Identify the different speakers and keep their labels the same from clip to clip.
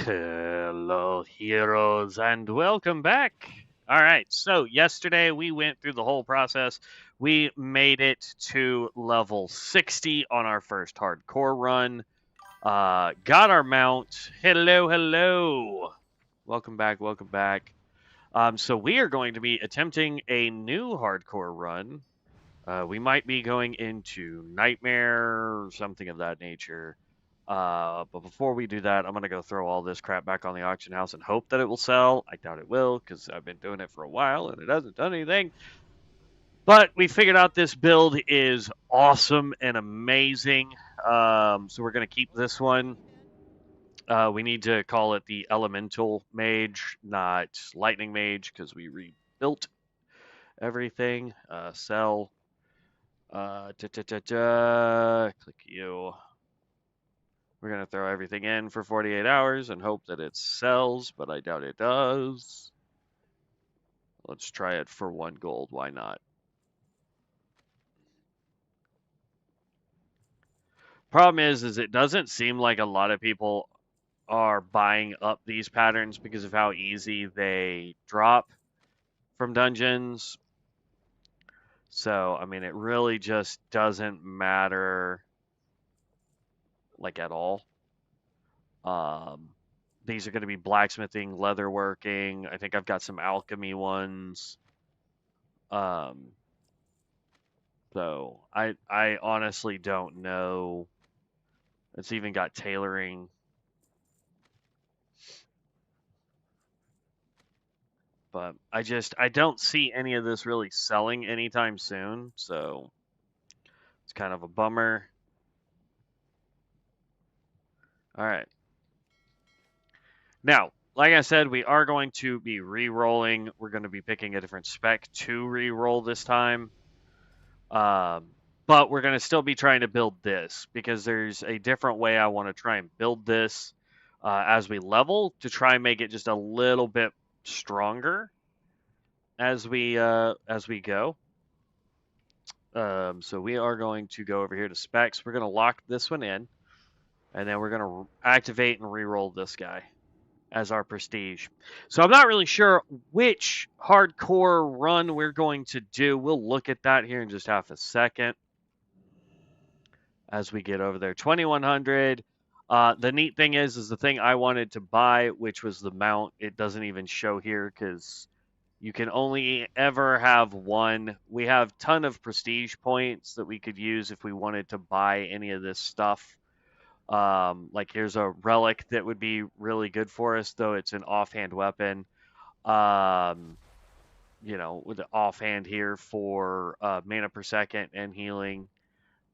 Speaker 1: Hello, heroes, and welcome back. All right, so yesterday we went through the whole process. We made it to level 60 on our first hardcore run. Got our mount. Hello, hello. Welcome back, welcome back. So we are going to be attempting a new hardcore run. We might be going into Nightmare or something of that nature. But before we do that, I'm going to go throw all this crap back on the auction house and hope that it will sell. I doubt it will because I've been doing it for a while and it hasn't done anything. But we figured out this build is awesome and amazing. So we're going to keep this one. We need to call it the Elemental Mage, not Lightning Mage, because we rebuilt everything. Sell. Click you. We're going to throw everything in for 48 hours and hope that it sells, but I doubt it does. Let's try it for 1 gold. Why not? Problem is it doesn't seem like a lot of people are buying up these patterns because of how easy they drop from dungeons. So, I mean, it really just doesn't matter, like, at all. These are going to be blacksmithing, leatherworking. I think I've got some alchemy ones. Um, so I honestly don't know. It's even got tailoring. But I don't see any of this really selling anytime soon, so it's kind of a bummer. All right. Now, like I said, we are going to be re-rolling. We're going to be picking a different spec to re-roll this time. But we're going to still be trying to build this because there's a different way I want to try and build this as we level to try and make it just a little bit stronger as we go. So we are going to go over here to specs. We're going to lock this one in, and then we're going to activate and re-roll this guy as our prestige. So I'm not really sure which hardcore run we're going to do. We'll look at that here in just half a second as we get over there. 2100. The neat thing is the thing I wanted to buy, which was the mount. It doesn't even show here because you can only ever have one. We have a ton of prestige points that we could use if we wanted to buy any of this stuff. Like here's a relic that would be really good for us, though it's an offhand weapon. With the offhand here for mana per second and healing.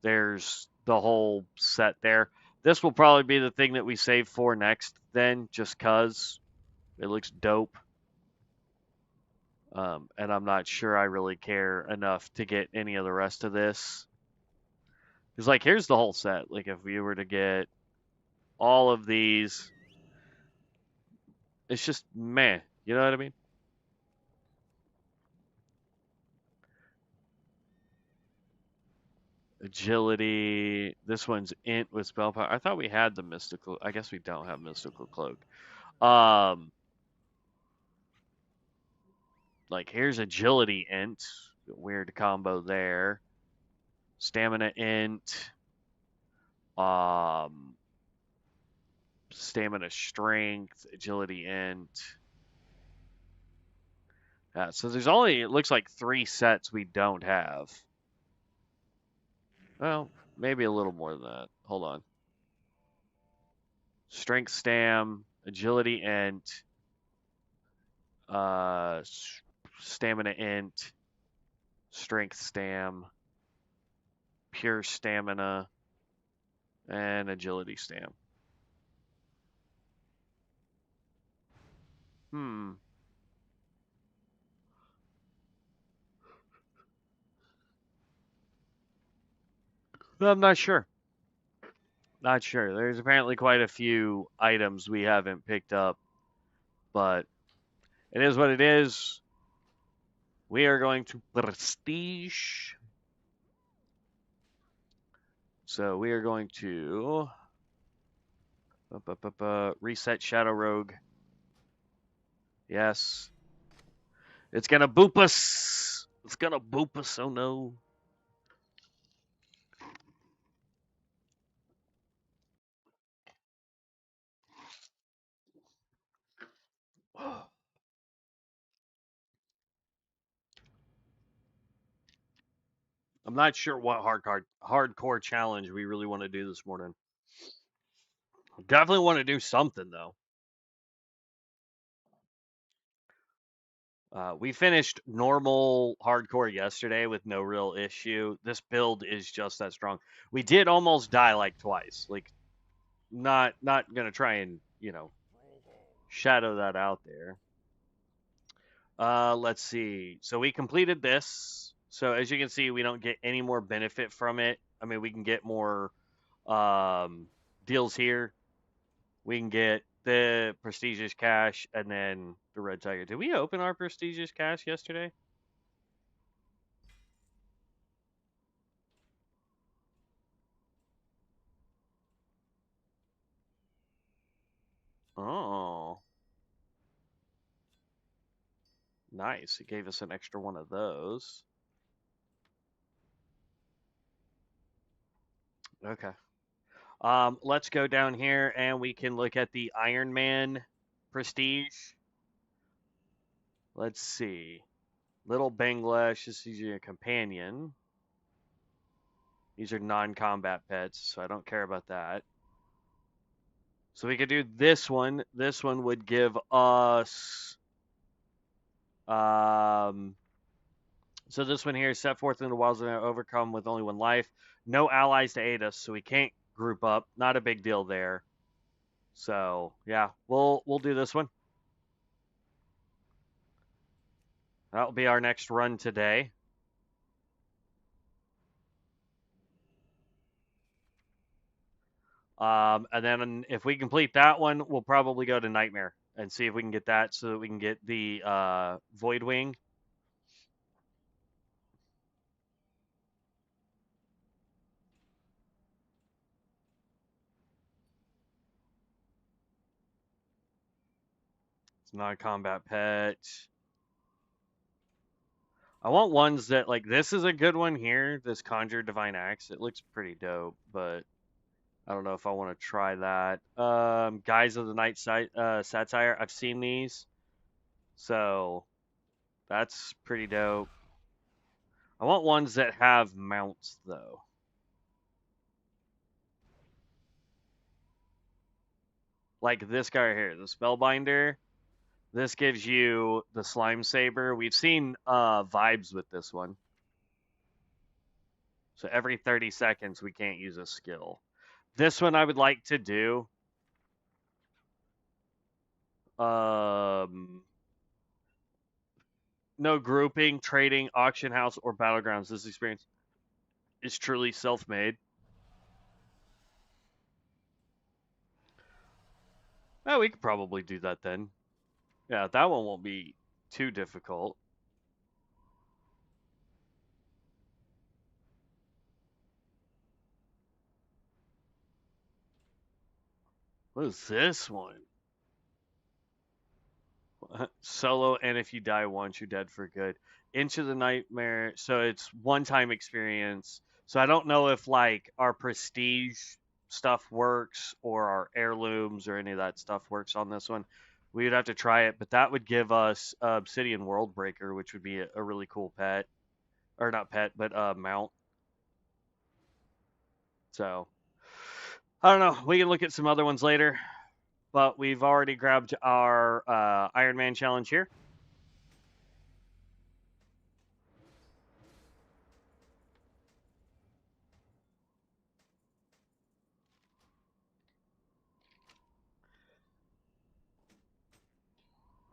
Speaker 1: There's the whole set there. This will probably be the thing that we save for next, then, just cause it looks dope. And I'm not sure I really care enough to get any of the rest of this. Because, like, here's the whole set. Like, if we were to get all of these, it's just meh. You know what I mean? Agility. This one's int with spell power. I thought we had the mystical. I guess we don't have mystical cloak. Like here's agility int. Weird combo there. Stamina int. Stamina strength, agility int. Yeah, so there's only, it looks like 3 sets we don't have. Well, maybe a little more than that. Hold on. Strength stam, agility int, stamina int, strength stam, pure stamina, and agility stam. Hmm. I'm not sure. Not sure. There's apparently quite a few items we haven't picked up, but it is what it is. We are going to prestige. So we are going to Reset Shadow Rogue. Yes. It's gonna boop us. It's gonna boop us. Oh no. I'm not sure what hardcore challenge we really want to do this morning. Definitely want to do something though. We finished normal hardcore yesterday with no real issue. This build is just that strong. We did almost die like twice. Like, not gonna try and shadow that out there. Let's see. So we completed this. So as you can see, we don't get any more benefit from it. I mean, we can get more deals here. We can get the prestigious cash and then the red tiger. Did we open our prestigious cash yesterday? Oh, nice. It gave us an extra one of those. Okay. Let's go down here and we can look at the Iron Man prestige. Let's see. Little Bangladesh is usually a companion. These are non-combat pets, so I don't care about that. So we could do this one. This one would give us so this one here, set forth in the wilds and overcome with only one life. No allies to aid us, so we can't group up. Not a big deal there. So yeah, we'll do this one. That'll be our next run today. And then if we complete that one, we'll probably go to Nightmare and see if we can get that so that we can get the Void Wing. It's not a combat pet. I want ones that, like, this is a good one here, this Conjure Divine Axe. It looks pretty dope, but I don't know if I want to try that. Guys of the Night Satire, I've seen these, so that's pretty dope. I want ones that have mounts, though. Like this guy right here, the Spellbinder. This gives you the Slime Saber. We've seen vibes with this one. So every 30 seconds, we can't use a skill. This one I would like to do. No grouping, trading, auction house, or battlegrounds. This experience is truly self-made. Oh, we could probably do that then. Yeah, that one won't be too difficult. What is this one? Solo, and if you die once, you're dead for good. Into the Nightmare. So it's one-time experience. So I don't know if like our prestige stuff works or our heirlooms or any of that stuff works on this one. We would have to try it, but that would give us Obsidian World Breaker, which would be a really cool pet, or not pet, but mount. So I don't know. We can look at some other ones later, but we've already grabbed our Iron Man challenge here.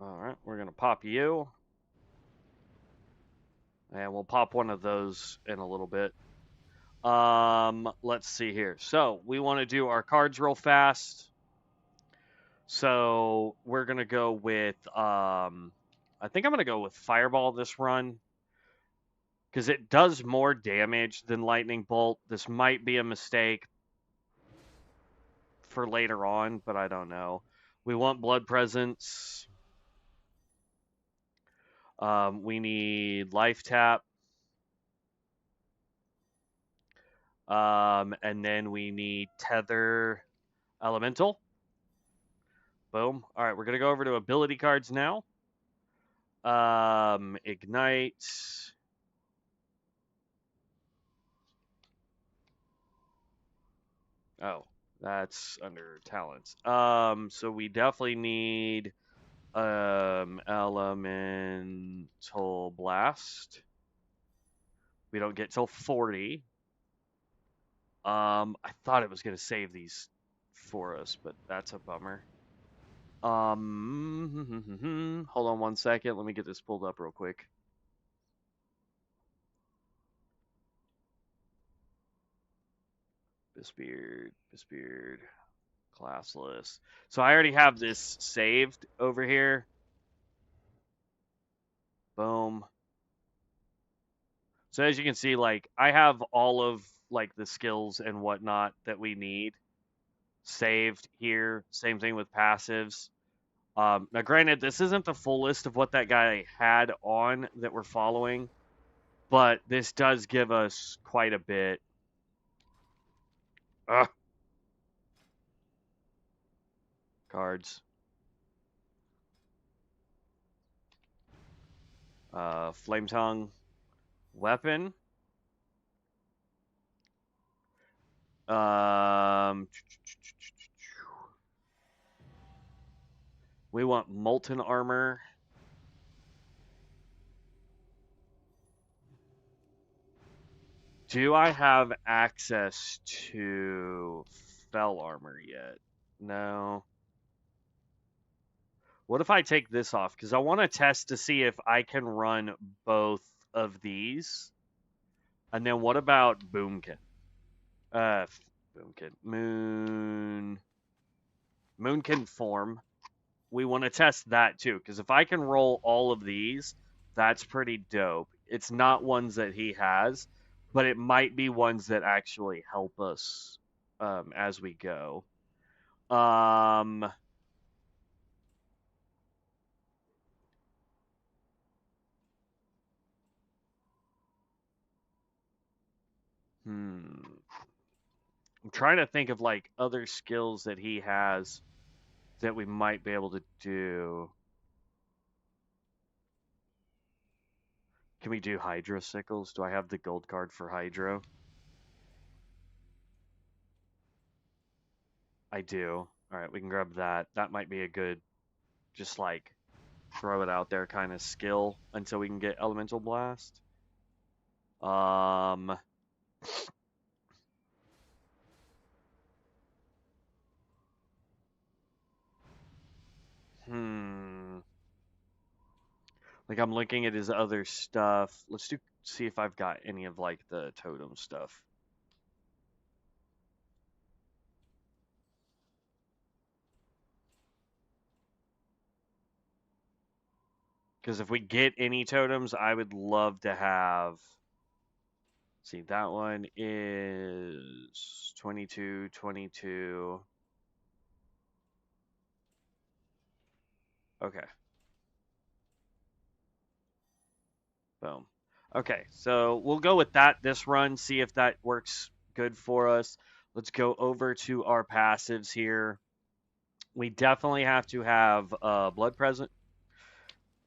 Speaker 1: All right, we're going to pop you. And we'll pop one of those in a little bit. Let's see here. So we want to do our cards real fast. So we're going to go with, I think I'm going to go with Fireball this run. Because it does more damage than Lightning Bolt. This might be a mistake. for later on, but I don't know. We want blood presence. We need life tap. And then we need tether elemental. Boom. All right, we're gonna go over to ability cards now. Ignite. Oh, that's under talents. So we definitely need elemental blast. We don't get till 40. I thought it was gonna save these for us, but that's a bummer. Hold on one second. Let me get this pulled up real quick. Bisbeard, classless. So I already have this saved over here. Boom. So as you can see, like I have all of like the skills and whatnot that we need saved here. Same thing with passives. Now, granted, this isn't the full list of what that guy had on that we're following, but this does give us quite a bit. Cards. Flame tongue. Weapon. We want molten armor. Do I have access to fell armor yet? No. What if I take this off? Because I want to test to see if I can run both of these. And then what about Boomkin? Boomkin. Moonkin form. We want to test that too. Because if I can roll all of these, that's pretty dope. It's not ones that he has, but it might be ones that actually help us as we go. I'm trying to think of like other skills that he has that we might be able to do. Can we do Hydro Sickles? Do I have the gold card for Hydro? I do. All right, we can grab that. That might be a good, just like throw it out there kind of skill until we can get Elemental Blast. Like I'm looking at his other stuff. Let's see if I've got any of like the totem stuff. Because if we get any totems, I would love to have. See, that one is 22, 22. Okay. Boom. Okay, so we'll go with that this run, see if that works good for us. Let's go over to our passives here. We definitely have to have blood present.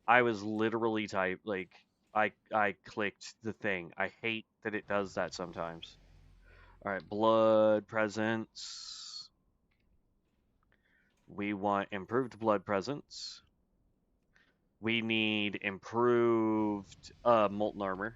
Speaker 1: I was literally I clicked the thing. I hate that it does that sometimes. All right, blood presence. We want improved blood presence. We need improved molten armor.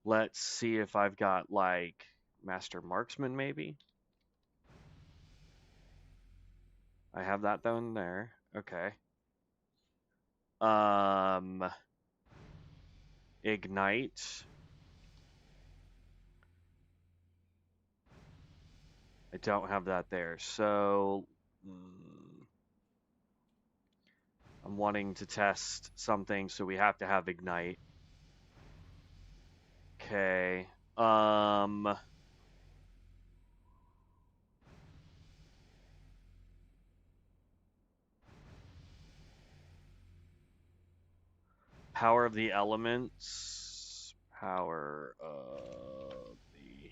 Speaker 1: Let's see if I've got like Master Marksman maybe. I have that down there. Okay. Ignite. I don't have that there. So I'm wanting to test something, so we have to have ignite. Okay. Power of the elements. Power of the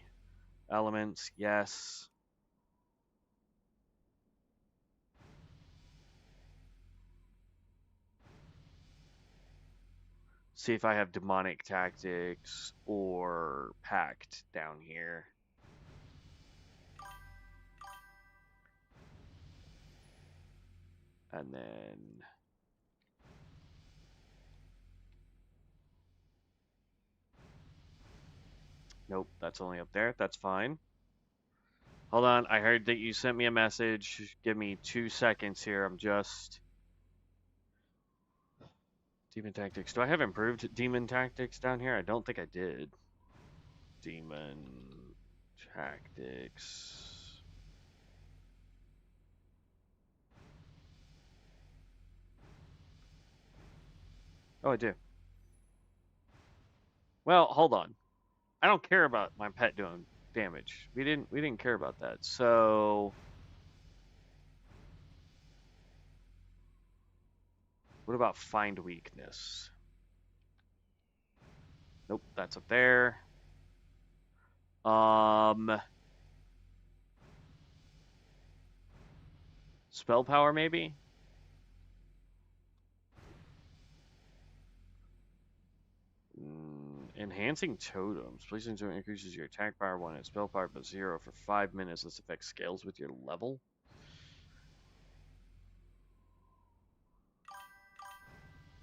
Speaker 1: elements. Yes. See if I have demonic tactics or pact down here. And then nope, that's only up there. That's fine. Hold on, I heard that you sent me a message. Give me 2 seconds here. I'm just demon tactics. Do I have improved demon tactics down here? I don't think I did. Demon tactics. Oh, I do. Well, hold on. I don't care about my pet doing damage. We didn't care about that. So what about find weakness? Nope, that's up there. Spell power maybe? Enhancing totems. Placing totem increases your attack power 1 and spell power by 0 for 5 minutes. This effect scales with your level.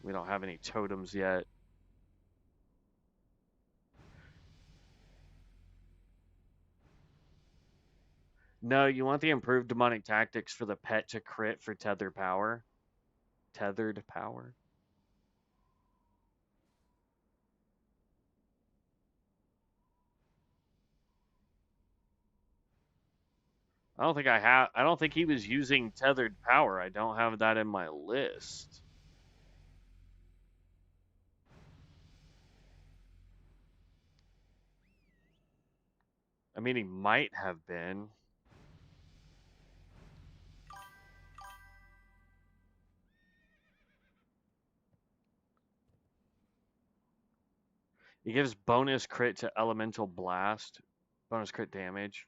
Speaker 1: We don't have any totems yet. No, you want the improved demonic tactics for the pet to crit for tethered power. Tethered power? I don't think I have. I don't think he was using tethered power. I don't have that in my list. I mean, he might have been. He gives bonus crit to elemental blast, bonus crit damage.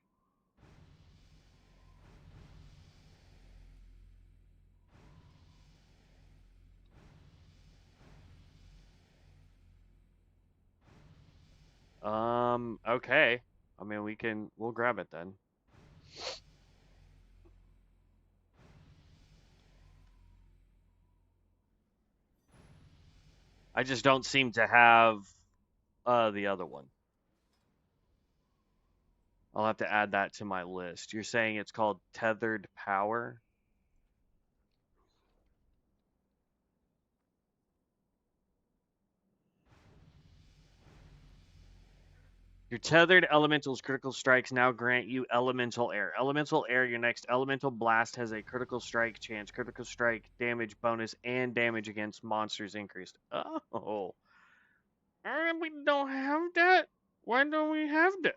Speaker 1: Okay. I mean, we'll grab it then. I just don't seem to have the other one. I'll have to add that to my list. You're saying it's called tethered power? Your tethered elemental's critical strikes now grant you elemental air. Elemental air, your next elemental blast has a critical strike chance, critical strike damage bonus, and damage against monsters increased. Oh. We don't have that? Why don't we have that?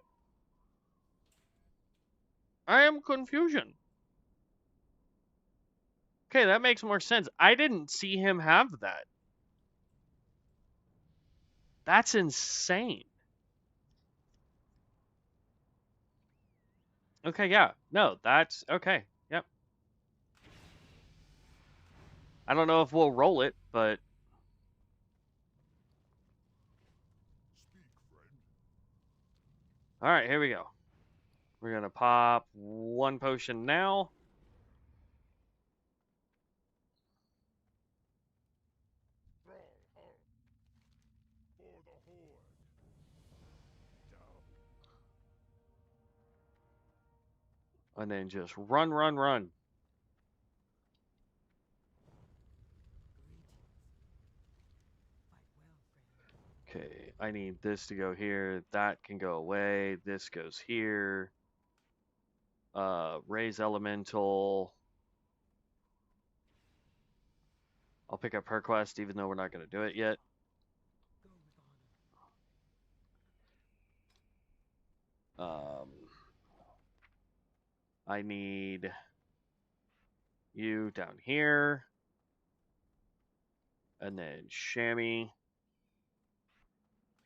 Speaker 1: I am confusion. Okay, that makes more sense. I didn't see him have that. That's insane. Okay, yeah. No, that's okay. Yep. I don't know if we'll roll it, but all right, here we go. We're gonna pop one potion now. And then just run, run, run. Okay, I need this to go here. That can go away. This goes here. Raise elemental. I'll pick up her quest, even though we're not going to do it yet. I need you down here. And then chamois.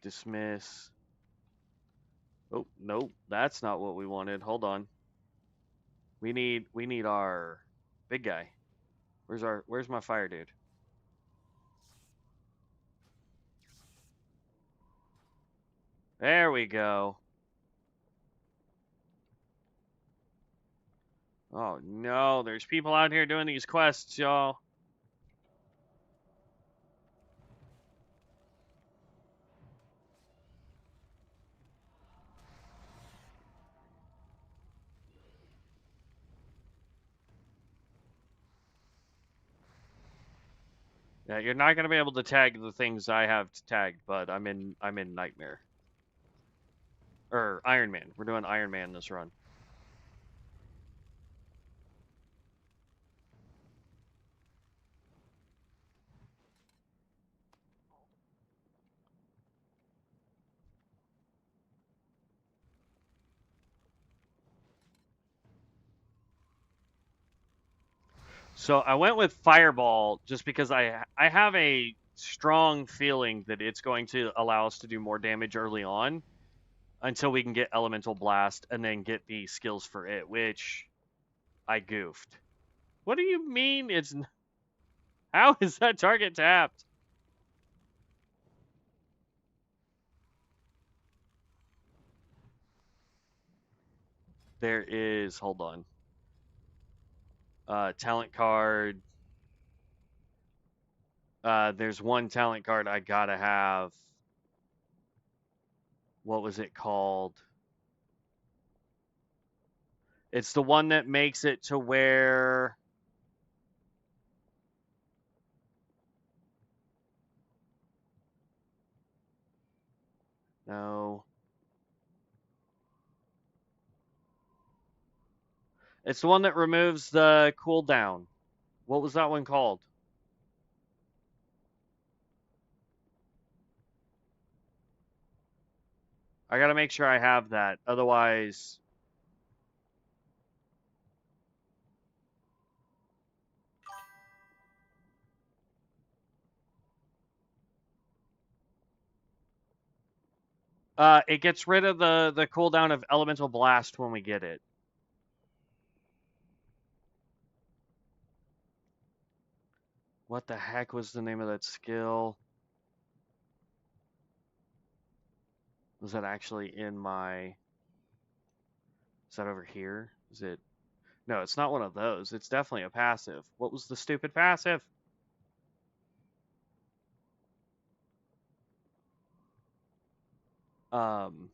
Speaker 1: Dismiss. Oh, no, that's not what we wanted. Hold on. We need our big guy. Where's my fire dude? There we go. Oh no, there's people out here doing these quests, y'all. Yeah, you're not gonna be able to tag the things I have tagged, but I'm in Nightmare. Or Iron Man. We're doing Iron Man this run. So I went with Fireball just because I have a strong feeling that it's going to allow us to do more damage early on until we can get Elemental Blast and then get the skills for it, which I goofed. What do you mean it's... How is that target tapped? There is... Hold on. Talent card. There's one talent card I gotta have. What was it called? It's the one that makes it to where... No. It's the one that removes the cooldown. What was that one called? I gotta make sure I have that. Otherwise... it gets rid of the cooldown of Elemental Blast when we get it. What the heck was the name of that skill? Was that actually in my... Is that over here? Is it... No, it's not one of those. It's definitely a passive. What was the stupid passive? Um...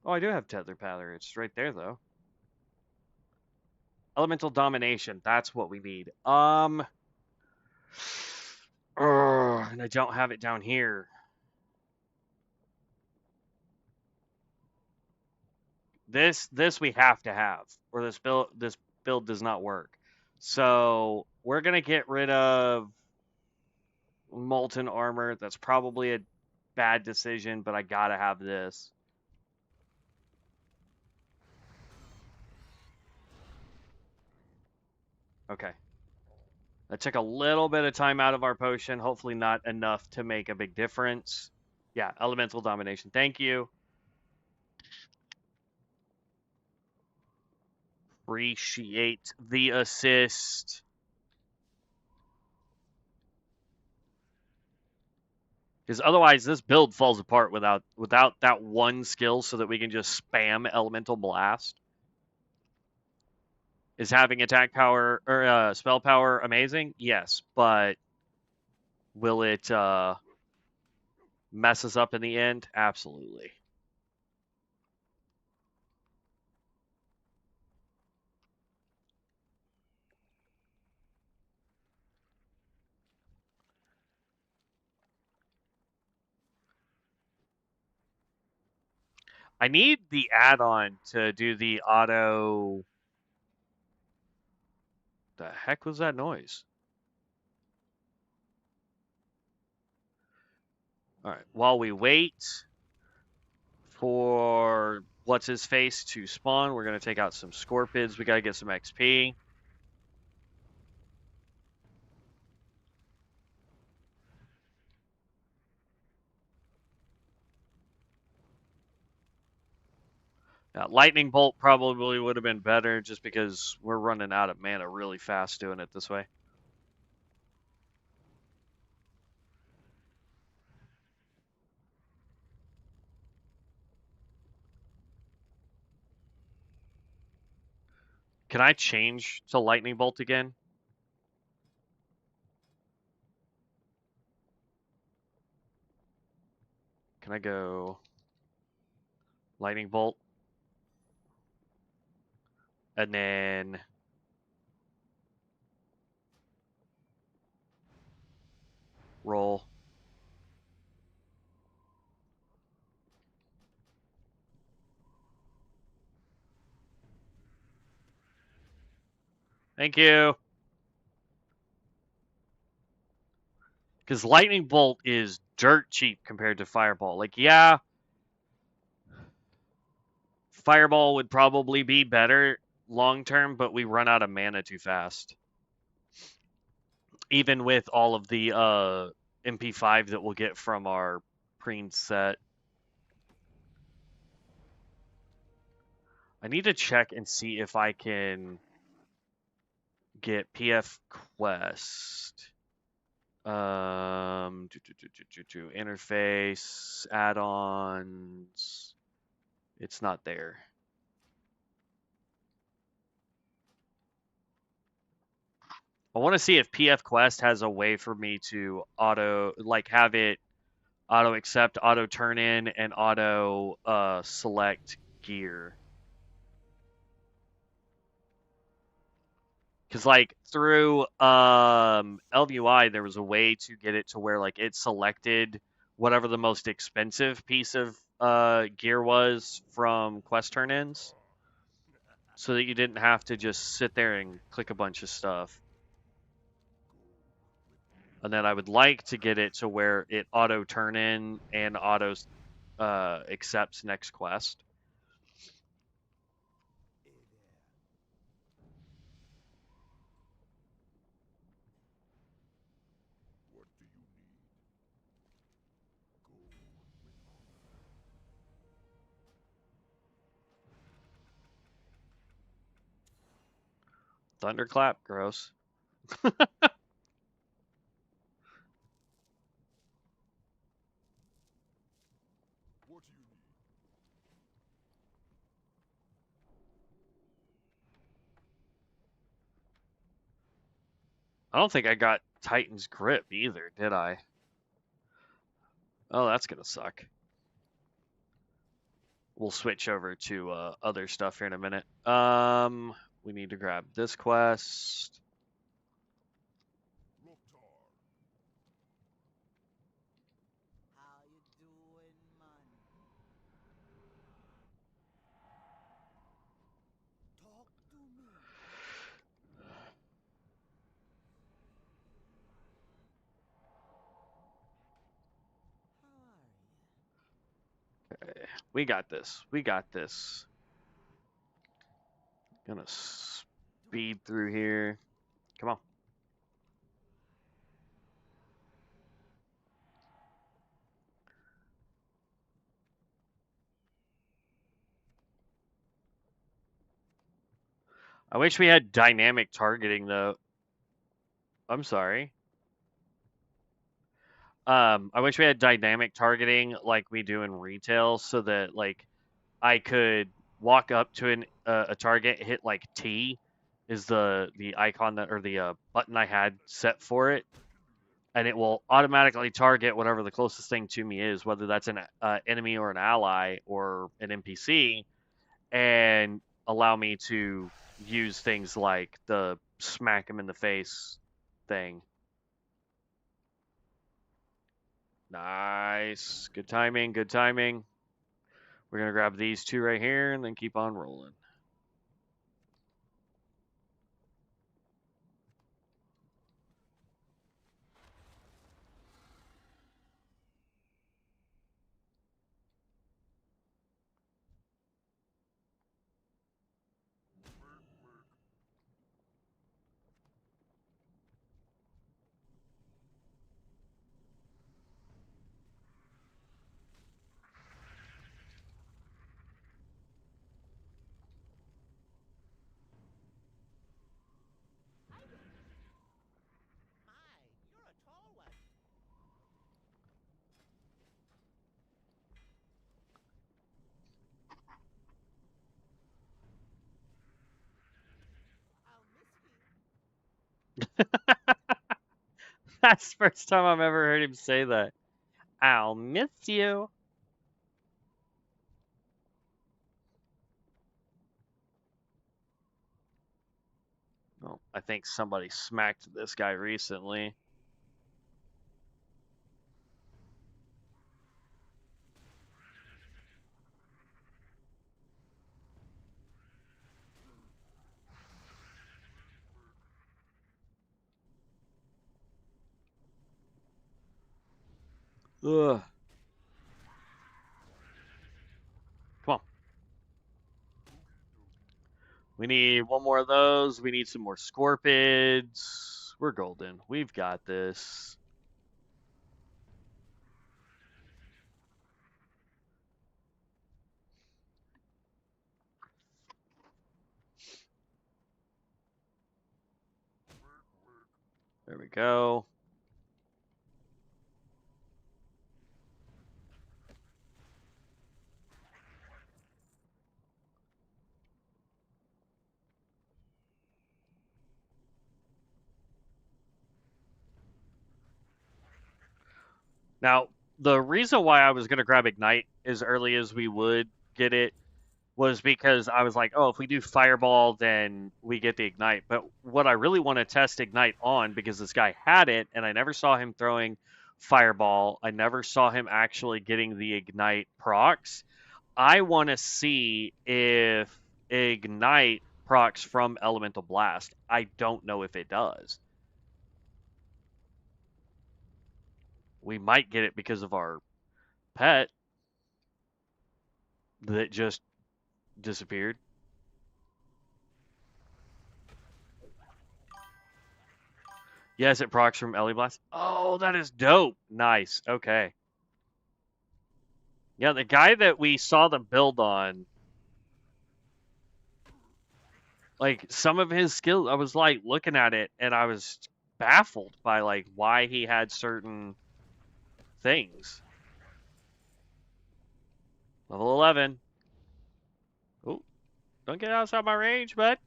Speaker 1: Oh, I do have Tether Pattern. It's right there, though. Elemental Domination. That's what we need. And I don't have it down here. This we have to have, or this build does not work. So we're gonna get rid of Molten Armor. That's probably a bad decision, but I gotta have this. Okay. That took a little bit of time out of our potion. Hopefully not enough to make a big difference. Yeah, Elemental Domination. Thank you. Appreciate the assist. Because otherwise, this build falls apart without that one skill, so that we can just spam Elemental Blast. Is having attack power or spell power amazing? Yes, but will it mess us up in the end? Absolutely. I need the add-on to do the auto. The heck was that noise? All right. While we wait for what's his face to spawn, we're gonna take out some scorpions. We gotta get some XP. Lightning bolt probably would have been better just because we're running out of mana really fast doing it this way. Can I change to lightning bolt again? Can I go lightning bolt? And then roll. Thank you. Because lightning bolt is dirt cheap compared to fireball. Like, yeah, fireball would probably be better long term, but we run out of mana too fast. Even with all of the MP5 that we'll get from our preen set. I need to check and see if I can get PF Quest. Interface, add-ons. It's not there. I want to see if PF Quest has a way for me to have it auto accept, auto turn in, and auto select gear. Because like through LUI, there was a way to get it to where like it selected whatever the most expensive piece of gear was from quest turn-ins, so that you didn't have to just sit there and click a bunch of stuff. And then I would like to get it to where it auto turn in and auto accepts next quest. Thunderclap, gross. I don't think I got Titan's grip either, did I? Oh, that's gonna suck. We'll switch over to other stuff here in a minute. We need to grab this quest. Okay, we got this. We got this. Gonna speed through here. Come on. I wish we had dynamic targeting though. I'm sorry. I wish we had dynamic targeting like we do in retail, so that like I could walk up to a target, hit like T, is the icon that or the button I had set for it, and it will automatically target whatever the closest thing to me is, whether that's an enemy or an ally or an NPC, and allow me to use things like the smack him in the face thing. Nice. Good timing. Good timing. We're going to grab these two right here and then keep on rolling. That's the first time I've ever heard him say that. I'll miss you. Well, I think somebody smacked this guy recently. Ugh. Come on. We need one more of those. We need some more scorpids. We're golden. We've got this. There we go. Now, the reason why I was going to grab Ignite as early as we would get it was because I was like, oh, if we do Fireball, then we get the Ignite. But what I really want to test Ignite on, because this guy had it, and I never saw him throwing Fireball, I never saw him actually getting the Ignite procs. I want to see if Ignite procs from Elemental Blast. I don't know if it does. We might get it because of our pet that just disappeared. Yes, it procs from Ellie Blast. Oh, that is dope. Nice. Okay. Yeah, the guy that we saw the build on, like some of his skills, I was like looking at it and I was baffled by like why he had certain things. Level 11. Oh, don't get outside my range, bud.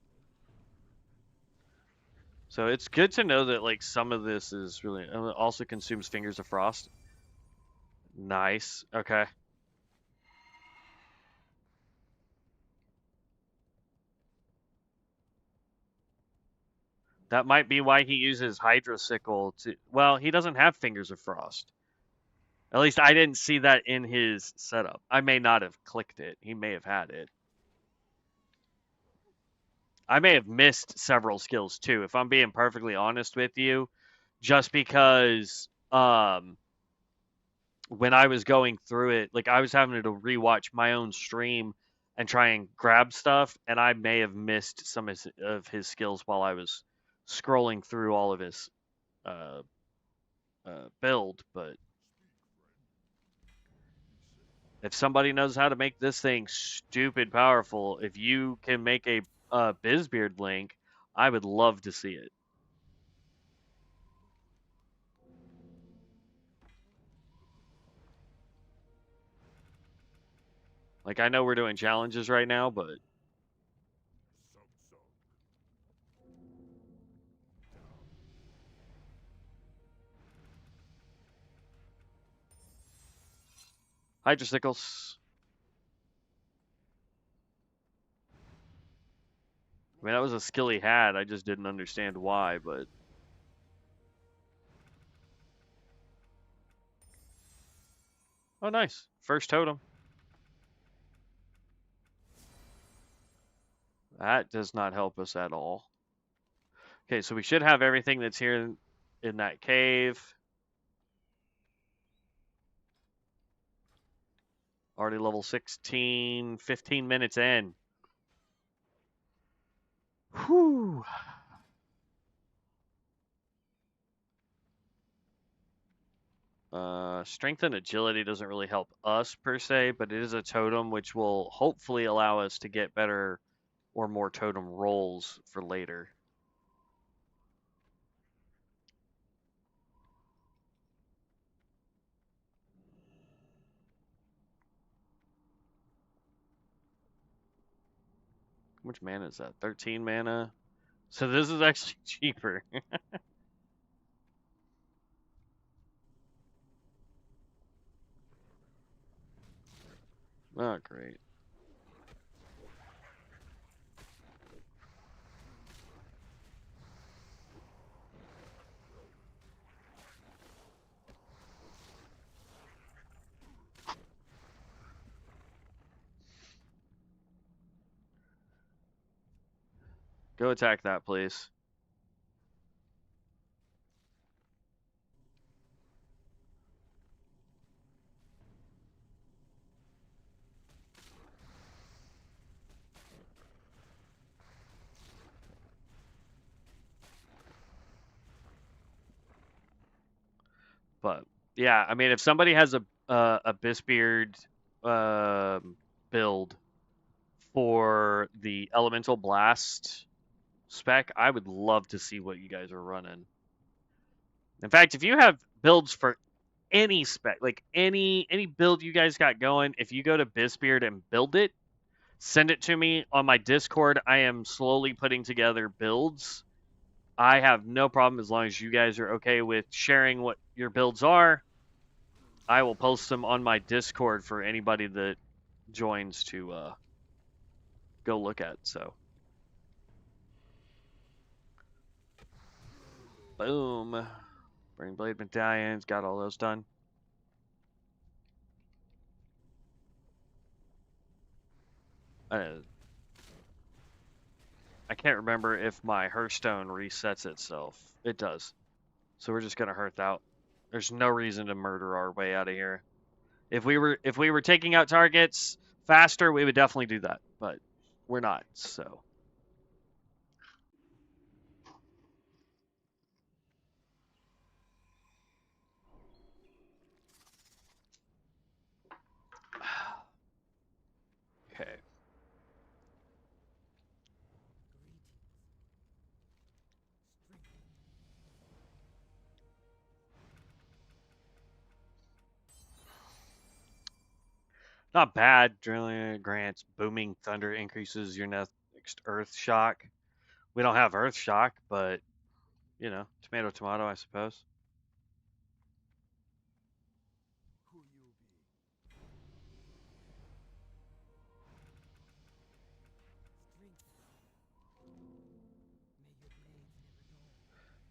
Speaker 1: So it's good to know that like some of this is really also consumes Fingers of Frost. Nice. Okay. That might be why he uses Hydrosickle to. Well, he doesn't have Fingers of Frost. At least I didn't see that in his setup. I may not have clicked it. He may have had it. I may have missed several skills too, if I'm being perfectly honest with you, just because when I was going through it, like I was having to rewatch my own stream and try and grab stuff, and I may have missed some of his skills while I was scrolling through all of his uh, build. But if somebody knows how to make this thing stupid powerful, if you can make a Bizbeard link, I would love to see it. Like I know we're doing challenges right now, but Hydrosickles. I mean, that was a skill he had. I just didn't understand why, but. Oh, nice. First totem. That does not help us at all. Okay, so we should have everything that's here in that cave. Already level 16, 15 minutes in. Whew. Strength and agility doesn't really help us per se, but it is a totem which will hopefully allow us to get better or more totem rolls for later. How much mana is that? 13 mana? So this is actually cheaper. Oh, great. Go attack that, please. But yeah, I mean, if somebody has a Bisbeard build for the elemental blast spec, I would love to see what you guys are running. In fact, if you have builds for any spec, like any build you guys got going, if you go to Bisbeard and build it, send it to me on my Discord. I am slowly putting together builds. I have no problem as long as you guys are okay with sharing what your builds are. I will post them on my Discord for anybody that joins to go look at. So, boom. Burning Blade medallions, got all those done. I can't remember if my Hearthstone resets itself. It does. So we're just gonna Hearth out. There's no reason to murder our way out of here. If we were taking out targets faster, we would definitely do that, but we're not. So okay. Not bad. Drilling grants booming thunder increases your next earth shock. We don't have earth shock, but you know, tomato tomato, I suppose.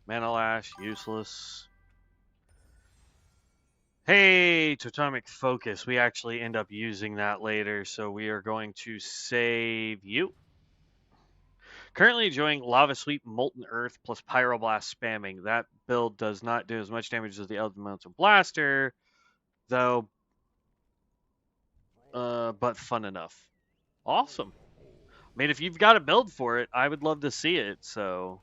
Speaker 1: Mana lash, useless. Hey, totemic focus. We actually end up using that later, so we are going to save you. Currently enjoying Lava Sweep, Molten Earth, plus Pyroblast spamming. That build does not do as much damage as the Elemental Blaster, though, but fun enough. Awesome. I mean, if you've got a build for it, I would love to see it, so...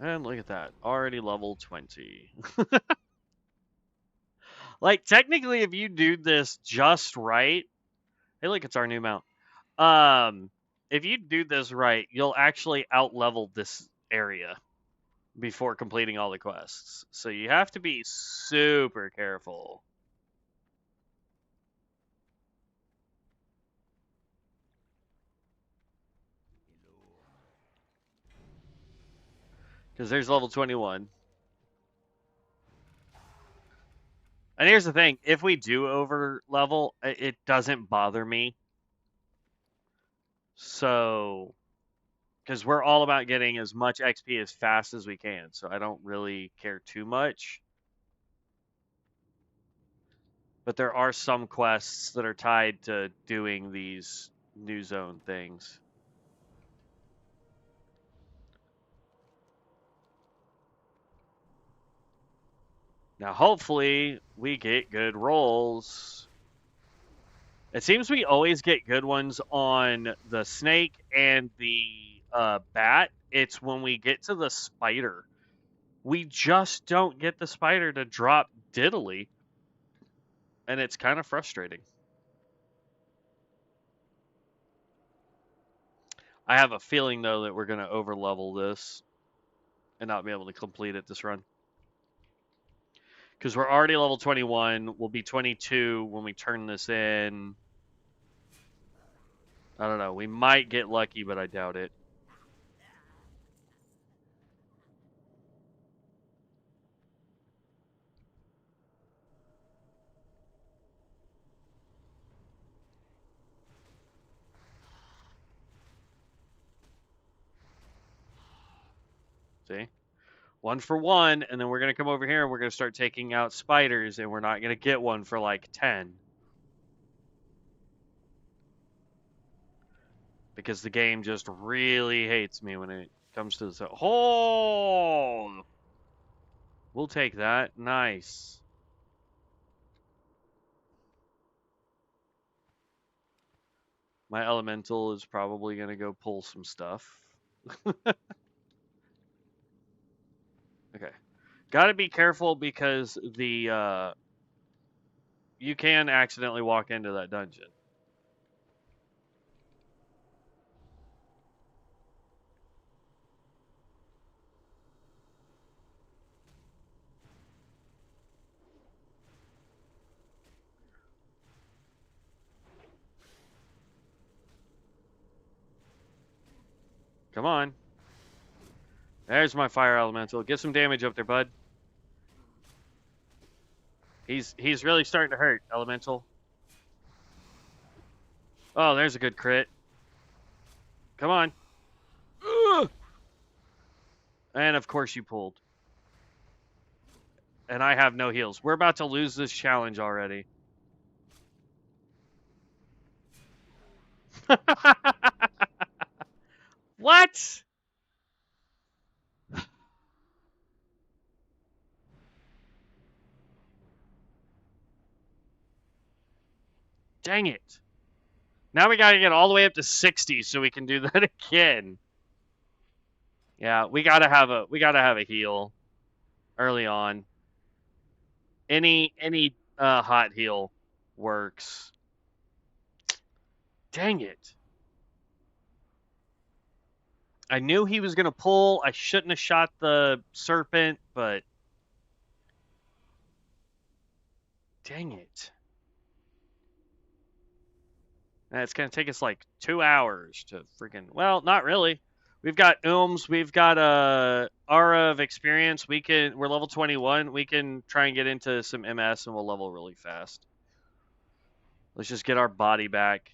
Speaker 1: And look at that. Already level 20. Like, technically, if you do this just right... Hey, look, it's our new mount. If you do this right, you'll actually out-level this area before completing all the quests. So you have to be super careful. Because there's level 21. And here's the thing, if we do over level, it doesn't bother me. So, because we're all about getting as much XP as fast as we can, so I don't really care too much. But there are some quests that are tied to doing these new zone things. Now, hopefully, we get good rolls. It seems we always get good ones on the snake and the bat. It's when we get to the spider. We just don't get the spider to drop diddly. And it's kind of frustrating. I have a feeling, though, that we're going to overlevel this and not be able to complete it this run. Because we're already level 21. We'll be 22 when we turn this in. I don't know. We might get lucky, but I doubt it. See? 1 for 1, and then we're going to come over here and we're going to start taking out spiders, and we're not going to get one for like 10. Because the game just really hates me when it comes to this. Oh! We'll take that. Nice. My elemental is probably going to go pull some stuff. Okay. Got to be careful because the you can accidentally walk into that dungeon. Come on. There's my fire elemental. Get some damage up there, bud. He's really starting to hurt, elemental. Oh, there's a good crit. Come on. Ugh! And of course you pulled. And I have no heals. We're about to lose this challenge already. What? Dang it. Now we gotta get all the way up to 60 so we can do that again. Yeah, we gotta have a heal early on. Any hot heal works. Dang it. I knew he was gonna pull. I shouldn't have shot the serpent, but dang it. It's going to take us like 2 hours to freaking. Well, not really. We've got we've got Aura of experience. We're level 21. We can try and get into some MS and we'll level really fast. Let's just get our body back.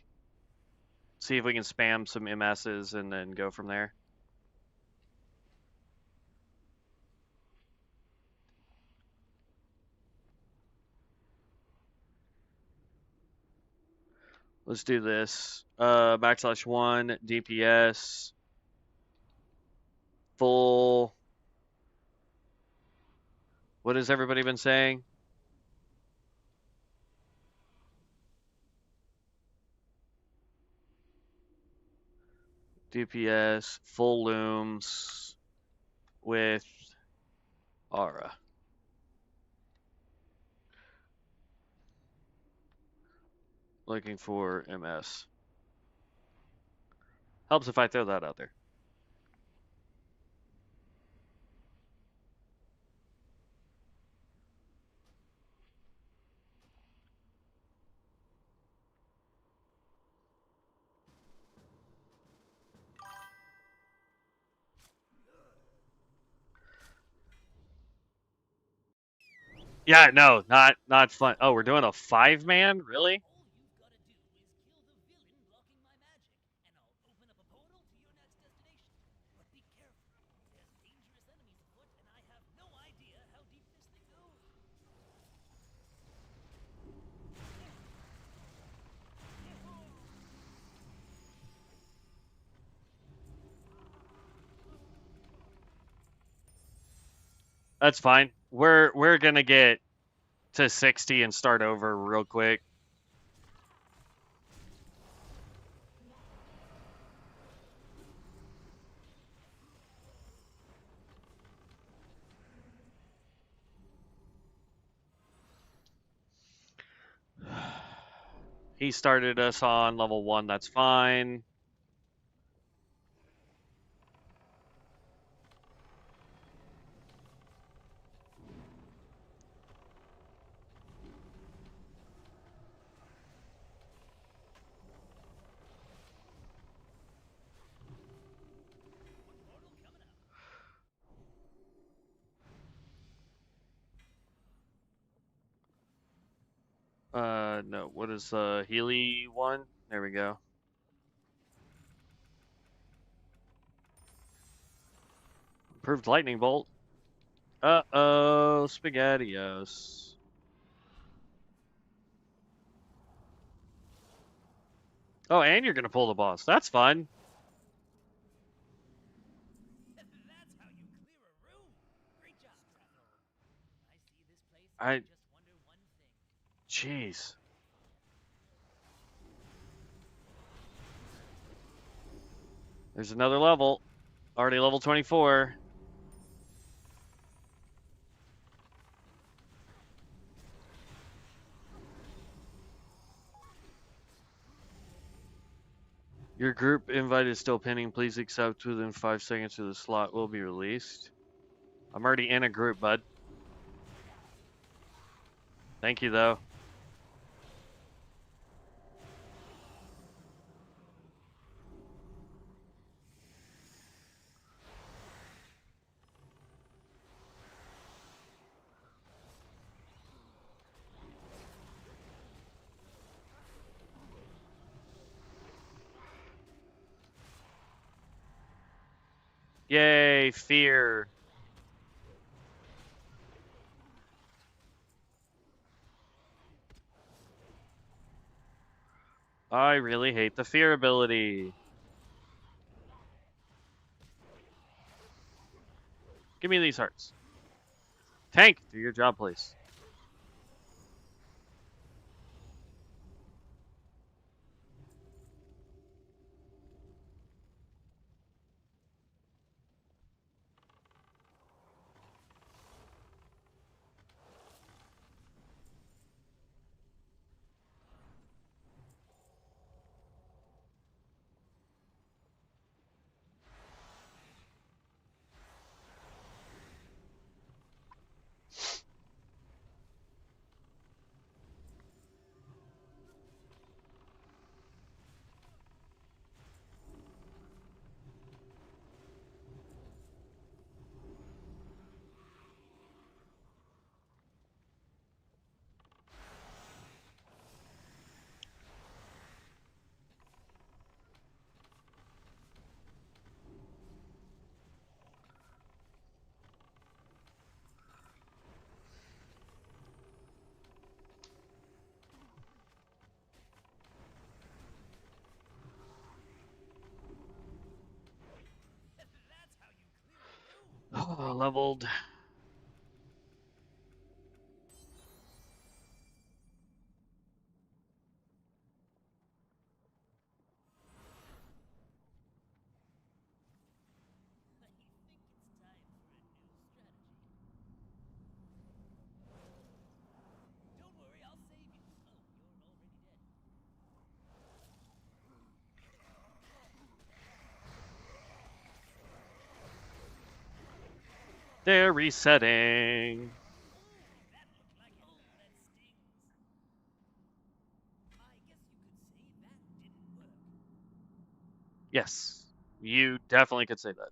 Speaker 1: See if we can spam some MSs and then go from there. Let's do this. /1 DPS. Full. What has everybody been saying? DPS, full looms with Aura. Looking for MS. Helps if I throw that out there. Yeah, no, not fun. Oh, we're doing a 5-man? Really? That's fine. We're gonna get to 60 and start over real quick. He started us on level 1, that's fine. No, what is the Healy one? There we go. Improved lightning bolt. Uh-oh, SpaghettiOs. Oh, and you're gonna pull the boss. That's fun. I. Jeez. There's another level. Already level 24. Your group invite is still pending. Please accept within 5 seconds or the slot will be released. I'm already in a group, bud. Thank you, though. Yay, fear. I really hate the fear ability. Give me these hearts. Tank, do your job, please. Oh, leveled. They're resetting. Yes, you definitely could say that.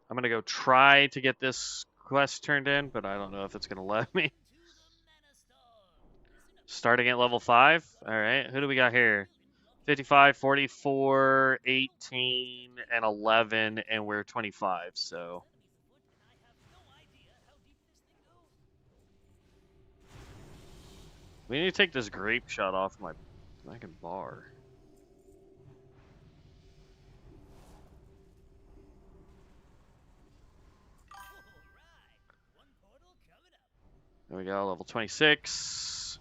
Speaker 1: I'm gonna go try to get this quest turned in, but I don't know if it's gonna let me. Starting at level 5. All right, who do we got here? 55, 44, 18, and 11, and we're 25, so. We need to take this grape shot off my fucking bar. There we go, level 26.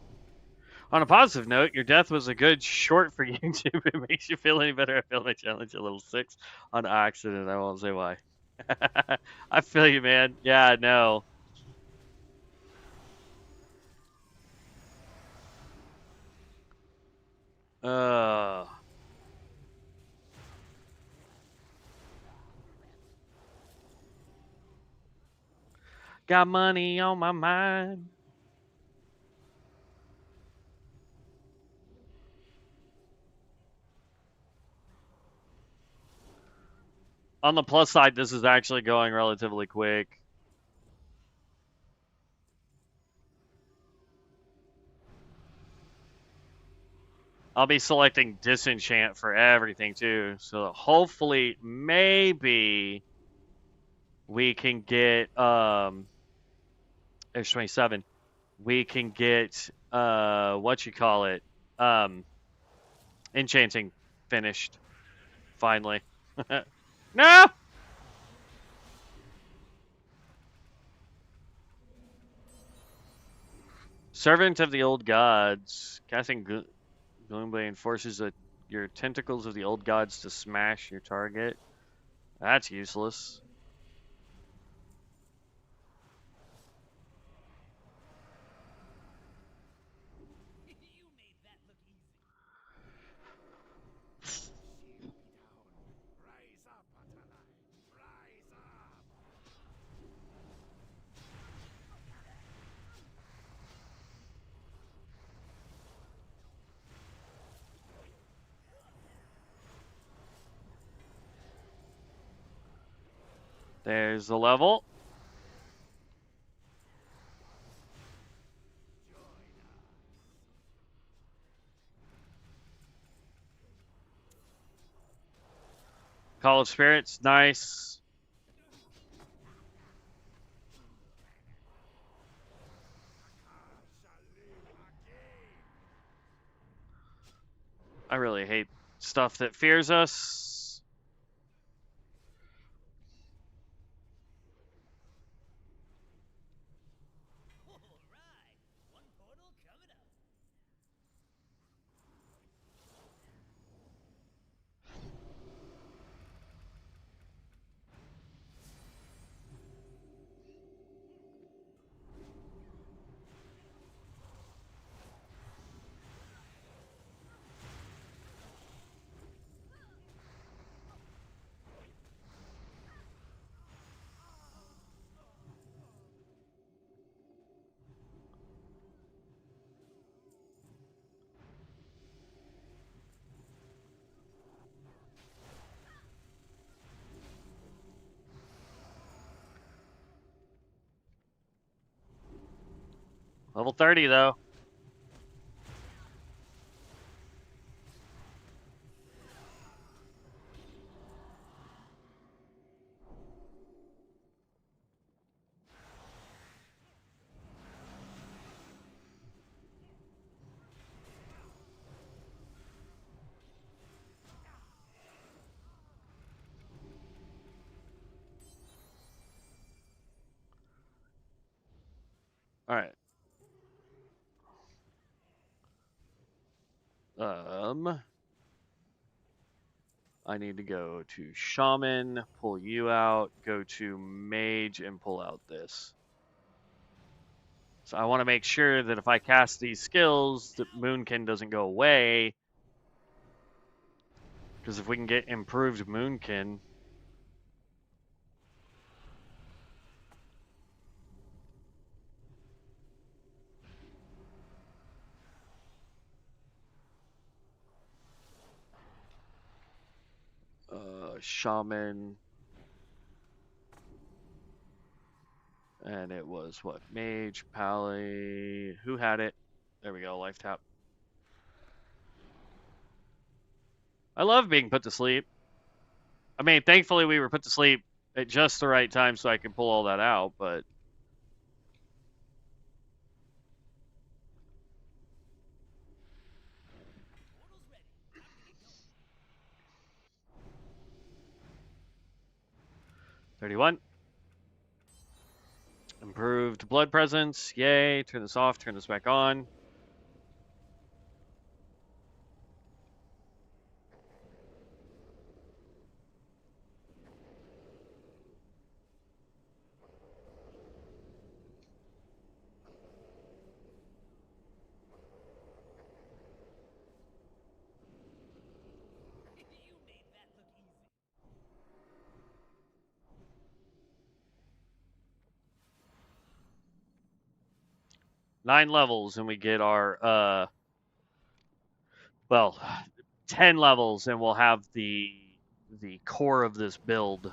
Speaker 1: On a positive note, your death was a good short for YouTube. It makes you feel any better. I failed my challenge at level 6 on accident. I won't say why. I feel you, man. Yeah, no. Uh, got money on my mind. On the plus side, this is actually going relatively quick. I'll be selecting disenchant for everything too. So hopefully, maybe we can get there's 27. We can get what you call it? Enchanting finished. Finally. No! Servant of the Old Gods. Casting Gloomblade forces your tentacles of the Old Gods to smash your target. That's useless. There's the level. Call of Spirits, nice. I really hate stuff that fears us. Level 30, though. All right. I need to go to Shaman, pull you out, go to Mage, and pull out this. So I want to make sure that if I cast these skills, that Moonkin doesn't go away. Because if we can get improved Moonkin... Shaman... And it was, what, Mage, Pally... Who had it? There we go, life tap. I love being put to sleep. I mean, thankfully we were put to sleep at just the right time so I can pull all that out, but... $31. Improved blood presence. Yay. Turn this off. Turn this back on. Nine levels and we get our, well, 10 levels and we'll have the core of this build.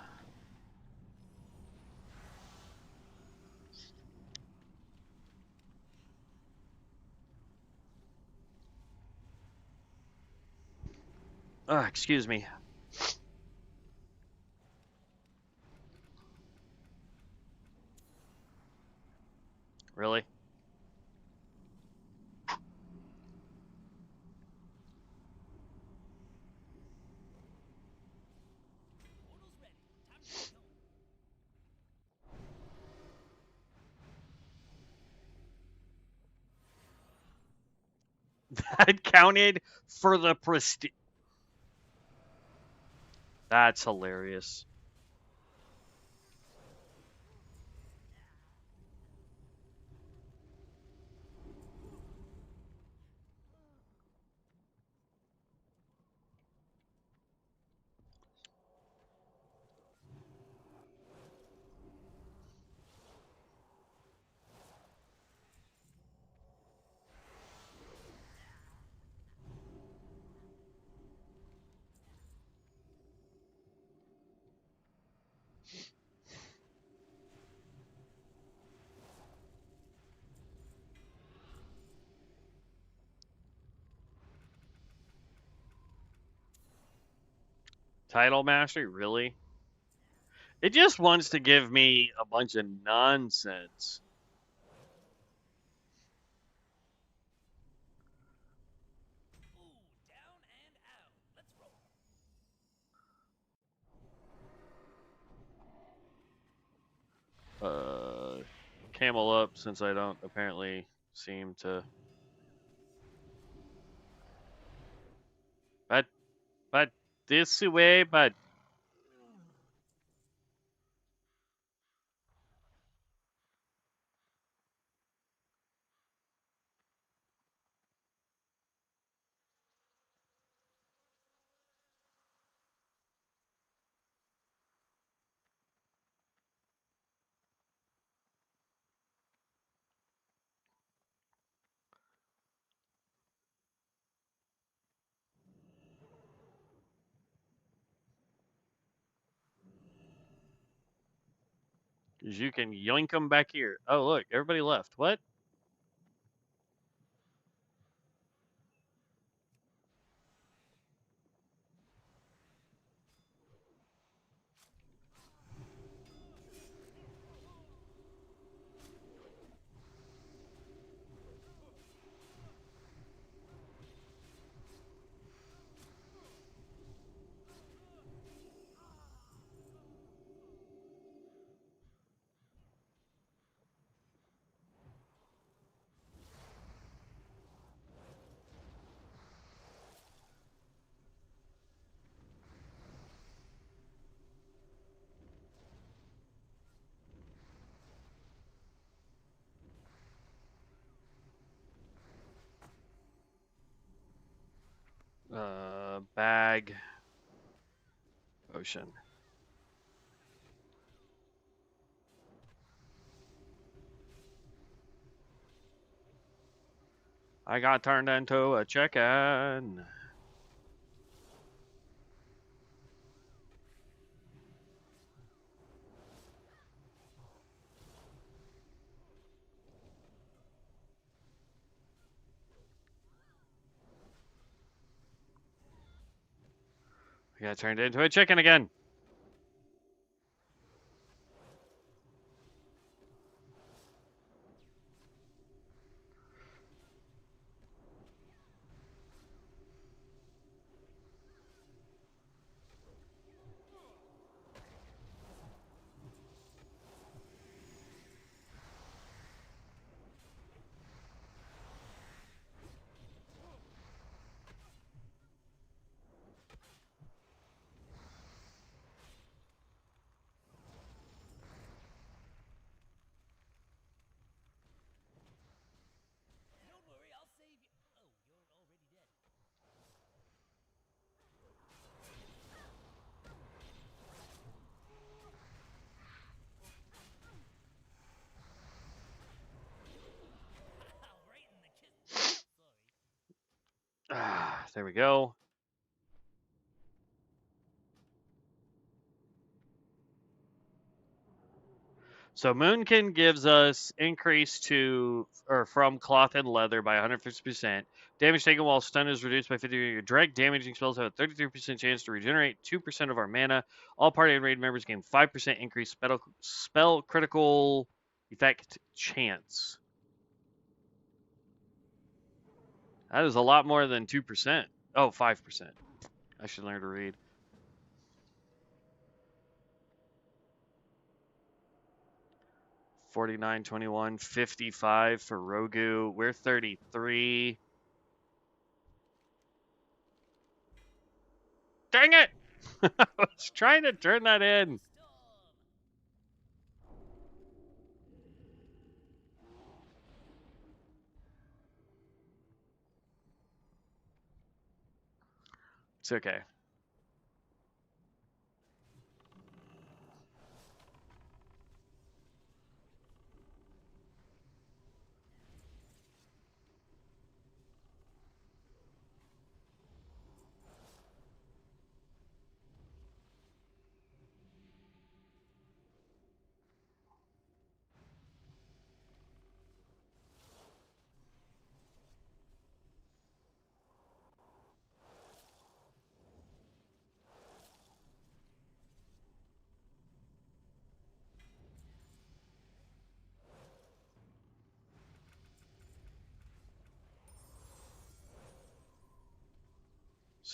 Speaker 1: Excuse me. Really? That counted for the prestige. That's hilarious. Title mastery, really? It just wants to give me a bunch of nonsense. Camel up since I don't apparently seem to. But this way, but you can yoink them back here. Oh, look, everybody left. What? Bag. Ocean. I got turned into a chicken. I got turned into a chicken again. There we go. So Moonkin gives us increase to or from cloth and leather by 150%. Damage taken while stun is reduced by 50%. Your direct damaging spells have a 33% chance to regenerate 2% of our mana. All party and raid members gain 5% increased spell critical effect chance. That is a lot more than 2%. Oh, 5%. I should learn to read. $49, $21, $55 for Rogu. We're 33. Dang it! I was trying to turn that in. It's okay.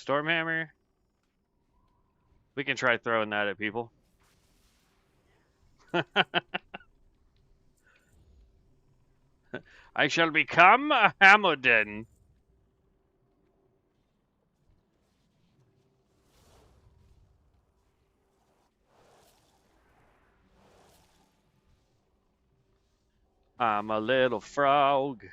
Speaker 1: Stormhammer. We can try throwing that at people. I shall become a Hamilton. I'm a little frog.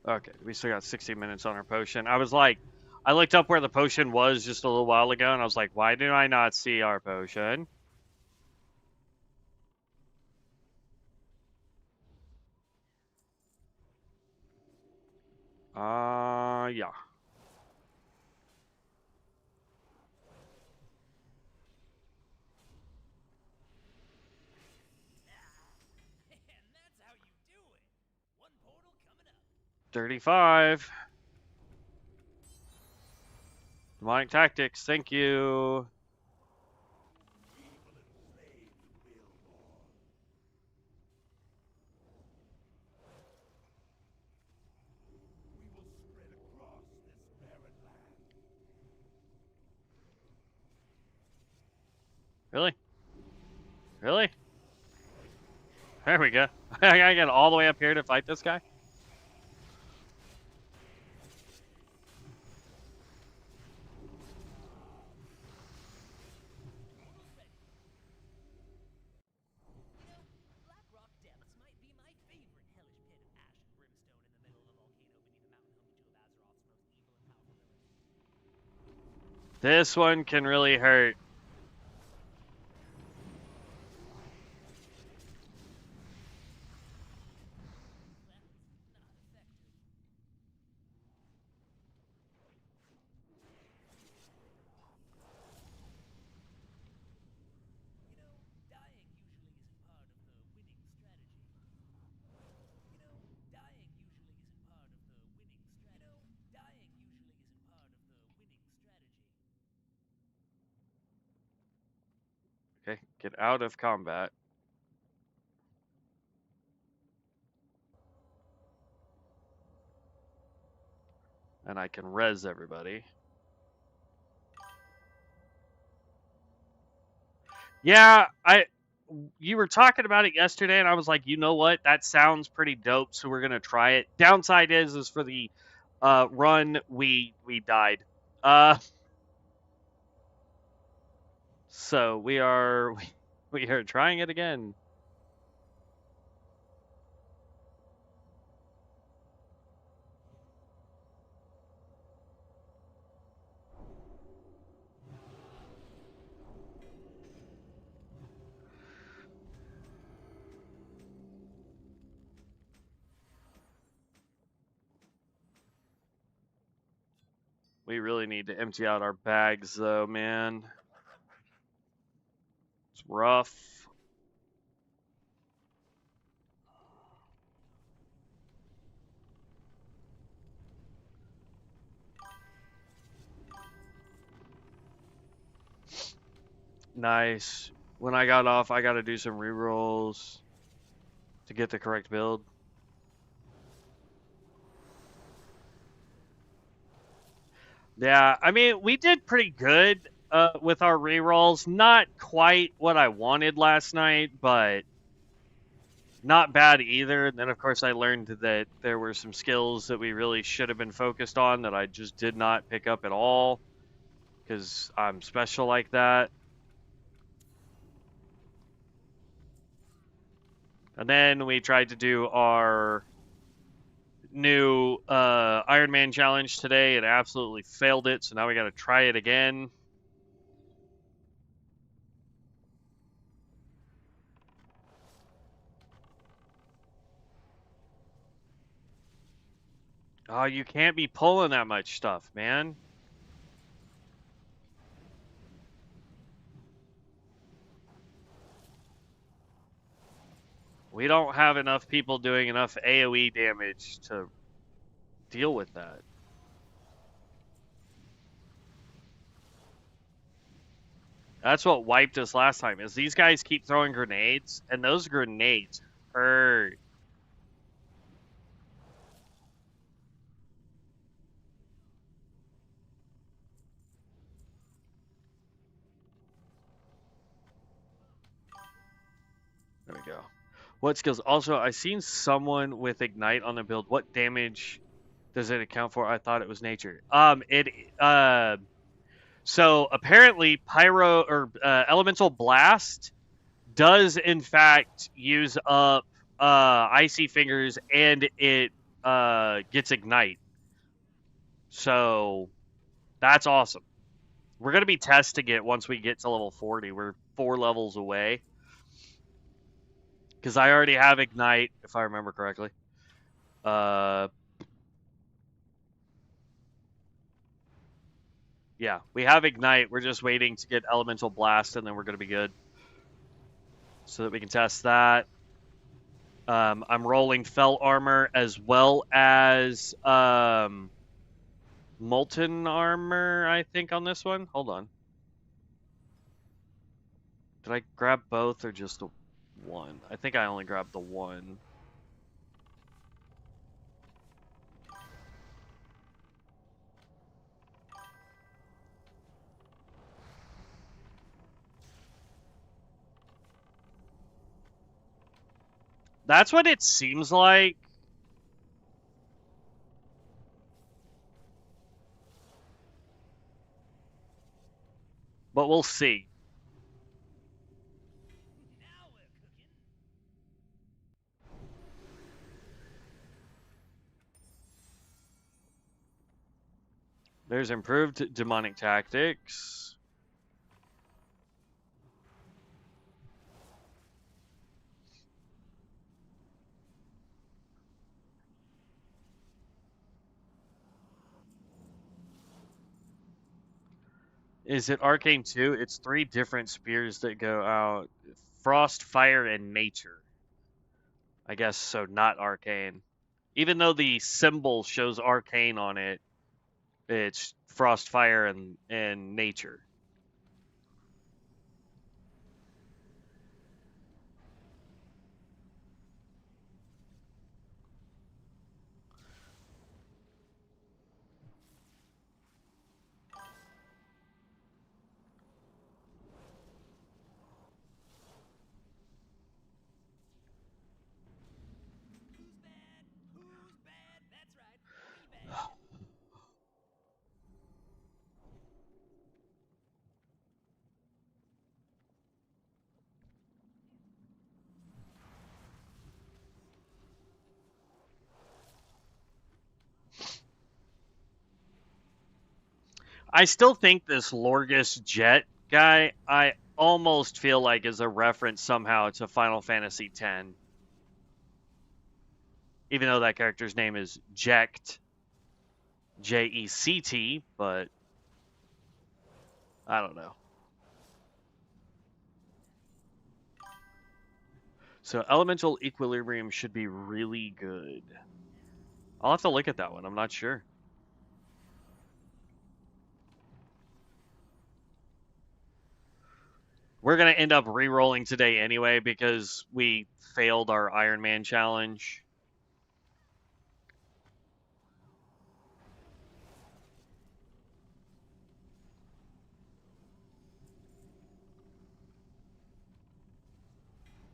Speaker 1: Okay, we still got 60 minutes on our potion. I was like, I looked up where the potion was just a little while ago, and I was like, why do I not see our potion? Yeah.
Speaker 2: And that's how you do it. One portal coming up.
Speaker 1: 35. Demonic tactics, thank you. Really? Really? There we go. I gotta get all the way up here to fight this guy?
Speaker 2: Black Rock Depths might be my favorite hellish pit of ash and brimstone in the middle of a volcano beneath the mountain home to two of Azeroth's most evil and powerful villains.
Speaker 1: This one can really hurt. Okay, get out of combat. And I can res everybody. Yeah, you were talking about it yesterday, and I was like, you know what? That sounds pretty dope. So we're gonna try it. Downside is for the run we died. So we are we are trying it again. We really need to empty out our bags, though, man. It's rough. Nice. When I got off, I got to do some rerolls to get the correct build. Yeah, I mean, we did pretty good with our rerolls. Not quite what I wanted last night, but not bad either. And then, of course, I learned that there were some skills that we really should have been focused on that I just did not pick up at all because I'm special like that. And then we tried to do our new Iron Man challenge today and absolutely failed it. So now we got to try it again. Oh, you can't be pulling that much stuff, man. We don't have enough people doing enough AoE damage to deal with that. That's what wiped us last time. Is these guys keep throwing grenades, and those grenades hurt. There we go. What skills? Also, I seen someone with ignite on the build. What damage does it account for? I thought it was nature. So apparently pyro or elemental blast does in fact use up icy fingers, and it gets ignite. So that's awesome. We're gonna be testing it once we get to level 40. We're 4 levels away. Because I already have ignite, if I remember correctly. Yeah, we have ignite. We're just waiting to get elemental blast, and then we're gonna be good. So that we can test that. I'm rolling fell armor as well as molten armor, I think, on this one. Hold on. Did I grab both or just the one? I think I only grabbed the one. That's what it seems like. But we'll see.
Speaker 2: Now we're cooking.
Speaker 1: There's improved demonic tactics. Is it Arcane 2? It's 3 different spears that go out. Frost, Fire, and Nature. I guess so, not Arcane. Even though the symbol shows Arcane on it, it's Frost, Fire, and Nature. I still think this Lorgus Jet guy, I almost feel like is a reference somehow to Final Fantasy X. Even though that character's name is Ject, Ject, but I don't know. So Elemental Equilibrium should be really good. I'll have to look at that one. I'm not sure. We're going to end up re-rolling today anyway because we failed our Iron Man challenge.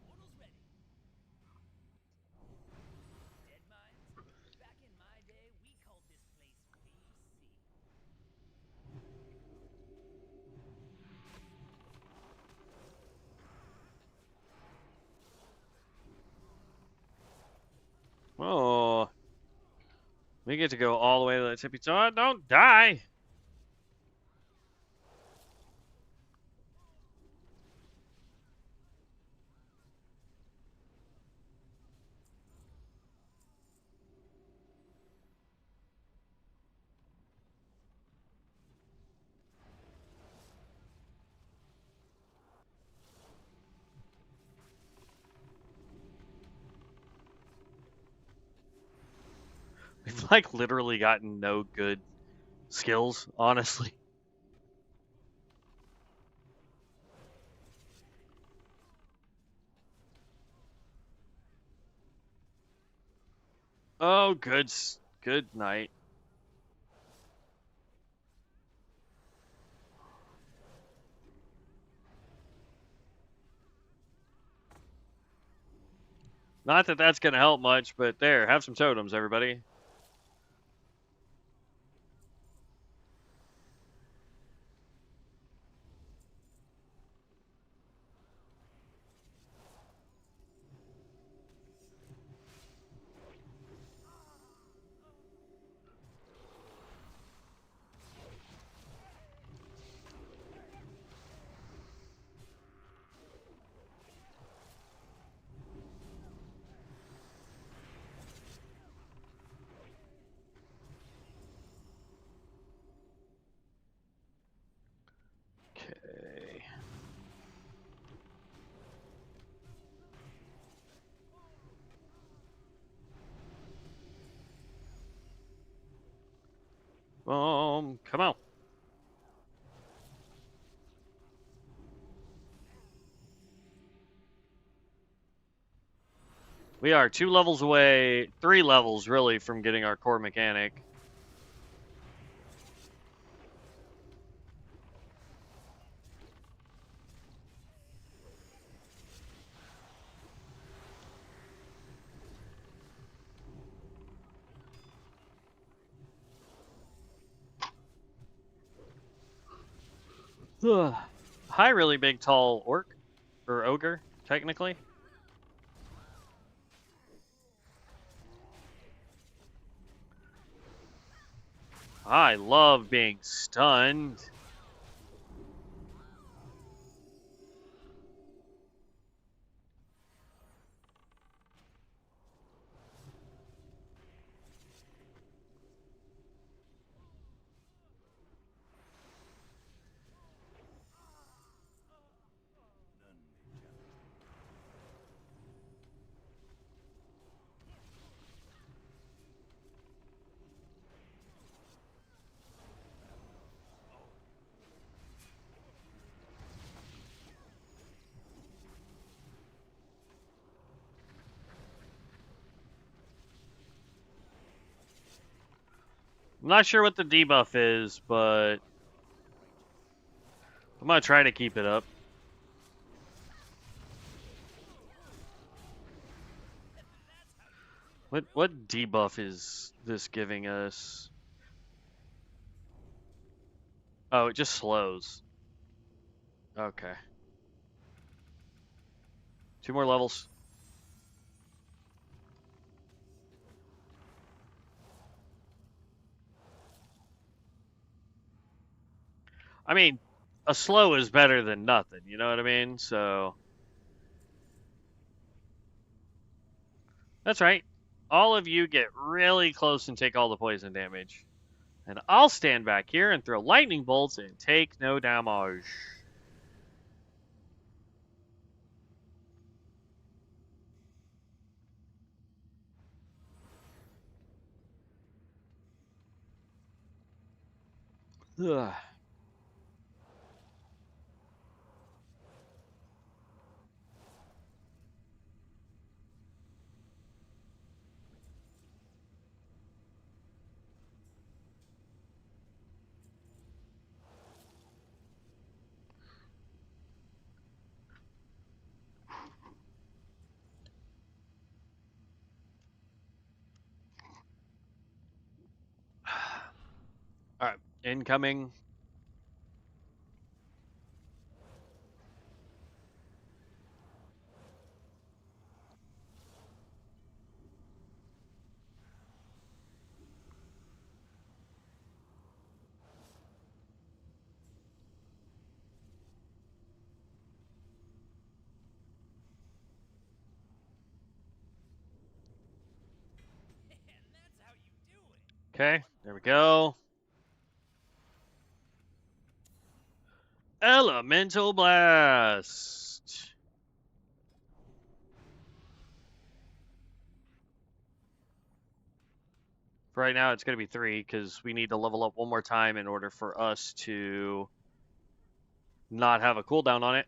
Speaker 2: Portal's ready. Dead mines? Back in my day, we called this place BC.
Speaker 1: Oh, we get to go all the way to the tippy top. Don't die. We've like literally gotten no good skills, honestly. Oh, good night. Not that that's going to help much, but there, have some totems, everybody. Okay. Come on. We are 2 levels away, 3 levels really, from getting our core mechanic. Hi, really big, tall orc. Or ogre, technically. I love being stunned. I'm not sure what the debuff is, but I'm gonna try to keep it up. What debuff is this giving us? Oh, it just slows. Okay. 2 more levels. mean, a slow is better than nothing. You know what I mean? So that's right. All of you get really close and take all the poison damage. And I'll stand back here and throw lightning bolts and take no damage. Ugh. All right, incoming.
Speaker 2: And that's how you do it.
Speaker 1: Okay, there we go. Elemental Blast. For right now, it's going to be 3 because we need to level up one more time in order for us to not have a cooldown on it.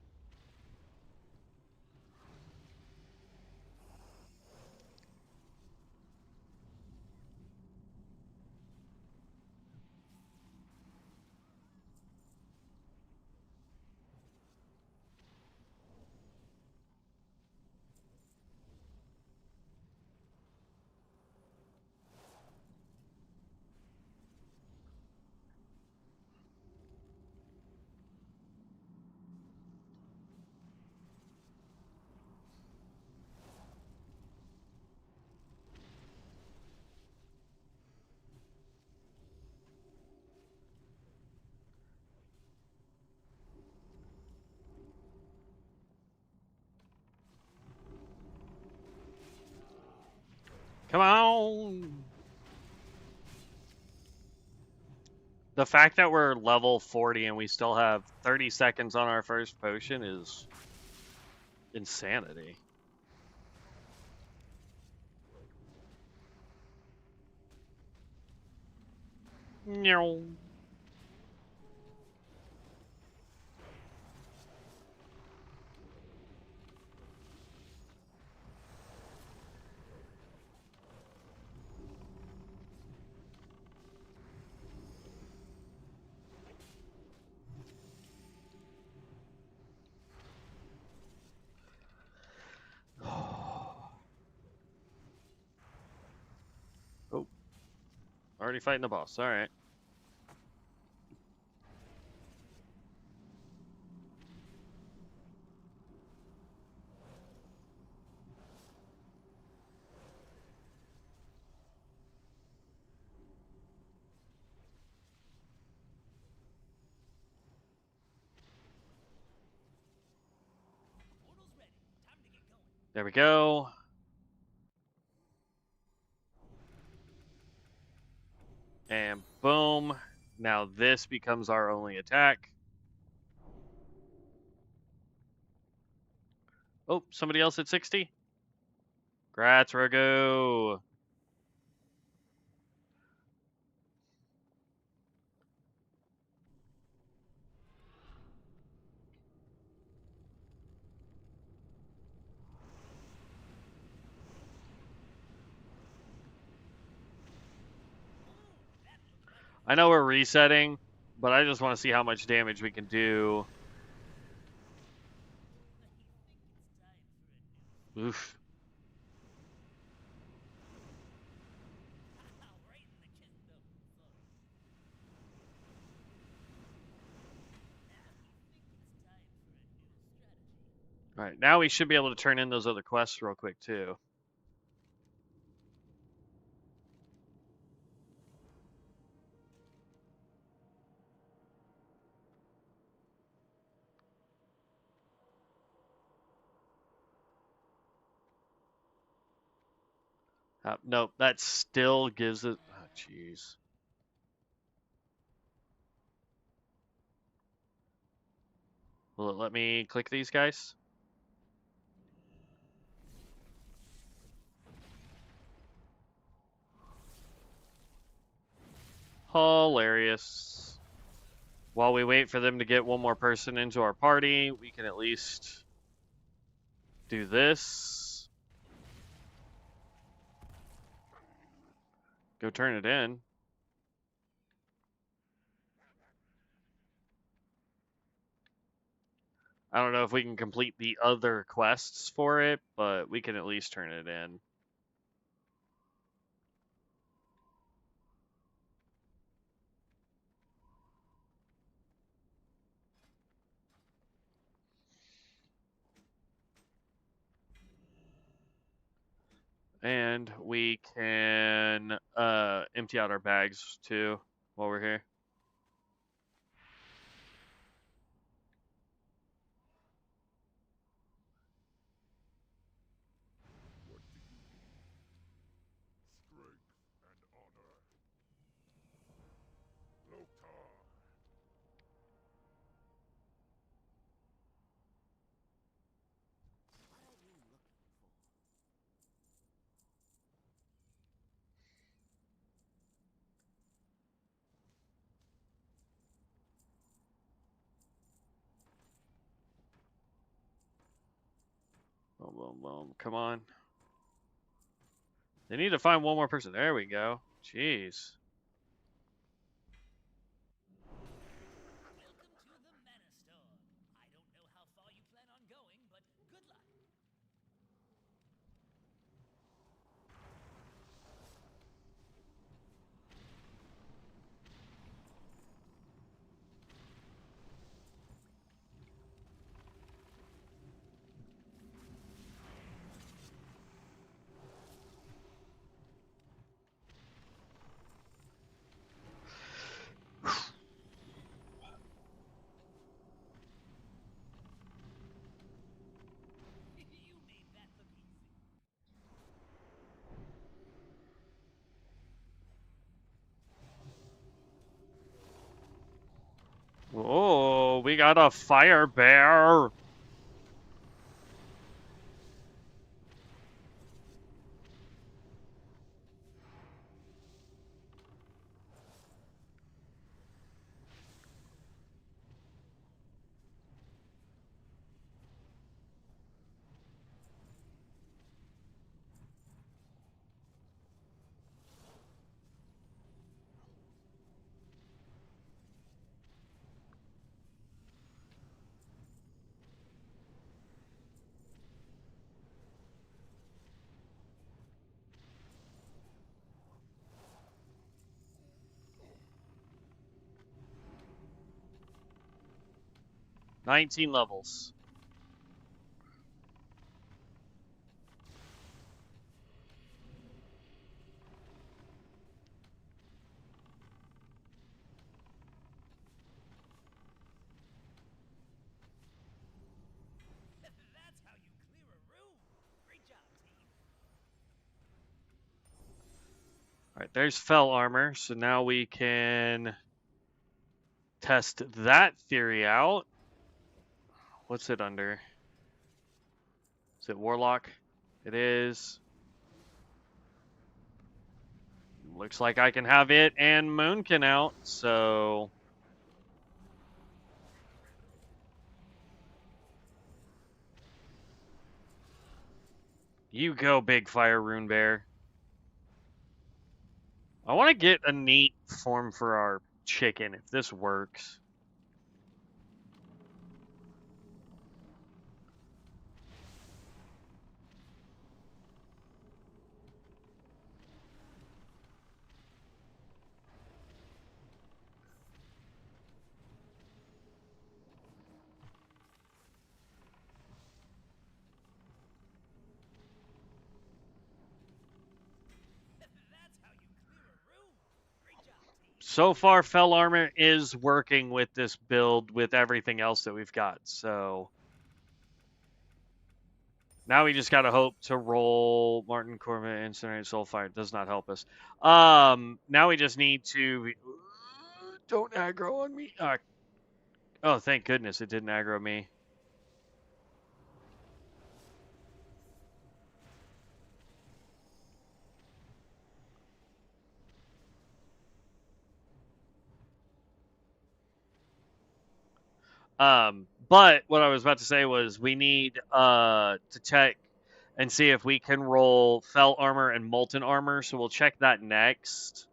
Speaker 1: Come on. The fact that we're level 40 and we still have 30 seconds on our first potion is insanity. No. Oh, already fighting the boss. All right.
Speaker 2: Portal's ready. Time to get going.
Speaker 1: There we go. And boom. Now this becomes our only attack. Oh, somebody else at 60? Grats, Rogo. I know we're resetting, but I just want to see how much damage we can do. Oof.
Speaker 2: Right in the kiss, no, sorry.
Speaker 1: All right, now we should be able to turn in those other quests real quick, too. Nope, that still gives it. Oh, jeez. Will it let me click these guys? Hilarious. While we wait for them to get one more person into our party, we can at least do this. Go turn it in. I don't know if we can complete the other quests for it, but we can at least turn it in. And we can empty out our bags too while we're here. Boom, boom, boom. Come on. They need to find one more person. There we go. Jeez.
Speaker 2: Welcome to the Mana Store. I don't know how far you plan on going, but good luck. You made that look easy.
Speaker 1: Oh, we got a fire bear. $19 levels.
Speaker 2: That's how you clear a room. Great job, team.
Speaker 1: All right, there's fell armor. So now we can test that theory out. What's it under? Is it Warlock? It is. Looks like I can have it and Moonkin out, so. You go, big fire rune bear. I want to get a neat form for our chicken if this works.
Speaker 2: That's how you clear a room. Great job, team.
Speaker 1: So far, fell armor is working with this build with everything else that we've got, so. Now we just gotta hope to roll Martin Corbett, Incinerate, Soulfire. Does not help us. Now we just need to... Don't aggro on me. Oh, thank goodness it didn't aggro me. But what I was about to say was we need to check and see if we can roll Fell Armor and Molten Armor, so we'll check that next.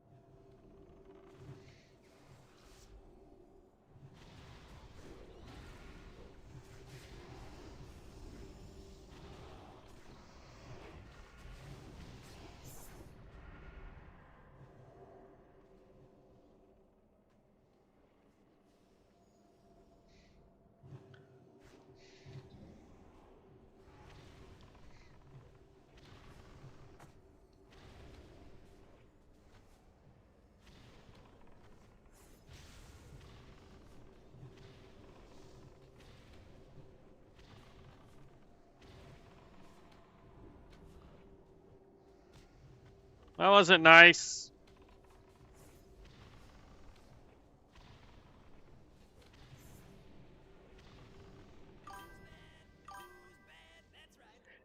Speaker 1: That wasn't nice.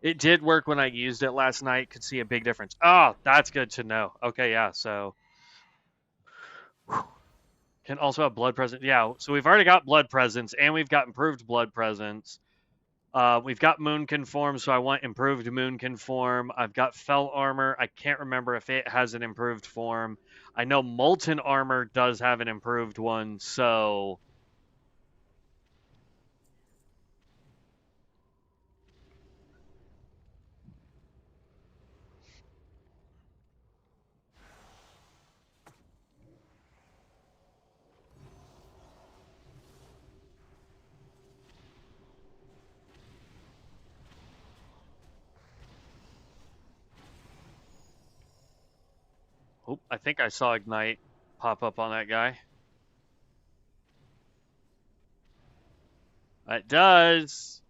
Speaker 1: It did work when I used it last night. Could see a big difference. Oh, that's good to know. Okay, yeah, so... Can also have blood presence. Yeah, so we've already got blood presence, and we've got improved blood presence. We've got moon conform, so I want improved moon conform. I've got fell armor. I can't remember if it has an improved form. I know molten armor does have an improved one, so... Oh, I think I saw Ignite pop up on that guy. It does.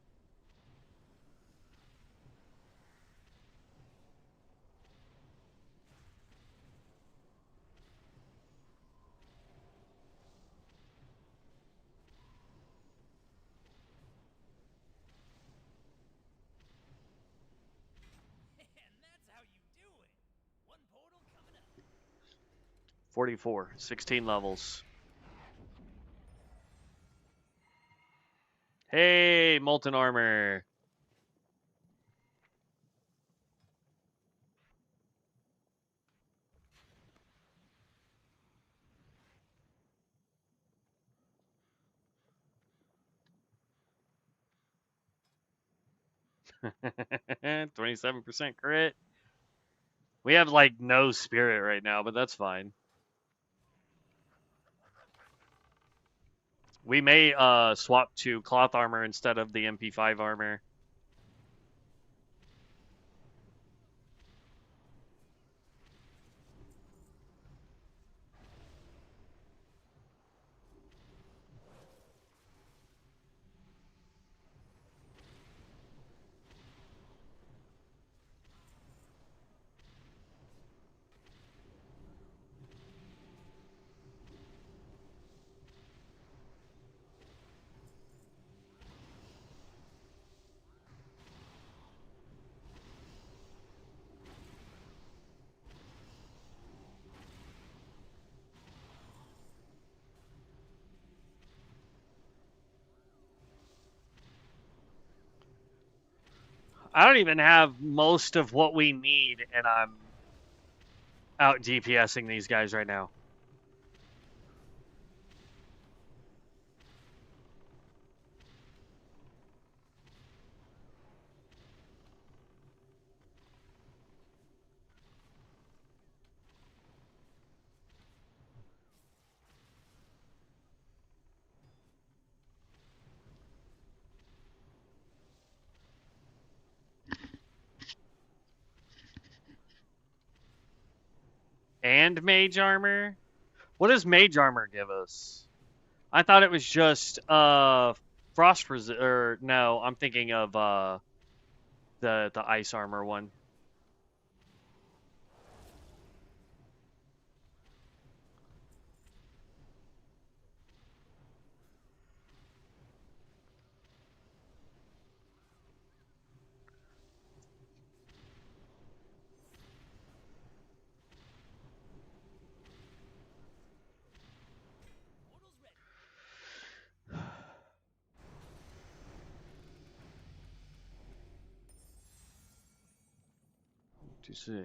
Speaker 2: And that's how you do it. One portal coming up.
Speaker 1: 44, 16 levels. Hey, molten armor. – 27% crit. We have like no spirit right now, but that's fine. We may swap to cloth armor instead of the MP5 armor. I don't even have most of what we need, and I'm out DPSing these guys right now. And mage armor? What does mage armor give us? I thought it was just frost or no, I'm thinking of the ice armor one.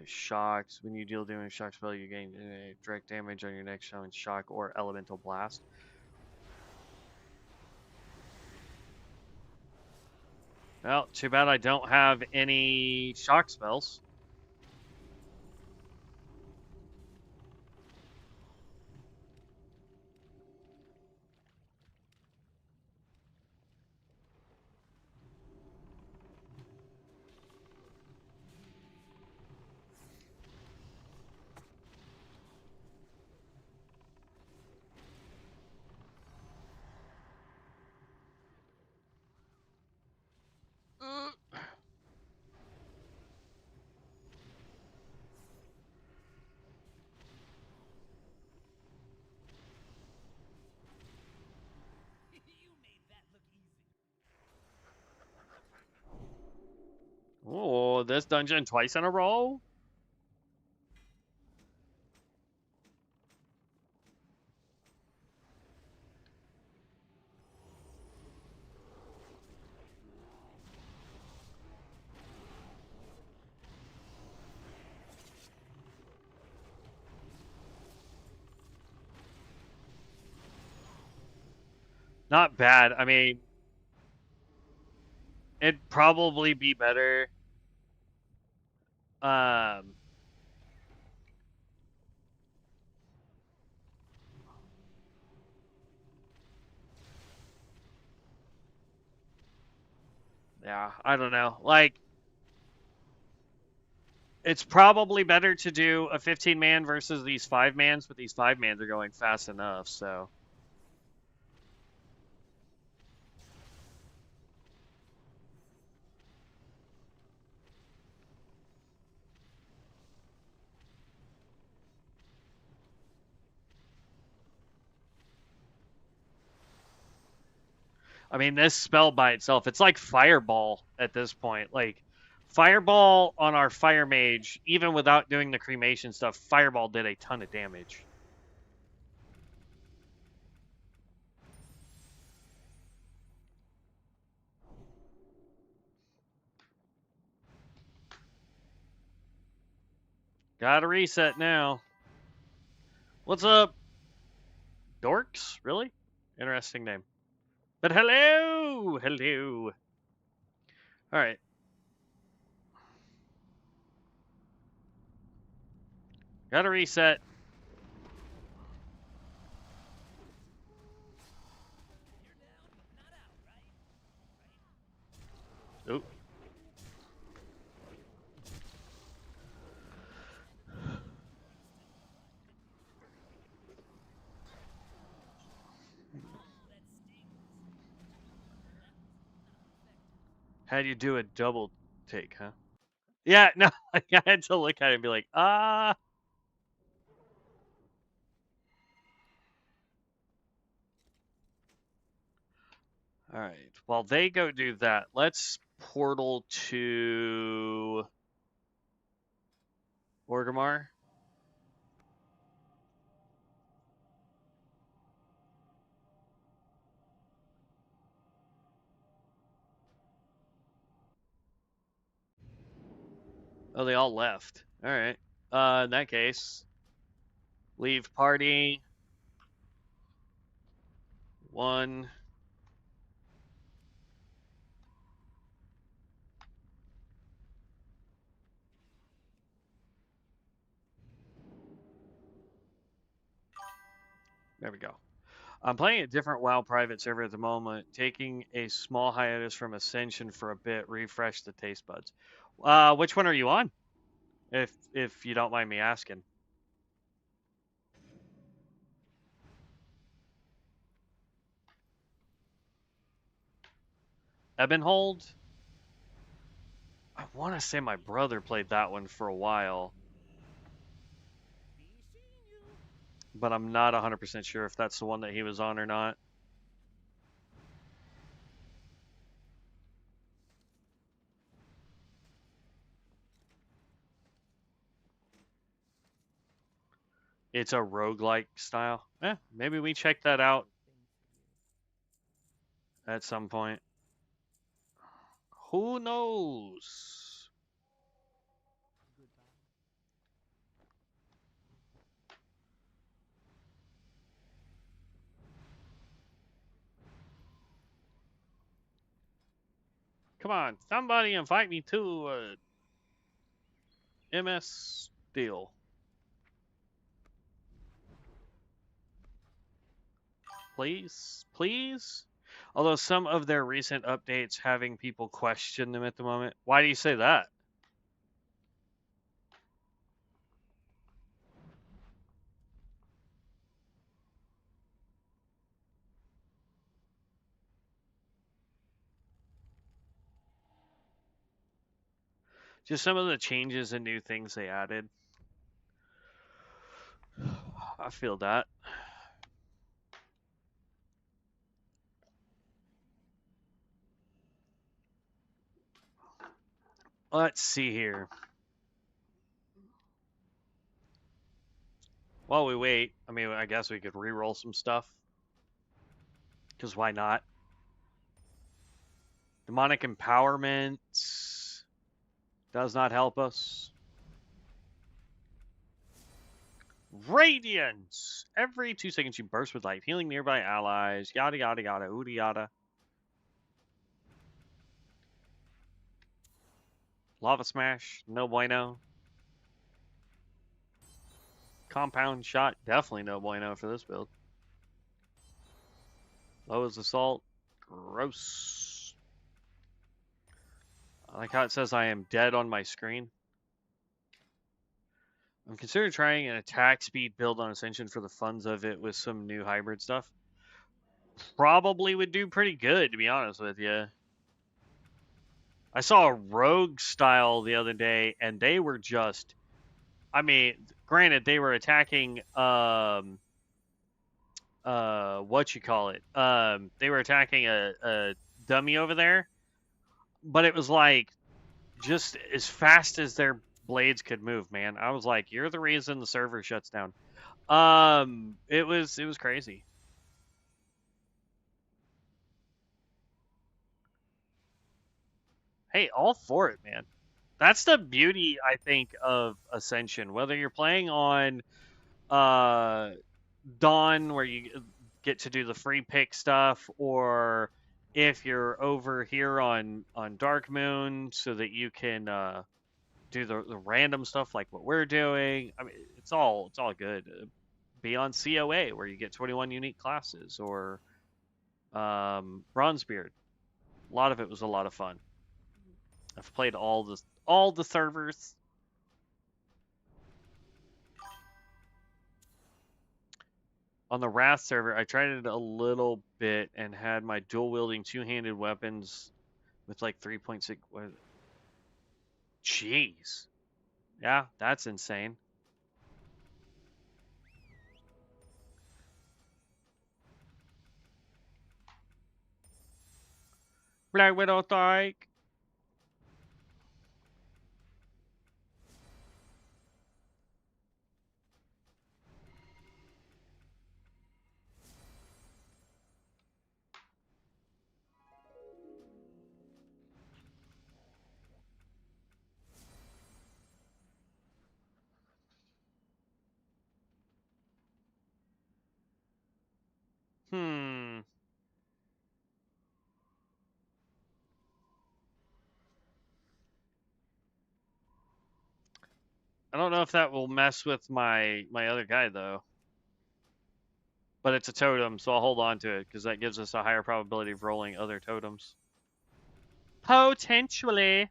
Speaker 1: Shocks. When you deal damage shock spell, you gain direct damage on your next challenge shock or elemental blast. Well, too bad I don't have any shock spells.
Speaker 2: You made that look easy.
Speaker 1: Oh, this dungeon twice in a row? Not bad. I mean, it'd probably be better. Um, yeah, I don't know. Like, it's probably better to do a 15-man versus these 5-mans, but these 5-mans are going fast enough, so. I mean, this spell by itself, it's like Fireball at this point. Like, Fireball on our Fire Mage, even without doing the cremation stuff, Fireball did a ton of damage. Gotta reset now. What's up? Dorks? Really? Interesting name. But hello! Hello. Alright. Gotta reset.
Speaker 2: You're down, but not out, right?
Speaker 1: Oop.
Speaker 2: That stings.
Speaker 1: How do you do a double take, huh? Yeah, no, I had to look at it and be like, ah. Alright, while they go do that, let's portal to Orgrimmar. Oh, they all left. Alright. In that case, leave party. 1. There we go. I'm playing a different WoW private server at the moment, taking a small hiatus from Ascension for a bit, refresh the taste buds. Which one are you on? If you don't mind me asking. Ebonhold? want to say my brother played that one for a while, but I'm not 100% sure if that's the one that he was on or not. It's a roguelike style. Maybe we check that out at some point. Who knows? Come on, somebody invite me to a MS deal. Please? Please? Although some of their recent updates having people question them at the moment. Why do you say that? Just some of the changes and new things they added. I feel that. Let's see here. While we wait, I mean, I guess we could re-roll some stuff. Because why not? Demonic empowerment does not help us. Radiance! Every 2 seconds you burst with light, healing nearby allies. Yada yada yada, ooda yada. Lava Smash, no bueno. Compound Shot, definitely no bueno for this build. Low as Assault, gross. I like how it says I am dead on my screen. I'm considering trying an attack speed build on Ascension for the funds of it with some new hybrid stuff. Probably would do pretty good, to be honest with you. I saw a rogue style the other day, and they were just, I mean, granted, they were attacking, what you call it? They were attacking a dummy over there, but it was like just as fast as their blades could move, man. I was like, you're the reason the server shuts down. It was crazy. Hey, all for it, man. That's the beauty, I think, of Ascension. Whether you're playing on uh, Dawn, where you get to do the free pick stuff, or if you're over here on Dark Moon, so that you can do the random stuff like what we're doing. I mean, it's all good. Be on COA, where you get 21 unique classes, or Bronzebeard. A lot of it was a lot of fun. I've played all the servers. On the Wrath server, I tried it a little bit and had my dual wielding two-handed weapons with like 3.6. Jeez. Yeah, that's insane. Black Widow Dyke. Hmm. I don't know if that will mess with my other guy though. But it's a totem, so I'll hold on to it because that gives us a higher probability of rolling other totems. Potentially.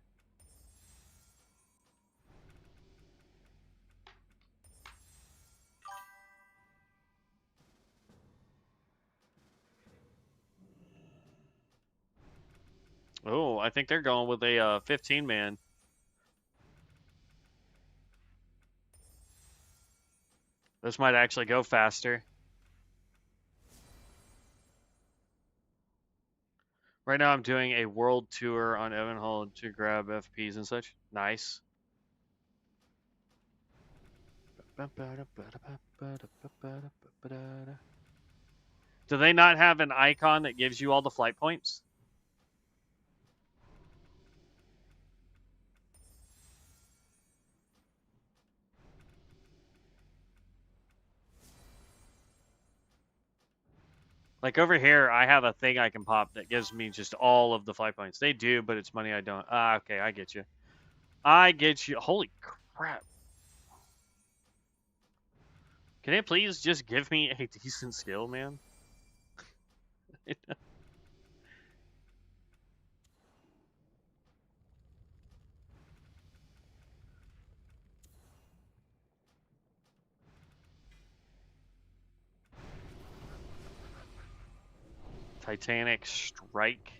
Speaker 1: Oh, I think they're going with a 15 man. This might actually go faster. Right now I'm doing a world tour on Evanhold to grab FPs and such. Nice. Do they not have an icon that gives you all the flight points? Like over here, I have a thing I can pop that gives me just all of the flight points. They do, but it's money I don't. Ah, okay, I get you. I get you. Holy crap. Can it please just give me a decent skill, man? Titanic Strike.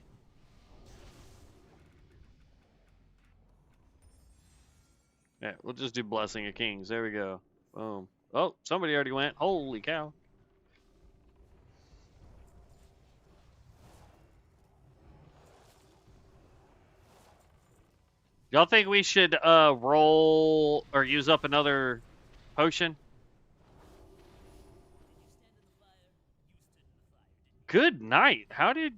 Speaker 1: Yeah, we'll just do Blessing of Kings. There we go. Boom. Oh, somebody already went. Holy cow. Y'all think we should roll or use up another potion? Good night. How did...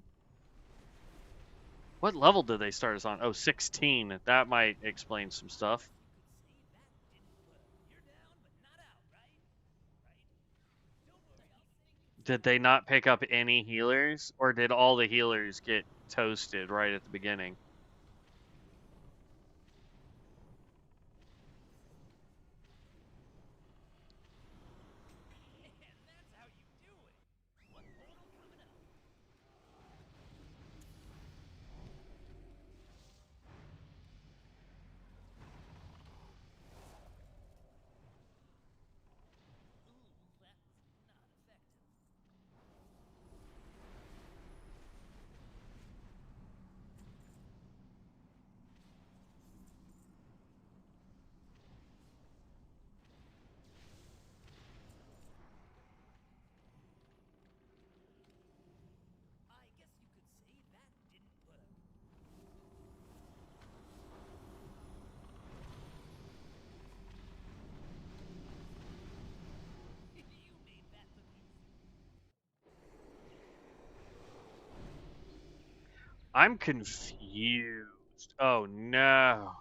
Speaker 1: What level did they start us on? Oh, 16. That might explain some stuff. Did they not pick up any healers? Or did all the healers get toasted right at the beginning? I'm confused. Oh no.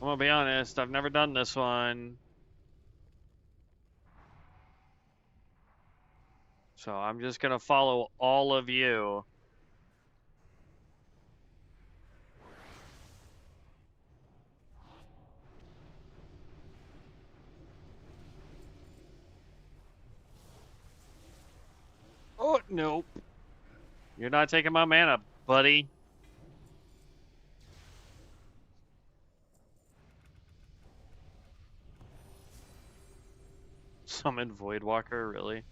Speaker 1: I'm gonna be honest, I've never done this one. So I'm just gonna follow all of you. Oh, nope. You're not taking my mana, buddy. Summon Voidwalker, really?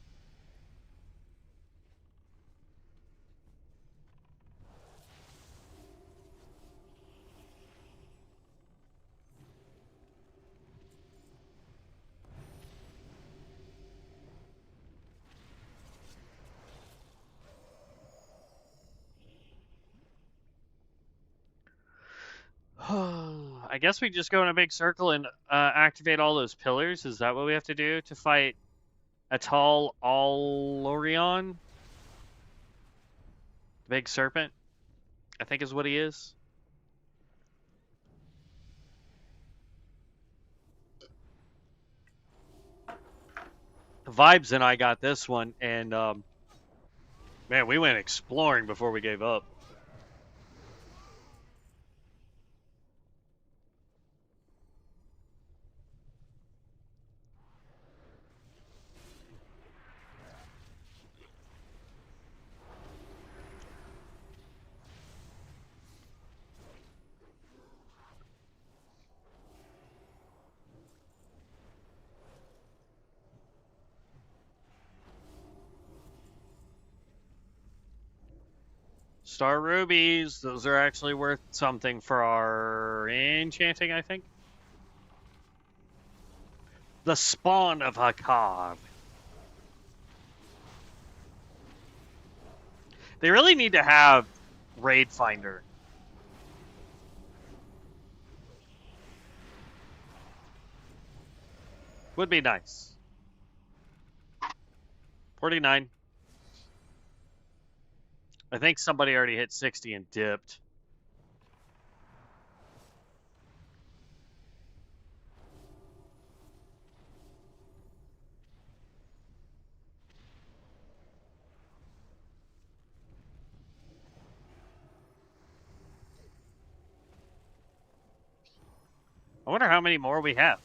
Speaker 1: I guess we just go in a big circle and activate all those pillars. Is that what we have to do to fight Atal Allorion? Big serpent, I think is what he is. Vibes and I got this one, and man, we went exploring before we gave up. star rubies. Those are actually worth something for our enchanting, I think. The spawn of Hakar. They really need to have Raid Finder. Would be nice. 49. I think somebody already hit 60 and dipped. I wonder how many more we have.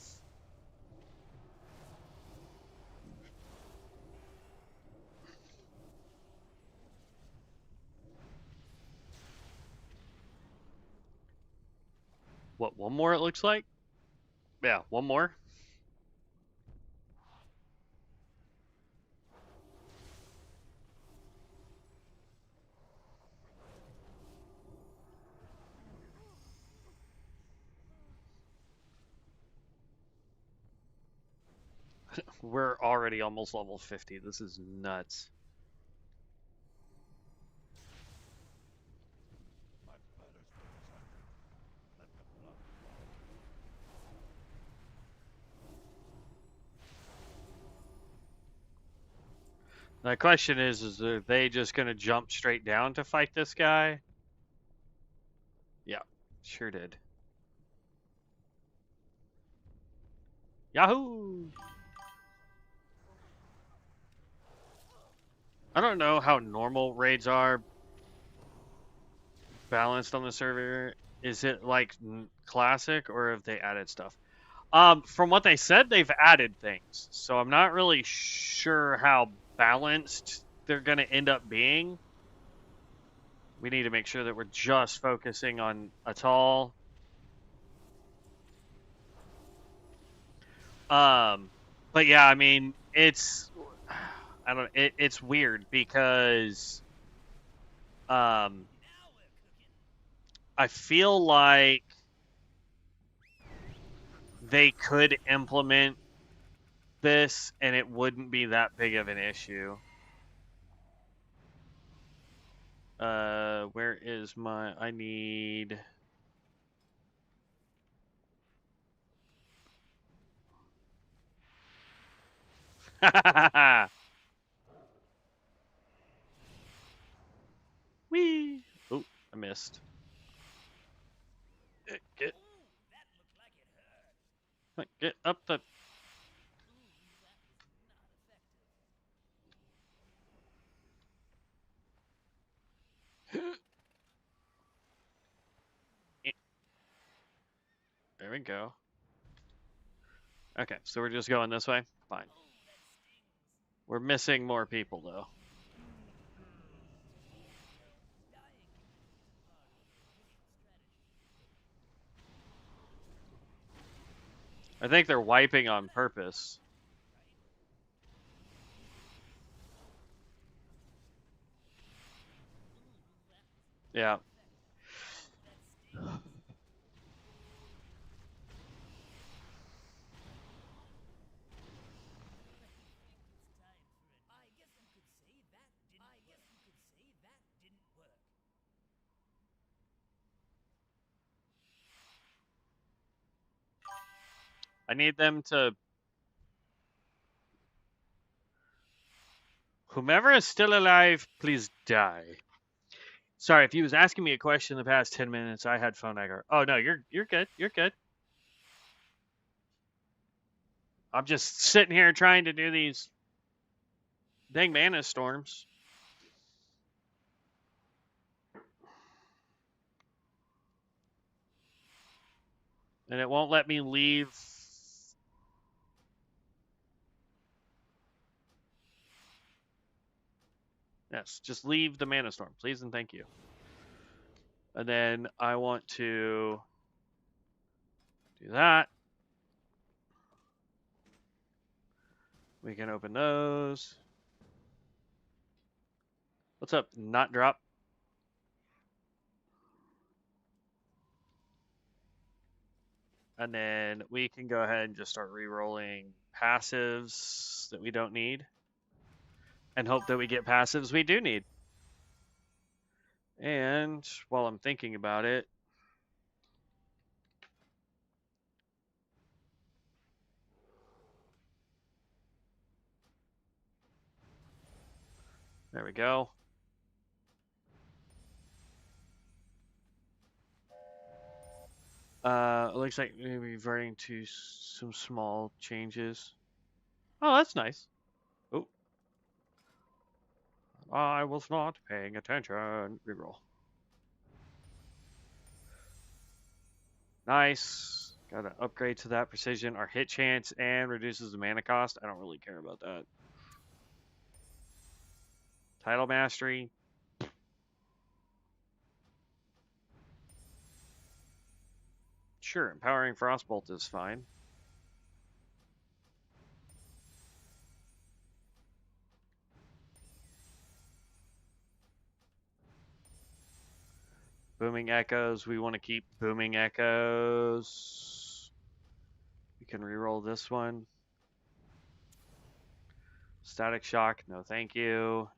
Speaker 1: What, one more it looks like? Yeah, one more. We're already almost level 50. This is nuts. The question is are they just going to jump straight down to fight this guy? Yeah, sure did. Yahoo! I don't know how normal raids are balanced on the server. Is it like classic or have they added stuff? From what they said, they've added things. So I'm not really sure how balanced they're going to end up being. We need to make sure that we're just focusing on Atoll. But yeah, I mean, it's it's weird because I feel like they could implement this and it wouldn't be that big of an issue. Where is my? I need. Whee! Oh, I missed. Get, get up the. There we go. Okay, so we're just going this way? Fine. We're missing more people, though. I think they're wiping on purpose. Yeah. I need them to. Whomever is still alive, please die. Sorry, if he was asking me a question in the past 10 minutes, I had phone echo. Oh no, you're good. You're good. I'm just sitting here trying to do these dang mana storms. And it won't let me leave. Yes, just leave the mana storm, please and thank you. And then I want to do that. We can open those. What's up, not drop? And then we can go ahead and just start re-rolling passives that we don't need. And hope that we get passives we do need. And while I'm thinking about it, there we go. It looks like maybe reverting to some small changes. Oh, that's nice. Oh, I was not paying attention. Reroll. Nice. Got to upgrade to that precision. Our hit chance and reduces the mana cost. I don't really care about that. Title mastery. Sure, empowering Frostbolt is fine. Booming Echoes. We want to keep Booming Echoes. We can reroll this one. Static Shock. No, thank you.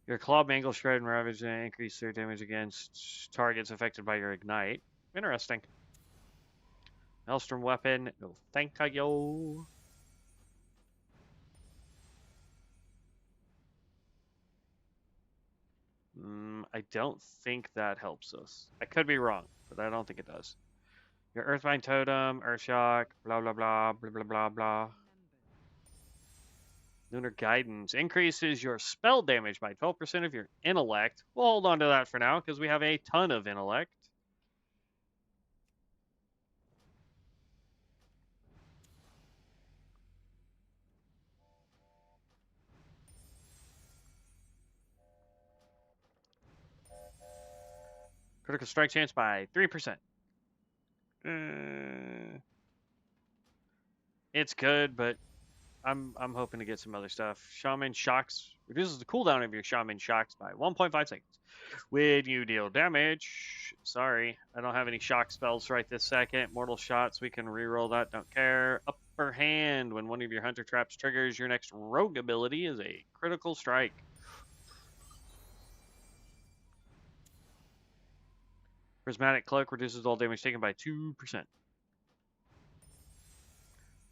Speaker 1: Your Claw, Mangle, Shred, and Ravage increase their damage against targets affected by your Ignite. Interesting. Maelstrom Weapon. No, thank you. I don't think that helps us. I could be wrong, but I don't think it does. Your Earthbind Totem, Earthshock, blah, blah, blah, blah, blah, blah, blah. Lunar Guidance increases your spell damage by 12% of your intellect. We'll hold on to that for now because we have a ton of intellect. Critical strike chance by 3%. It's good, but I'm hoping to get some other stuff. Shaman Shocks reduces the cooldown of your Shaman Shocks by 1.5 seconds. When you deal damage, sorry, I don't have any shock spells right this second. Mortal Shots, we can reroll that, don't care. Upper Hand, when one of your Hunter Traps triggers, your next rogue ability is a critical strike. Prismatic Cloak reduces all damage taken by 2%.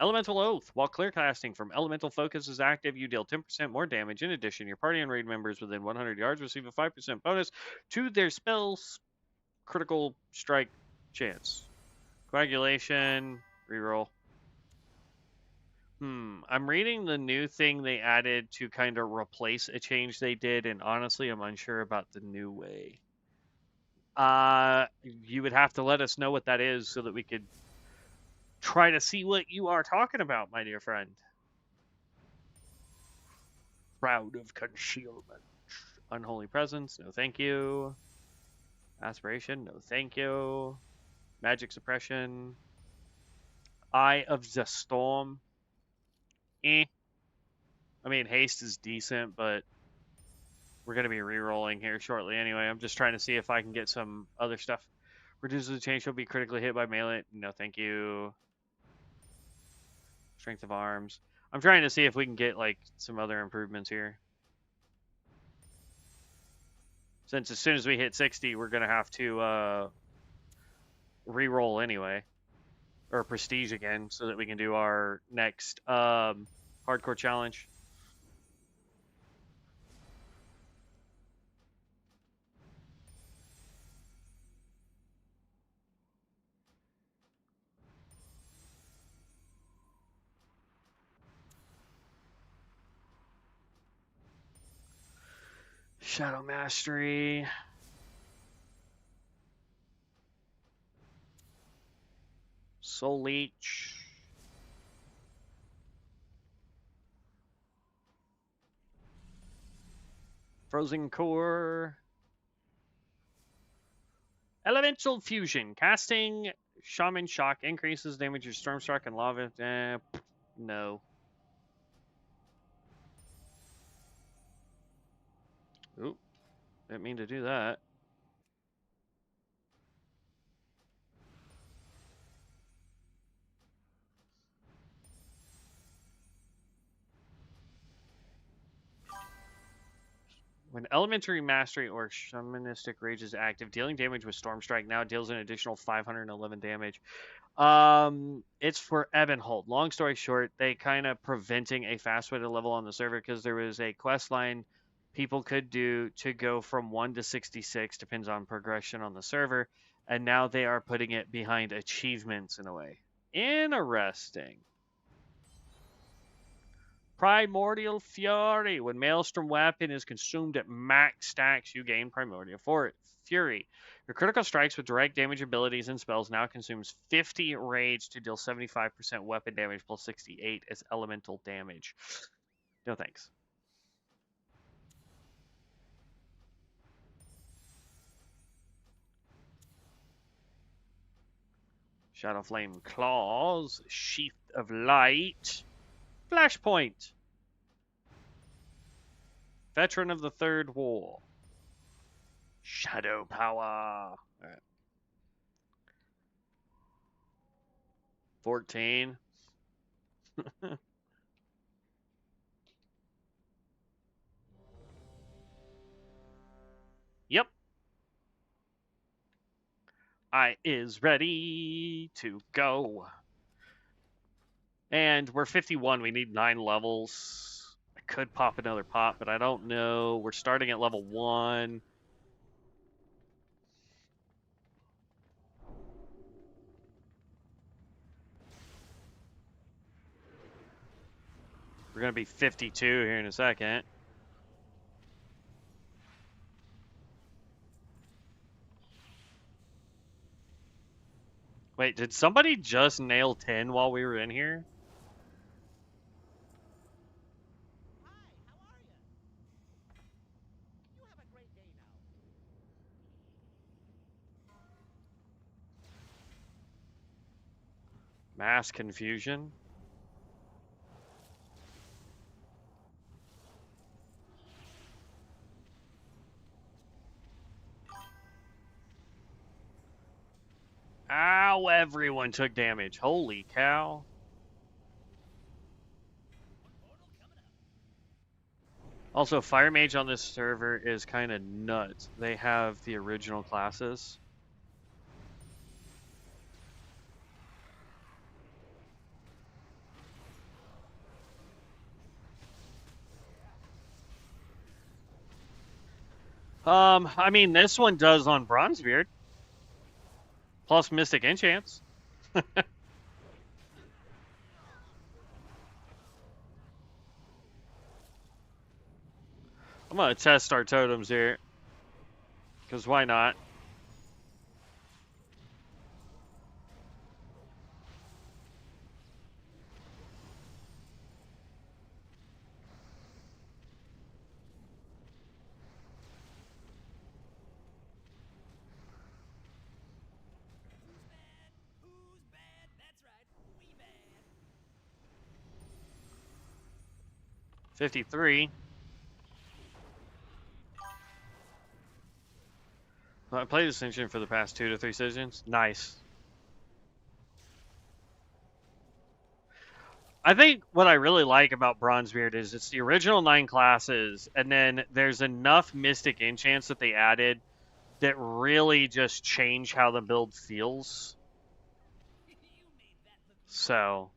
Speaker 1: Elemental Oath. While clear casting from Elemental Focus is active, you deal 10% more damage. In addition, your party and raid members within 100 yards receive a 5% bonus to their spell's critical strike chance. Coagulation. Reroll. I'm reading the new thing they added to kind of replace a change they did, and honestly, I'm unsure about the new way. You would have to let us know what that is so that we could try to see what you are talking about, my dear friend. Proud of concealment. Unholy presence, no thank you. Aspiration, no thank you. Magic suppression. Eye of the Storm. I mean, haste is decent, but we're going to be re-rolling here shortly anyway. I'm just trying to see if I can get some other stuff. Reduces the chance you'll be critically hit by melee. No thank you. Strength of arms. I'm trying to see if we can get like some other improvements here. Since as soon as we hit 60, we're going to have to re-roll anyway. Or prestige again, so that we can do our next hardcore challenge. Shadow Mastery. Soul Leech. Frozen Core. Elemental Fusion. Casting Shaman Shock increases damage of Stormstruck and Lava. No. Oop, didn't mean to do that. When Elementary Mastery or Shamanistic Rage is active, dealing damage with Storm Strike now deals an additional 511 damage. It's for ebb and hold. Long story short, they kind of preventing a fast way to level on the server because there was a quest line people could do to go from 1 to 66, depends on progression on the server, and now they are putting it behind achievements in a way. Interesting. Primordial Fury. When Maelstrom Weapon is consumed at max stacks, you gain Primordial Fury. Your critical strikes with direct damage abilities and spells now consumes 50 rage to deal 75% weapon damage plus 68 as elemental damage. No thanks. Shadow Flame Claws. Sheath of Light. Flashpoint. Veteran of the Third War. Shadow Power. All right. 14. Yep. I is ready to go. And we're 51. We need 9 levels. I could pop another pot, but I don't know. We're starting at level 1. We're going to be 52 here in a second. Wait, did somebody just nail 10 while we were in here?
Speaker 2: Hi, how are you? You have a great day now.
Speaker 1: Mass confusion. Ow, everyone took damage. Holy cow. Also, Fire Mage on this server is kind of nuts. They have the original classes. I mean, this one does on Bronzebeard. Plus Mystic Enchants. I'm going to test our totems here. Because why not?
Speaker 2: Who's bad? That's right, we bad.
Speaker 1: 53. I played Ascension for the past 2 to 3 seasons. Nice. I think what I really like about Bronzebeard is it's the original 9 classes, and then there's enough Mystic Enchants that they added that really just change how the build feels.
Speaker 2: You made that look easy.
Speaker 1: So,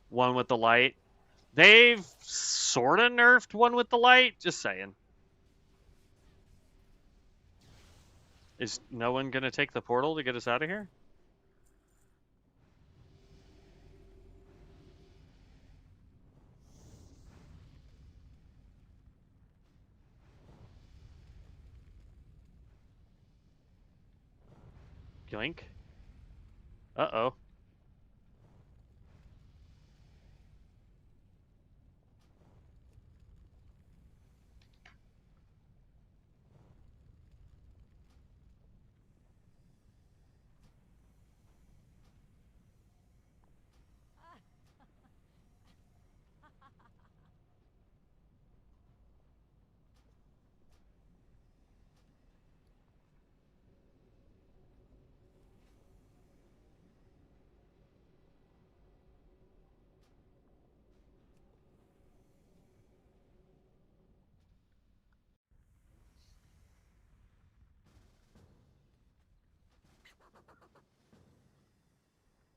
Speaker 1: one with the light. They've sort of nerfed one with the light. Just saying. Is no one going to take the portal to get us out of here? Yoink. Uh-oh.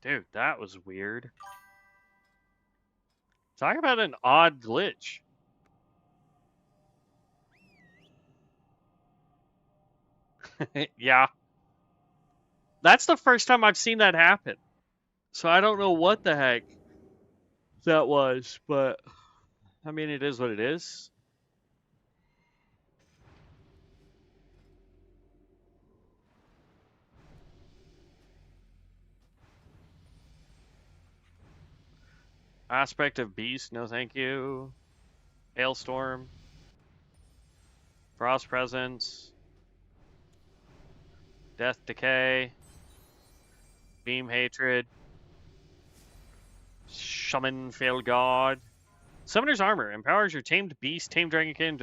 Speaker 1: Dude, that was weird. Talk about an odd glitch. Yeah. That's the first time I've seen that happen. So I don't know what the heck that was, but I mean, it is what it is. Aspect of Beast, no thank you. Hailstorm. Frost Presence. Death Decay. Beam Hatred. Shaman Fail God. Summoner's Armor empowers your tamed beast, tamed dragonkin,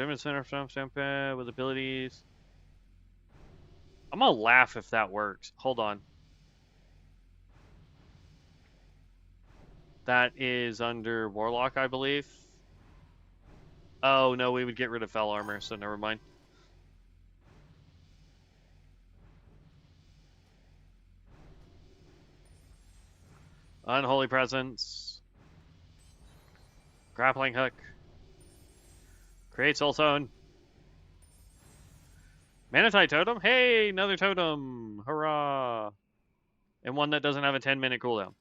Speaker 1: with abilities. I'm gonna laugh if that works. Hold on. That is under Warlock, I believe. Oh no, we would get rid of Fell Armor, so never mind. Unholy Presence. Grappling Hook. Create Soul Zone. Manatite Totem? Hey, another totem! Hurrah! And one that doesn't have a 10-minute cooldown.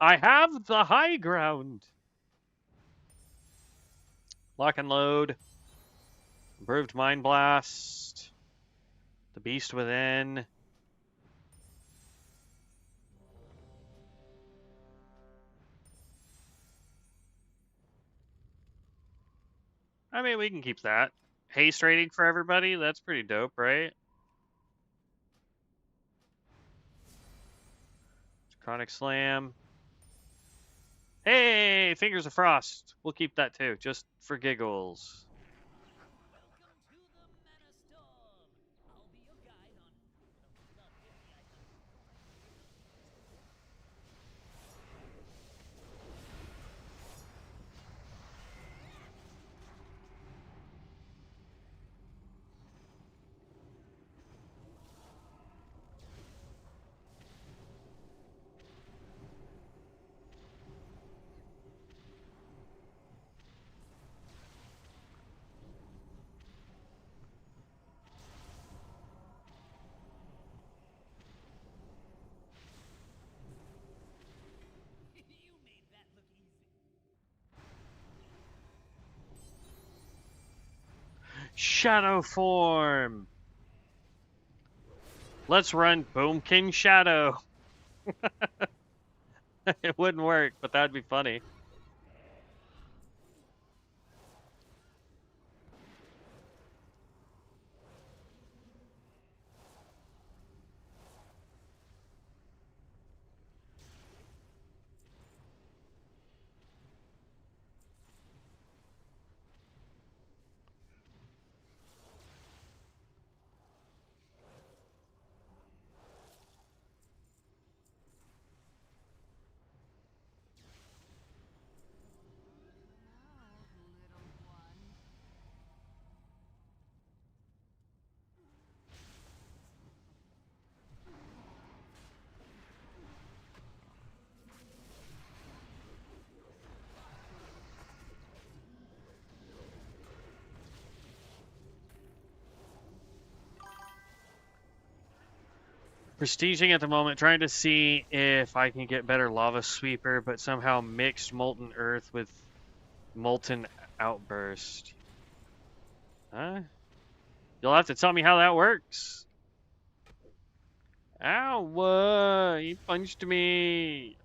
Speaker 1: I have the high ground! Lock and Load. Improved Mind Blast. The Beast Within. I mean, we can keep that. Haste rating for everybody? That's pretty dope, right? Chronic Slam. Hey, Fingers of Frost. We'll keep that too, just for giggles.
Speaker 2: Welcome to the Mana Storm. I'll be your guide on. Love 50 icons. You made that look easy.
Speaker 1: Shadow Form. Let's run Boomkin Shadow. It wouldn't work, but that'd be funny. Prestiging at the moment, trying to see if I can get better Lava Sweeper, but somehow mixed Molten Earth with Molten Outburst. Huh? You'll have to tell me how that works. Ow, he punched me.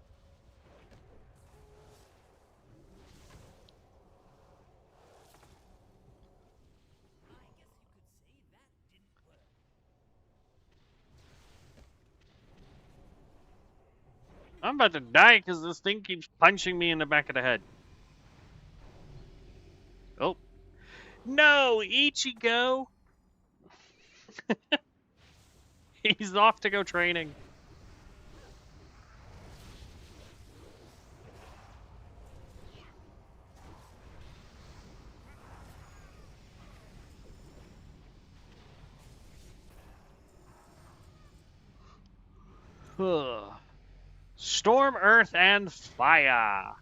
Speaker 1: I'm about to die because this thing keeps punching me in the back of the head. Oh. No, Ichigo! He's off to go training. Storm, earth, and fire.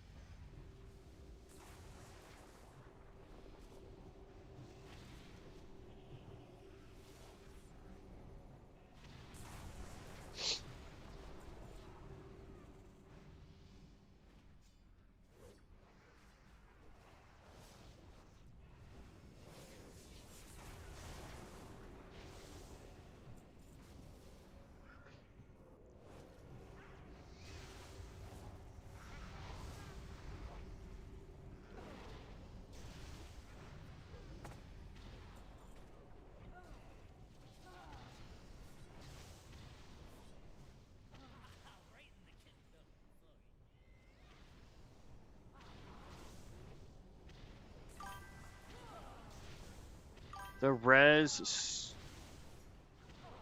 Speaker 1: The res.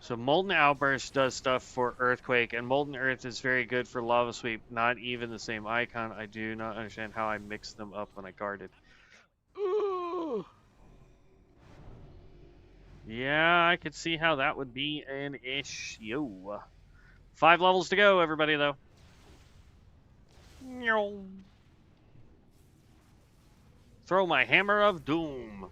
Speaker 1: So Molten Outburst does stuff for Earthquake, and Molten Earth is very good for Lava Sweep. Not even the same icon. I do not understand how I mixed them up when I guarded. Ooh. Yeah, I could see how that would be an issue. 5 levels to go, everybody, though. Throw my Hammer of Doom.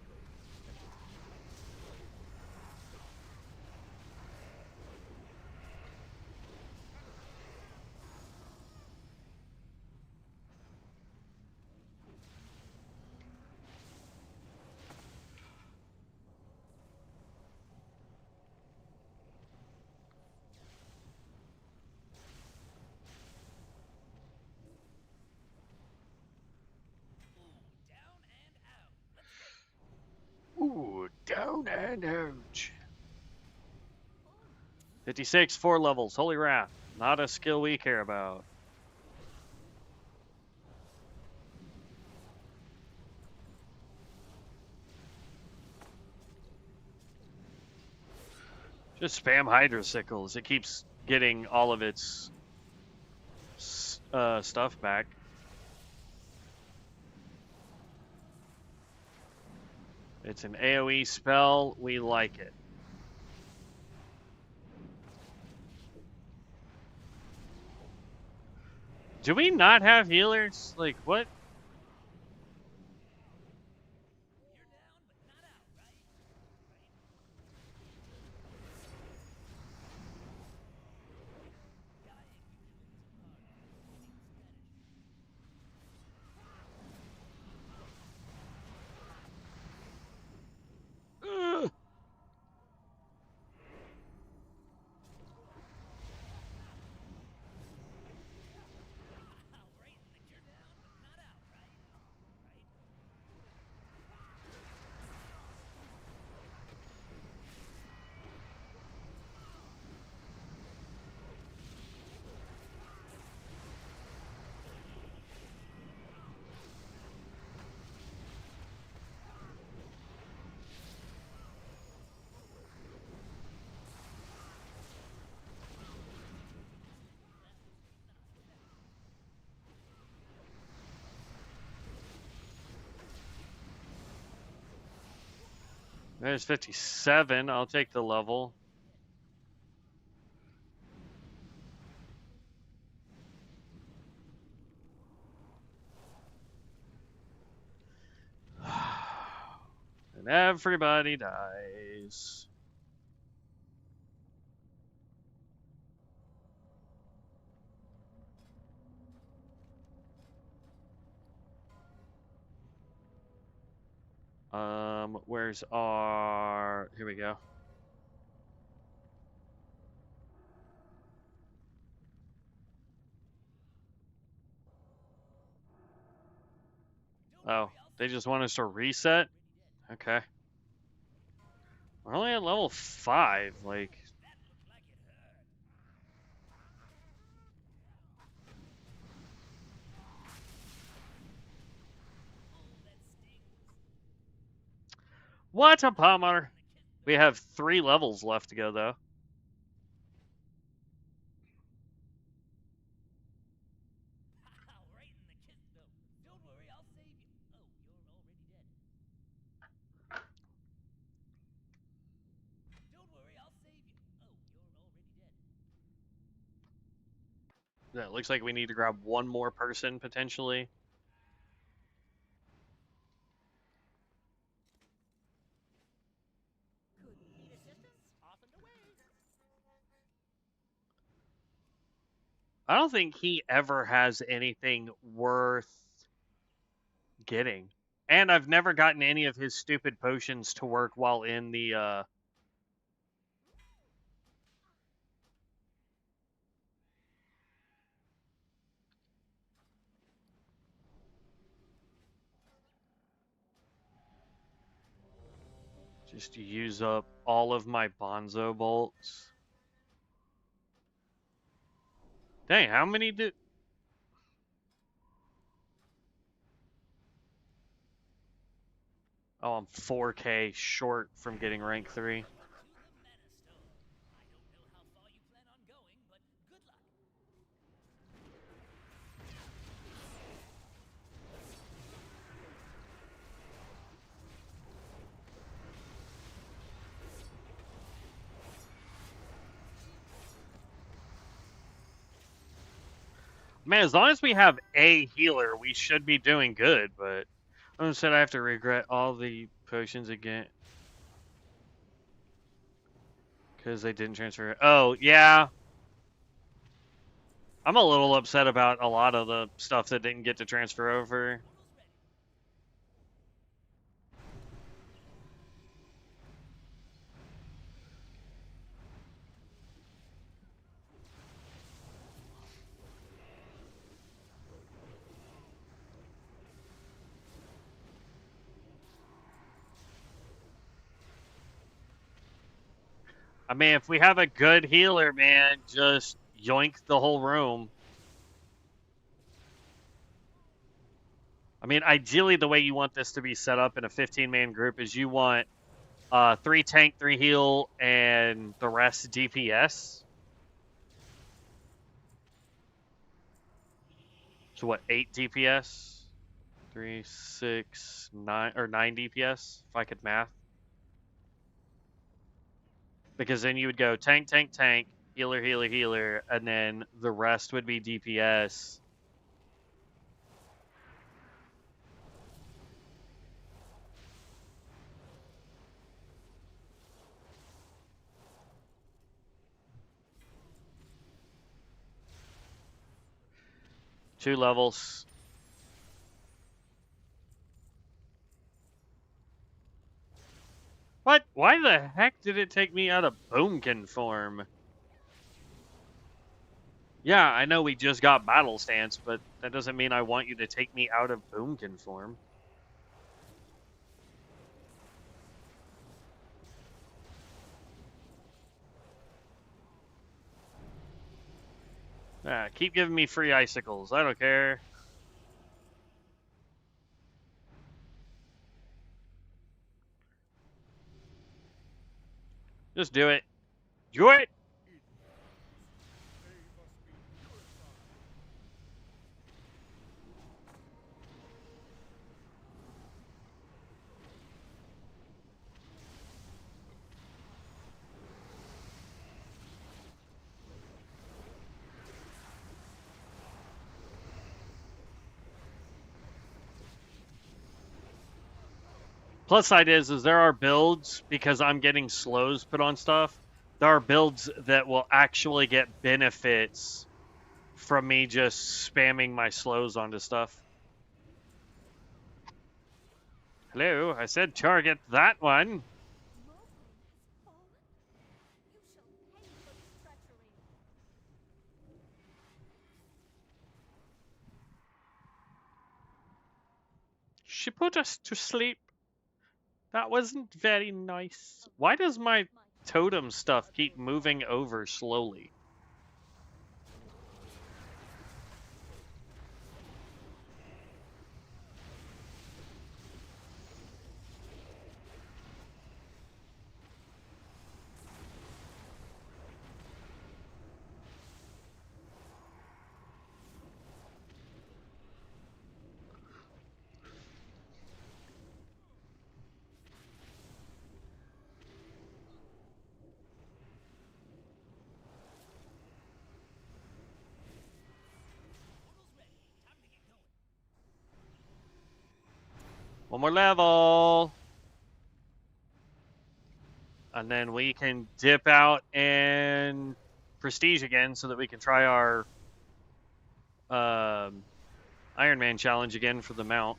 Speaker 1: Ooh, down and out. 56, 4 levels. Holy Wrath. Not a skill we care about. Just spam Hydrocycles. It keeps getting all of its stuff back. It's an AoE spell. We like it. Do we not have healers? Like, what? Ugh. There's 57. I'll take the level. And everybody dies. Where's our... Here we go. Oh, they just want us to reset? Okay. We're only at level 5, like... What a bummer! We have 3 levels left to go, though. Yeah, it looks like we need to grab one more person, potentially.
Speaker 2: Could need assistance? Off and away.
Speaker 1: I don't think he ever has anything worth getting. And I've never gotten any of his stupid potions to work while in the, just use up all of my bonzo bolts. Dang, how many do... Oh, I'm 4K short from getting rank 3. Man, as long as we have a healer, we should be doing good, but I said I have to regret all the potions again. Because they didn't transfer. Oh, yeah. I'm a little upset about a lot of the stuff that didn't get to transfer over. I mean, if we have a good healer, man, just yoink the whole room. I mean, ideally, the way you want this to be set up in a 15-man group is you want 3 tank, 3 heal, and the rest DPS. So what, 8 DPS? 3, 6, 9, or 9 DPS, if I could math. Because then you would go tank, tank, tank, healer, healer, healer, and then the rest would be DPS. Two levels. What? Why the heck did it take me out of Boomkin form? Yeah, I know we just got Battle Stance, but that doesn't mean I want you to take me out of Boomkin form. Keep giving me free icicles. I don't care. Just do it. Do it! Plus side is there are builds, because I'm getting slows put on stuff, there are builds that will actually get benefits from me just spamming my slows onto stuff. Hello, I said target that one. She put us to sleep. That wasn't very nice. Why does my totem stuff keep moving over slowly? One more level. And then we can dip out and prestige again so that we can try our Iron Man challenge again for the mount.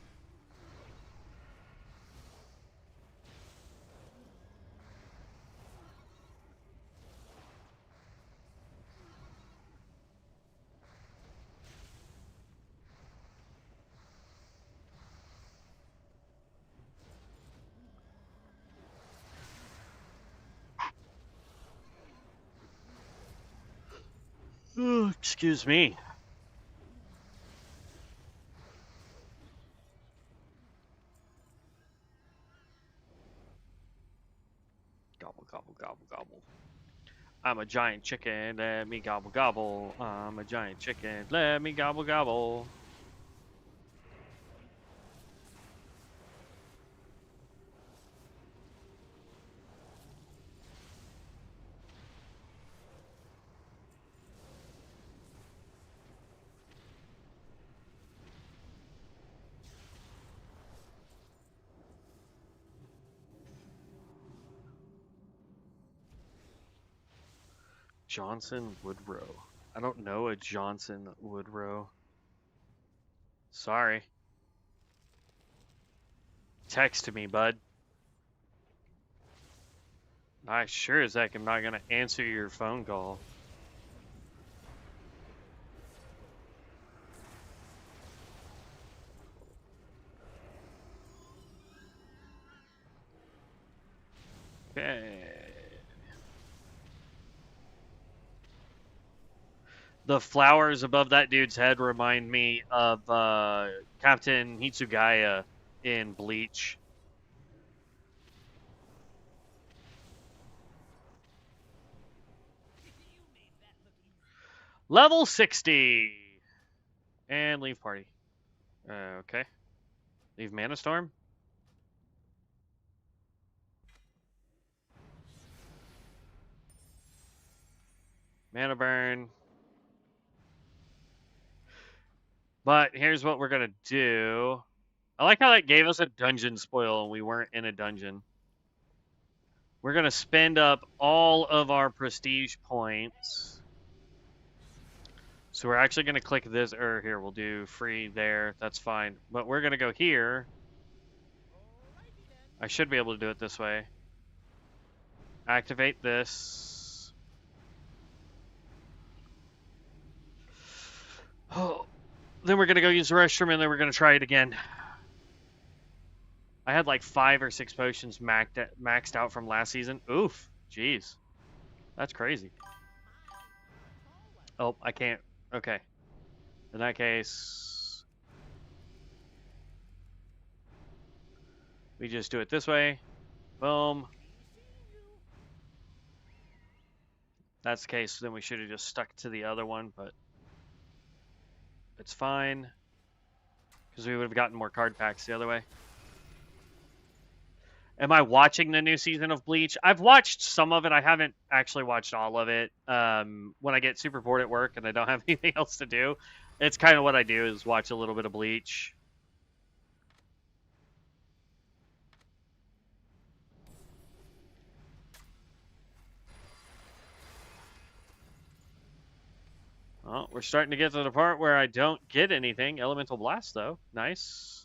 Speaker 1: Ooh, excuse me. Gobble, gobble, gobble, gobble. I'm a giant chicken, let me gobble, gobble. I'm a giant chicken, let me gobble, gobble. Johnson Woodrow. I don't know a Johnson Woodrow. Sorry. Text me, bud. I sure as heck am not gonna answer your phone call. Okay. The flowers above that dude's head remind me of Captain Hitsugaya in Bleach. Level 60! And leave party. Okay. Leave Mana Storm. Mana Burn. But here's what we're going to do. I like how that gave us a dungeon spoil and we weren't in a dungeon. We're going to spend up all of our prestige points. So we're actually going to click this, or here, we'll do free there. That's fine. But we're going to go here. I should be able to do it this way. Activate this. Oh, then we're going to go use the restroom, and then we're going to try it again. I had like 5 or 6 potions maxed out from last season. Oof. Jeez. That's crazy. Oh, I can't. Okay. In that case, we just do it this way. Boom. That's the case, then we should have just stuck to the other one, but it's fine. Because we would have gotten more card packs the other way. Am I watching the new season of Bleach? I've watched some of it. I haven't actually watched all of it. When I get super bored at work and I don't have anything else to do, it's kind of what I do is watch a little bit of Bleach. Oh, we're starting to get to the part where I don't get anything. Elemental Blast, though. Nice.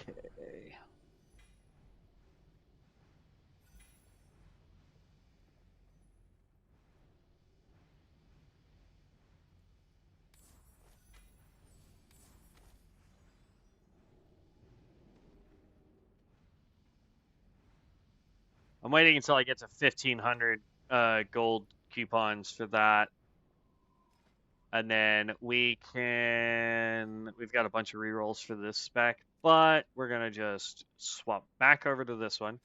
Speaker 1: Okay. I'm waiting until I get to 1,500 gold coupons for that. And then we've got a bunch of rerolls for this spec, but we're going to just swap back over to this one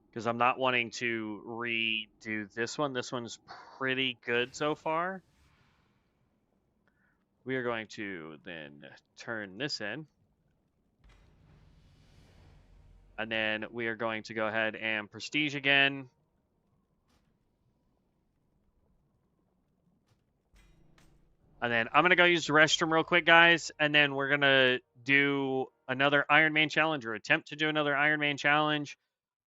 Speaker 1: because I'm not wanting to redo this one. This one's pretty good so far. We are going to then turn this in. And then we are going to go ahead and prestige again. And then I'm going to go use the restroom real quick, guys. And then we're going to do another Iron Man challenge or attempt to do another Iron Man challenge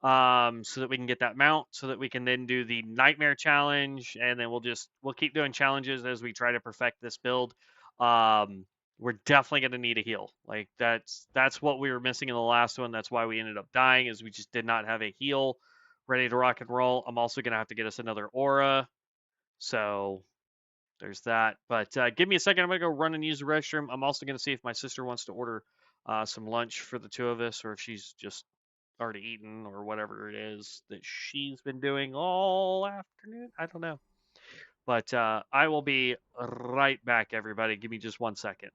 Speaker 1: so that we can get that mount so that we can then do the Nightmare challenge. And then we'll keep doing challenges as we try to perfect this build. We're definitely going to need a heal. Like that's what we were missing in the last one. That's why we ended up dying is we just did not have a heal ready to rock and roll. I'm also going to have to get us another aura. So there's that. But give me a second. I'm going to go run and use the restroom. I'm also going to see if my sister wants to order some lunch for the two of us or if she's just already eaten or whatever it is that she's been doing all afternoon. I don't know. But I will be right back, everybody. Give me just 1 second.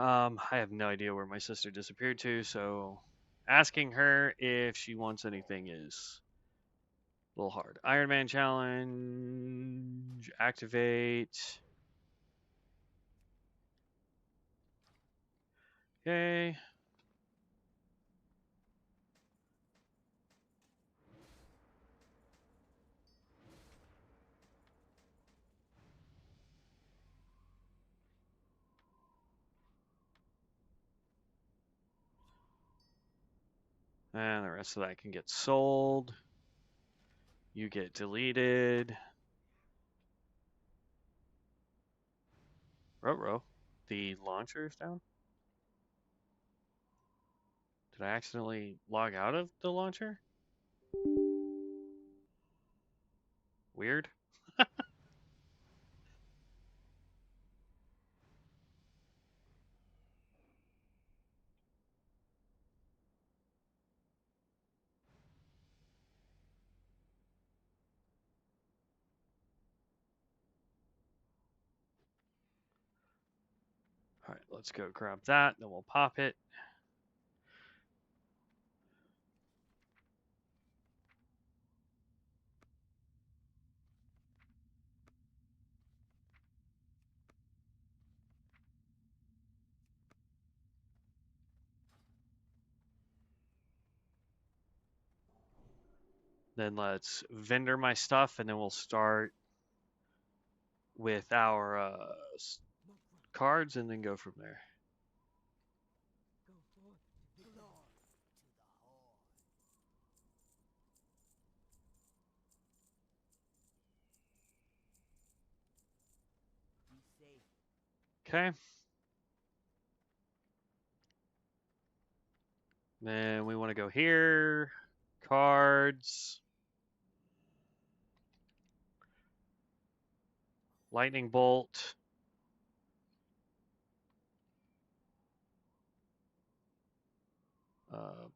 Speaker 1: I have no idea where my sister disappeared to, so asking her if she wants anything is a little hard. Iron Man challenge, activate. Okay. And the rest of that can get sold. You get deleted. Row. The launcher is down? Did I accidentally log out of the launcher? Weird. All right, let's go grab that. Then we'll pop it. Then let's vendor my stuff, and then we'll start with our cards, and then go from there.
Speaker 2: Go forth to the Lord, to the Horde. Be safe.
Speaker 1: Okay. Then we want to go here. Cards. Lightning bolt.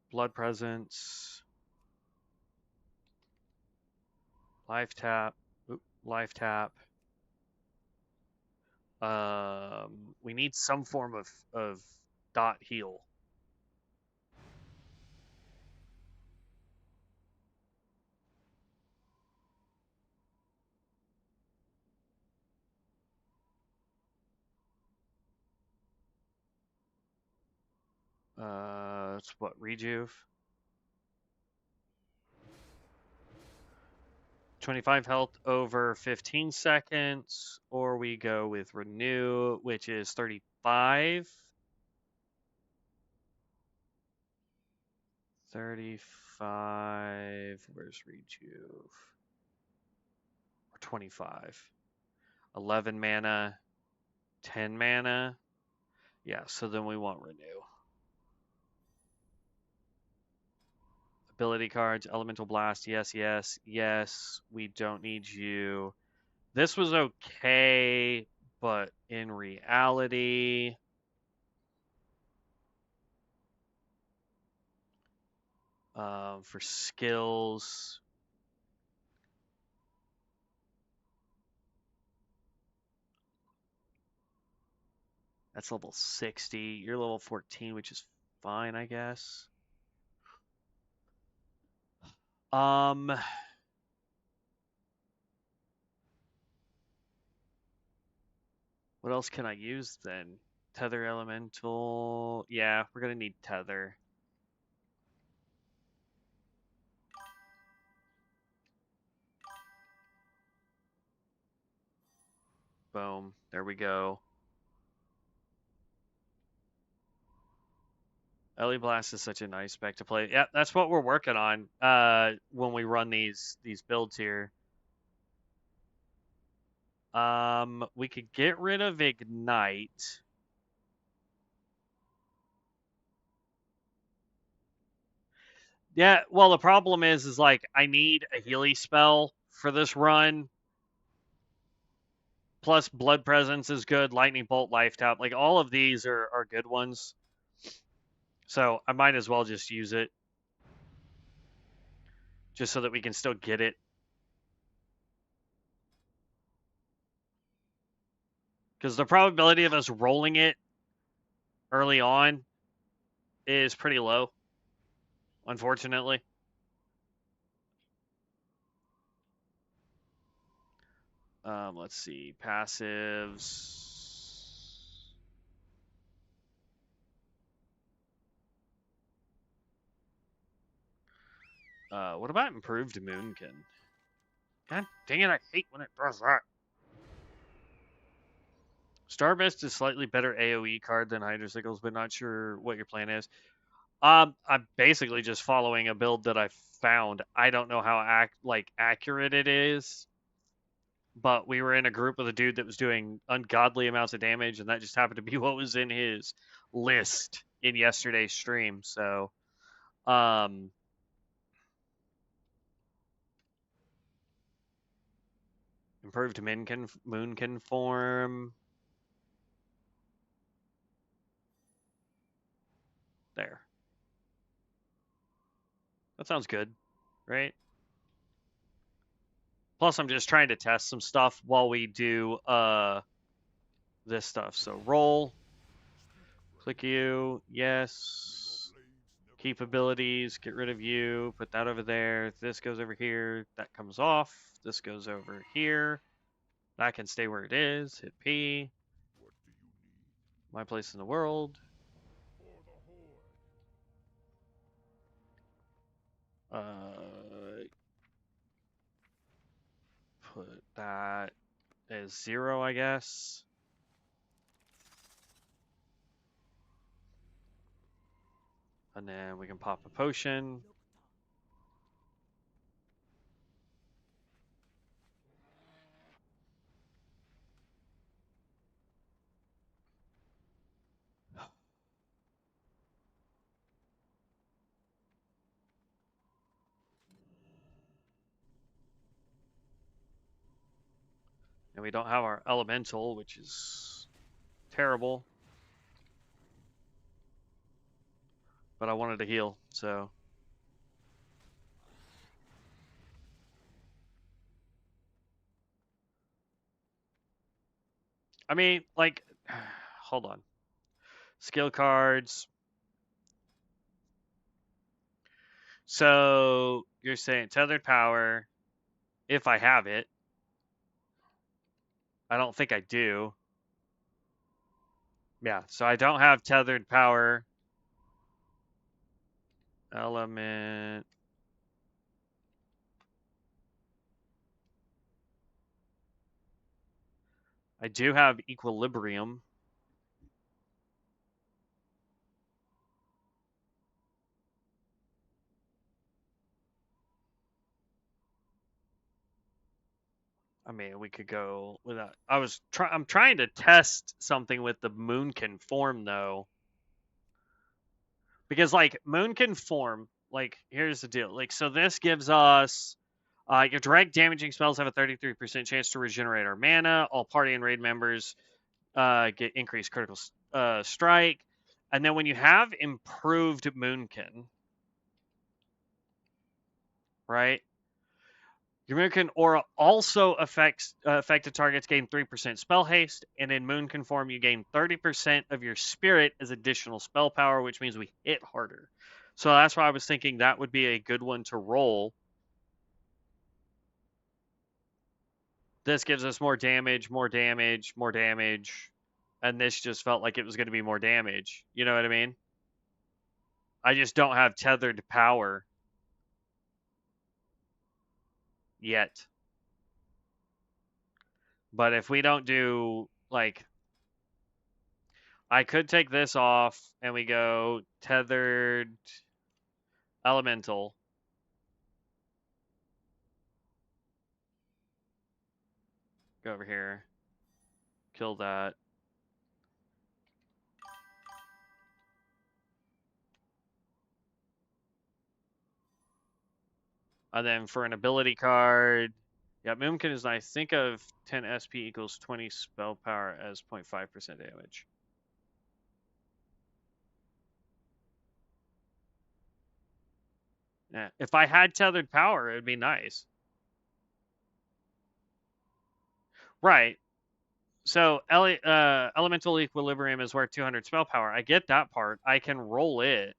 Speaker 1: Blood presence. Life tap. Oop, life tap. We need some form of dot heal. It's what, rejuve? 25 health over 15 seconds, or we go with renew, which is 35. 35. Where's rejuve? Or 25. 11 mana, 10 mana. Yeah, so then we want renew. Ability cards, elemental blast, yes, yes, yes. We don't need you. This was okay, but in reality, for skills, that's level 60. You're level 14, which is fine, I guess. What else can I use then? Tether elemental. Yeah, we're gonna need tether. Boom. There we go. Ellie Blast is such a nice spec to play. Yeah, that's what we're working on when we run these builds here. We could get rid of Ignite. Yeah, well, the problem is like I need a Healy spell for this run. Plus, Blood Presence is good. Lightning Bolt, Life Tap, like all of these are good ones. So I might as well just use it, just so that we can still get it. Because the probability of us rolling it early on is pretty low, unfortunately. Let's see, passives. What about improved Moonkin? God dang it, I hate when it does that. Starbest is slightly better AoE card than Hydrocycles, but not sure what your plan is. I'm basically just following a build that I found. I don't know how accurate it is, but we were in a group with a dude that was doing ungodly amounts of damage, and that just happened to be what was in his list in yesterday's stream. So, improved Moonkin form. There. That sounds good, right? Plus, I'm just trying to test some stuff while we do this stuff. So roll, click you, yes. Keep abilities, get rid of you, put that over there. This goes over here, that comes off. This goes over here. That can stay where it is. Hit P. My place in the world. That is 0, I guess. And then we can pop a potion. And we don't have our elemental, which is terrible. But I wanted to heal, so. I mean, like, hold on. Skill cards. So you're saying tethered power, if I have it. I don't think I do. Yeah, so I don't have tethered power. Element. I do have equilibrium. I mean, we could go without. I'm trying to test something with the Moonkin form though, because like Moonkin form, like here's the deal. Like so, this gives us your direct damaging spells have a 33% chance to regenerate our mana. All party and raid members get increased critical strike, and then when you have improved Moonkin, right? Your Moonkin aura also affects affected targets gain 3% spell haste, and in Moonkin form you gain 30% of your spirit as additional spell power, which means we hit harder. So that's why I was thinking that would be a good one to roll. This gives us more damage, more damage, more damage, and this just felt like it was going to be more damage. You know what I mean? I just don't have tethered power yet. But if we don't do like I could take this off and we go tethered elemental. Go over here. Kill that. And then for an ability card, yeah, Moonkin is nice. Think of 10 SP equals 20 spell power as 0.5% damage. Yeah, if I had tethered power, it would be nice. Right. So elemental equilibrium is worth 200 spell power. I get that part. I can roll it.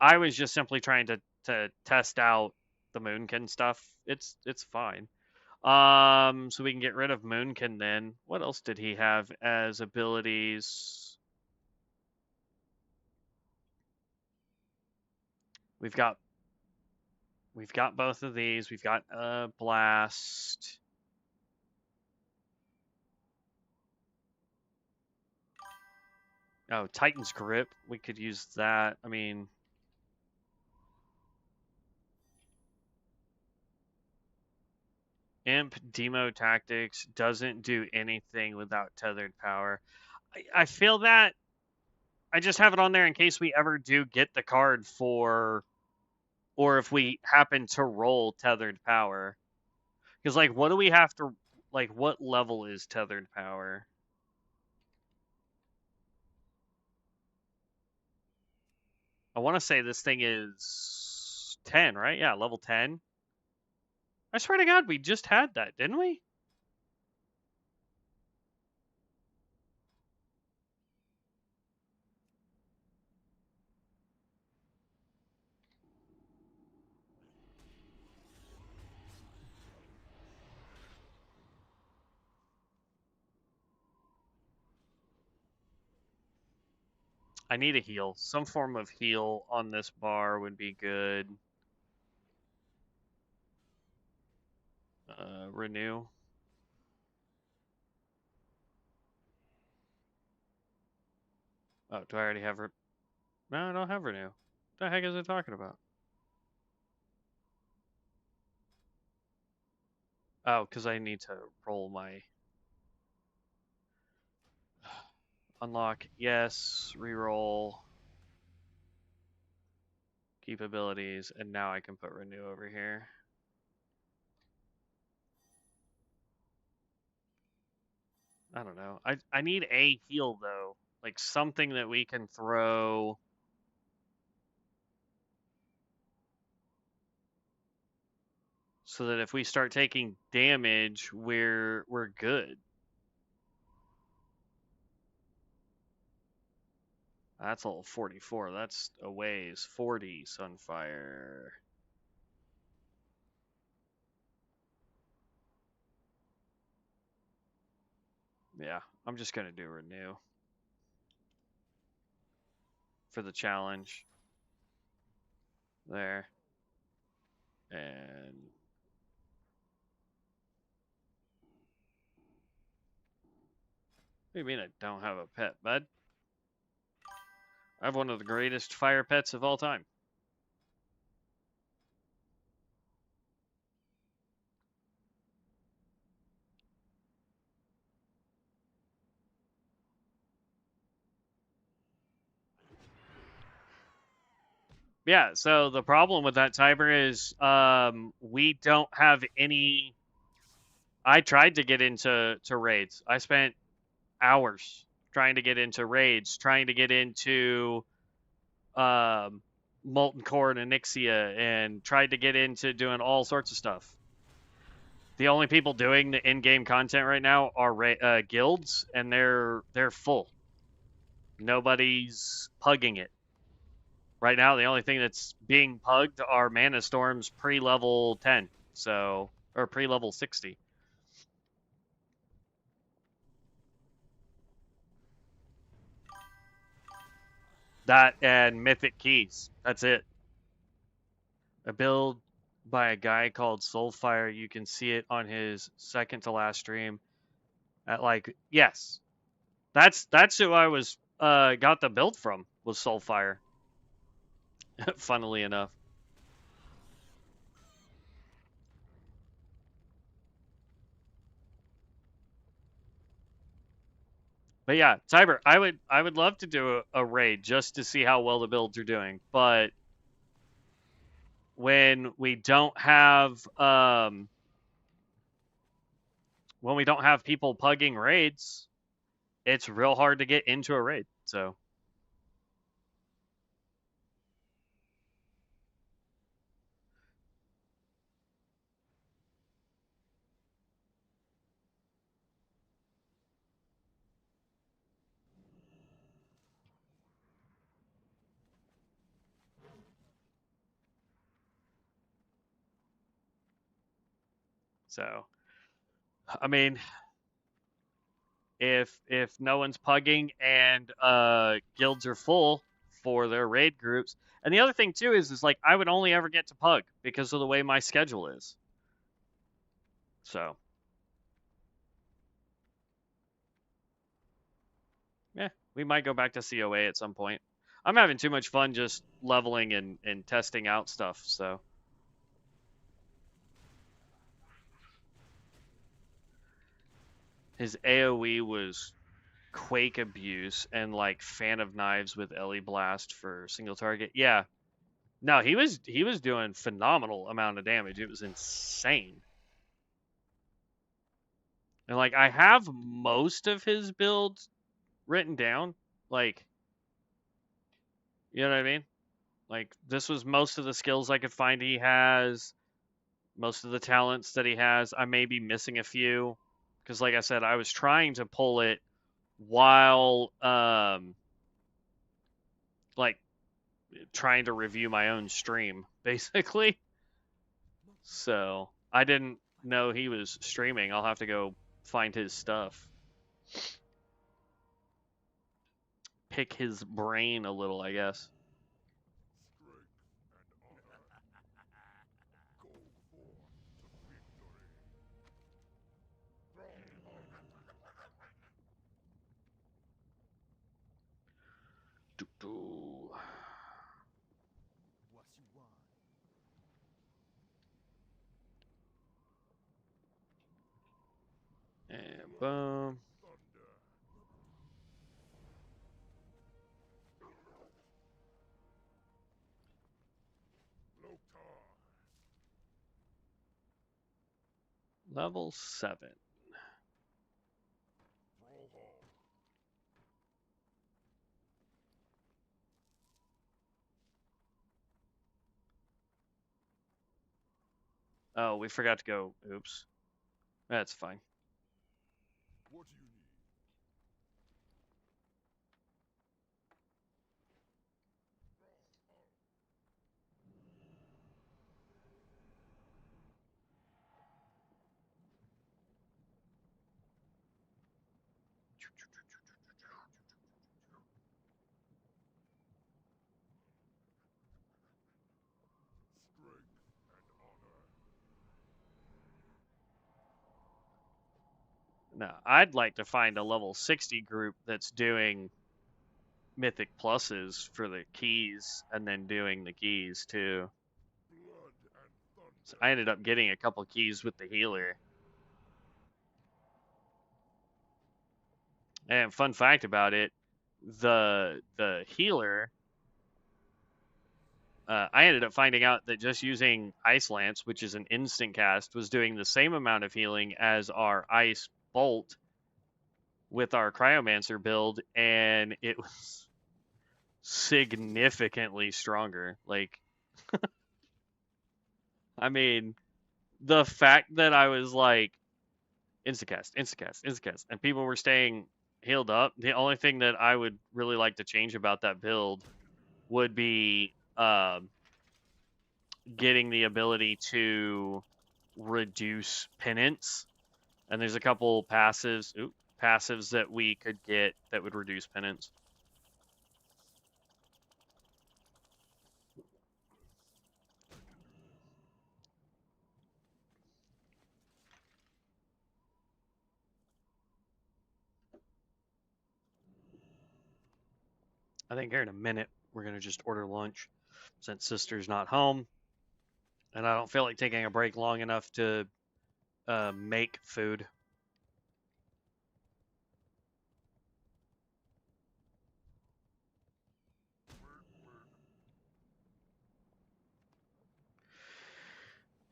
Speaker 1: I was just simply trying to test out the Moonkin stuff. It's fine. So we can get rid of Moonkin then. What else did he have as abilities? We've got both of these. We've got blast. Oh, Titan's grip. We could use that. I mean, Imp Demo Tactics doesn't do anything without tethered power. I feel that I just have it on there in case we ever do get the card for, or if we happen to roll tethered power. Because like, what do we have to like? What level is tethered power? I want to say this thing is 10, right? Yeah, level 10. I swear to God, we just had that, didn't we? I need a heal. Some form of heal on this bar would be good. renew. Oh, do I already have No, I don't have renew. What the heck is it talking about? Oh, because I need to roll my unlock. Yes, reroll, keep abilities, and now I can put renew over here. I don't know. I need a heal though, like something that we can throw. So that if we start taking damage, we're good. That's level 44. That's a ways. 40 Sunfire. Yeah, I'm just gonna do renew for the challenge. There. And what do you mean I don't have a pet, bud? I have one of the greatest fire pets of all time. Yeah, so the problem with that timer is we don't have any. I tried to get into raids. I spent hours trying to get into raids, trying to get into Molten Core and Onyxia, and tried to get into doing all sorts of stuff. The only people doing the in-game content right now are guilds, and they're full. Nobody's pugging it right now. The only thing that's being pugged are Mana Storms pre-level 10, so or pre-level 60. That and Mythic Keys. That's it. A build by a guy called Soulfire. You can see it on his second to last stream. At like, yes, that's who I was got the build from, was Soulfire. Funnily enough. But yeah, Tiber, I would love to do a raid just to see how well the builds are doing. But when we don't have people pugging raids, it's real hard to get into a raid. So I mean, if no one's pugging and guilds are full for their raid groups. And the other thing too is like I would only ever get to pug because of the way my schedule is. So yeah, we might go back to COA at some point. I'm having too much fun just leveling and testing out stuff, so his AoE was Quake Abuse and like Fan of Knives with Ellie Blast for single target. Yeah. No, he was doing phenomenal amount of damage. It was insane. And like I have most of his builds written down. Like, you know what I mean? Like this was most of the skills I could find he has, most of the talents that he has. I may be missing a few because like I said, I was trying to pull it while like trying to review my own stream basically. So, I didn't know he was streaming. I'll have to go find his stuff. Pick his brain a little, I guess. boom. Level 7. Oh, we forgot to go. Oops. That's fine.
Speaker 3: What do you need? Strength and honor.
Speaker 1: Now, I'd like to find a level 60 group that's doing mythic pluses for the keys and then doing the keys too.
Speaker 3: Blood and thunder.
Speaker 1: So I ended up getting a couple keys with the healer. And fun fact about it, the healer, I ended up finding out that just using Ice Lance, which is an instant cast, was doing the same amount of healing as our Ice Bolt with our Cryomancer build, and it was significantly stronger. Like, I mean, the fact that I was like, instacast, instacast, instacast, and people were staying healed up, the only thing that I would really like to change about that build would be getting the ability to reduce penance. And there's a couple passives that we could get that would reduce penance. I think here in a minute we're gonna just order lunch since sister's not home, and I don't feel like taking a break long enough to make food.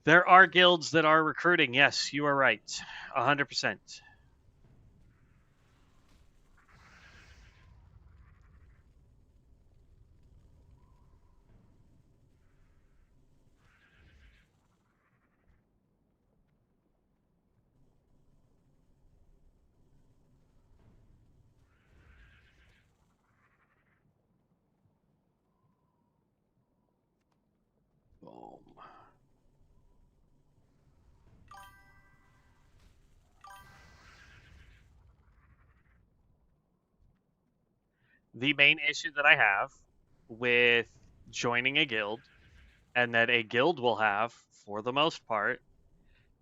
Speaker 1: There are guilds that are recruiting. Yes, you are right. 100%. Boom. The main issue that I have with joining a guild, and that a guild will have for the most part,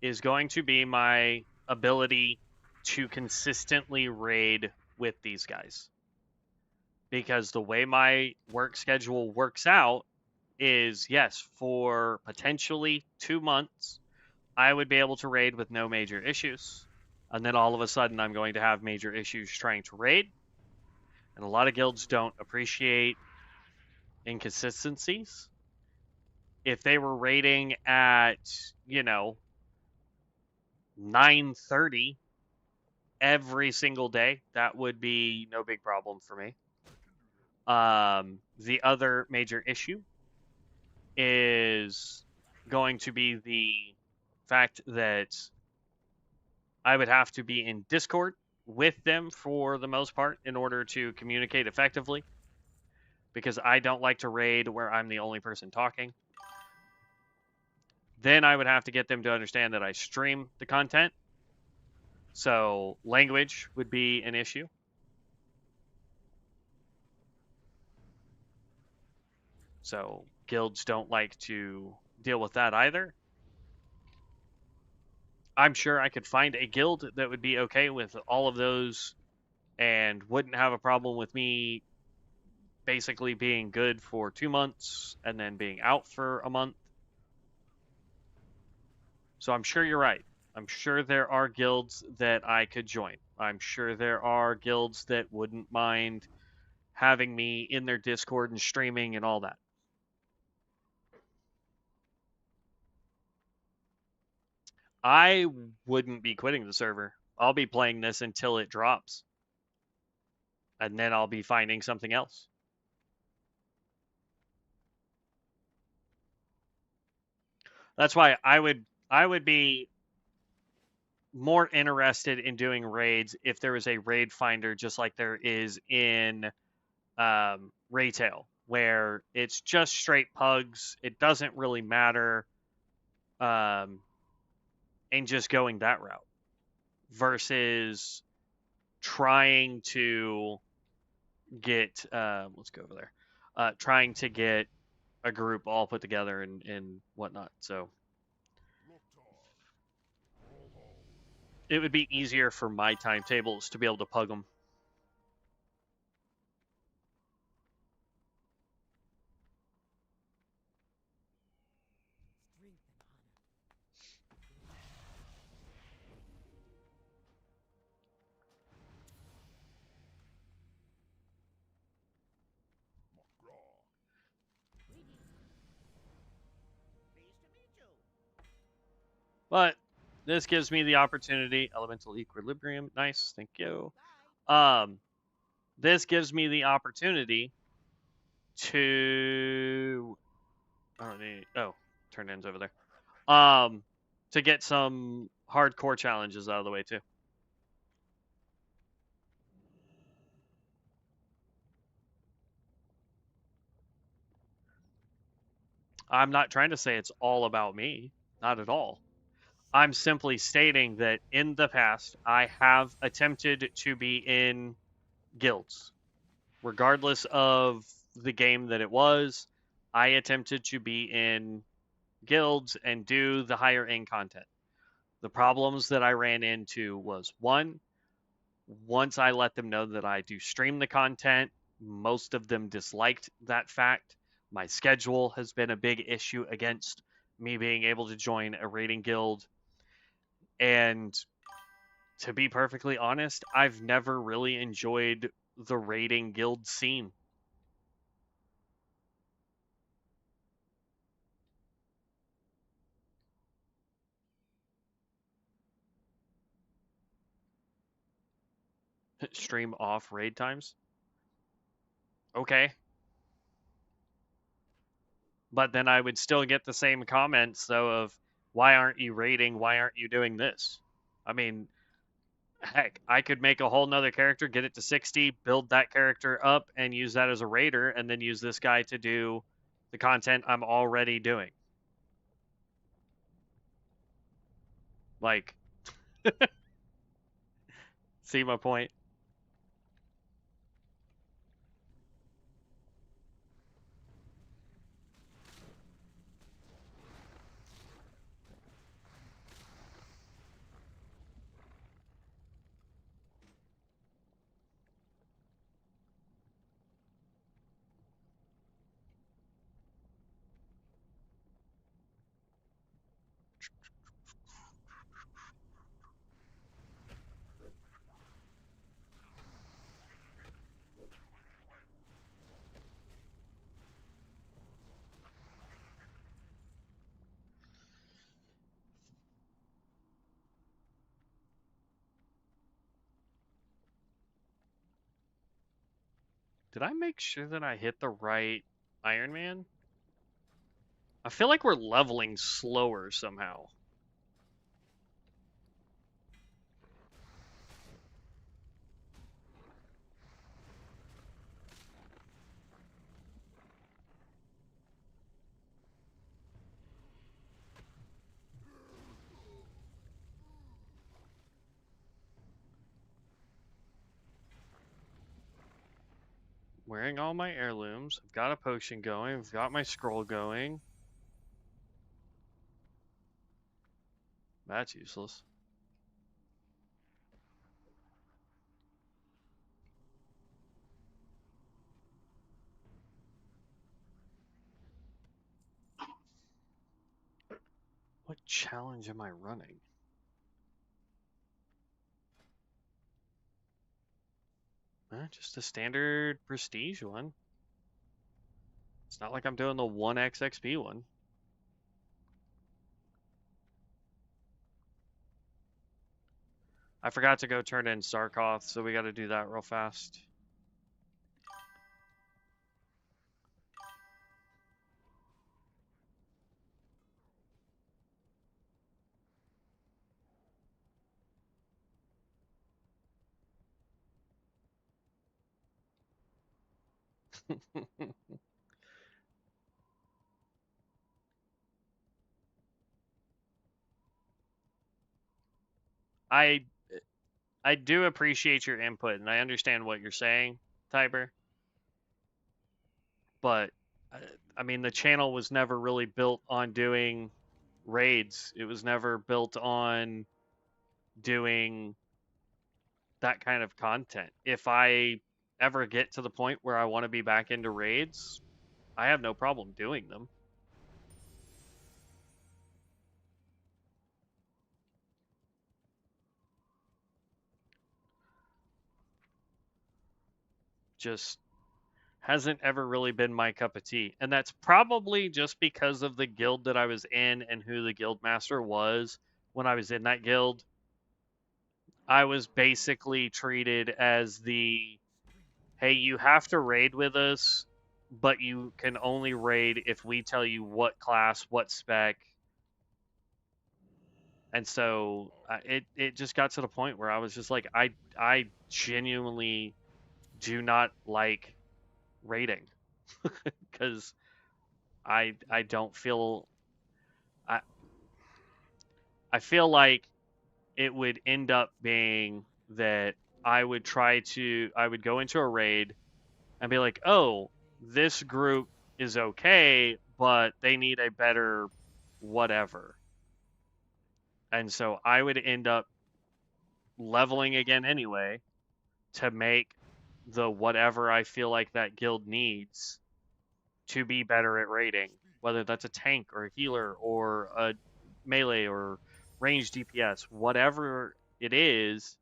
Speaker 1: is going to be my ability to consistently raid with these guys. Because the way my work schedule works out is, yes, for potentially 2 months, I would be able to raid with no major issues. And then all of a sudden, I'm going to have major issues trying to raid. And a lot of guilds don't appreciate inconsistencies. If they were raiding at, 9:30 every single day, that would be no big problem for me. The other major issue is going to be the fact that I would have to be in Discord with them for the most part in order to communicate effectively, because I don't like to raid where I'm the only person talking. Then I would have to get them to understand that I stream the content. So language would be an issue. So guilds don't like to deal with that either. I'm sure I could find a guild that would be okay with all of those and wouldn't have a problem with me basically being good for 2 months and then being out for a month. So I'm sure you're right. I'm sure there are guilds that I could join. I'm sure there are guilds that wouldn't mind having me in their Discord and streaming and all that. I wouldn't be quitting the server. I'll be playing this until it drops. And then I'll be finding something else. That's why I would be more interested in doing raids if there was a raid finder just like there is in retail, where it's just straight pugs. It doesn't really matter, and just going that route versus trying to get let's go over there. Trying to get a group all put together and whatnot. So it would be easier for my timetables to be able to pug them. But this gives me the opportunity. Elemental equilibrium, nice, thank you. This gives me the opportunity to turn ends over there. To get some hardcore challenges out of the way too. I'm not trying to say it's all about me, not at all. I'm simply stating that in the past I have attempted to be in guilds, regardless of the game that it was. I attempted to be in guilds and do the higher end content. The problems that I ran into was one, once I let them know that I do stream the content, most of them disliked that fact. My schedule has been a big issue against me being able to join a raiding guild. And to be perfectly honest, I've never really enjoyed the raiding guild scene. Stream off raid times? Okay. But then I would still get the same comments, though, of why aren't you raiding? Why aren't you doing this? I mean, heck, I could make a whole nother character, get it to 60, build that character up, and use that as a raider, and then use this guy to do the content I'm already doing. Like, see my point? Did I make sure that I hit the right Iron Man? I feel like we're leveling slower somehow. Wearing all my heirlooms. I've got a potion going. I've got my scroll going. That's useless. What challenge am I running? Just a standard prestige one. It's not like I'm doing the 1x XP one. I forgot to go turn in Sarkoth, so we got to do that real fast. I do appreciate your input, and I understand what you're saying, Tiber. But I mean, the channel was never really built on doing raids. It was never built on doing that kind of content. If I ever get to the point where I want to be back into raids, I have no problem doing them. Just hasn't ever really been my cup of tea. And that's probably just because of the guild that I was in and who the guild master was when I was in that guild. I was basically treated as the, hey, you have to raid with us, but you can only raid if we tell you what class, what spec. And so it just got to the point where I was just like, I genuinely do not like raiding because I don't feel I I feel like it would end up being that I would go into a raid and be like, oh, this group is okay, but they need a better whatever. And so I would end up leveling again anyway to make the whatever I feel like that guild needs to be better at raiding, whether that's a tank or a healer or a melee or ranged DPS, whatever it is.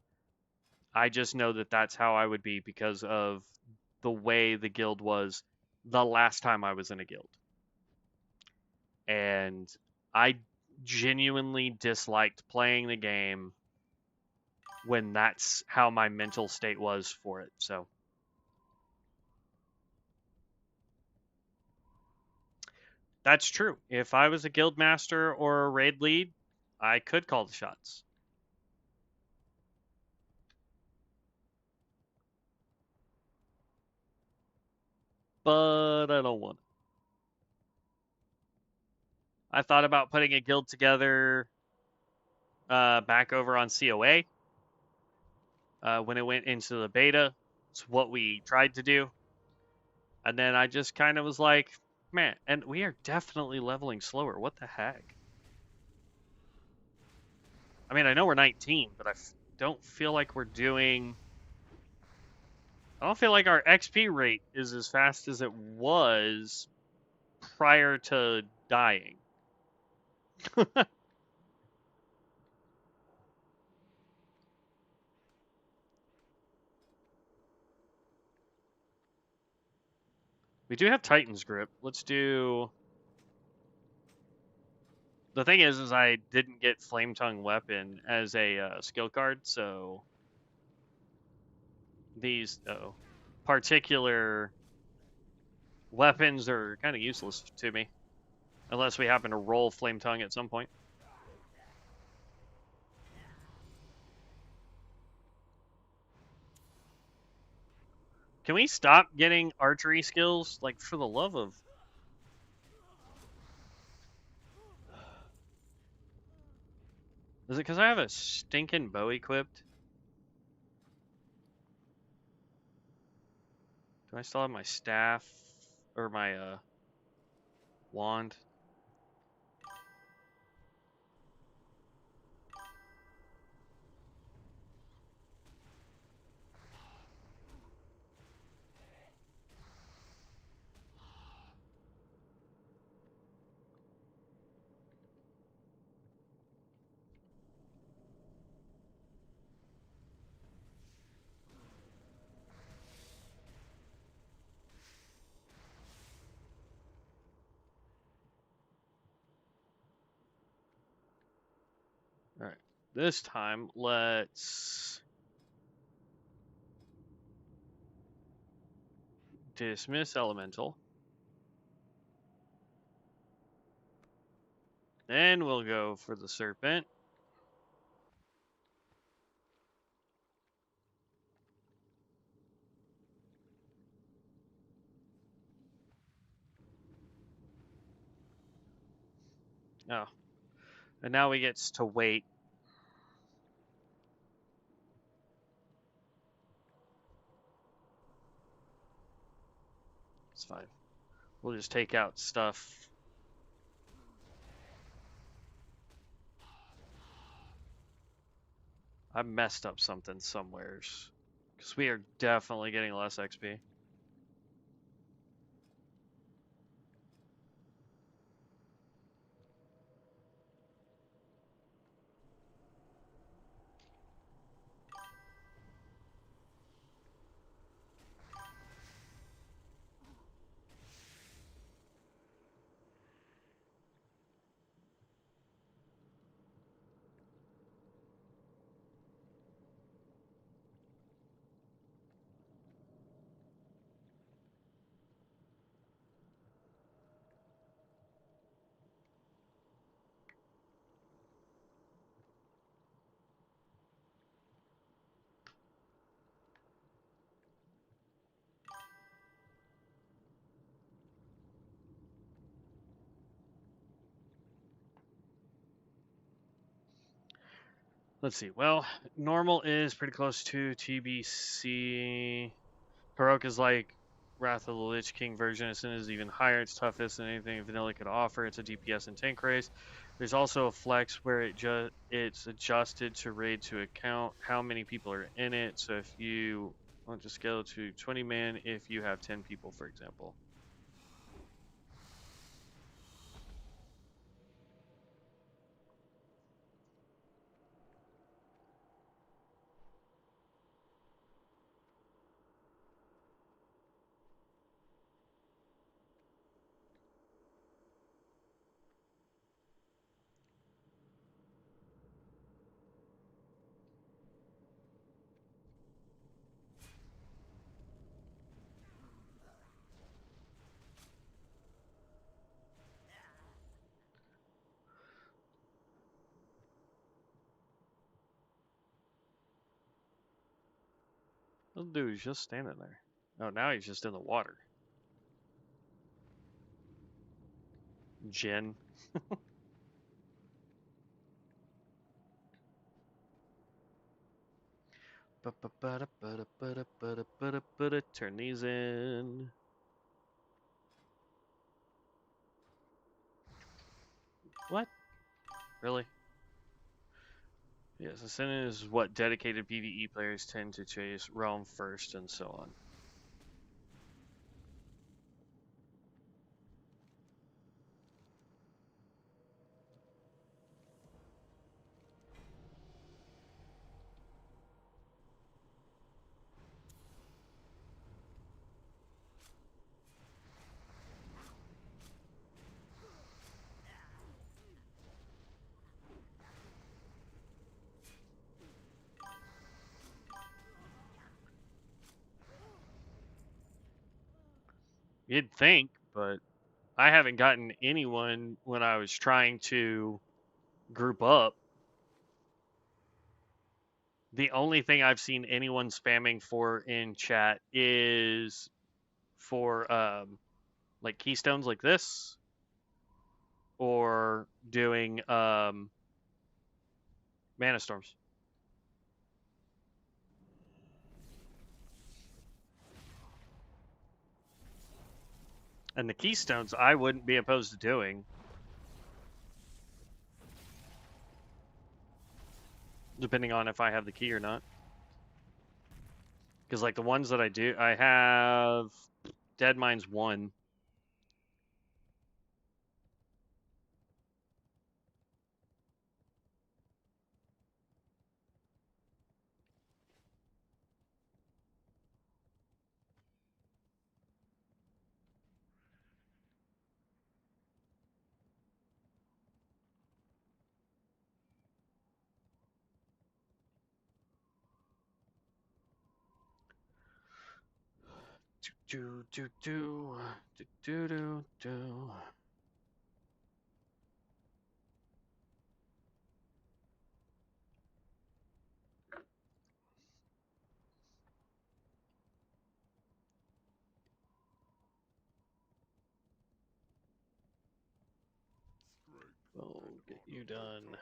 Speaker 1: I just know that that's how I would be because of the way the guild was the last time I was in a guild. And I genuinely disliked playing the game when that's how my mental state was for it. So that's true. If I was a guild master or a raid lead, I could call the shots. But I don't want to. I thought about putting a guild together back over on COA when it went into the beta. It's what we tried to do. And then I just kind of was like, man, and we are definitely leveling slower. What the heck? I mean, I know we're 19, but I don't feel like we're doing. I don't feel like our XP rate is as fast as it was prior to dying. We do have Titan's Grip. Let's do. The thing is I didn't get Flame Tongue Weapon as a skill card, so these particular weapons are kind of useless to me, unless we happen to roll Flame Tongue at some point. Can we stop getting archery skills? Like, for the love of... Is it because I have a stinking bow equipped? Do I still have my staff? Or my, wand? This time, let's dismiss elemental. Then we'll go for the serpent. Oh. And now we get to wait. It's fine. We'll just take out stuff. I messed up something somewheres. Because we are definitely getting less XP. Let's see. Well, normal is pretty close to TBC. Heroic is like Wrath of the Lich King version. Ascendant is even higher. It's toughest than anything Vanilla could offer. It's a DPS and tank race. There's also a flex where it's adjusted to raid to account how many people are in it. So if you want to scale to 20 man, if you have 10 people, for example. Little dude's just standing there. Oh, now he's just in the water. Jin. Turn these in. What? Really? Yes, Ascendant is what dedicated PvE players tend to chase Realm first and so on. You'd think, but I haven't gotten anyone when I was trying to group up. The only thing I've seen anyone spamming for in chat is for like keystones like this, or doing mana storms. And the keystones I wouldn't be opposed to doing, depending on if I have the key or not. Because like the ones that I do, I have Dead Mines 1. do do do do do do do.
Speaker 3: Strength
Speaker 1: We'll
Speaker 3: and
Speaker 1: get you
Speaker 3: honor.
Speaker 1: done.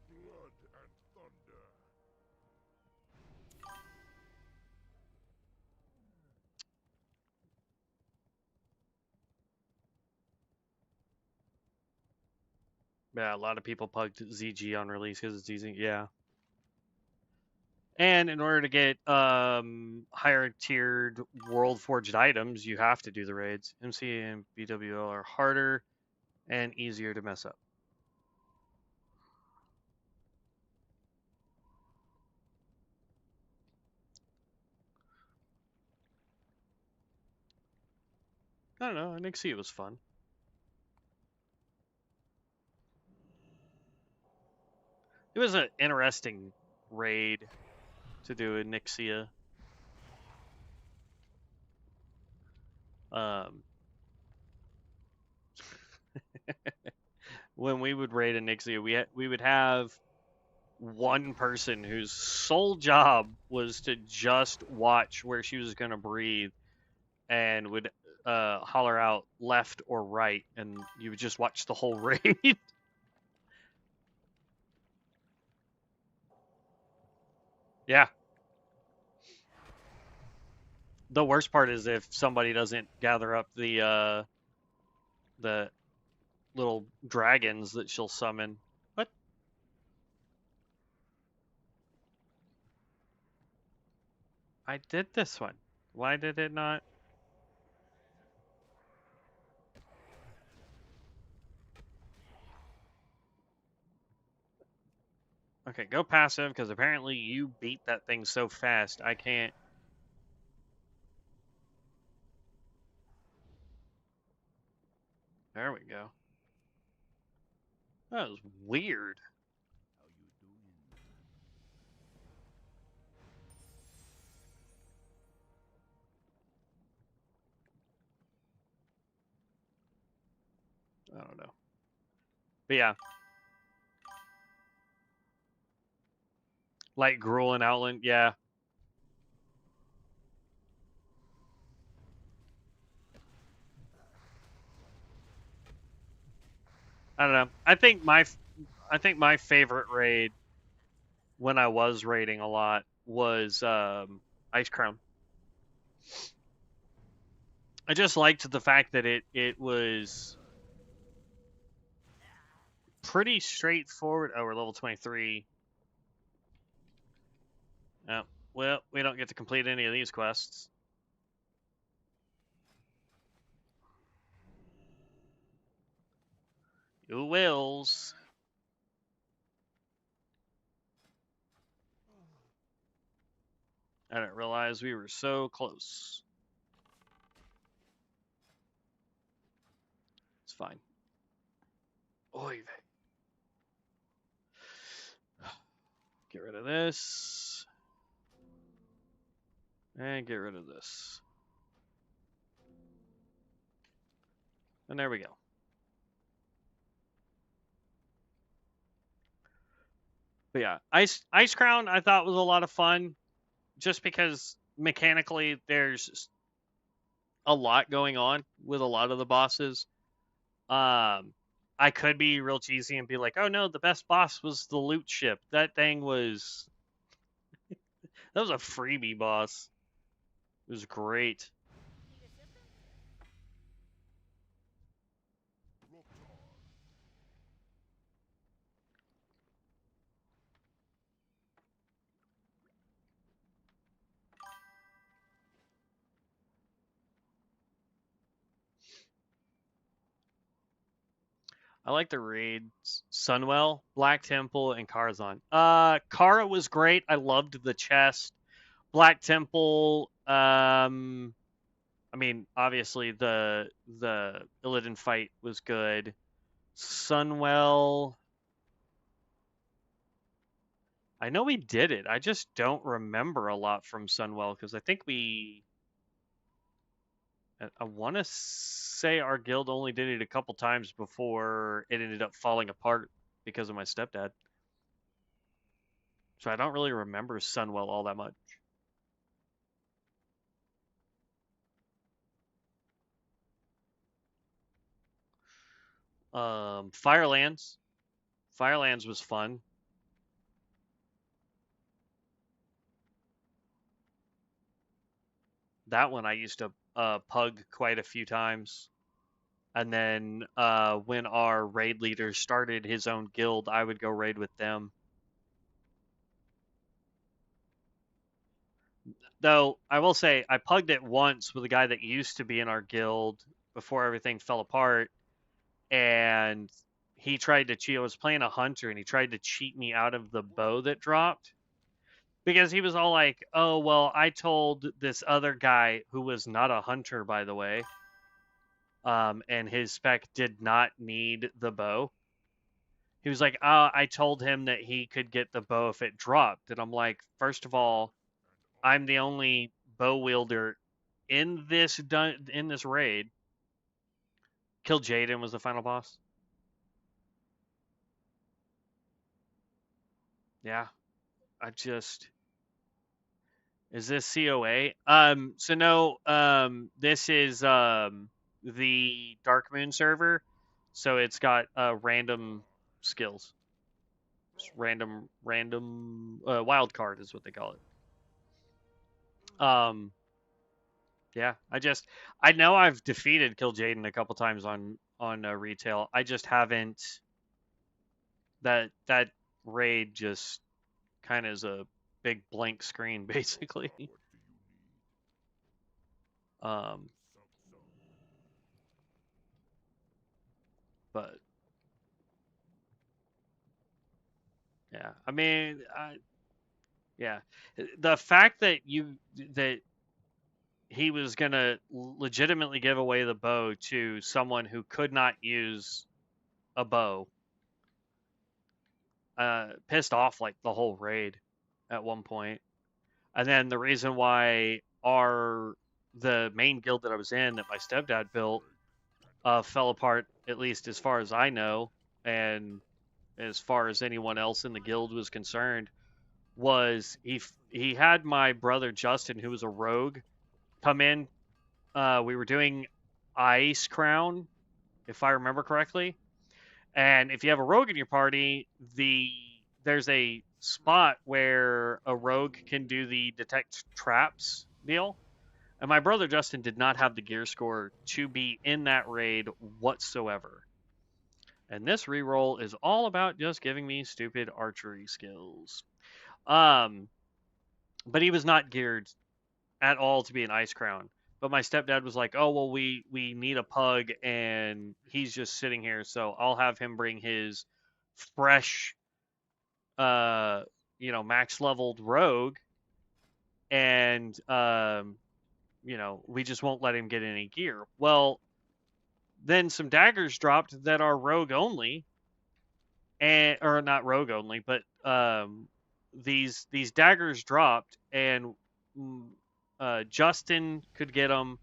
Speaker 3: Blood and thunder.
Speaker 1: Yeah, a lot of people plugged ZG on release because it's easy. Yeah. And in order to get higher tiered world forged items, you have to do the raids. MC and BWL are harder and easier to mess up. I don't know. I think it was fun. It was an interesting raid to do in Nixia. Um, when we would raid in Nixia, we would have one person whose sole job was to just watch where she was going to breathe and would holler out left or right, and you would just watch the whole raid. Yeah. The worst part is if somebody doesn't gather up the little dragons that she'll summon. What? I did this one. Why did it not? Okay, go passive, because apparently you beat that thing so fast, I can't. There we go. That was weird.
Speaker 3: How you doing?
Speaker 1: I don't know. But yeah. Like Gruul and Outland, yeah. I don't know. I think my favorite raid when I was raiding a lot was Ice Crown. I just liked the fact that it was pretty straightforward. Oh, we're level 23. Oh, well, we don't get to complete any of these quests. You wills. I didn't realize we were so close. It's fine. Oy vey. Get rid of this. And get rid of this. And there we go. But yeah, Ice Crown I thought was a lot of fun, just because mechanically there's a lot going on with a lot of the bosses. I could be real cheesy and be like, oh no, the best boss was the loot ship. That thing was that was a freebie boss. It was great.
Speaker 2: Need assistance?
Speaker 3: Loktar.
Speaker 1: I like the raids Sunwell, Black Temple, and Karazhan. Kara was great. I loved the chest. Black Temple, I mean, obviously the Illidan fight was good. Sunwell, I know we did it. I just don't remember a lot from Sunwell because I think I want to say our guild only did it a couple times before it ended up falling apart because of my stepdad. So I don't really remember Sunwell all that much. Firelands. Firelands was fun. That one I used to pug quite a few times. And then when our raid leader started his own guild, I would go raid with them. Though I will say I pugged it once with a guy that used to be in our guild before everything fell apart, and he tried to cheat. I was playing a hunter, and he tried to cheat me out of the bow that dropped because he was all like, "Oh well, I told this other guy who was not a hunter, by the way, and his spec did not need the bow." He was like, I told him that he could get the bow if it dropped. And I'm like, first of all, I'm the only bow wielder in this raid. Kill Jaden was the final boss. Yeah, I just is this COA? So no, this is the Dark Moon server, so it's got random skills. Just random wild card is what they call it. Yeah, I know I've defeated Kill Jaden a couple times on retail. I just haven't that raid just kind of is a big blank screen basically.
Speaker 3: What do you need?
Speaker 1: Um,
Speaker 3: Some.
Speaker 1: but yeah, I mean, yeah, the fact that that he was gonna legitimately give away the bow to someone who could not use a bow pissed off like the whole raid at one point. And then the reason why the main guild that I was in that my stepdad built fell apart, at least as far as I know, and as far as anyone else in the guild was concerned, was he had my brother Justin, who was a rogue, come in. We were doing Ice Crown, if I remember correctly. And if you have a rogue in your party, there's a spot where a rogue can do the detect traps deal. And my brother Justin did not have the gear score to be in that raid whatsoever. And this reroll is all about just giving me stupid archery skills. But he was not geared at all to be an ice crown. But my stepdad was like, "Oh well, we need a pug, and he's just sitting here, so I'll have him bring his fresh, max leveled rogue, and we just won't let him get any gear." Well, then some daggers dropped that are rogue only, or not rogue only, but these daggers dropped, and Justin could get them,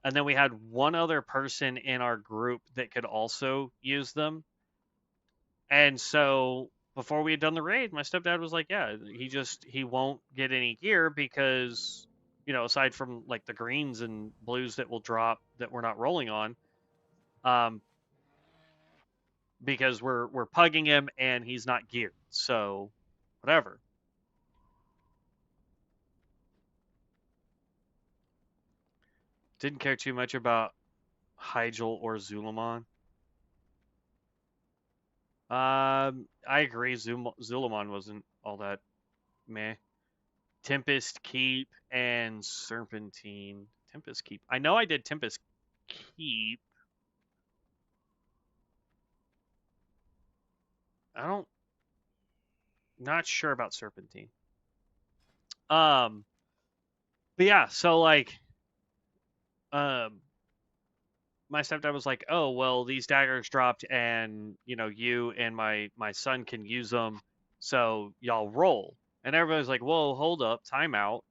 Speaker 1: and then we had one other person in our group that could also use them. And so before we had done the raid, my stepdad was like, "Yeah, he won't get any gear because, aside from like the greens and blues that will drop that we're not rolling on, um, because we're pugging him and he's not geared. So, whatever." Didn't care too much about Hyjal or Zulamon. I agree. Zulamon wasn't all that meh. Tempest Keep and Serpentine. Tempest Keep. I know I did Tempest Keep. I don't. Not sure about Serpentine. Um. But yeah. So like. Um. My stepdad was like, "Oh well, these daggers dropped, and you and my son can use them, so y'all roll." And everybody's like, whoa, hold up, time out.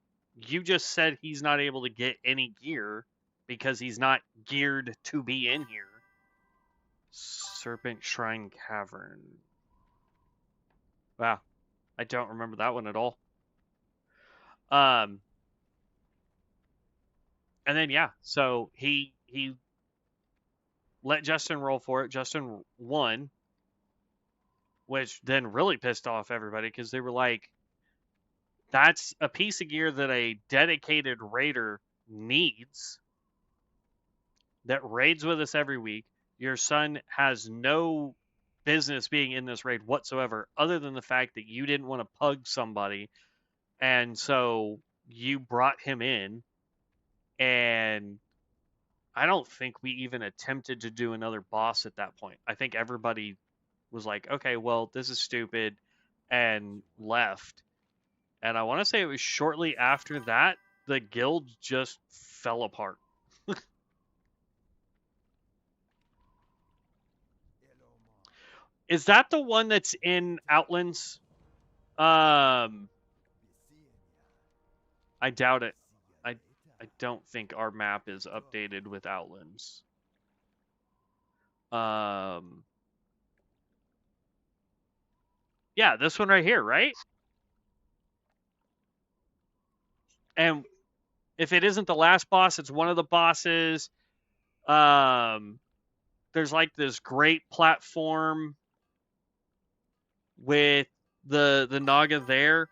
Speaker 1: You just said he's not able to get any gear because he's not geared to be in here. Serpent Shrine Cavern. Wow, I don't remember that one at all. And then yeah, so he let Justin roll for it. Justin won, which then really pissed off everybody because they were like, that's a piece of gear that a dedicated raider needs, that raids with us every week. Your son has no business being in this raid whatsoever, other than the fact that you didn't want to pug somebody, and so you brought him in. And I don't think we even attempted to do another boss at that point. I think everybody was like, okay, well, this is stupid, and left. And I want to say it was shortly after that, the guild just fell apart. Is that the one that's in Outlands? I doubt it. I don't think our map is updated with Outlands. Yeah, this one right here, right? And if it isn't the last boss, it's one of the bosses. There's like this great platform with the Naga there.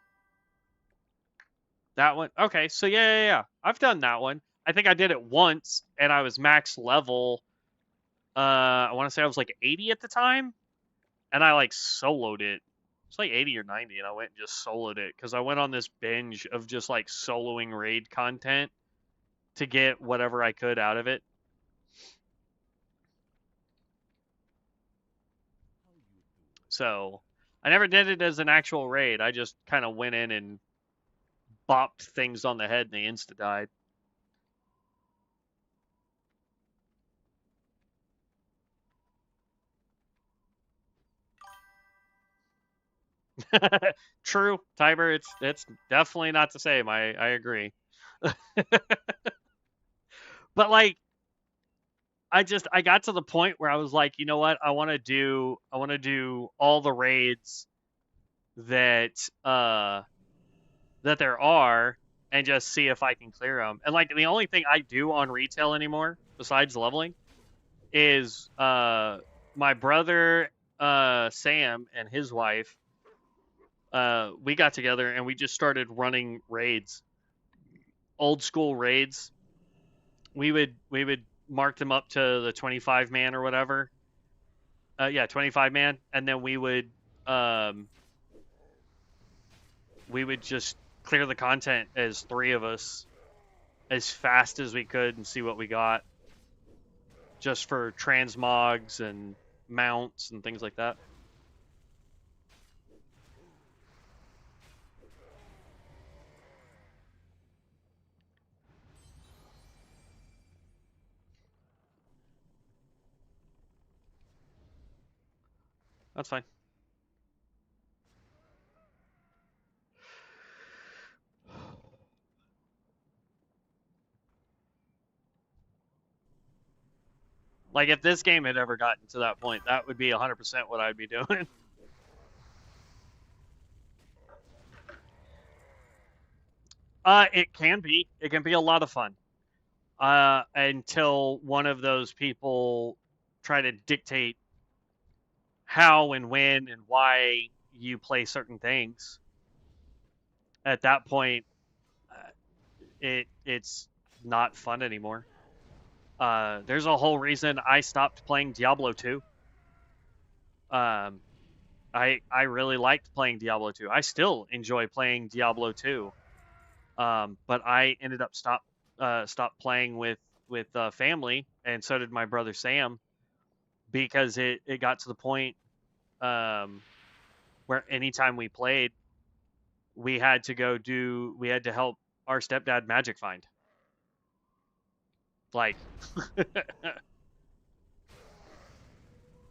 Speaker 1: That one. Okay, so yeah. I've done that one. I think I did it once, and I was max level. I want to say I was like 80 at the time, and I like soloed it. It's like 80 or 90, and I went and just soloed it because I went on this binge of just like soloing raid content to get whatever I could out of it. So I never did it as an actual raid. I just kind of went in and bopped things on the head and they insta died. True, Tiber. It's definitely not the same. I agree. But like, I got to the point where I was like, you know what? I want to do all the raids that that there are and just see if I can clear them. And like the only thing I do on retail anymore besides leveling is my brother Sam and his wife, we got together and we just started running raids, old school raids. We would mark them up to the 25 man or whatever. Yeah, 25 man, and then we would just clear the content as three of us as fast as we could and see what we got, just for transmogs and mounts and things like that. That's fine. Like, if this game had ever gotten to that point, that would be 100% what I'd be doing. It can be. It can be a lot of fun. Until one of those people try to dictate how and when and why you play certain things. At that point, it's not fun anymore. There's a whole reason I stopped playing Diablo 2. I really liked playing Diablo 2. I still enjoy playing Diablo 2. But I ended up stopped playing with family, and so did my brother Sam, because it got to the point where anytime we played, we had to help our stepdad magic find. Like,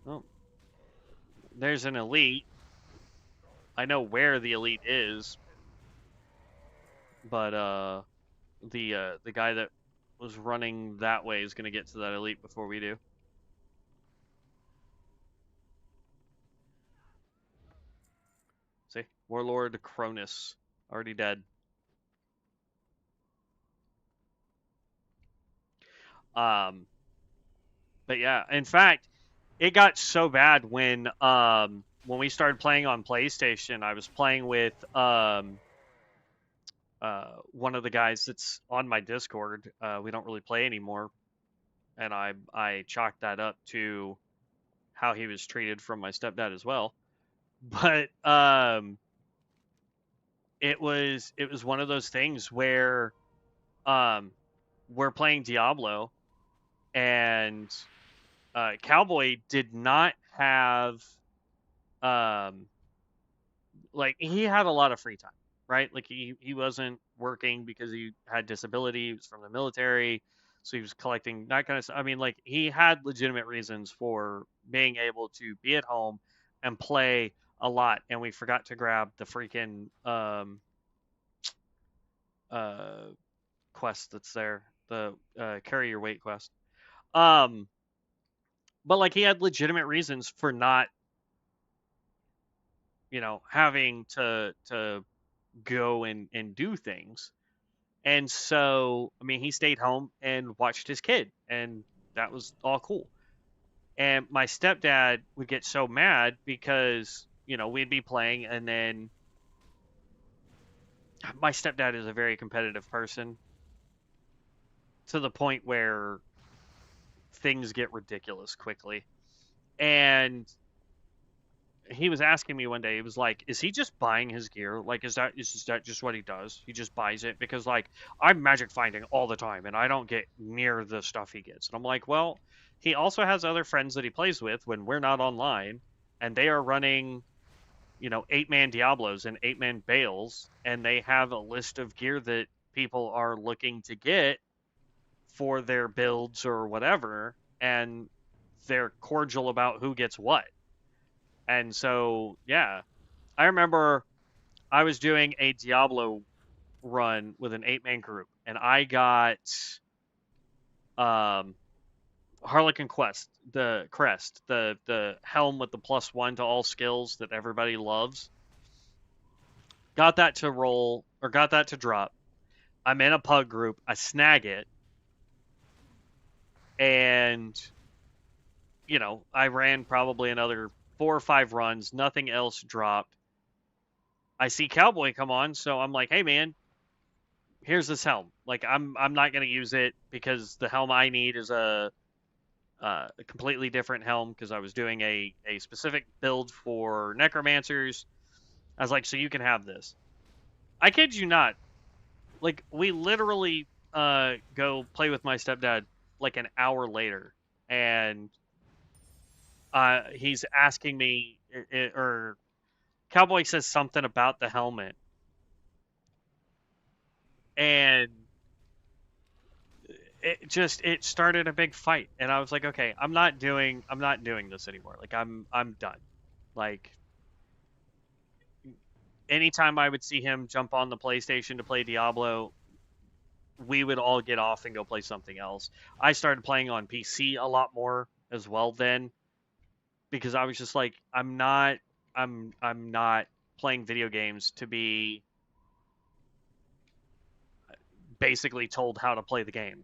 Speaker 1: oh, there's an elite. I know where the elite is. but the guy that was running that way is gonna get to that elite before we do. See, Warlord Cronus already dead. But yeah, in fact, it got so bad when we started playing on PlayStation. I was playing with one of the guys that's on my Discord. We don't really play anymore, and I chalked that up to how he was treated from my stepdad as well. But it was one of those things where um, we're playing Diablo, and Cowboy did not have um, like he had a lot of free time, right? Like he wasn't working because he had disability. He was from the military, so he was collecting that kind of stuff. I mean, like he had legitimate reasons for being able to be at home and play a lot. And we forgot to grab the freaking uh quest that's there, the carry your weight quest. Um, but like he had legitimate reasons for not, having to go and do things. And so, I mean, he stayed home and watched his kid, and that was all cool. And my stepdad would get so mad because, we'd be playing, and then my stepdad is a very competitive person to the point where things get ridiculous quickly. And he was asking me one day, he was like, is he just buying his gear? Like, is that just what he does? He just buys it? Because, like, I'm magic finding all the time and I don't get near the stuff he gets. And I'm like, well, he also has other friends that he plays with when we're not online, and they are running, 8-man Diablos and 8-man Bales, and they have a list of gear that people are looking to get for their builds or whatever, and they're cordial about who gets what. And so, yeah, I remember I was doing a Diablo run with an 8-man group, and I got um, Harlequin Quest, the crest, the helm with the +1 to all skills that everybody loves. Got that to roll, or got that to drop. I'm in a pug group. I snag it, and I ran probably another 4 or 5 runs. Nothing else dropped. I see Cowboy come on, so I'm like, hey man, here's this helm. Like I'm not gonna use it because the helm I need is a completely different helm because I was doing a specific build for necromancers. I was like, so you can have this. I kid you not. Like we literally go play with my stepdad like an hour later, and he's asking me, or Cowboy says something about the helmet, and it started a big fight, and I was like, okay, I'm not doing this anymore. Like I'm done. Like anytime I would see him jump on the PlayStation to play Diablo, we would all get off and go play something else. I started playing on PC a lot more as well then, because I was just like, I'm not playing video games to be basically told how to play the game.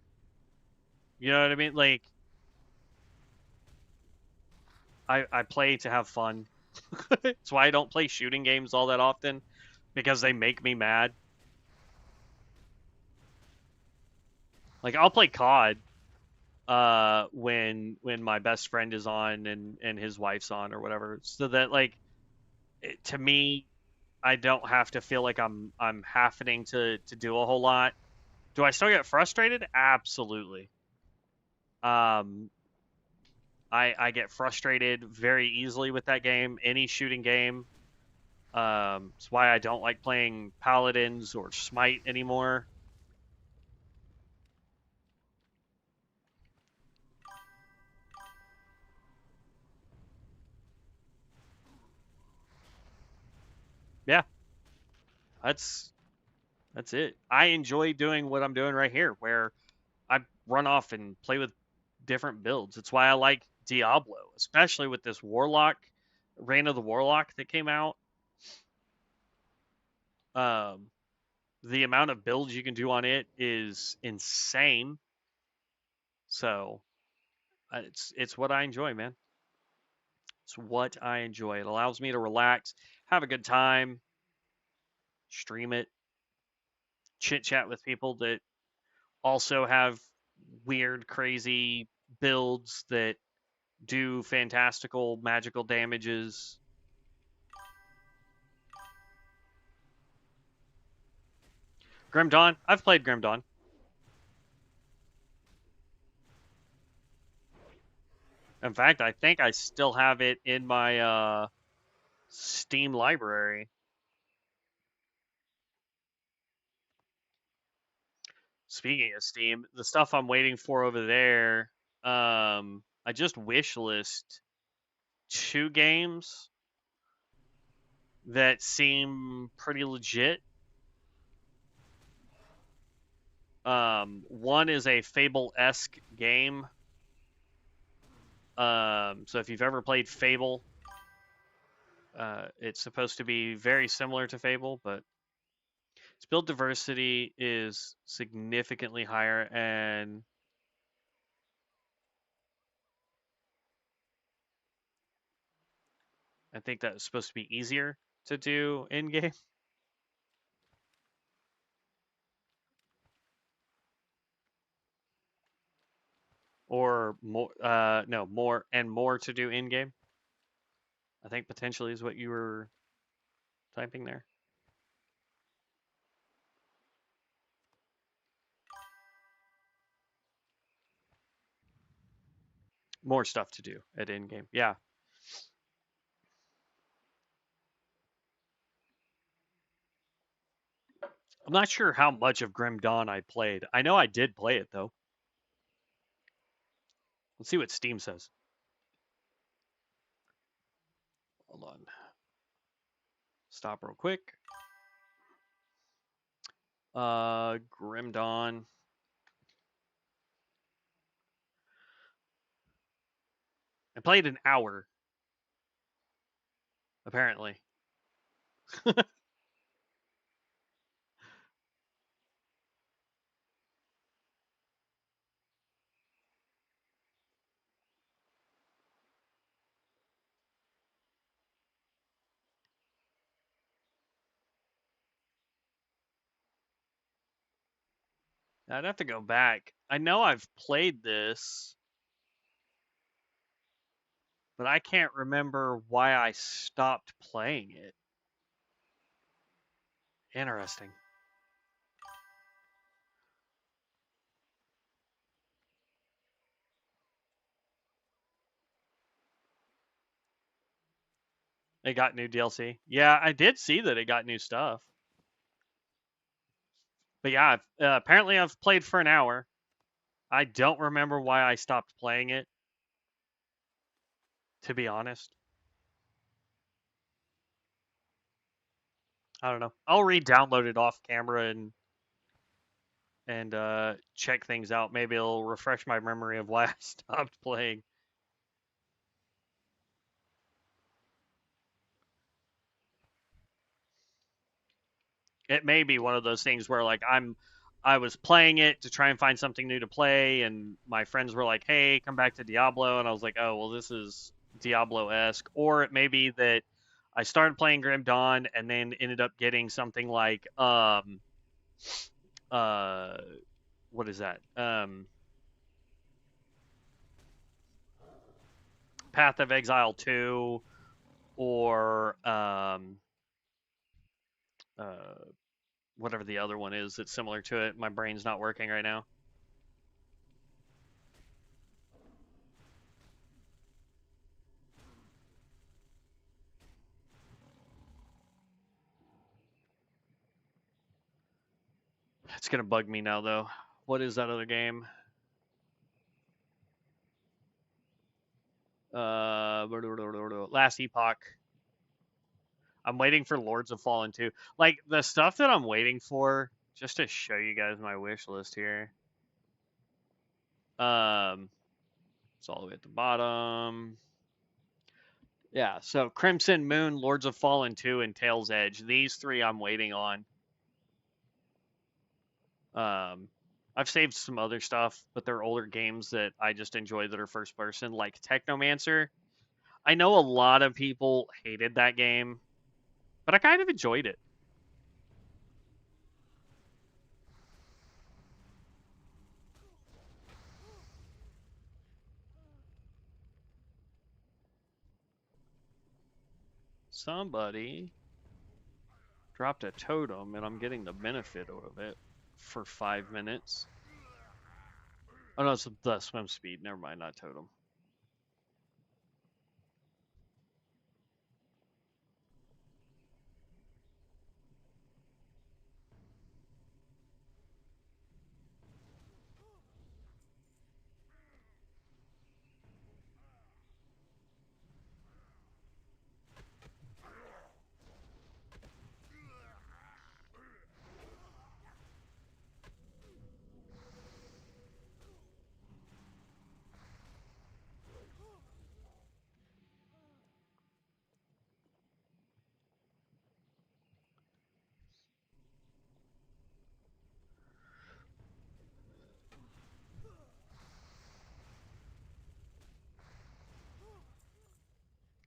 Speaker 1: You know what I mean? Like I play to have fun. That's why I don't play shooting games all that often, because they make me mad. Like I'll play COD when my best friend is on and his wife's on or whatever, so that like to me I don't have to feel like I'm having to do a whole lot. Do I still get frustrated? Absolutely. Um I get frustrated very easily with that game, any shooting game. It's why I don't like playing Paladins or Smite anymore. Yeah, that's That's it. I enjoy doing what I'm doing right here, where I run off and play with different builds. It's why I like Diablo, especially with this Warlock, Reign of the Warlock that came out. Um, the amount of builds you can do on it is insane. So it's what I enjoy, man. It's what I enjoy. It allows me to relax, have a good time, stream it, chit chat with people that also have weird, crazy builds that do fantastical, magical damages. Grim Dawn. I've played Grim Dawn. In fact, I think I still have it in my Steam library. Speaking of Steam, the stuff I'm waiting for over there, I just wishlist 2 games that seem pretty legit. One is a Fable-esque game. So if you've ever played Fable, it's supposed to be very similar to Fable, but its build diversity is significantly higher, and I think that's supposed to be easier to do in game. Or more, no, more to do in game. I think potentially is what you were typing there. More stuff to do at in game. Yeah. I'm not sure how much of Grim Dawn I played. I know I did play it though. Let's see what Steam says. Hold on. Stop real quick. Grim Dawn. I played an hour, apparently. I'd have to go back. I know I've played this, but I can't remember why I stopped playing it. Interesting. It got new DLC. Yeah, I did see that it got new stuff. But yeah, apparently I've played for an hour. I don't remember why I stopped playing it, to be honest. I don't know. I'll re-download it off camera and check things out. Maybe it'll refresh my memory of why I stopped playing. It may be one of those things where like I was playing it to try and find something new to play, and my friends were like, "Hey, come back to Diablo," and I was like, "Oh, well, this is Diablo-esque." Or it may be that I started playing Grim Dawn and then ended up getting something like uh what is that? Path of Exile 2 or uh whatever the other one is that's similar to it. My brain's not working right now. It's gonna bug me now though. What is that other game? Last Epoch. I'm waiting for Lords of Fallen 2. Like the stuff that I'm waiting for just to show you guys my wish list here. It's all the way at the bottom. Yeah, so Crimson Moon, Lords of Fallen 2, and Tail's Edge. These three I'm waiting on. I've saved some other stuff, but they're older games that I just enjoy that are first person, like Technomancer. I know a lot of people hated that game, but I kind of enjoyed it. Somebody dropped a totem, and I'm getting the benefit of it for 5 minutes. Oh, no, it's the swim speed. Never mind, not totem.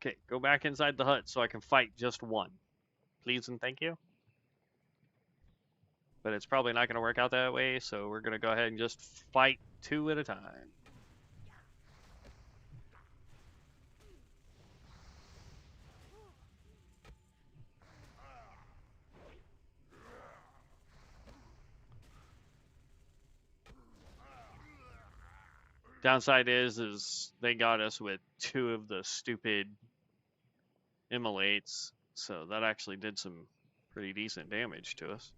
Speaker 1: Okay, go back inside the hut so I can fight just one. Please and thank you. But it's probably not going to work out that way, so we're going to go ahead and just fight 2 at a time. Downside is they got us with 2 of the stupid immolates, so that actually did some pretty decent damage to us.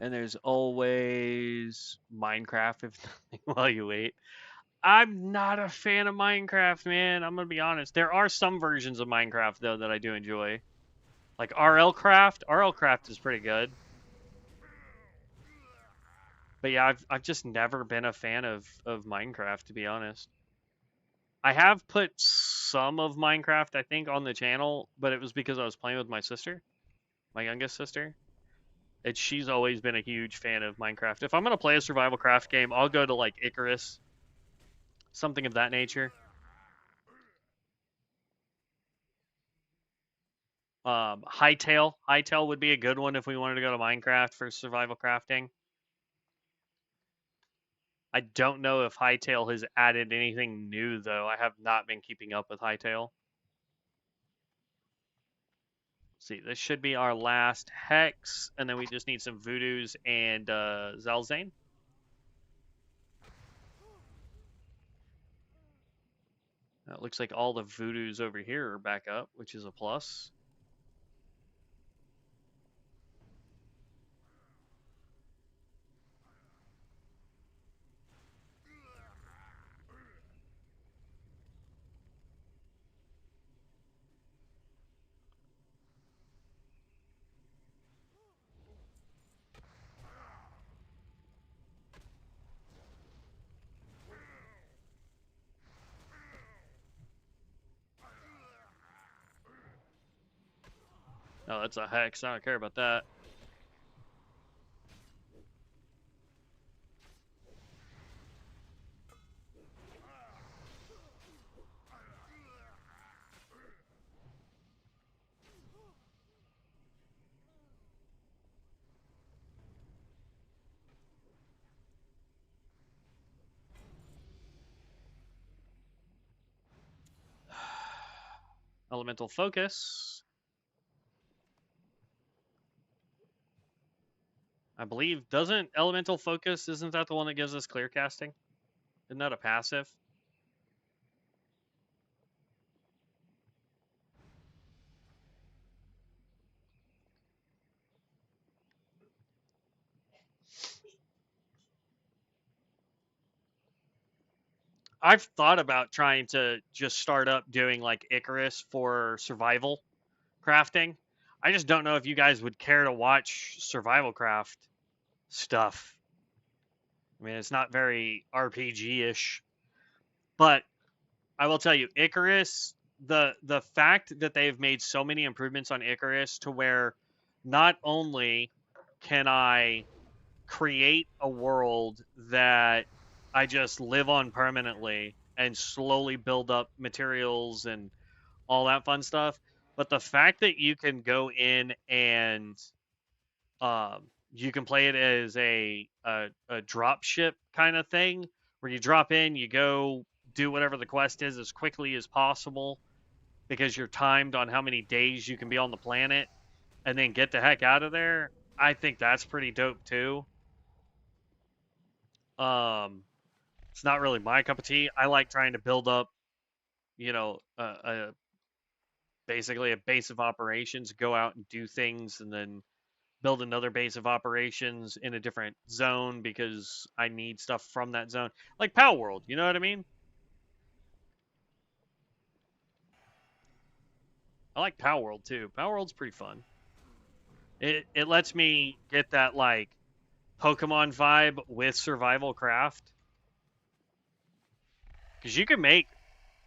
Speaker 1: And there's always Minecraft if nothing while you wait. I'm not a fan of Minecraft, man. I'm gonna be honest. There are some versions of Minecraft though that I do enjoy. Like RL Craft. RL Craft is pretty good. But yeah, I've just never been a fan of Minecraft, to be honest. I have put some of Minecraft, I think, on the channel, but it was because I was playing with my sister, my youngest sister. And she's always been a huge fan of Minecraft. If I'm gonna play a survival craft game, I'll go to like Icarus, something of that nature. Hightail would be a good one if we wanted to go to Minecraft for survival crafting. I don't know if Hightail has added anything new though. I have not been keeping up with Hightail. See, this should be our last hex, and then we just need some voodoos and Zalzane. It looks like all the voodoos over here are back up, which is a plus. Oh, that's a hex. I don't care about that. Elemental focus. I believe, doesn't elemental focus, isn't that the one that gives us clear casting? Isn't that a passive? I've thought about trying to just start up doing like Icarus for survival crafting. I just don't know if you guys would care to watch survival craft stuff. I mean, it's not very RPG-ish, but I will tell you, Icarus, the fact that they've made so many improvements on Icarus to where not only can I create a world that I just live on permanently and slowly build up materials and all that fun stuff, but the fact that you can go in and you can play it as a drop ship kind of thing where you drop in, you go do whatever the quest is as quickly as possible because you're timed on how many days you can be on the planet and then get the heck out of there. I think that's pretty dope too. Um, it's not really my cup of tea. I like trying to build up, basically a base of operations, go out and do things, and then build another base of operations in a different zone because I need stuff from that zone. Like Power World, you know what I mean? I like Power World too. Power World's pretty fun. It lets me get that like Pokemon vibe with survival craft. Because you can make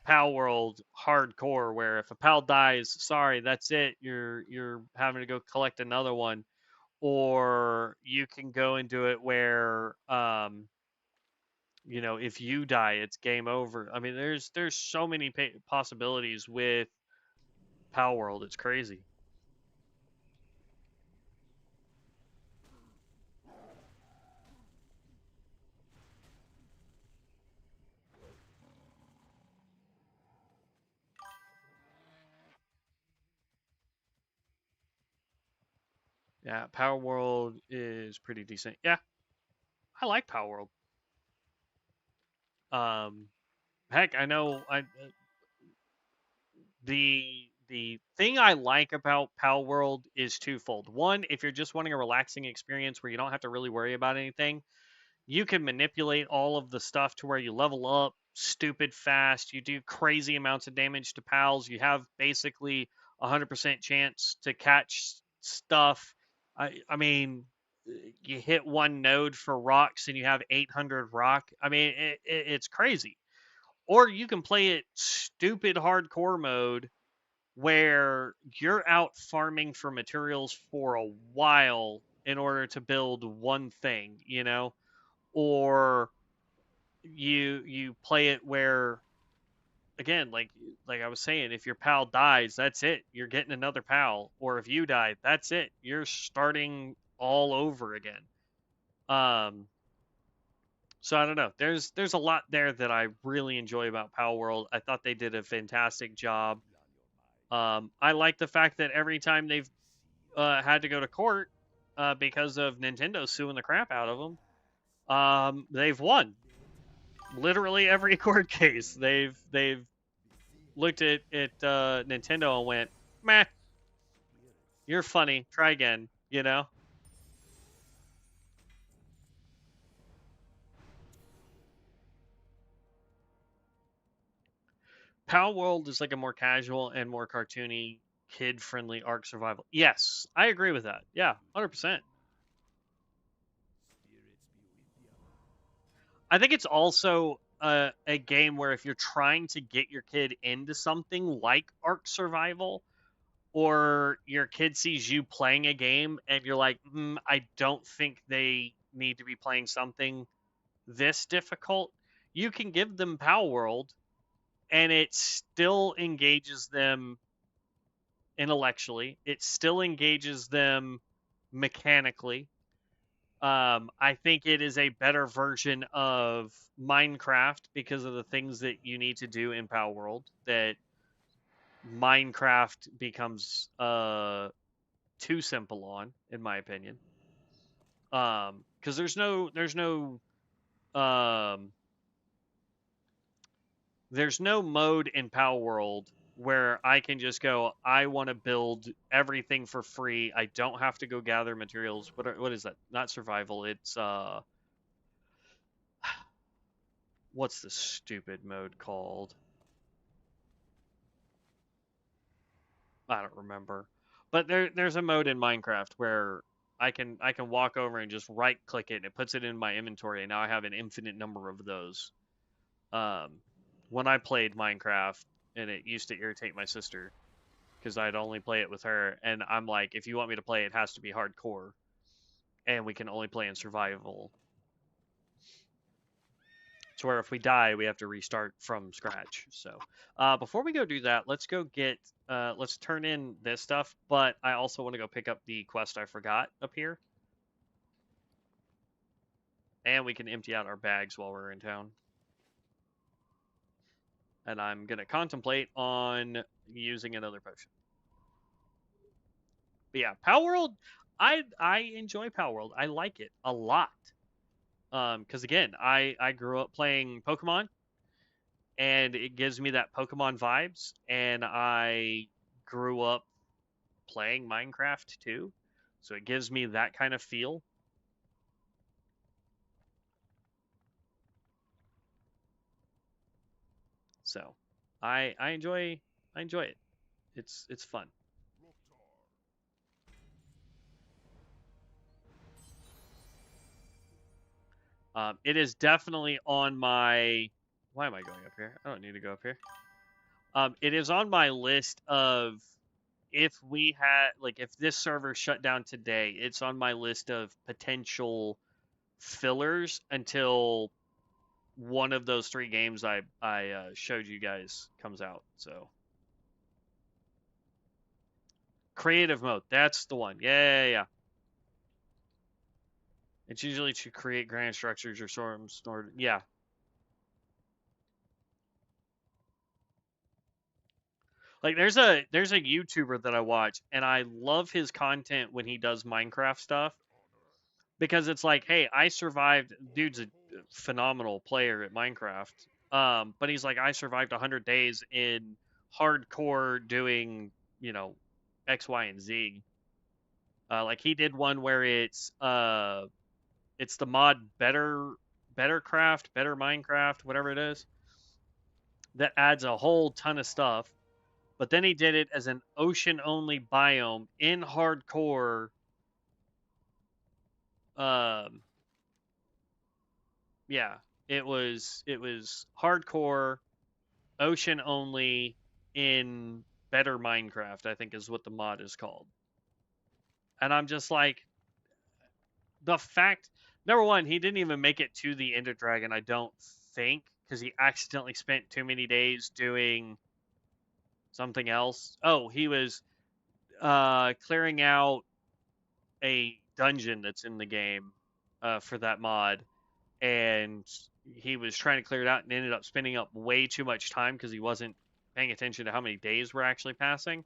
Speaker 1: Pal World hardcore where if a pal dies, sorry, that's it. You're having to go collect another one. Or you can go and do it where if you die, it's game over. I mean, there's so many possibilities with Pal World. It's crazy. Yeah, Power World is pretty decent. Yeah, I like Power World. Um, heck, I know the thing I like about Power World is twofold. One, if you're just wanting a relaxing experience where you don't have to really worry about anything, you can manipulate all of the stuff to where you level up stupid fast. You do crazy amounts of damage to pals. You have basically 100% chance to catch stuff. I mean, you hit one node for rocks and you have 800 rock. I mean, it's crazy. Or you can play it stupid hardcore mode where you're out farming for materials for a while in order to build one thing, or you play it where again like I was saying, if your pal dies, that's it, you're getting another pal, or if you die, that's it, you're starting all over again. um so I don't know, there's a lot there that I really enjoy about Power World. I thought they did a fantastic job. I like the fact that every time they've had to go to court because of Nintendo suing the crap out of them, they've won literally every court case. They've looked at Nintendo and went, "Meh, you're funny. Try again." Power World is like a more casual and more cartoony, kid-friendly Ark survival. Yes, I agree with that. Yeah, 100%. I think it's also a game where if you're trying to get your kid into something like Ark Survival, or your kid sees you playing a game and you're like, I don't think they need to be playing something this difficult, you can give them Power World and it still engages them intellectually. It still engages them mechanically. I think it is a better version of Minecraft because of the things that you need to do in Power World that Minecraft becomes too simple on, in my opinion. Because um there's no mode in Power World where I can just go, I want to build everything for free. I don't have to go gather materials. What is that? Not survival. It's what's the stupid mode called? I don't remember. But there's a mode in Minecraft where I can walk over and just right click it and it puts it in my inventory and now I have an infinite number of those. When I played Minecraft, and it used to irritate my sister because I'd only play it with her, and I'm like, if you want me to play, it has to be hardcore, and we can only play in survival. To where if we die, we have to restart from scratch. So, before we go do that, let's go get, let's turn in this stuff. But I also want to go pick up the quest I forgot up here, and we can empty out our bags while we're in town. And I'm gonna contemplate on using another potion. But yeah, Palworld, I enjoy Palworld. I like it a lot. Because again, I grew up playing Pokemon, and it gives me that Pokemon vibes, and I grew up playing Minecraft too, so it gives me that kind of feel. So, I enjoy it. It's fun. It is definitely on my. Why am I going up here? I don't need to go up here. It is on my list of if we had like if this server shut down today, it's on my list of potential fillers until one of those 3 games I showed you guys comes out. So creative mode, that's the one. Yeah. It's usually to create grand structures or storms. Or yeah. Like there's a YouTuber that I watch and I love his content when he does Minecraft stuff because it's like, hey, I survived. Dude's a phenomenal player at Minecraft. But he's like, I survived 100 days in hardcore doing, X, Y, and Z. Like he did one where it's the mod Better Minecraft, whatever it is, that adds a whole ton of stuff. But then he did it as an ocean only biome in hardcore. Um, yeah, it was hardcore ocean only in Better Minecraft, I think is what the mod is called. And I'm just like, the fact, number one, he didn't even make it to the Ender Dragon, I don't think, because he accidentally spent too many days doing something else. Oh, he was clearing out a dungeon that's in the game for that mod, and he was trying to clear it out and ended up spending up way too much time because he wasn't paying attention to how many days were actually passing.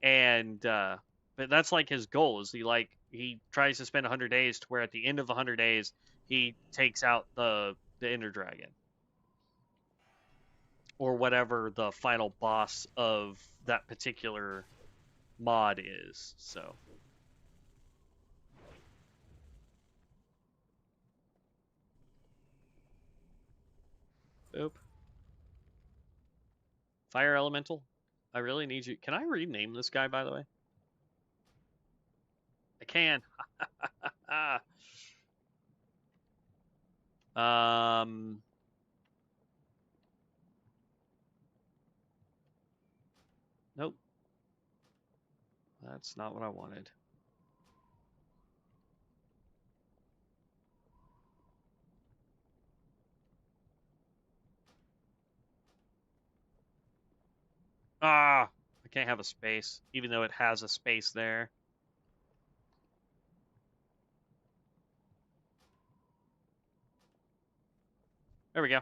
Speaker 1: And but that's like his goal is he tries to spend 100 days to where at the end of 100 days he takes out the Ender Dragon or whatever the final boss of that particular mod is. So oop. Fire Elemental, I really need you. Can I rename this guy, by the way? I can. um, nope. That's not what I wanted. Ah, I can't have a space, even though it has a space there. There we go.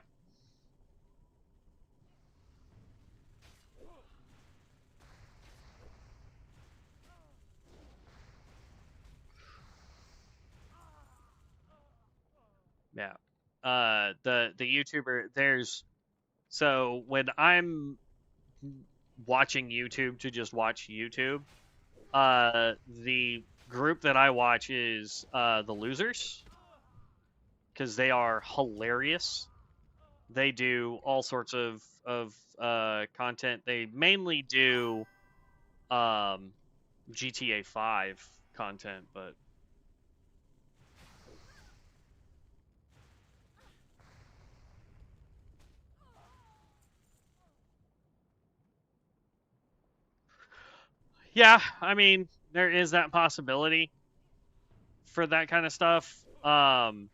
Speaker 1: Yeah. The YouTuber, so when I'm watching YouTube to just watch YouTube, the group that I watch is the losers because they are hilarious. They do all sorts of content. They mainly do GTA 5 content, but yeah, I mean, there is that possibility for that kind of stuff. Paul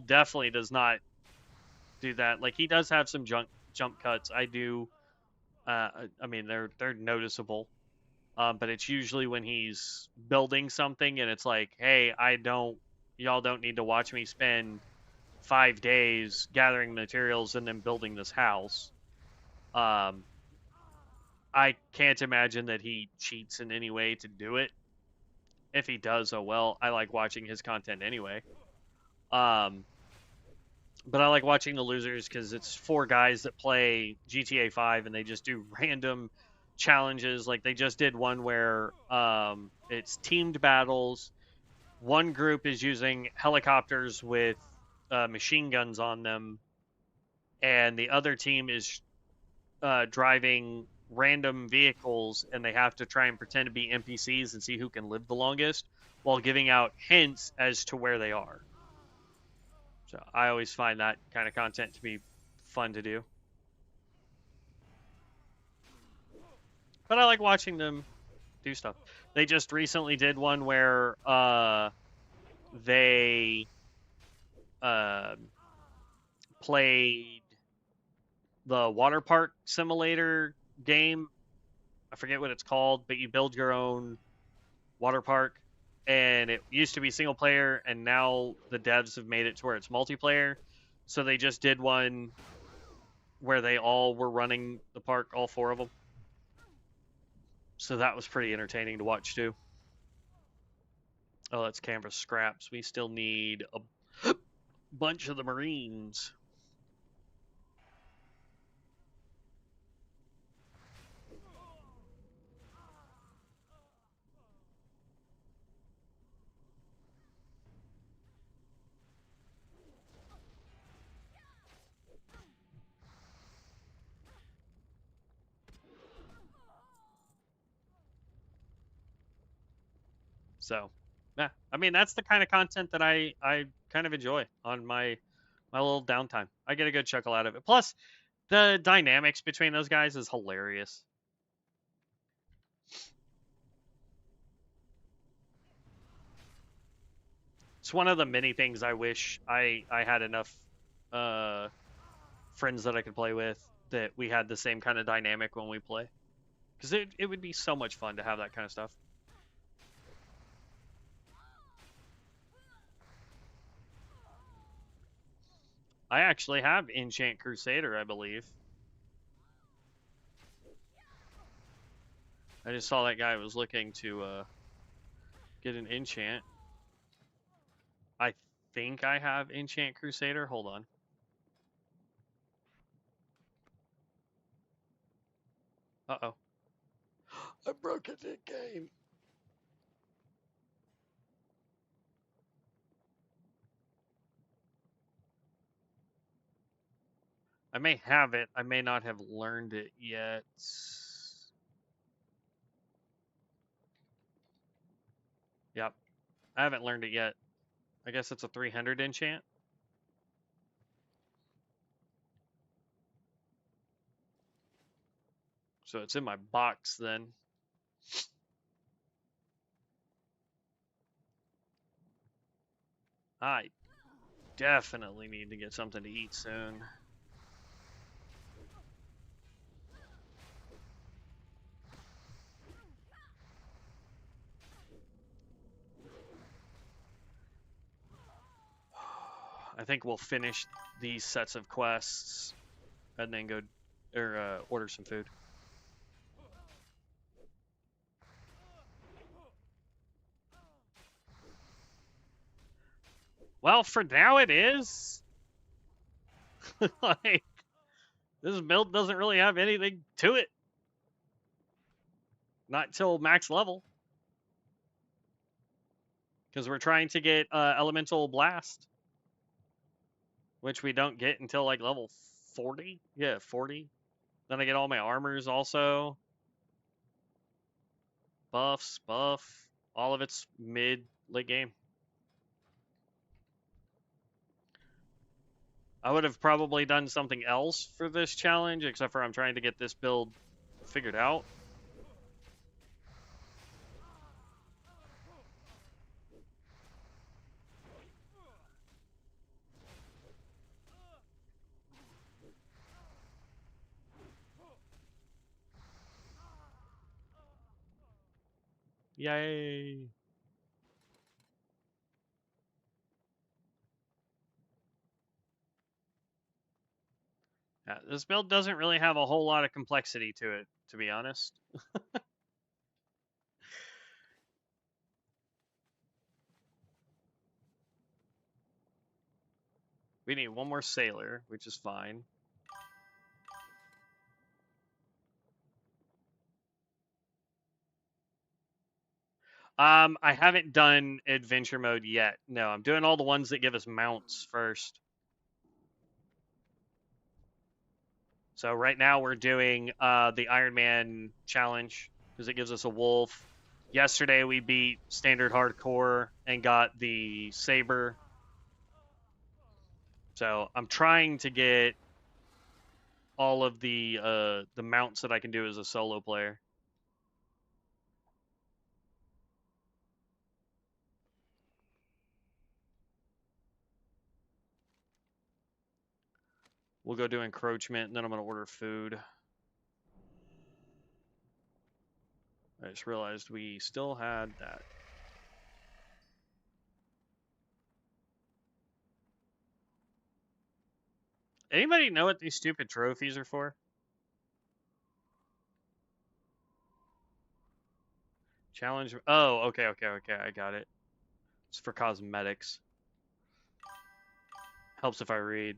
Speaker 1: definitely does not do that. Like he does have some jump cuts. I do. I mean, they're noticeable. But it's usually when he's building something and it's like, hey, y'all don't need to watch me spend 5 days gathering materials and then building this house. Um, I can't imagine that he cheats in any way to do it. If he does, oh well. I like watching his content anyway. Um, but I like watching the losers because it's four guys that play GTA 5 and they just do random challenges. Like they just did one where it's teamed battles. One group is using helicopters with machine guns on them, and the other team is driving random vehicles, and they have to try and pretend to be NPCs and see who can live the longest while giving out hints as to where they are. So I always find that kind of content to be fun to do. But I like watching them do stuff. They just recently did one where they uh, played the water park simulator game. I forget what it's called, but you build your own water park. And it used to be single player, and now the devs have made it to where it's multiplayer. So they just did one where they all were running the park, all four of them. So that was pretty entertaining to watch too. Oh, that's canvas scraps. We still need a bunch of the Marines. So, yeah, I mean that's the kind of content that I kind of enjoy on my little downtime. I get a good chuckle out of it. Plus, the dynamics between those guys is hilarious. It's one of the many things I wish I had enough uh friends that I could play with that we had the same kind of dynamic when we play. Because it would be so much fun to have that kind of stuff. I actually have Enchant Crusader, I believe. I just saw that guy was looking to get an enchant. I think I have Enchant Crusader. Hold on. Uh-oh. I broke it in game. I may have it. I may not have learned it yet. Yep. I haven't learned it yet. I guess it's a 300 enchant. So it's in my box then. I definitely need to get something to eat soon. I think we'll finish these sets of quests and then go or order some food. Well, for now it is. Like this build doesn't really have anything to it. Not till max level. Because we're trying to get elemental blast. which we don't get until like level 40. Yeah, 40. Then I get all my armors also. Buffs, buff. All of it's mid, late game. I would have probably done something else for this challenge, except for I'm trying to get this build figured out. Yay! Yeah, this build doesn't really have a whole lot of complexity to it, to be honest. We need one more sailor, which is fine. I haven't done adventure mode yet. No, I'm doing all the ones that give us mounts first. So right now we're doing the Iron Man challenge because it gives us a wolf. Yesterday we beat standard hardcore and got the saber. So I'm trying to get all of the mounts that I can do as a solo player. We'll go do encroachment, and then I'm going to order food. I just realized we still had that. Anybody know what these stupid trophies are for? Challenge. Oh, okay. I got it. It's for cosmetics. Helps if I read.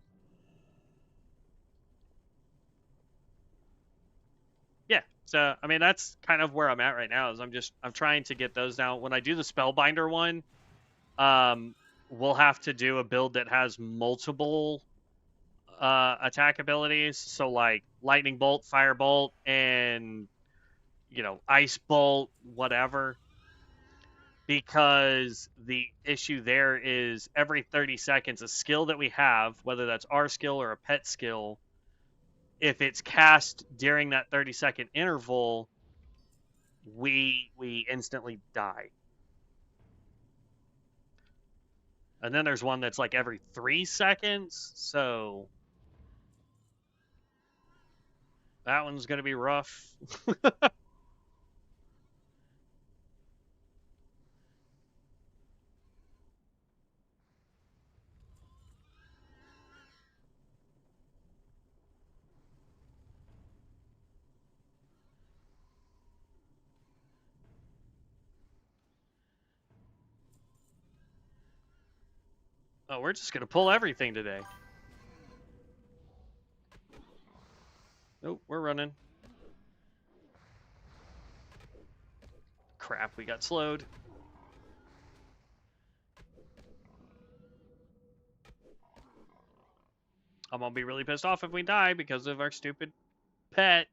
Speaker 1: Yeah. So I mean that's kind of where I'm at right now. Is I'm trying to get those down. When I do the spellbinder one, we'll have to do a build that has multiple attack abilities. So like lightning bolt, fire bolt, and ice bolt, whatever. Because the issue there is every 30 seconds, a skill that we have, whether that's our skill or a pet skill, if it's cast during that 30-second interval, we instantly die. And then there's one that's like every 3 seconds, so that one's going to be rough. Oh, we're just going to pull everything today. Nope, we're running. Crap, we got slowed. I'm going to be really pissed off if we die because of our stupid pet.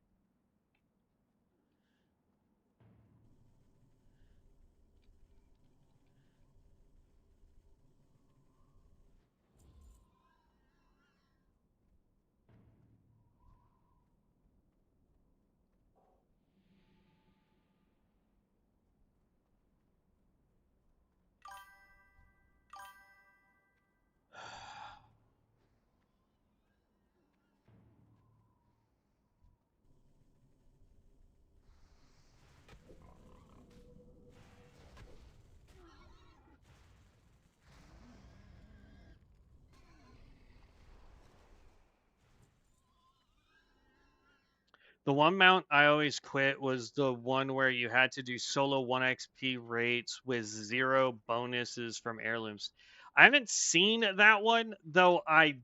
Speaker 1: The one mount I always quit was the one where you had to do solo 1 XP rates with 0 bonuses from heirlooms. I haven't seen that one, though I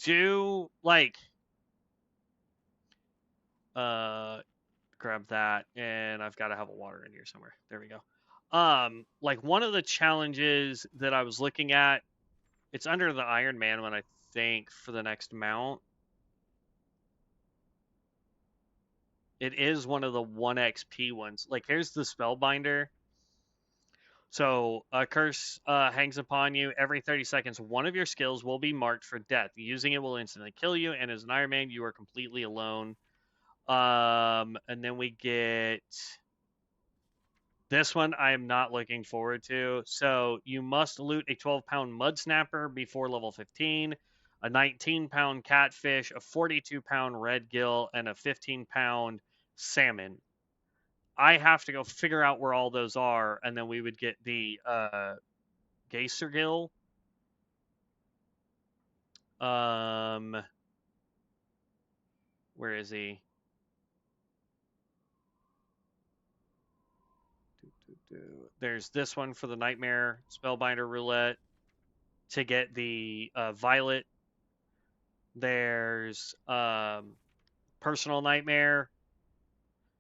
Speaker 1: do like grab that, and I've got to have a water in here somewhere. There we go. Like one of the challenges that I was looking at, it's under the Iron Man one, I think, for the next mount. It is one of the 1 XP ones. Like, here's the Spellbinder. So, a curse hangs upon you. Every 30 seconds, one of your skills will be marked for death. Using it will instantly kill you, and as an Iron Man, you are completely alone. And then we get this one I am not looking forward to. So, you must loot a 12-pound mud snapper before level 15, a 19-pound catfish, a 42-pound red gill, and a 15-pound salmon. I have to go figure out where all those are, and then we would get the Geyser Gill. Where is he? There's this one for the Nightmare Spellbinder Roulette to get the Violet. There's Personal Nightmare.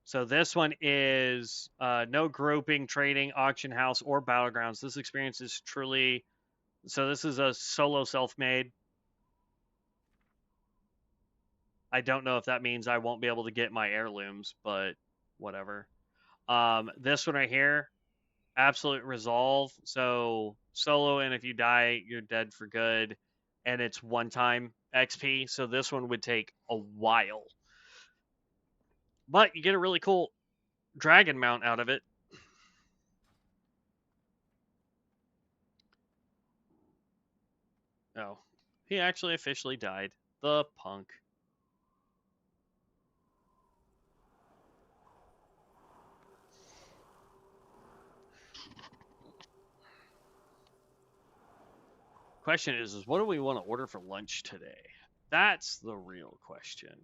Speaker 1: So this one is no groping, trading, auction house, or battlegrounds. This experience is truly... So this is a solo self-made. I don't know if that means I won't be able to get my heirlooms, but whatever. This one right here, absolute resolve. So solo, and if you die, you're dead for good. And it's one-time XP. So this one would take a while. But you get a really cool dragon mount out of it. Oh, he actually officially died. The punk. Question is what do we want to order for lunch today? That's the real question.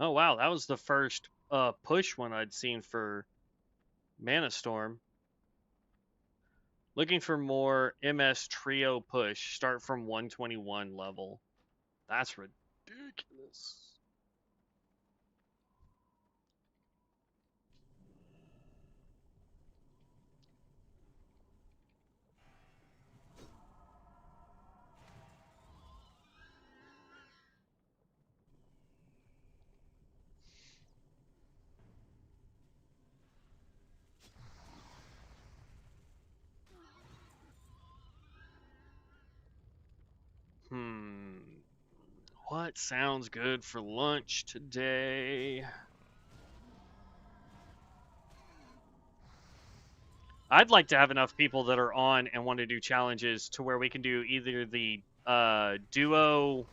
Speaker 1: Oh wow, that was the first push one I'd seen for Mana Storm. Looking for more MS Trio push. Start from 121 level. That's ridiculous. What sounds good for lunch today? I'd like to have enough people that are on and want to do challenges to where we can do either the duo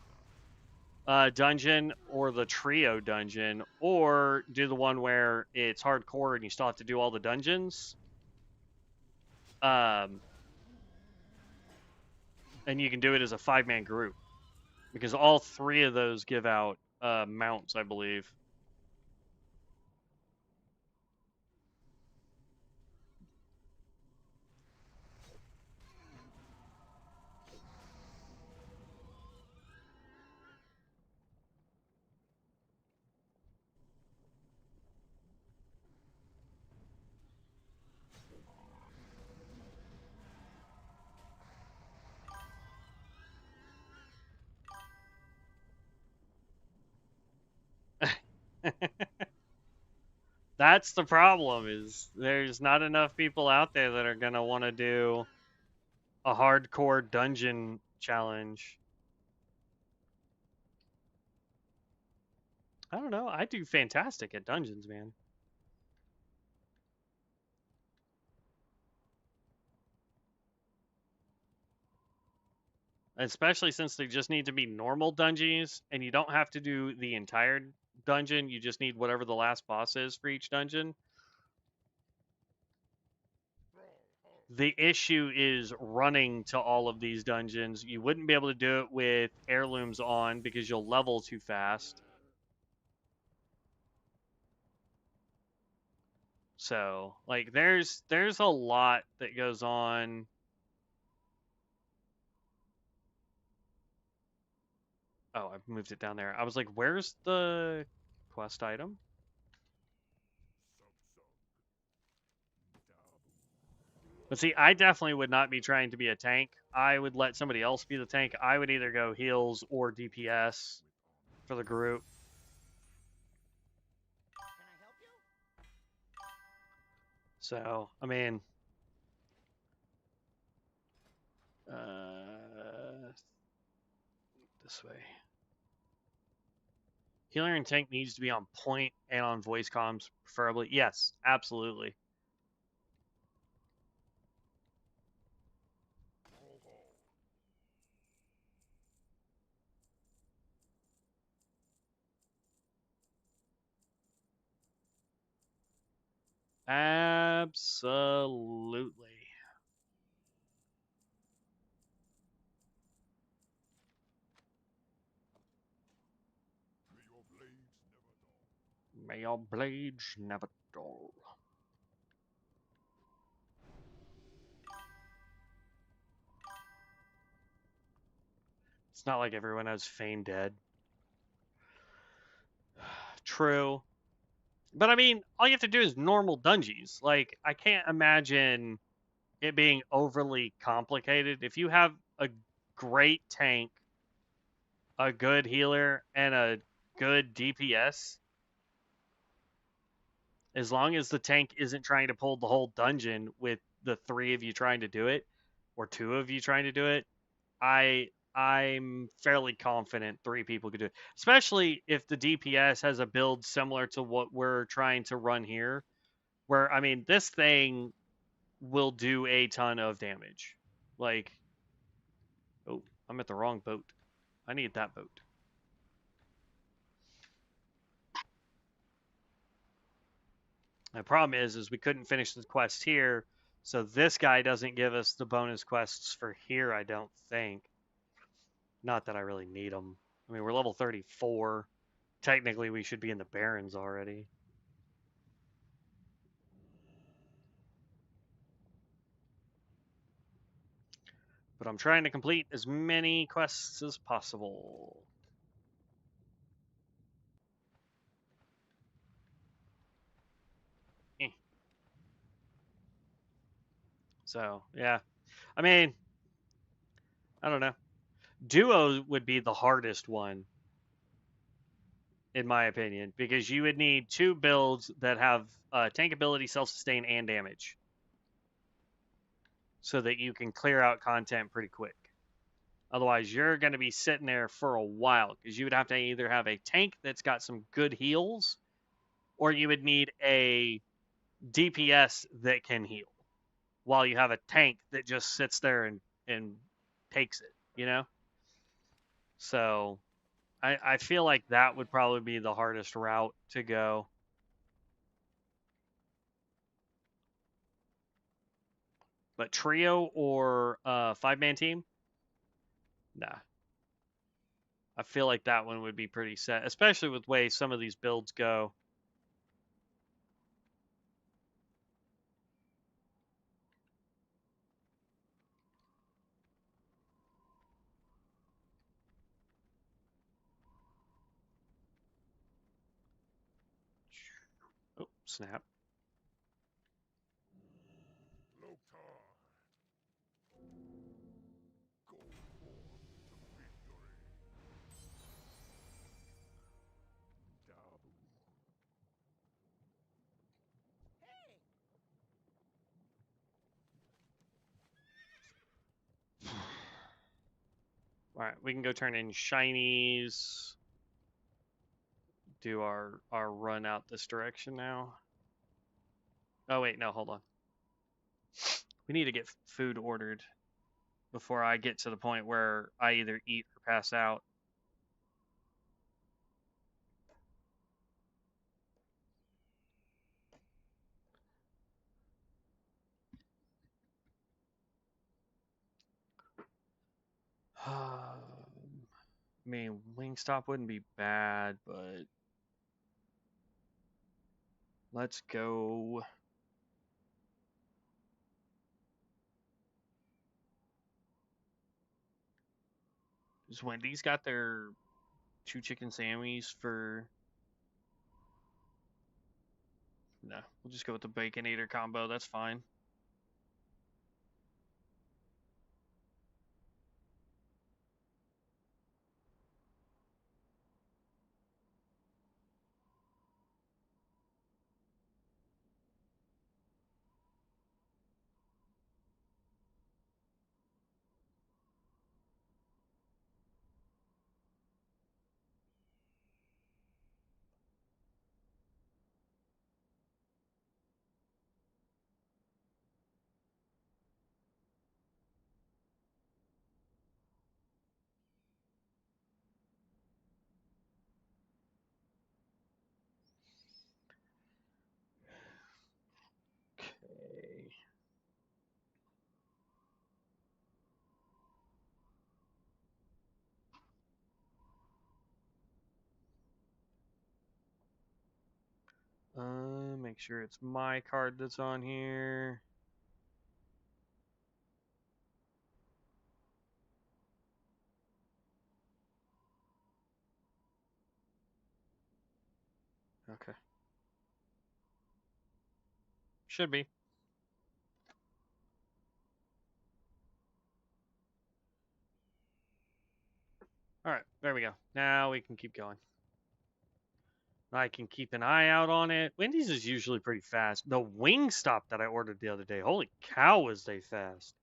Speaker 1: dungeon or the trio dungeon, or do the one where it's hardcore and you still have to do all the dungeons. And you can do it as a 5-man group because all 3 of those give out mounts, I believe. That's the problem, is there's not enough people out there that are going to want to do a hardcore dungeon challenge. I don't know. I do fantastic at dungeons, man. especially since they just need to be normal dungeons, and you don't have to do the entire dungeon. You just need whatever the last boss is for each dungeon. The issue is running to all of these dungeons. You wouldn't be able to do it with heirlooms on because you'll level too fast. So, like, there's a lot that goes on. Oh, I've moved it down there. I was like, where's the quest item? But see, I definitely would not be trying to be a tank. I would let somebody else be the tank. I would either go heals or DPS for the group.
Speaker 2: Can I help you?
Speaker 1: So, I mean, this way. Healer and tank needs to be on point and on voice comms, preferably. Yes, absolutely. Absolutely.
Speaker 3: May your blades never
Speaker 1: May
Speaker 3: dull.
Speaker 1: your blades never dull. It's not like everyone has Feign dead. True. But I mean, all you have to do is normal dungeons. Like, I can't imagine it being overly complicated. If you have a great tank, a good healer, and a good DPS, as long as the tank isn't trying to pull the whole dungeon with the three of you trying to do it, or two of you trying to do it, I'm fairly confident three people could do it. Especially if the DPS has a build similar to what we're trying to run here, where I mean this thing will do a ton of damage. Like, oh, I'm at the wrong boat. I need that boat. The problem is we couldn't finish the quest here, so this guy doesn't give us the bonus quests for here, I don't think. Not that I really need them. I mean, we're level 34. Technically, we should be in the Barrens already. But I'm trying to complete as many quests as possible. Eh. So, yeah. I mean, I don't know. Duo would be the hardest one, in my opinion, because you would need two builds that have tank ability, self-sustain, and damage. So that you can clear out content pretty quick. Otherwise, you're going to be sitting there for a while because you would have to either have a tank that's got some good heals, or you would need a DPS that can heal while you have a tank that just sits there and takes it, you know? So I feel like that would probably be the hardest route to go. But trio or five-man team? Nah. I feel like that one would be pretty set, especially with the way some of these builds go. Oh, snap.
Speaker 3: Loktar. Go forth to victory. Dabu.
Speaker 2: Hey!
Speaker 1: All right, we can go turn in shinies. Do our run out this direction now. Oh wait, no, hold on. We need to get food ordered. before I get to the point where I either eat or pass out. I mean, Wingstop wouldn't be bad, but let's go. Does Wendy's got their 2 chicken Sammies for? No, we'll just go with the Baconator combo. That's fine. Okay. Make sure it's my card that's on here. Okay. Should be. All right, there we go. Now we can keep going. I can keep an eye out on it. Wendy's is usually pretty fast. The Wingstop that I ordered the other day, holy cow, was they fast.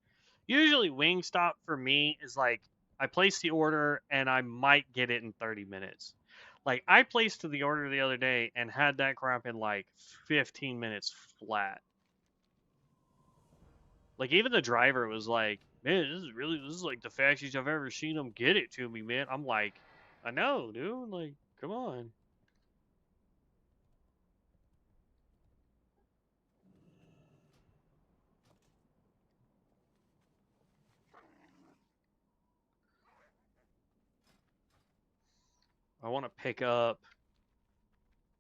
Speaker 1: Usually Wingstop for me is like I place the order and I might get it in 30 minutes. Like I placed the order the other day and had that crap in like 15 minutes flat. Like even the driver was like, "Man, this is like the fastest I've ever seen them get it to me, man." I'm like, "I know, dude. Like, come on." I want to pick up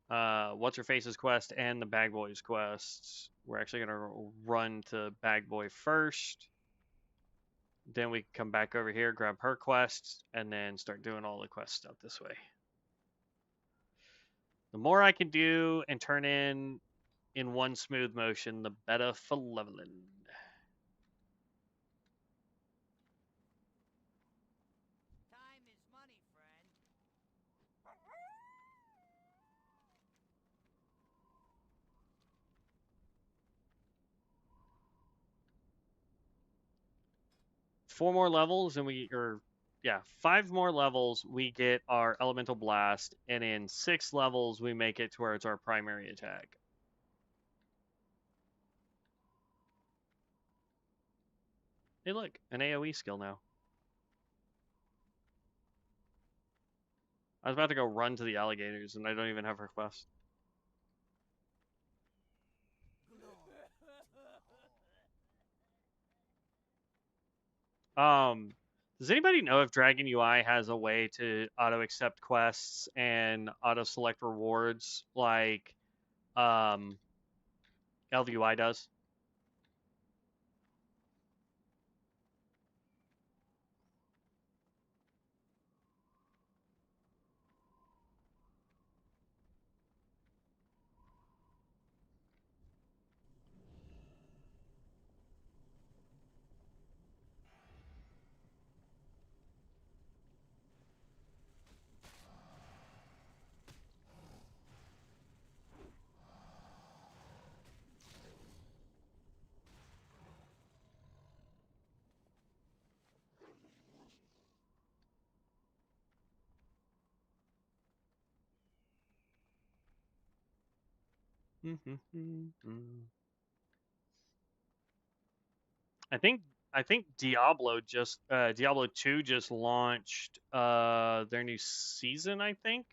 Speaker 1: what's her face's quest and the Bag Boy's quest. We're actually gonna run to Bag Boy first. Then we come back over here, grab her quest, and then start doing all the quest stuff this way. The more I can do and turn in one smooth motion, the better for leveling.
Speaker 2: Time is money, friend.
Speaker 1: 4 more levels and yeah, 5 more levels we get our elemental blast, and in 6 levels we make it to where it's our primary attack. Hey, look, an AoE skill now. I was about to go run to the alligators, and I don't even have her quest. Does anybody know if Dragon UI has a way to auto accept quests and auto select rewards like LVUI does? I think I think Diablo 2 just launched their new season, I think,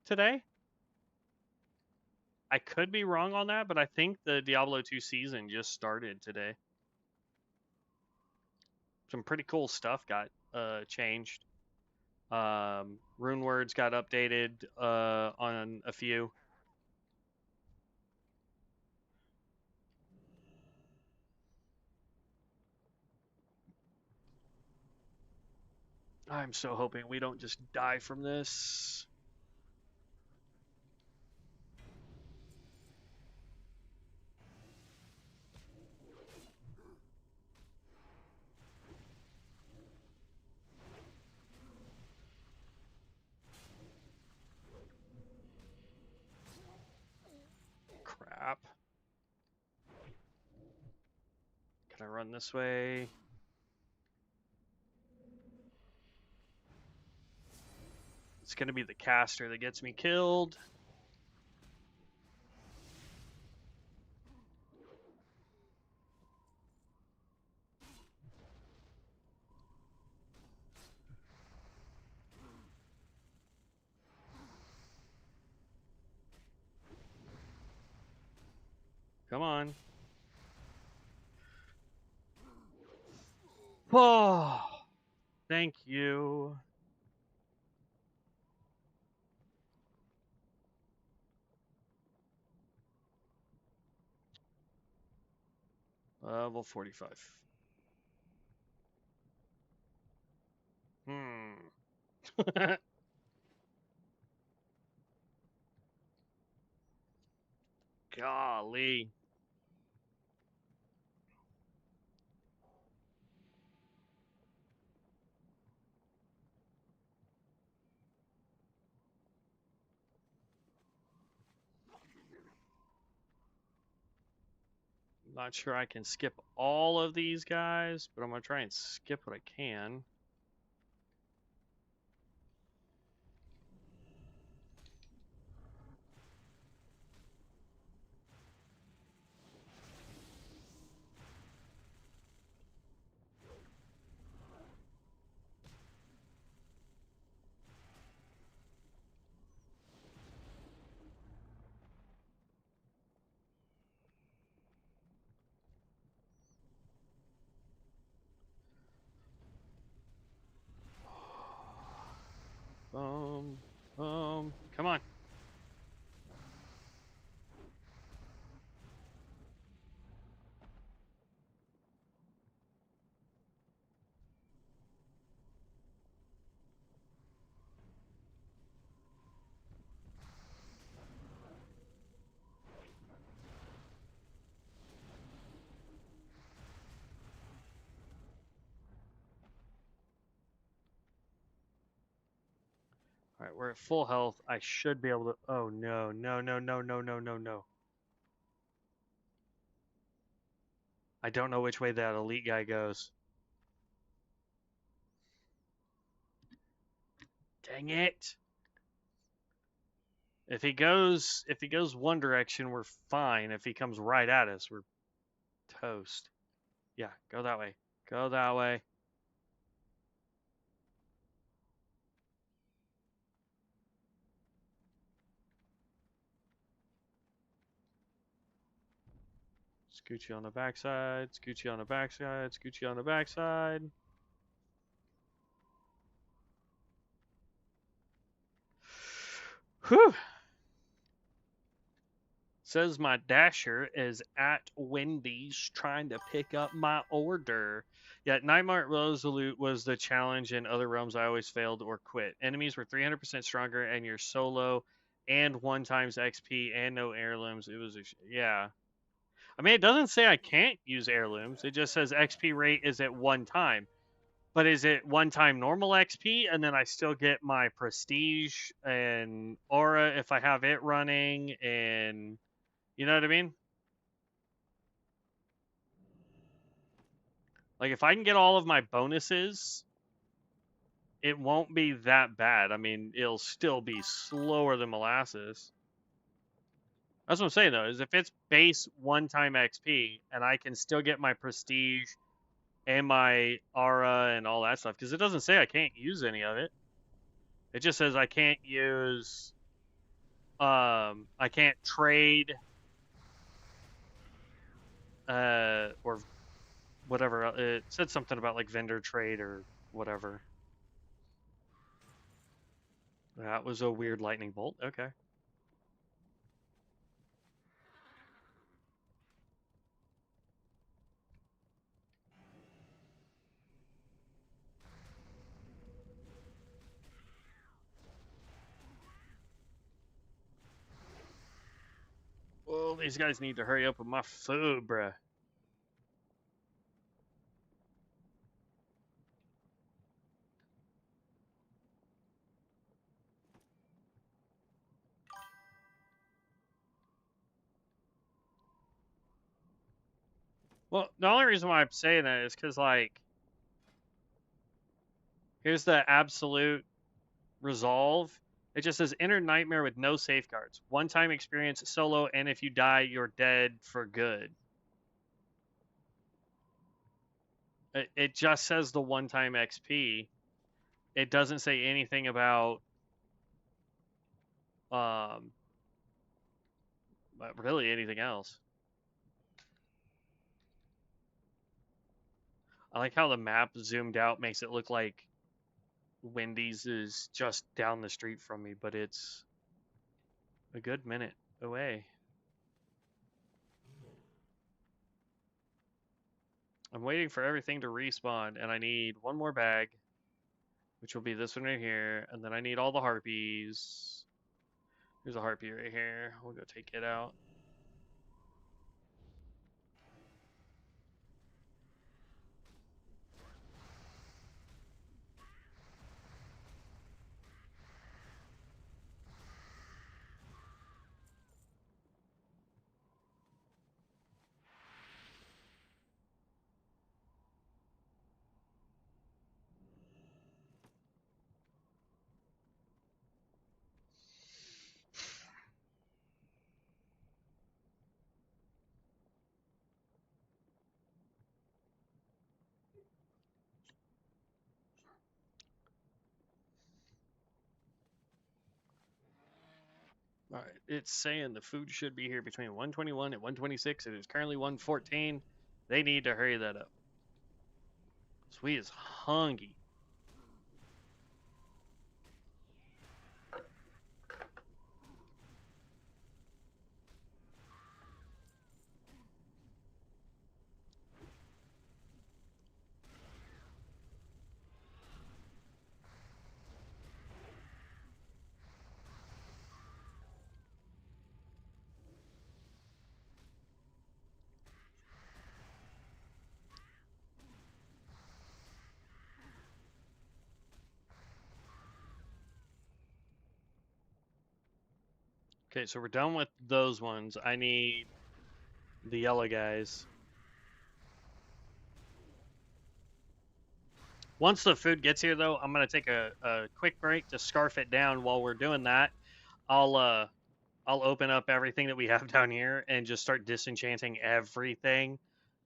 Speaker 1: today. I could be wrong on that, but I think the Diablo 2 season just started today. Some pretty cool stuff got changed. Rune words got updated on a few. I'm so hoping we don't just die from this. Crap. Can I run this way? It's going to be the caster that gets me killed. Come on. Oh, thank you. Level 45. Golly. Not sure I can skip all of these guys, but I'm going to try and skip what I can. Come on. All right, we're at full health. I should be able to. Oh no, no, no, no, no, no, no, no. I don't know which way that elite guy goes. Dang it. If he goes one direction, we're fine. If he comes right at us, we're toast. Yeah, go that way. Go that way. Scoochie on the backside, Scoochie on the backside, Scoochie on the backside. Whew. Says my dasher is at Wendy's trying to pick up my order. Yet Nightmare Resolute was the challenge in other realms I always failed or quit. Enemies were 300% stronger and you're solo and 1 times XP and no heirlooms. It was yeah. I mean, it doesn't say I can't use heirlooms. It just says XP rate is at 1 time. But is it 1 time normal XP and then I still get my prestige and aura if I have it running, and you know what I mean? Like if I can get all of my bonuses, it won't be that bad. I mean, it'll still be slower than molasses. That's what I'm saying though, is if it's base one-time XP and I can still get my prestige and my aura and all that stuff, because it doesn't say I can't use any of it. It just says I can't use I can't trade or whatever. It said something about like vendor trade or whatever. That was a weird lightning bolt. Okay. Well, these guys need to hurry up with my food, bruh. Well, the only reason why I'm saying that is because, like, here's the absolute resolve. It just says enter nightmare with no safeguards. One time experience solo, and if you die, you're dead for good. It just says the one time XP. It doesn't say anything about really anything else. I like how the map zoomed out makes it look like Wendy's is just down the street from me, but it's a good minute away. I'm waiting for everything to respawn, and I need one more bag, which will be this one right here, and then I need all the harpies. There's a harpy right here. We'll go take it out. All right, it's saying the food should be here between 121 and 126. It is currently 114. They need to hurry that up. Sweet is hungry. Okay, so we're done with those ones. I need the yellow guys. Once the food gets here, though, I'm gonna take a quick break to scarf it down. While we're doing that, I'll open up everything that we have down here and just start disenchanting everything,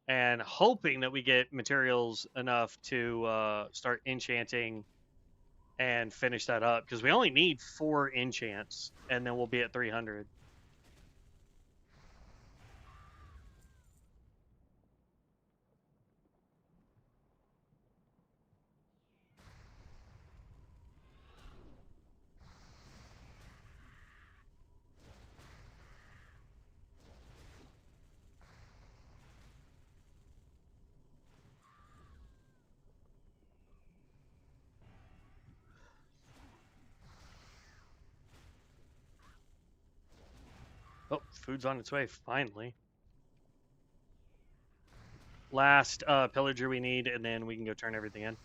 Speaker 1: and hoping that we get materials enough to start enchanting and finish that up, because we only need 4 enchants, and then we'll be at 300. Oh, food's on its way, finally. Last pillager we need, and then we can go turn everything in.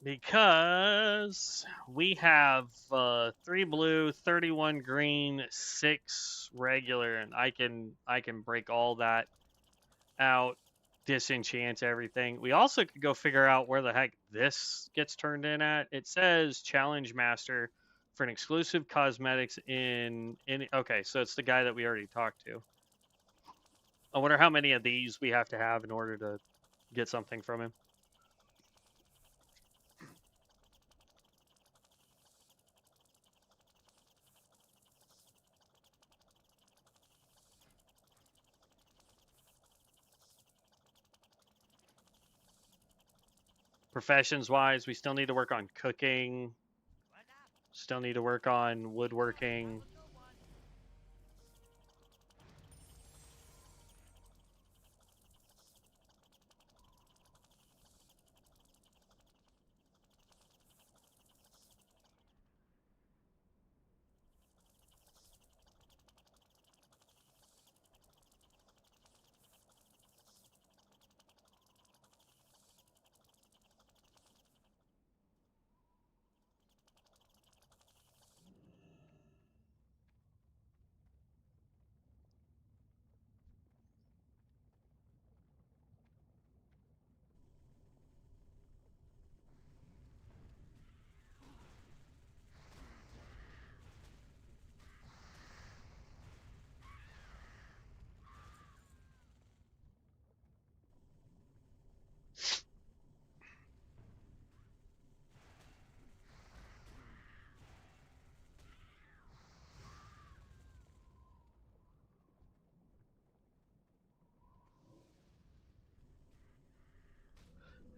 Speaker 1: Because we have 3 blue, 31 green, 6 regular, and I can break all that out, disenchant everything. We also could go figure out where the heck this gets turned in at. It says challenge master for an exclusive cosmetics in okay, so it's the guy that we already talked to. I wonder how many of these we have to have in order to get something from him. Professions wise, we still need to work on cooking. Still need to work on woodworking.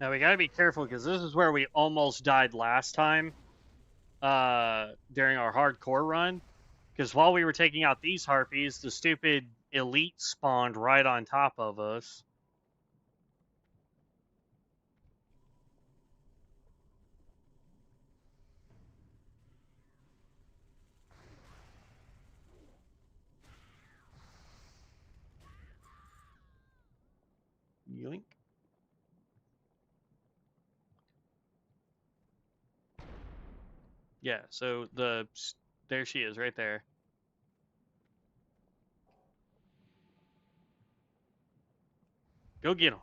Speaker 1: Now we gotta be careful because this is where we almost died last time during our hardcore run. Because while we were taking out these harpies, the stupid elite spawned right on top of us. Yoink. Yeah, so there she is right there. Go get him.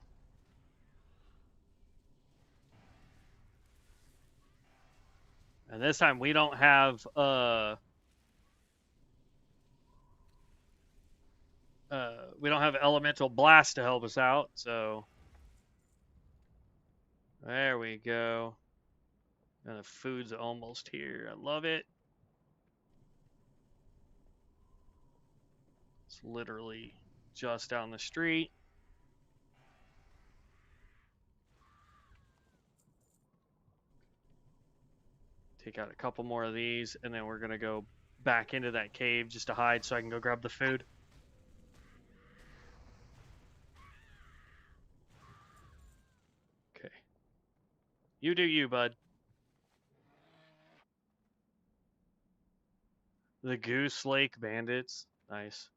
Speaker 1: And this time we don't have we don't have elemental blast to help us out, so there we go. And the food's almost here. I love it. It's literally just down the street. Take out a couple more of these, and then we're gonna go back into that cave just to hide so I can go grab the food. Okay. You do you, bud. The Goose Lake Bandits. Nice.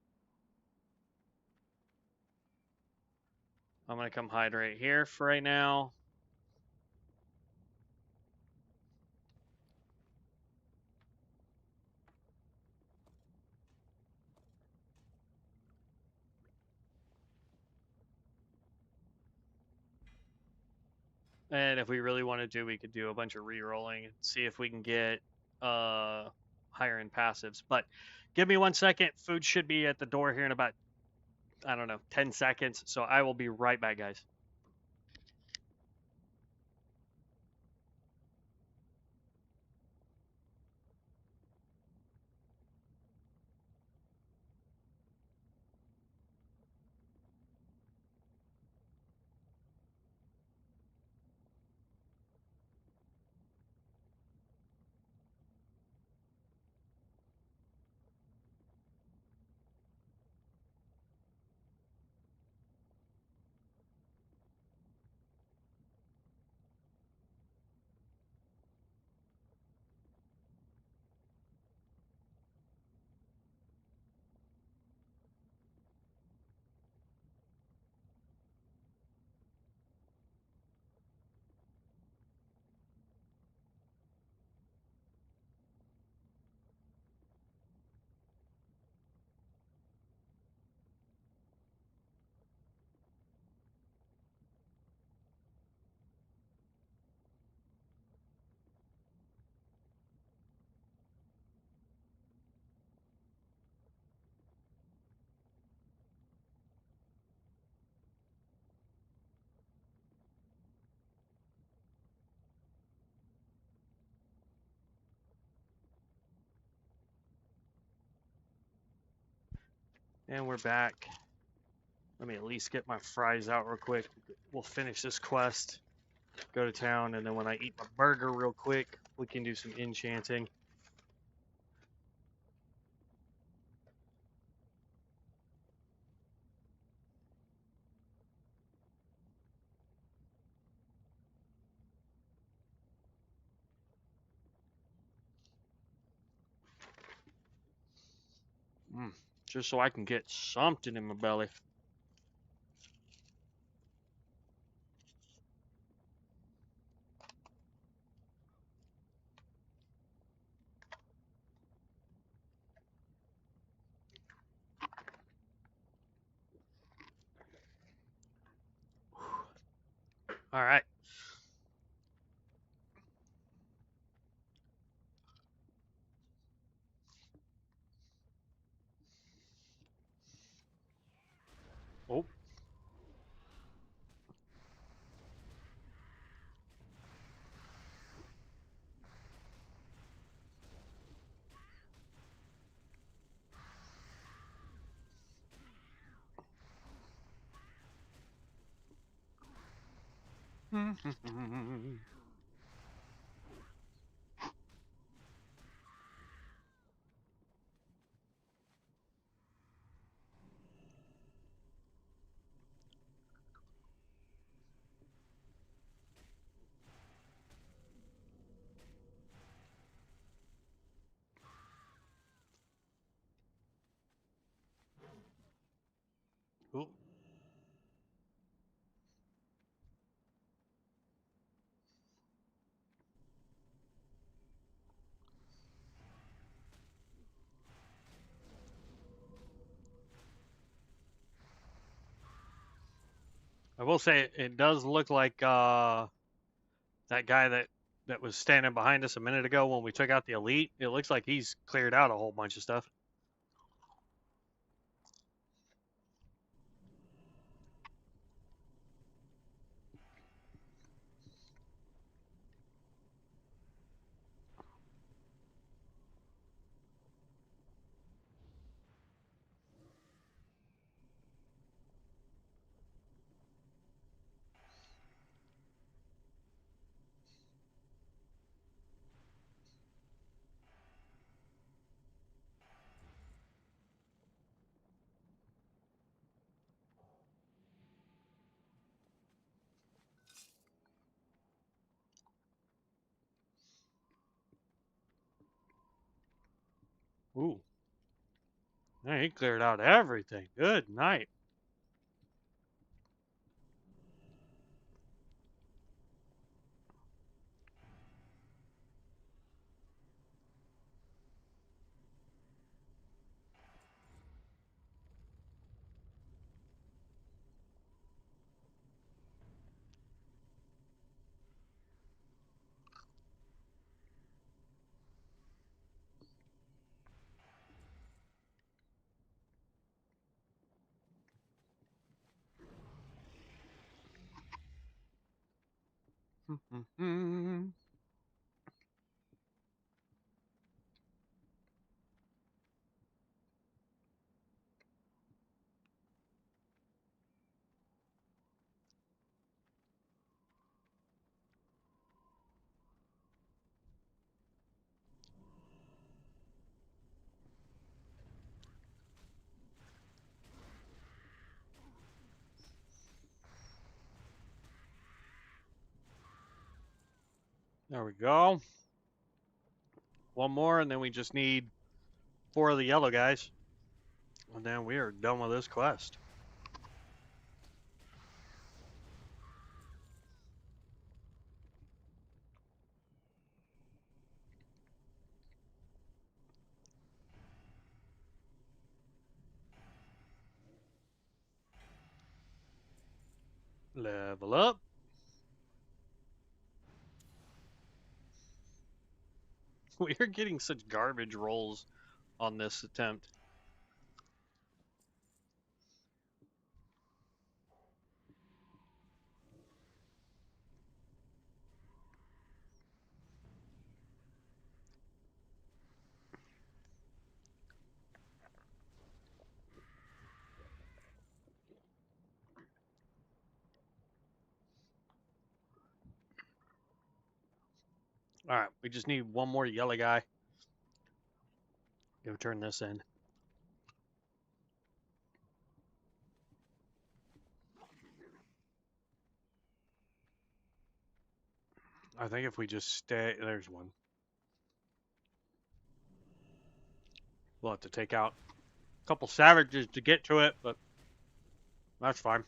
Speaker 1: I'm gonna come hide right here for right now. And if we really wanted to, we could do a bunch of re-rolling and see if we can get higher end passives. But give me 1 second. Food should be at the door here in about, I don't know, 10 seconds. So I will be right back, guys. And we're back. Let me at least get my fries out real quick. We'll finish this quest, go to town, and then when I eat my burger real quick, we can do some enchanting. Just so I can get something in my belly. All right. Oh. Ooh. I will say it does look like that guy that was standing behind us a minute ago when we took out the elite. It looks like he's cleared out a whole bunch of stuff. Ooh. Man, he cleared out everything. Good night. There we go. One more, and then we just need 4 of the yellow guys. And then we are done with this quest. Level up. We are getting such garbage rolls on this attempt. All right, we just need one more yellow guy. Go turn this in. I think if we just stay, there's one. We'll have to take out a couple savages to get to it, but that's fine.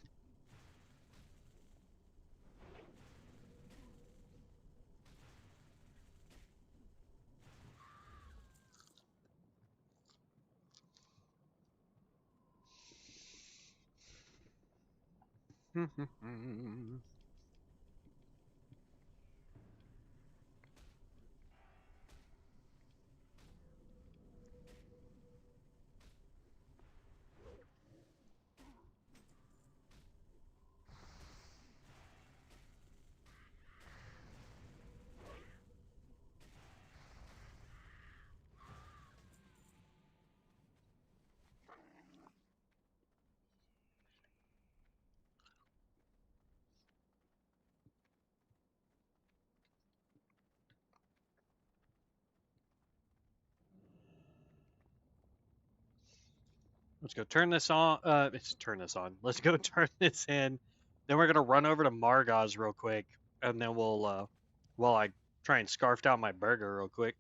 Speaker 1: Let's go turn this on. Let's turn this on. Let's go turn this in. Then we're gonna run over to Margaz real quick, and then we'll, while I try and scarf down my burger real quick,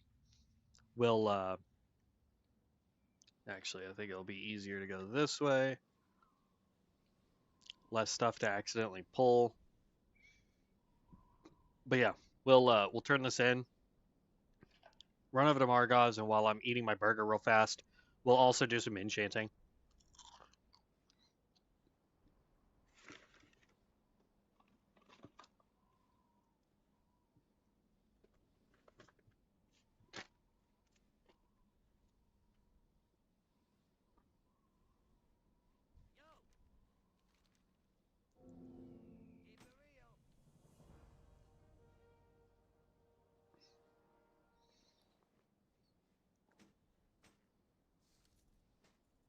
Speaker 1: we'll, actually, I think it'll be easier to go this way. Less stuff to accidentally pull. But yeah, we'll turn this in. Run over to Margaz, and while I'm eating my burger real fast, we'll also do some enchanting.
Speaker 2: Yo! Keep it real.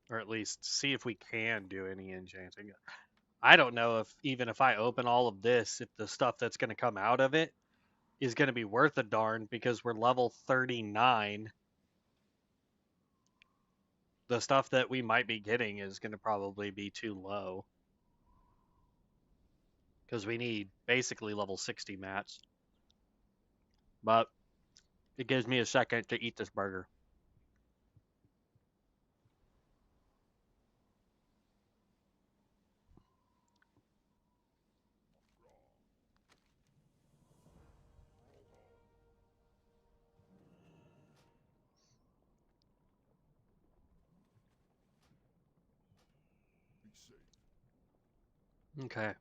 Speaker 1: Or at least see if we can do any enchanting. I don't know if even if I open all of this, if the stuff that's going to come out of it is going to be worth a darn because we're level 39. The stuff that we might be getting is going to probably be too low because we need basically level 60 mats. But it gives me a second to eat this burger.
Speaker 3: Be safe.
Speaker 1: Okay.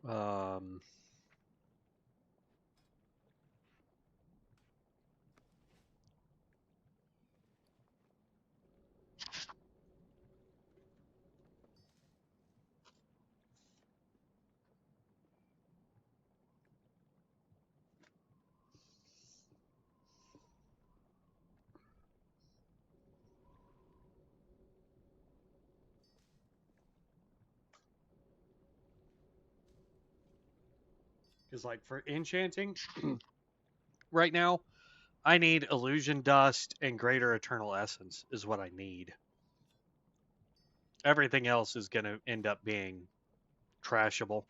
Speaker 1: Um, because like for enchanting, right now, I need illusion dust and greater eternal essence is what I need. Everything else is going to end up being trashable,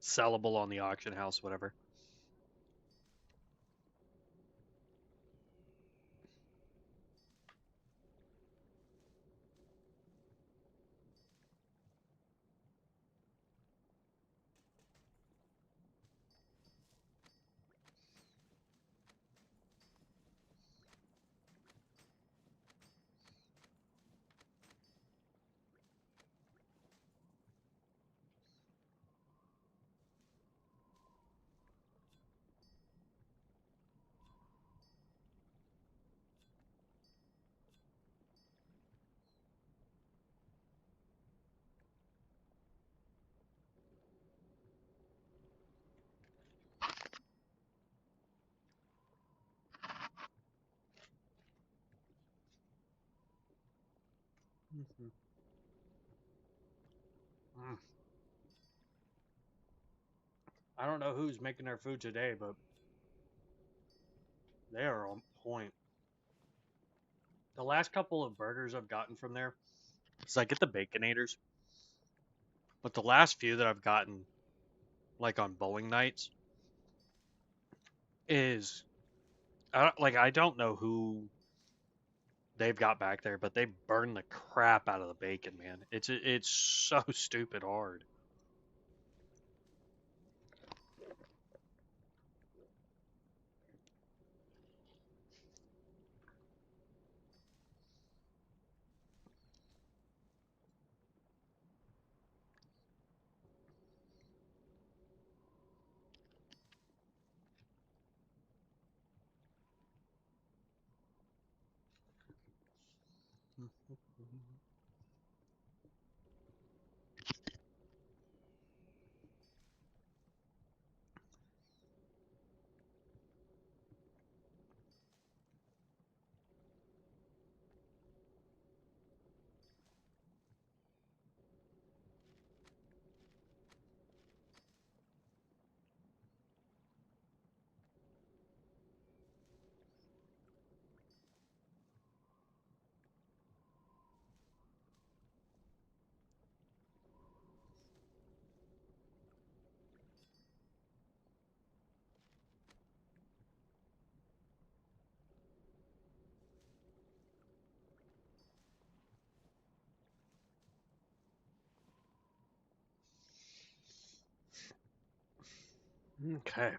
Speaker 1: sellable on the auction house, whatever. Mm-hmm. I don't know who's making their food today, but they are on point. The last couple of burgers I've gotten from there, because I get the Baconators, but the last few that I've gotten, like on bowling nights, is I don't know who they've got back there, but they burn the crap out of the bacon, man. It's so stupid hard. Okay.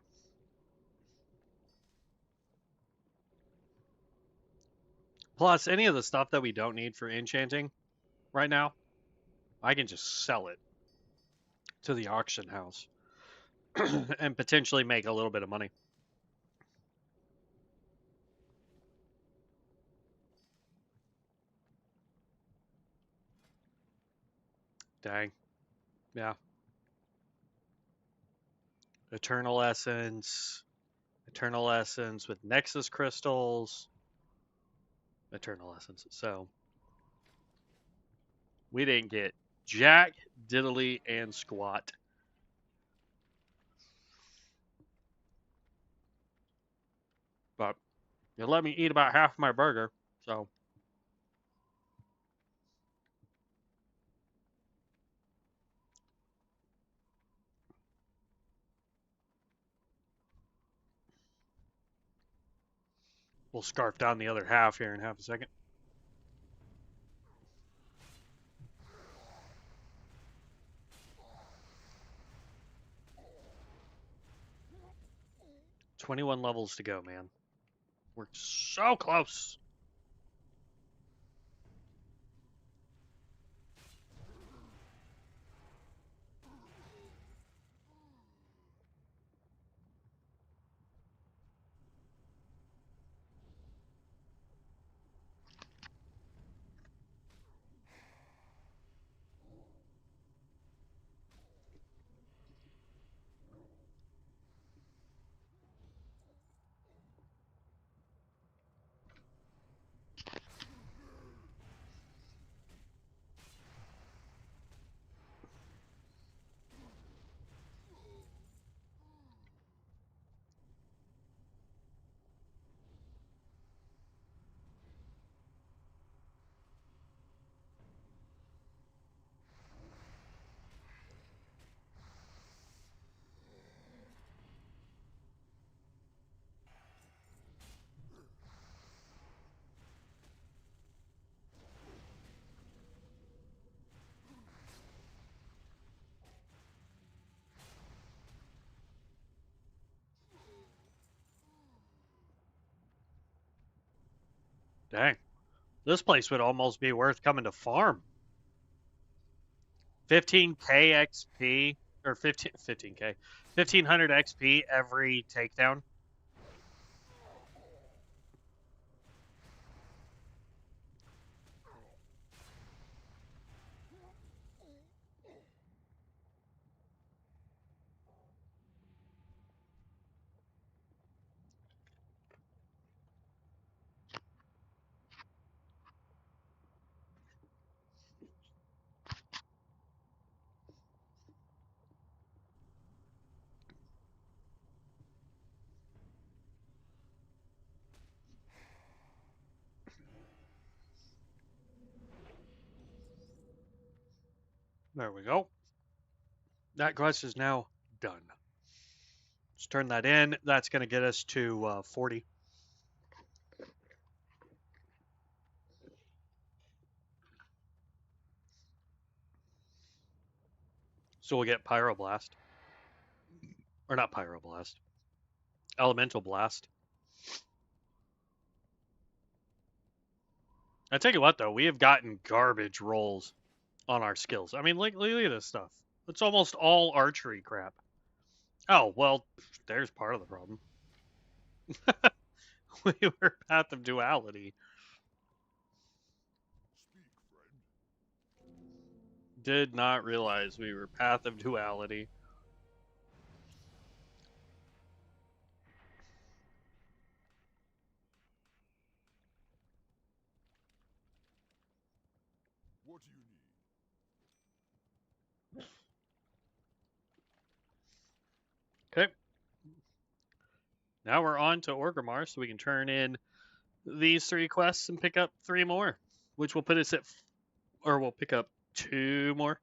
Speaker 1: Plus, any of the stuff that we don't need for enchanting right now, I can just sell it to the auction house and potentially make a little bit of money. Dang. Yeah. Eternal Essence. Eternal Essence with Nexus crystals. Eternal Essence. So we didn't get jack, diddly, and squat. But you let me eat about half my burger. So we'll scarf down the other half here in half a second. $21 levels to go, man. We're so close. Dang. This place would almost be worth coming to farm. 15k XP or 15k 1500 XP every takedown. There we go. That quest is now done. Let's turn that in. That's going to get us to 40. So we'll get Pyroblast. Or not Pyroblast. Elemental Blast. I tell you what, though, we have gotten garbage rolls on our skills. I mean, look at this stuff. It's almost all archery crap. Oh, well, there's part of the problem. We were Path of Duality.
Speaker 3: Speak, friend.
Speaker 1: Did not realize we were Path of Duality.
Speaker 3: What do you need?
Speaker 1: Okay. Now we're on to Orgrimmar, so we can turn in these 3 quests and pick up 3 more, which will put us at, or we'll pick up 2 more,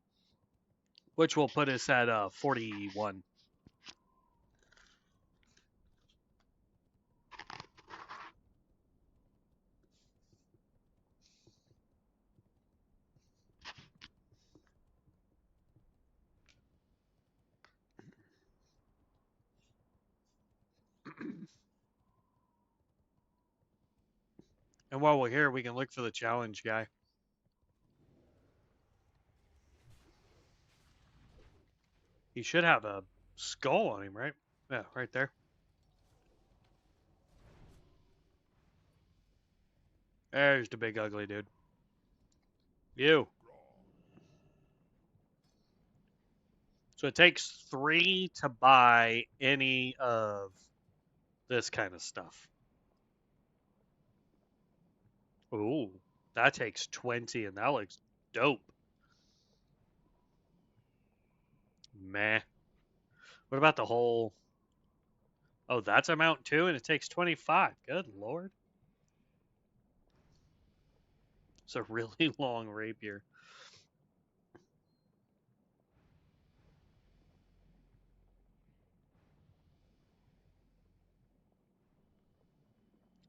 Speaker 1: which will put us at 41. And while we're here, we can look for the challenge guy. He should have a skull on him, right? Yeah, right there. There's the big ugly dude. You. So it takes 3 to buy any of this kind of stuff. Ooh, that takes 20, and that looks dope. Meh. What about the whole... Oh, that's a mount too, and it takes 25. Good lord. It's a really long rapier.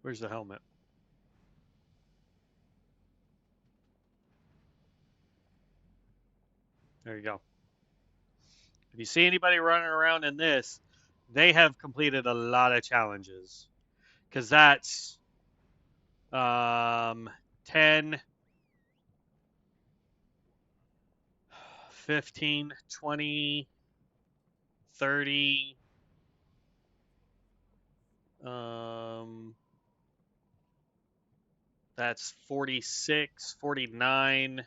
Speaker 1: Where's the helmet? There you go. If you see anybody running around in this, they have completed a lot of challenges. Because that's 10, 15, 20, 30, that's 46, 49,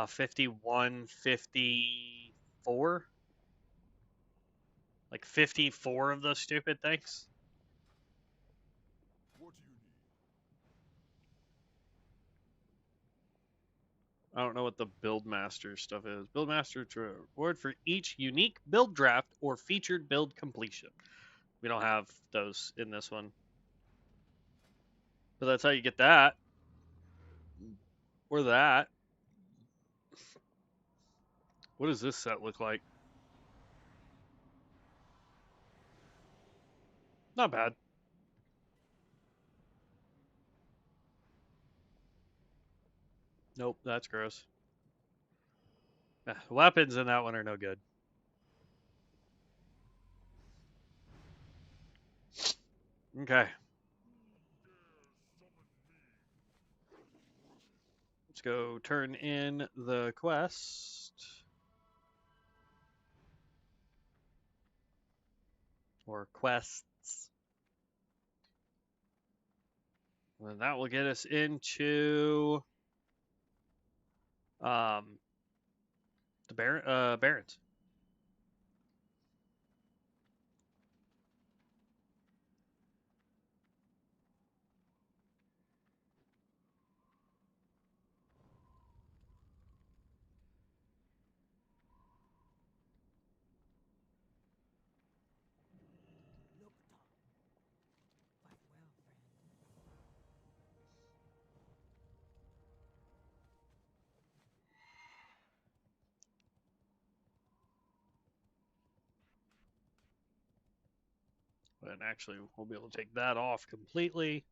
Speaker 1: 51, 54. Like 54 of those stupid things.
Speaker 3: What do you need?
Speaker 1: I don't know what the Buildmaster stuff is. Buildmaster reward for each unique build draft or featured build completion. We don't have those in this one. But that's how you get that. Or that. What does this set look like? Not bad. Nope, that's gross. Weapons in that one are no good. Okay. Let's go turn in the quest. Or quests. And that will get us into the Barrens.
Speaker 2: Look, Tom. Fight well, friend.
Speaker 1: And actually, we'll be able to take that off completely.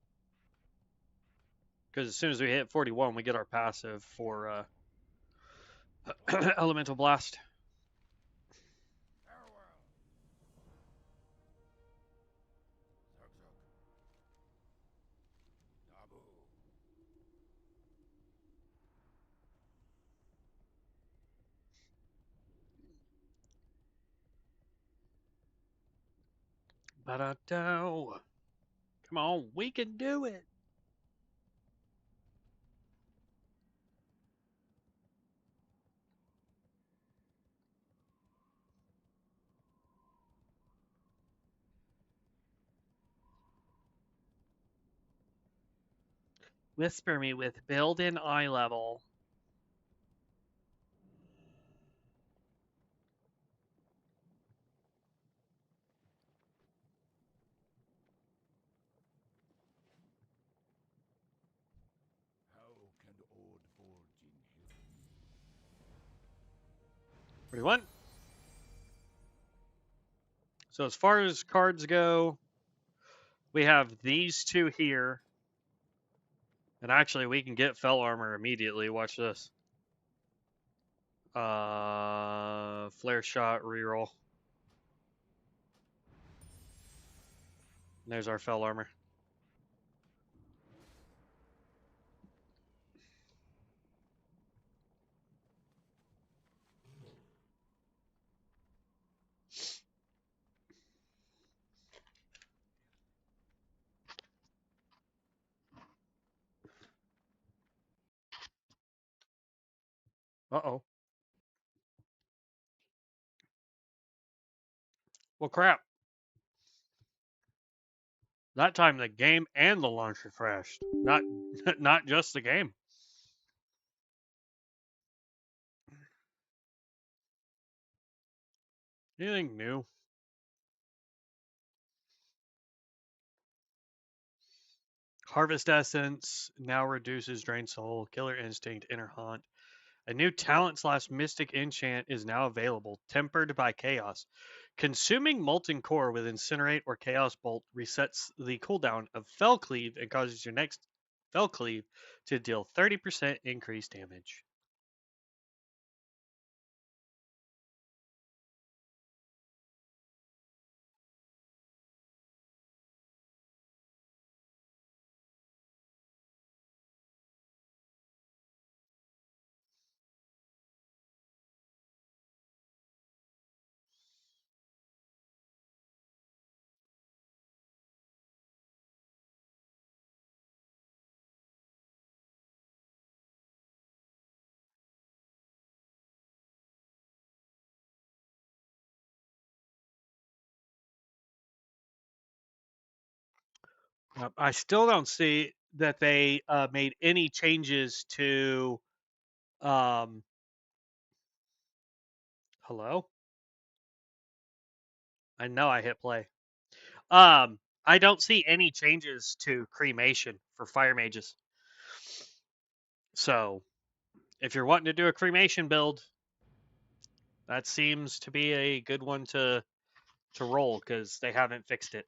Speaker 1: Because as soon as we hit 41, we get our passive for Elemental Blast.
Speaker 3: Farewell. Zug zug. Dabu.
Speaker 1: Ba-da-do. Come on, we can do it. Whisper me with build in eye level.
Speaker 3: How can old forging help?
Speaker 1: 41. So as far as cards go, we have these two here. And actually, we can get Fell Armor immediately. Watch this. Flare Shot, reroll. And there's our Fell Armor. Uh-oh. Well, crap. That time the game and the launcher crashed. Not, not just the game. Anything new? Harvest Essence now reduces Drain Soul, Killer Instinct, Inner Haunt. A new talent/mystic enchant is now available, Tempered by Chaos. Consuming Molten Core with Incinerate or Chaos Bolt resets the cooldown of Fell Cleave and causes your next Fell Cleave to deal 30% increased damage. I still don't see that they made any changes to. Hello? I know I hit play. I don't see any changes to cremation for fire mages. So, if you're wanting to do a cremation build, that seems to be a good one to roll because they haven't fixed it.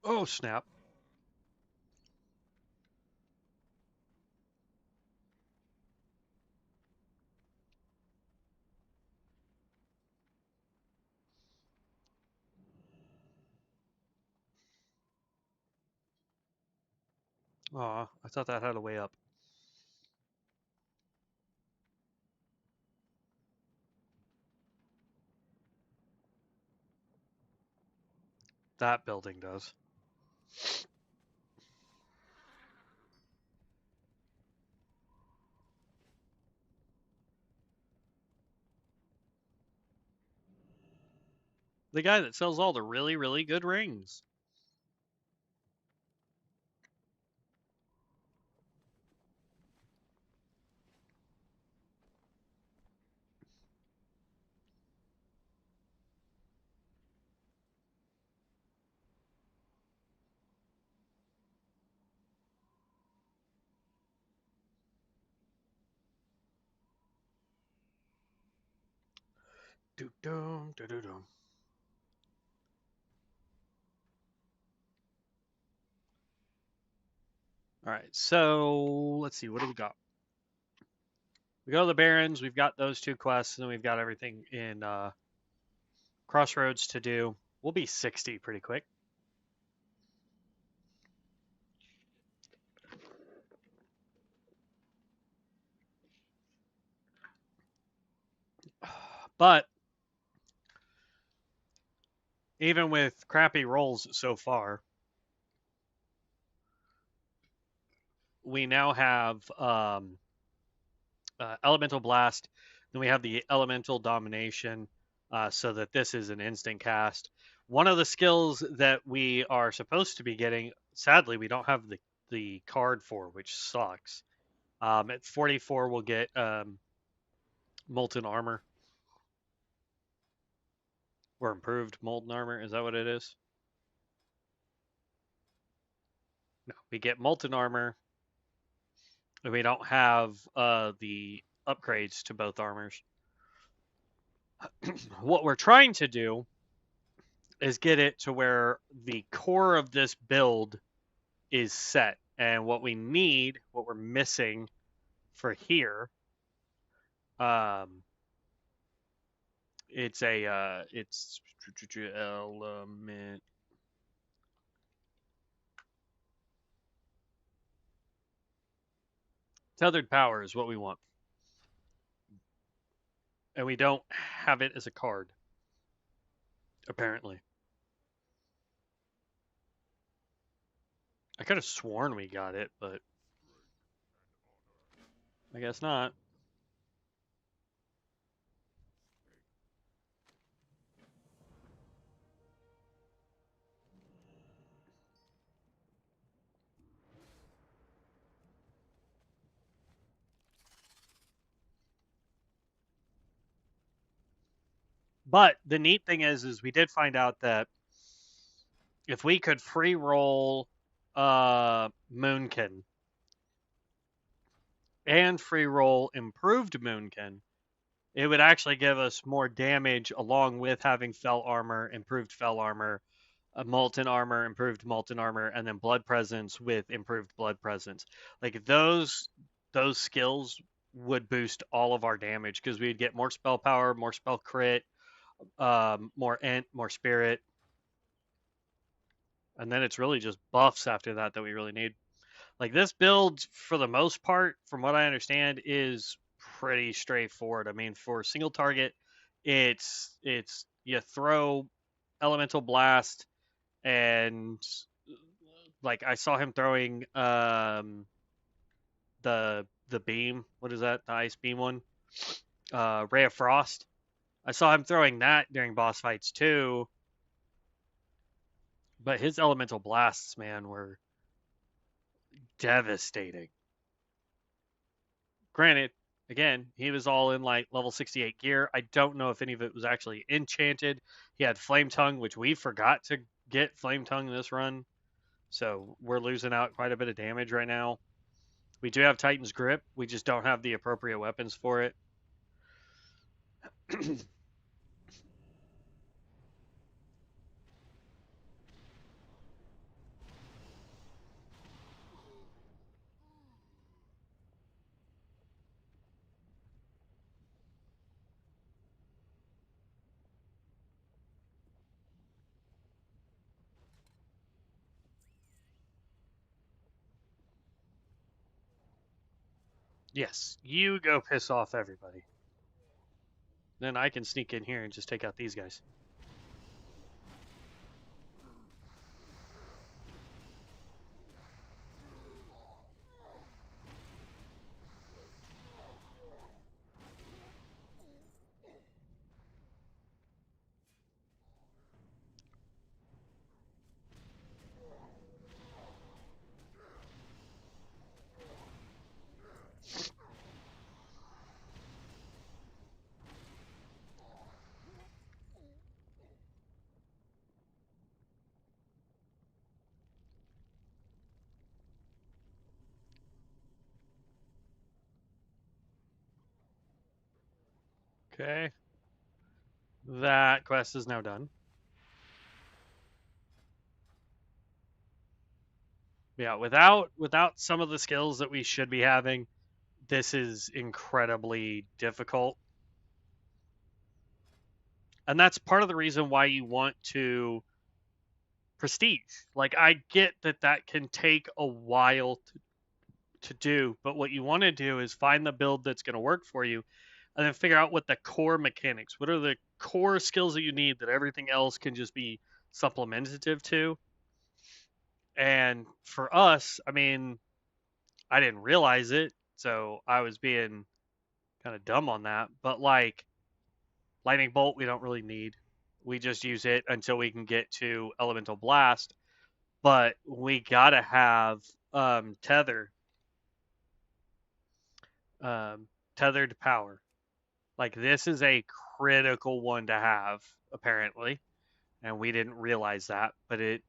Speaker 1: Oh snap! Aw, I thought that had a way up. That building does. The guy that sells all the really, really good rings. Do-dum, do-do-dum. All right, so let's see. What do we got? We go to the Barrens. We've got those 2 quests, and then we've got everything in Crossroads to do. We'll be 60 pretty quick. But even with crappy rolls so far, we now have Elemental Blast. Then we have the Elemental Domination, so that this is an instant cast. One of the skills that we are supposed to be getting, sadly, we don't have the card for, which sucks. At 44, we'll get Molten Armor. Or improved Molten Armor. Is that what it is? No, we get Molten Armor. And we don't have the upgrades to both armors. What we're trying to do is get it to where the core of this build is set. And what we need, what we're missing for here, it's element. Tethered power is what we want. And we don't have it as a card, apparently. I could have sworn we got it, but I guess not. But the neat thing is we did find out that if we could free roll Moonkin and free roll improved Moonkin, it would actually give us more damage along with having fell armor, improved fell armor, molten armor, improved molten armor, and then blood presence with improved blood presence. Like those skills would boost all of our damage because we'd get more spell power, more spell crit, more int, more spirit. And then it's really just buffs after that we really need. Like this build, for the most part, from what I understand, is pretty straightforward. I mean, for single target, it's you throw elemental blast and like I saw him throwing the beam. What is that? The ice beam one? Ray of Frost. I saw him throwing that during boss fights too. But his elemental blasts, man, were devastating. Granted, again, he was all in like level 68 gear. I don't know if any of it was actually enchanted. He had Flame Tongue, which we forgot to get Flame Tongue this run. So we're losing out quite a bit of damage right now. We do have Titan's Grip. We just don't have the appropriate weapons for it. Yes, you go piss off everybody. Then I can sneak in here and just take out these guys. Okay. That quest is now done. Yeah, without some of the skills that we should be having, this is incredibly difficult. And that's part of the reason why you want to prestige. Like, I get that that can take a while to do, but what you want to do is find the build that's going to work for you and then figure out what the core mechanics, what are the core skills that you need that everything else can just be supplementative to. And for us, I mean, I didn't realize it, so I was being kind of dumb on that. But like lightning bolt, we don't really need. We just use it until we can get to elemental blast. But we gotta have tether, tethered power. Like this is a critical one to have apparently, and we didn't realize that. But it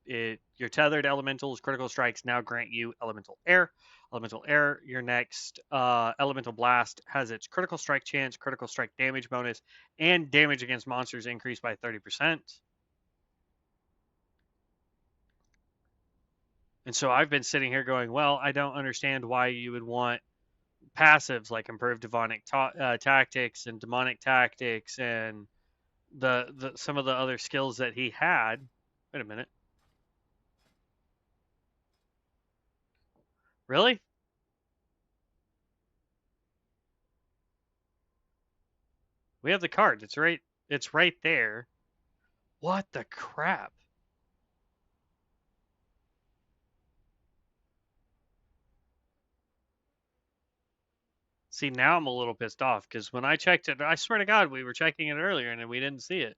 Speaker 1: your tethered elementals critical strikes now grant you elemental air. Elemental air, your next elemental blast has its critical strike chance, critical strike damage bonus, and damage against monsters increased by 30%. And so I've been sitting here going, well, I don't understand why you would want passives like improved demonic tactics and demonic tactics and the some of the other skills that he had. Wait a minute. Really? We have the card. It's right there. What the crap? See, now I'm a little pissed off because when I checked it, I swear to God, we were checking it earlier and we didn't see it.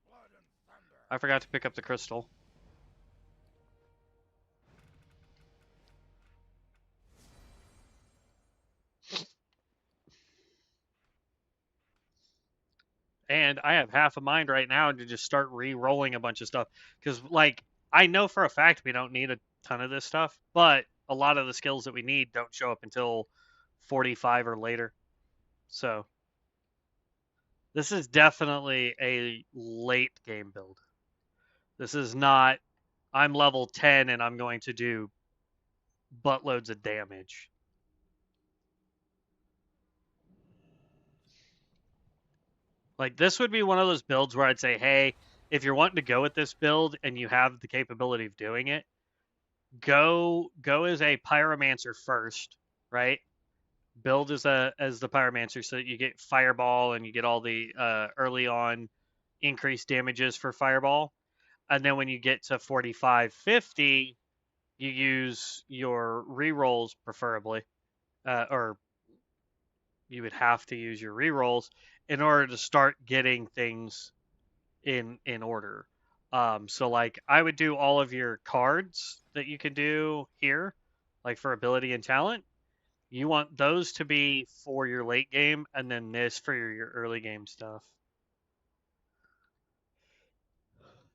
Speaker 3: Blood and thunder.
Speaker 1: I forgot to pick up the crystal. And I have half a mind right now to just start re-rolling a bunch of stuff because, like, I know for a fact we don't need a ton of this stuff, but a lot of the skills that we need don't show up until 45 or later. So this is definitely a late game build. This is not, I'm level 10 and I'm going to do buttloads of damage. Like, this would be one of those builds where I'd say, hey, if you're wanting to go with this build and you have the capability of doing it, go as a pyromancer first, right? Build as the pyromancer so that you get fireball and you get all the early on increased damages for fireball. And then when you get to 45, 50, you use your rerolls preferably, or you would have to use your rerolls in order to start getting things in order. So like I would do all of your cards that you can do here, like for ability and talent. You want those to be for your late game, and then this for your early game stuff.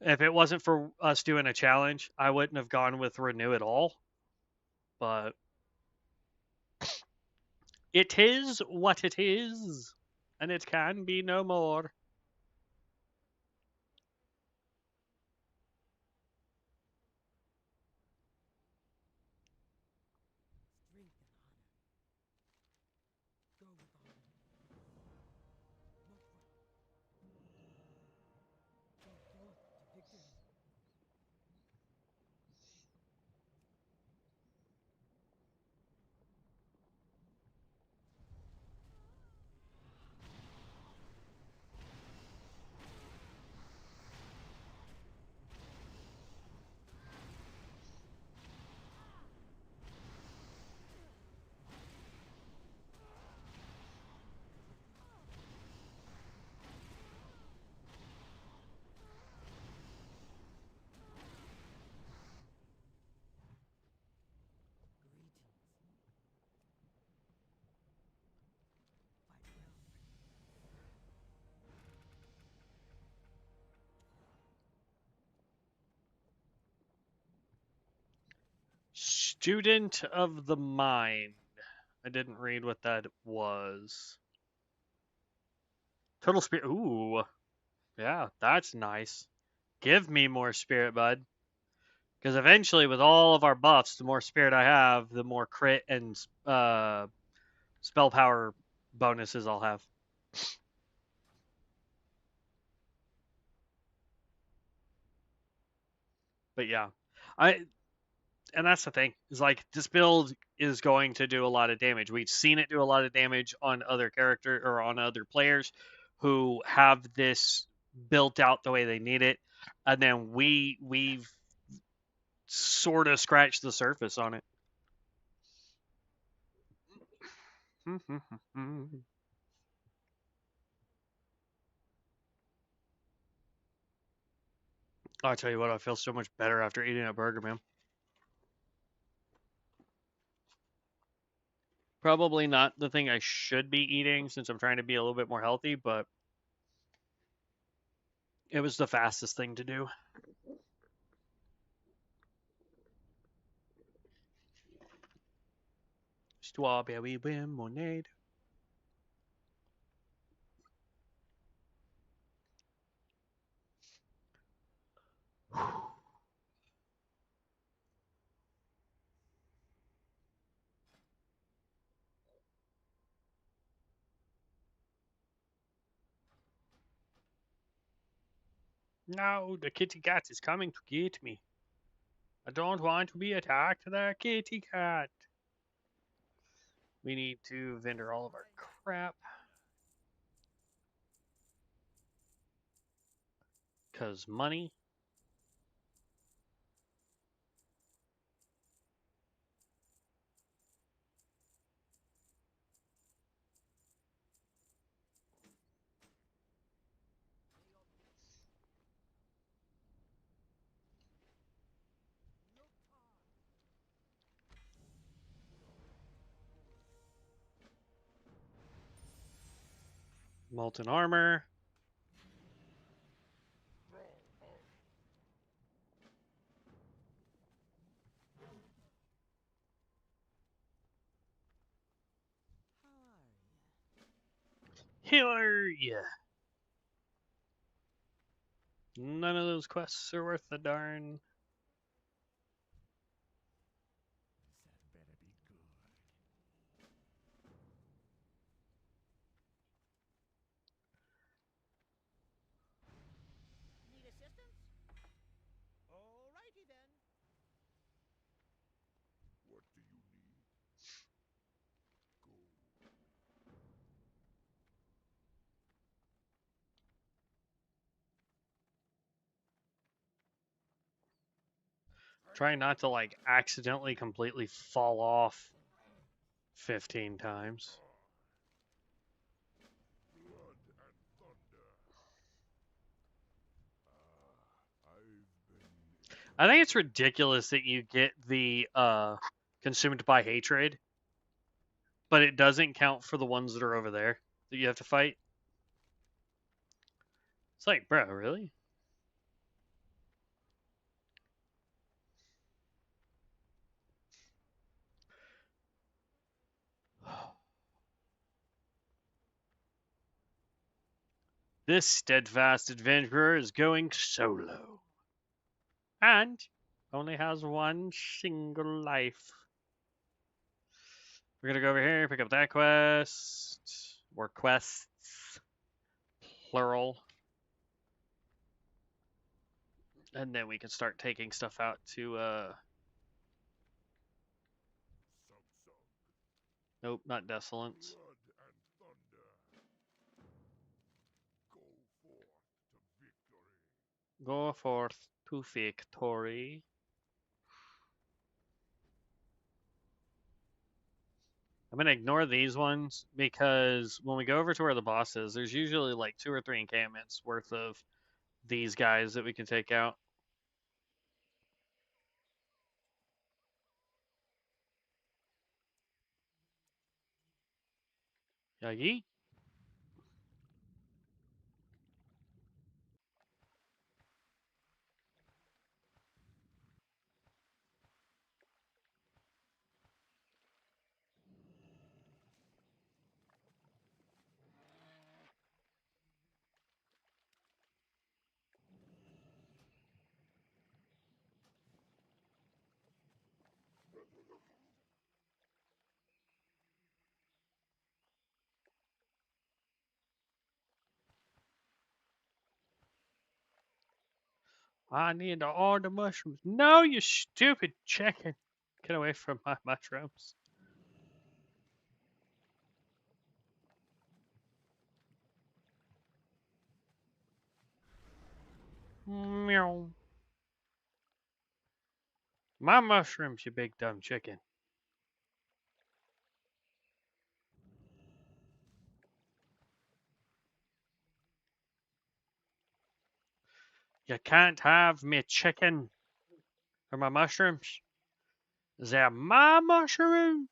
Speaker 1: If it wasn't for us doing a challenge, I wouldn't have gone with renew at all. But it is what it is, and it can be no more.
Speaker 2: Strength and honor. Go with honor. Look round. Go forth to victory. Greetings. Fight well.
Speaker 1: Student of the mind. I didn't read what that was. Total spirit. Ooh. Yeah, that's nice. Give me more spirit, bud. Because eventually, with all of our buffs, the more spirit I have, the more crit and spell power bonuses I'll have. But yeah, I and that's the thing is like this build is going to do a lot of damage. We've seen it do a lot of damage on other character or on other players who have this built out the way they need it, and then we've sort of scratched the surface on it. I'll tell you what, I feel so much better after eating a burger, man. Probably not the thing I should be eating since I'm trying to be a little bit more healthy, but it was the fastest thing to do. Strawberry lemonade. No, the kitty cat is coming to get me. I don't want to be attacked, the kitty cat. We need to vendor all of our crap. Because money. Molten armor. Healer, yeah. None of those quests are worth the darn.
Speaker 3: That better be good.
Speaker 2: Need assistance? Alrighty then.
Speaker 3: What do you need? Go.
Speaker 1: Trying not to like accidentally completely fall off 15 times.
Speaker 3: Blood and thunder. I've been.
Speaker 1: I think it's ridiculous that you get the consumed by hatred, but it doesn't count for the ones that are over there that you have to fight. It's like, bro, really? This steadfast adventurer is going solo. And only has one single life. We're gonna go over here, pick up that quest. Or quests. Plural. And then we can start taking stuff out to
Speaker 3: Sug sug.
Speaker 1: nope, not Desolence.
Speaker 3: Blood and thunder. Go forth to victory.
Speaker 1: Go forth to victory. I'm gonna ignore these ones because when we go over to where the boss is, there's usually like 2 or 3 encampments worth of these guys that we can take out. Yagi? I need all the mushrooms. No, you stupid chicken. Get away from my mushrooms. Meow. My mushrooms, you big dumb chicken. You can't have me chicken or my mushrooms. They're my mushrooms.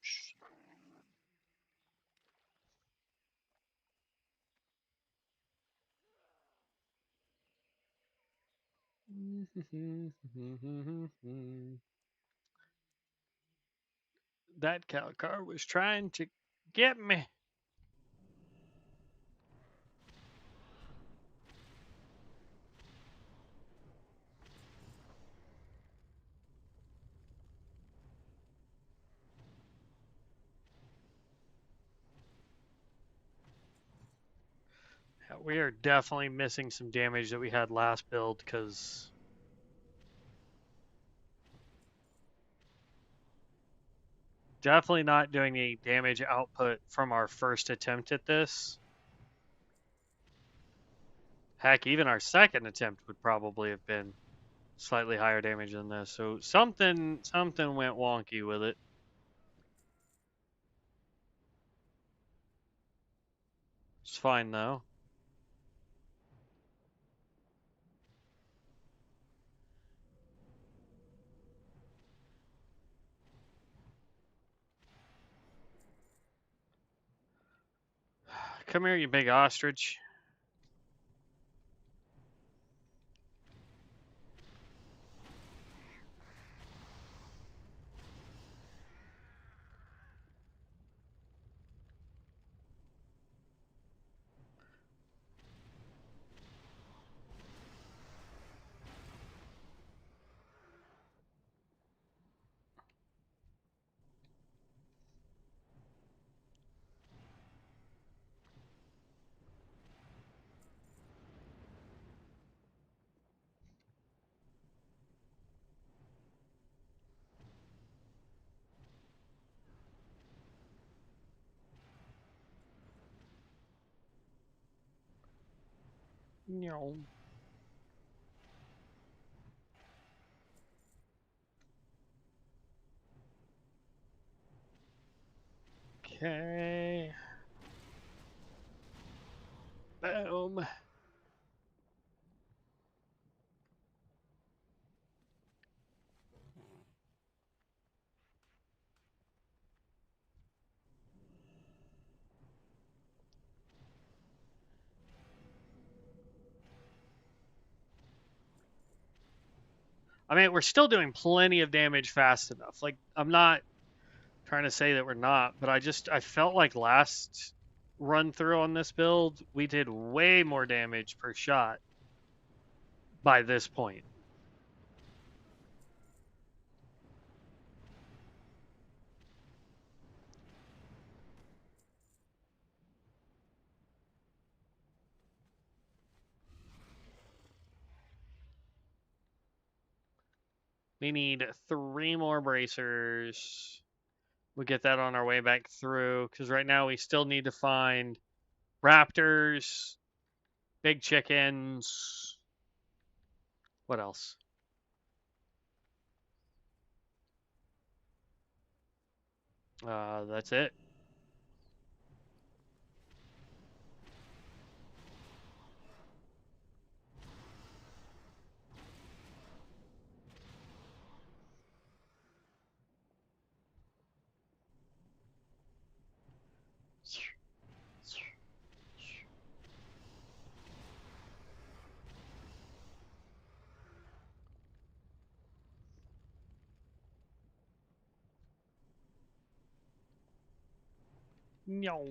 Speaker 1: That cow car was trying to get me. We are definitely missing some damage that we had last build because definitely not doing any damage output from our first attempt at this. Heck, even our second attempt would probably have been slightly higher damage than this. So something went wonky with it. It's fine though. Come here, you big ostrich. No. Okay. Boom. I mean, we're still doing plenty of damage fast enough. Like, I'm not trying to say that we're not, but I felt like last run through on this build, we did way more damage per shot by this point. We need 3 more bracers. We'll get that on our way back through, because right now we still need to find raptors, big chickens. What else? That's it. No.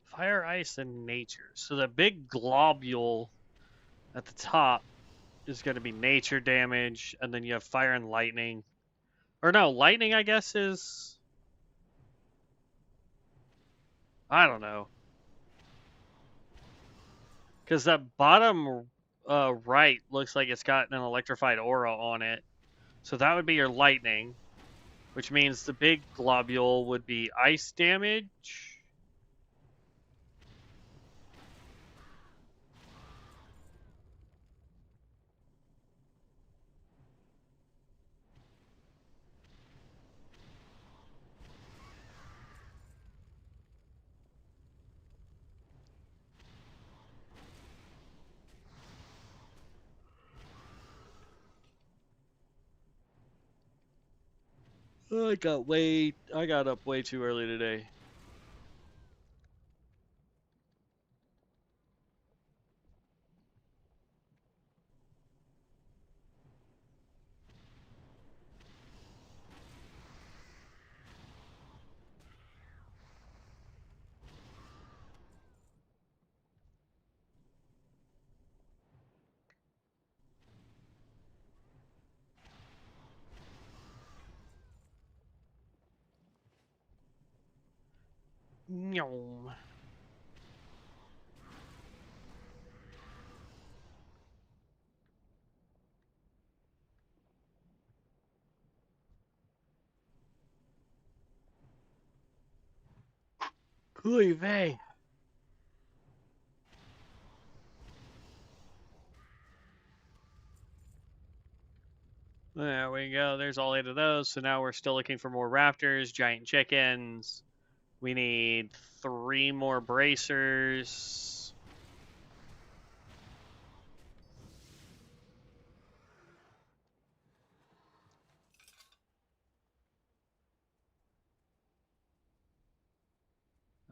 Speaker 1: Fire, ice, and nature. So the big globule at the top is going to be nature damage, and then you have fire and lightning. Or no, lightning, I guess, is... I don't know. Because that bottom right looks like it's got an electrified aura on it. So that would be your lightning, which means the big globule would be ice damage. I got up way too early today. Nyom. Oy vey. There we go. There's all 8 of those. So now we're still looking for more raptors, giant chickens. We need 3 more bracers.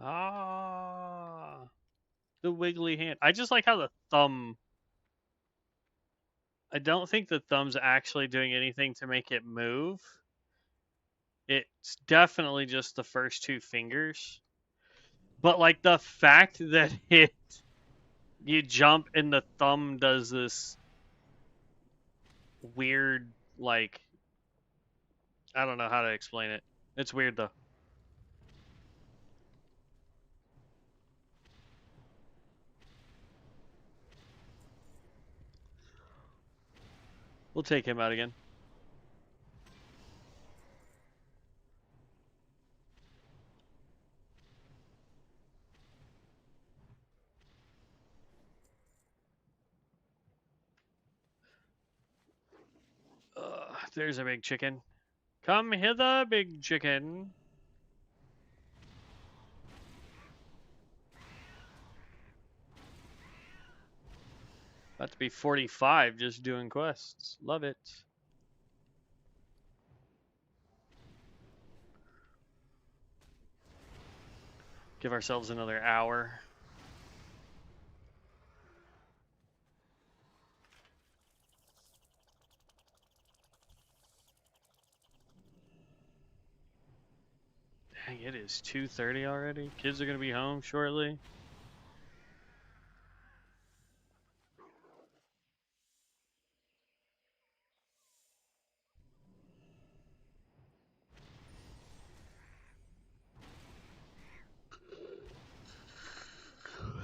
Speaker 1: Ah, the wiggly hand. I just like how the thumb... I don't think the thumb's actually doing anything to make it move. It's definitely just the first 2 fingers. But like the fact that you jump and the thumb does this weird, like, I don't know how to explain it. It's weird though. We'll take him out again. There's a big chicken. Come hither, big chicken. About to be 45 just doing quests. Love it. Give ourselves another hour. Dang, it is 2:30 already. Kids are going to be home shortly.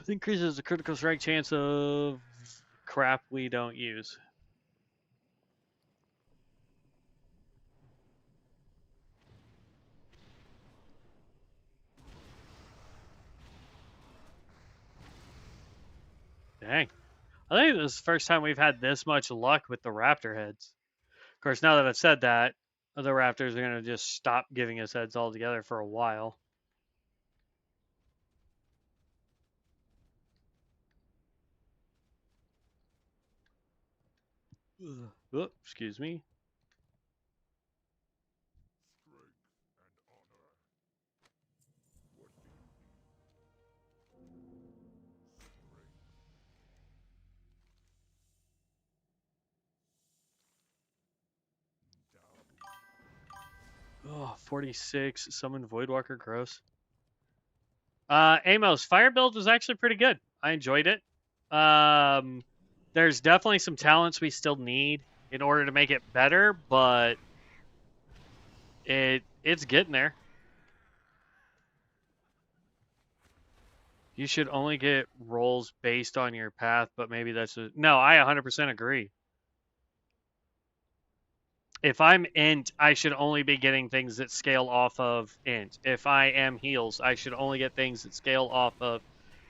Speaker 1: Increases the critical strike chance of crap we don't use. Dang. I think this is the first time we've had this much luck with the raptor heads. Of course, now that I've said that, the raptors are going to just stop giving us heads altogether for a while. Oh, excuse me.
Speaker 3: Strength and honor. What do you need? Strength. Down.
Speaker 1: Oh, 46. Summon Voidwalker. Gross. Amos, fire build was actually pretty good. I enjoyed it. There's definitely some talents we still need in order to make it better, but It's getting there. You should only get rolls based on your path, but maybe that's no. I 100% agree. If I'm int, I should only be getting things that scale off of int. If I am heals, I should only get things that scale off of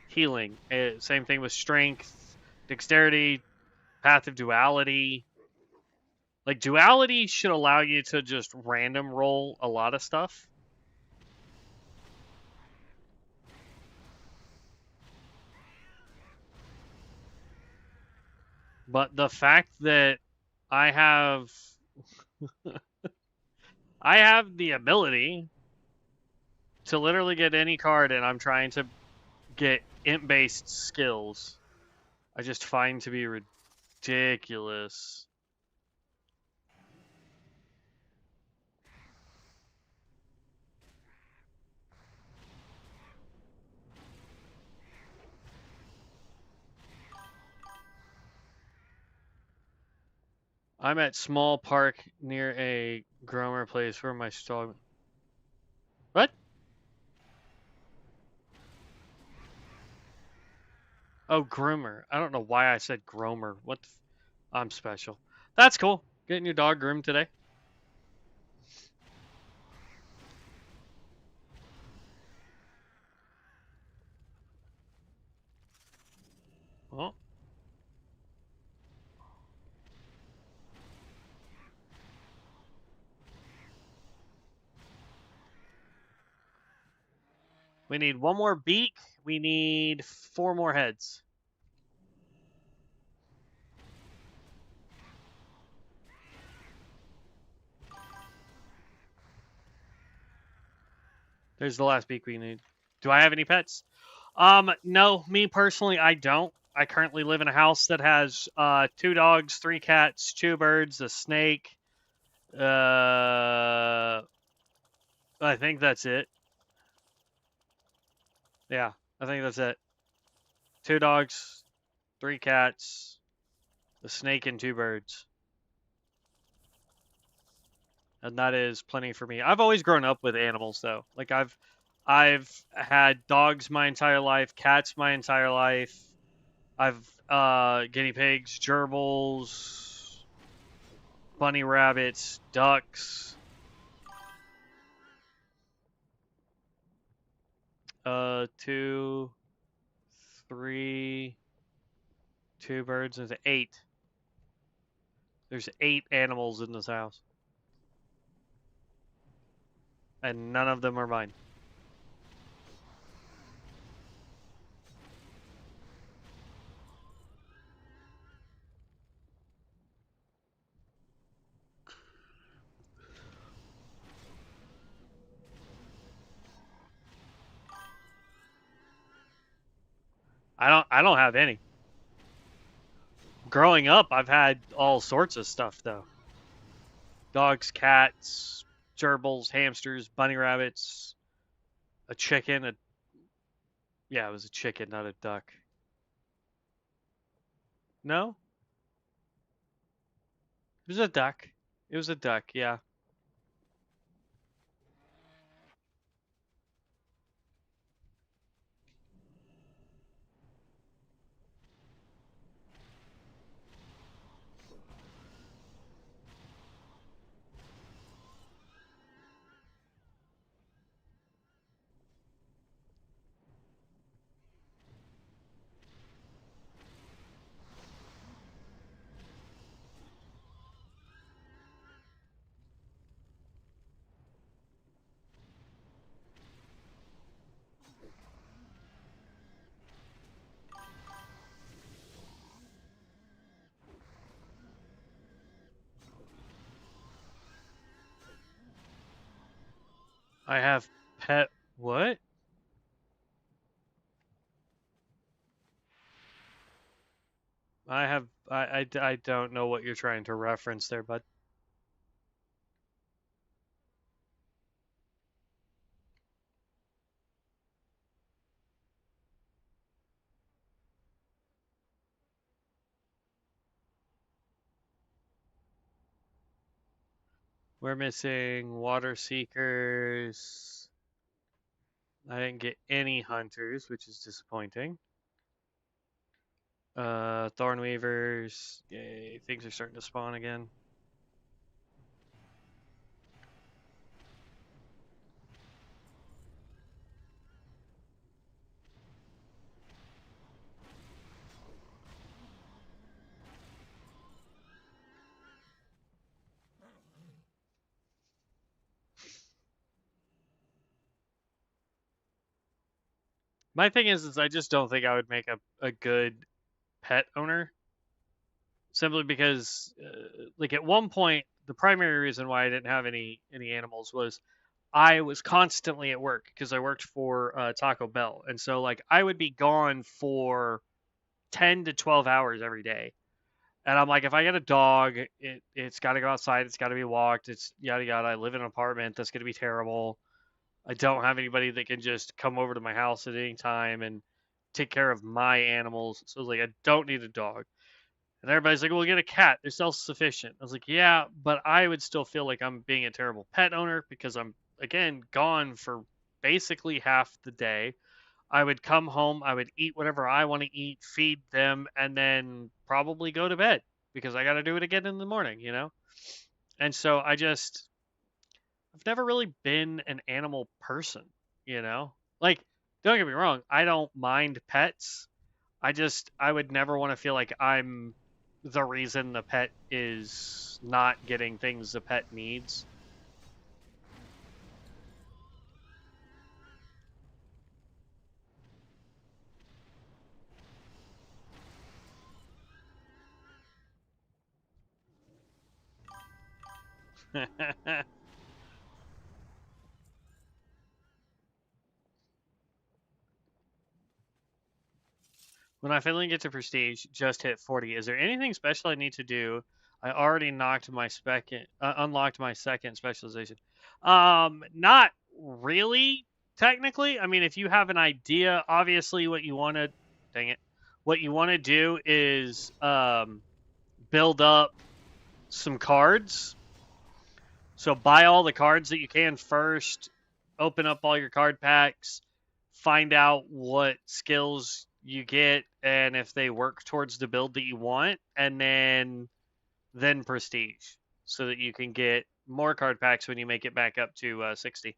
Speaker 1: healing. Same thing with strength, dexterity, path of duality. Like duality should allow you to just random roll a lot of stuff. But the fact that I have I have the ability to literally get any card and I'm trying to get int based skills, I just find to be ridiculous. I'm at small park near a groomer place where my dog. What? Oh, groomer. I don't know why I said groomer. What? I'm special. That's cool. Getting your dog groomed today. Well, we need one more beak. We need 4 more heads. There's the last beak we need. Do I have any pets? No, me personally, I don't. I currently live in a house that has 2 dogs, 3 cats, 2 birds, a snake. I think that's it. Yeah, I think that's it. 2 dogs, 3 cats, a snake, and 2 birds. And that is plenty for me. I've always grown up with animals though. Like I've had dogs my entire life, cats my entire life. I've guinea pigs, gerbils, bunny rabbits, ducks. 2, 3, 2 birds, and 8. There's 8 animals in this house. And none of them are mine. I don't have any. Growing up, I've had all sorts of stuff though. Dogs, cats, gerbils, hamsters, bunny rabbits, a chicken, yeah, it was a chicken, not a duck. No? It was a duck. It was a duck, yeah. I have pet what? I don't know what you're trying to reference there, bud. We're missing water seekers. I didn't get any hunters, which is disappointing. Thorn weavers. Yay, things are starting to spawn again. My thing is I just don't think I would make a good pet owner. Simply because, like at one point, the primary reason why I didn't have any animals was I was constantly at work because I worked for Taco Bell, and so like I would be gone for 10 to 12 hours every day. And I'm like, if I get a dog, it's got to go outside. It's got to be walked. It's yada yada. I live in an apartment. That's going to be terrible. I don't have anybody that can just come over to my house at any time and take care of my animals. So I was like, I don't need a dog. And everybody's like, well, get a cat. They're self sufficient. I was like, yeah, but I would still feel like I'm being a terrible pet owner because I'm, again, gone for basically half the day. I would come home, I would eat whatever I want to eat, feed them, and then probably go to bed because I got to do it again in the morning, you know? And so I've never really been an animal person, you know? Like, don't get me wrong, I don't mind pets. I would never want to feel like I'm the reason the pet is not getting things the pet needs. When I finally get to prestige, just hit 40. Is there anything special I need to do? I already unlocked my second specialization. Not really, technically. I mean, if you have an idea, obviously what you want to, dang it, what you want to do is build up some cards. So buy all the cards that you can first, open up all your card packs, find out what skills you get and if they work towards the build that you want, and then prestige so that you can get more card packs when you make it back up to 60.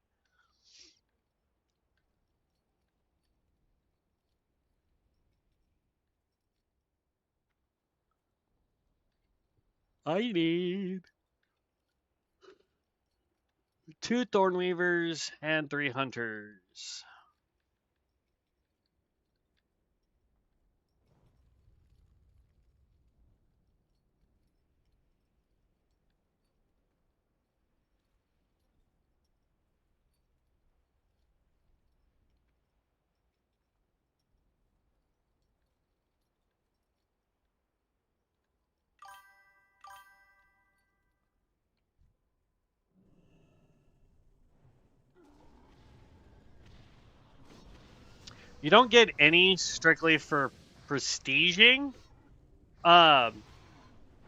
Speaker 1: I need 2 Thornweavers and 3 Hunters. You don't get any strictly for prestiging. Um,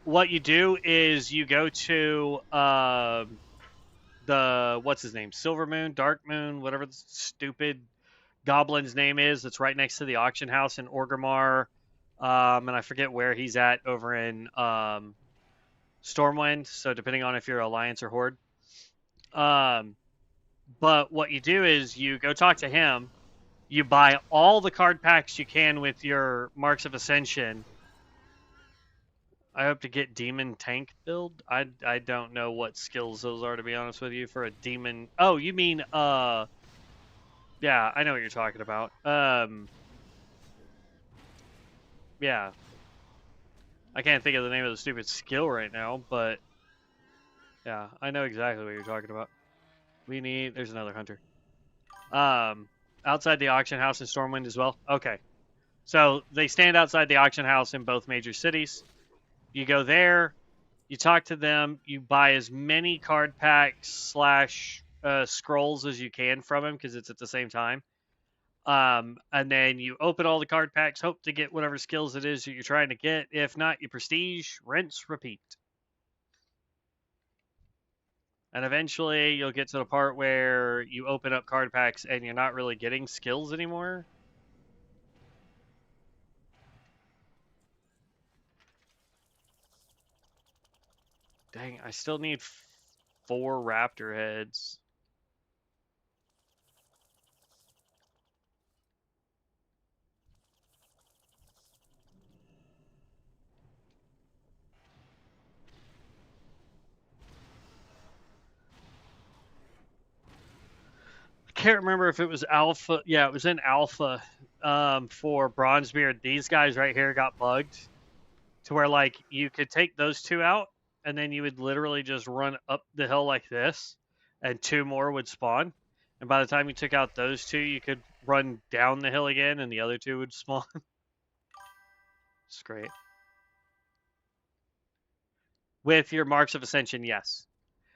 Speaker 1: what you do is you go to the what's his name, Silver Moon, Dark Moon, whatever the stupid goblin's name is. That's right next to the auction house in Orgrimmar, and I forget where he's at over in Stormwind. So depending on if you're Alliance or Horde. Um, but what you do is you go talk to him. You buy all the card packs you can with your Marks of Ascension. I hope to get demon tank build. I don't know what skills those are, to be honest with you, for a demon. Oh, you mean yeah, I know what you're talking about. Yeah. I can't think of the name of the stupid skill right now, but yeah, I know exactly what you're talking about. There's another hunter. Outside the auction house in Stormwind as well. Okay. So they stand outside the auction house in both major cities. You go there, you talk to them, you buy as many card packs slash scrolls as you can from them because it's at the same time. And then you open all the card packs, hope to get whatever skills it is that you're trying to get. If not, you prestige, rinse, repeat. And eventually you'll get to the part where you open up card packs and you're not really getting skills anymore. Dang, I still need 4 raptor heads. I can't remember if it was alpha. Yeah, it was in alpha for Bronzebeard. These guys right here got bugged to where, like, you could take those 2 out and then you would literally just run up the hill like this and 2 more would spawn. And by the time you took out those 2, you could run down the hill again and the other 2 would spawn. It's great. With your marks of ascension, yes.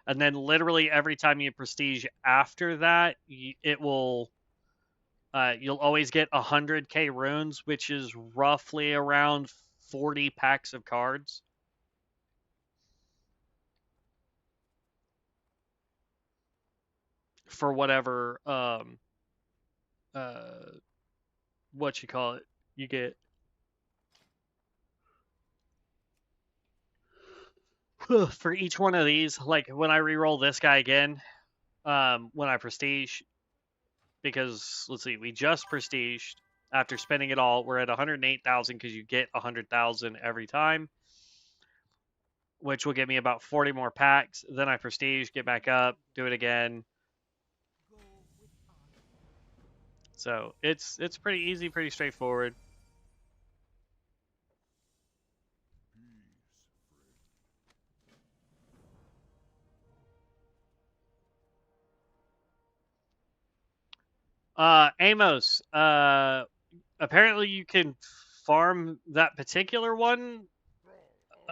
Speaker 1: And then literally every time you prestige after that, it will you'll always get 100k runes, which is roughly around 40 packs of cards. For whatever what you call it you get. For each one of these, like when I reroll this guy again, when I prestige, because let's see, we just prestiged after spending it all. We're at 108,000 because you get 100,000 every time, which will give me about 40 more packs. Then I prestige, get back up, do it again. So it's pretty easy, pretty straightforward. Amos, apparently you can farm that particular one.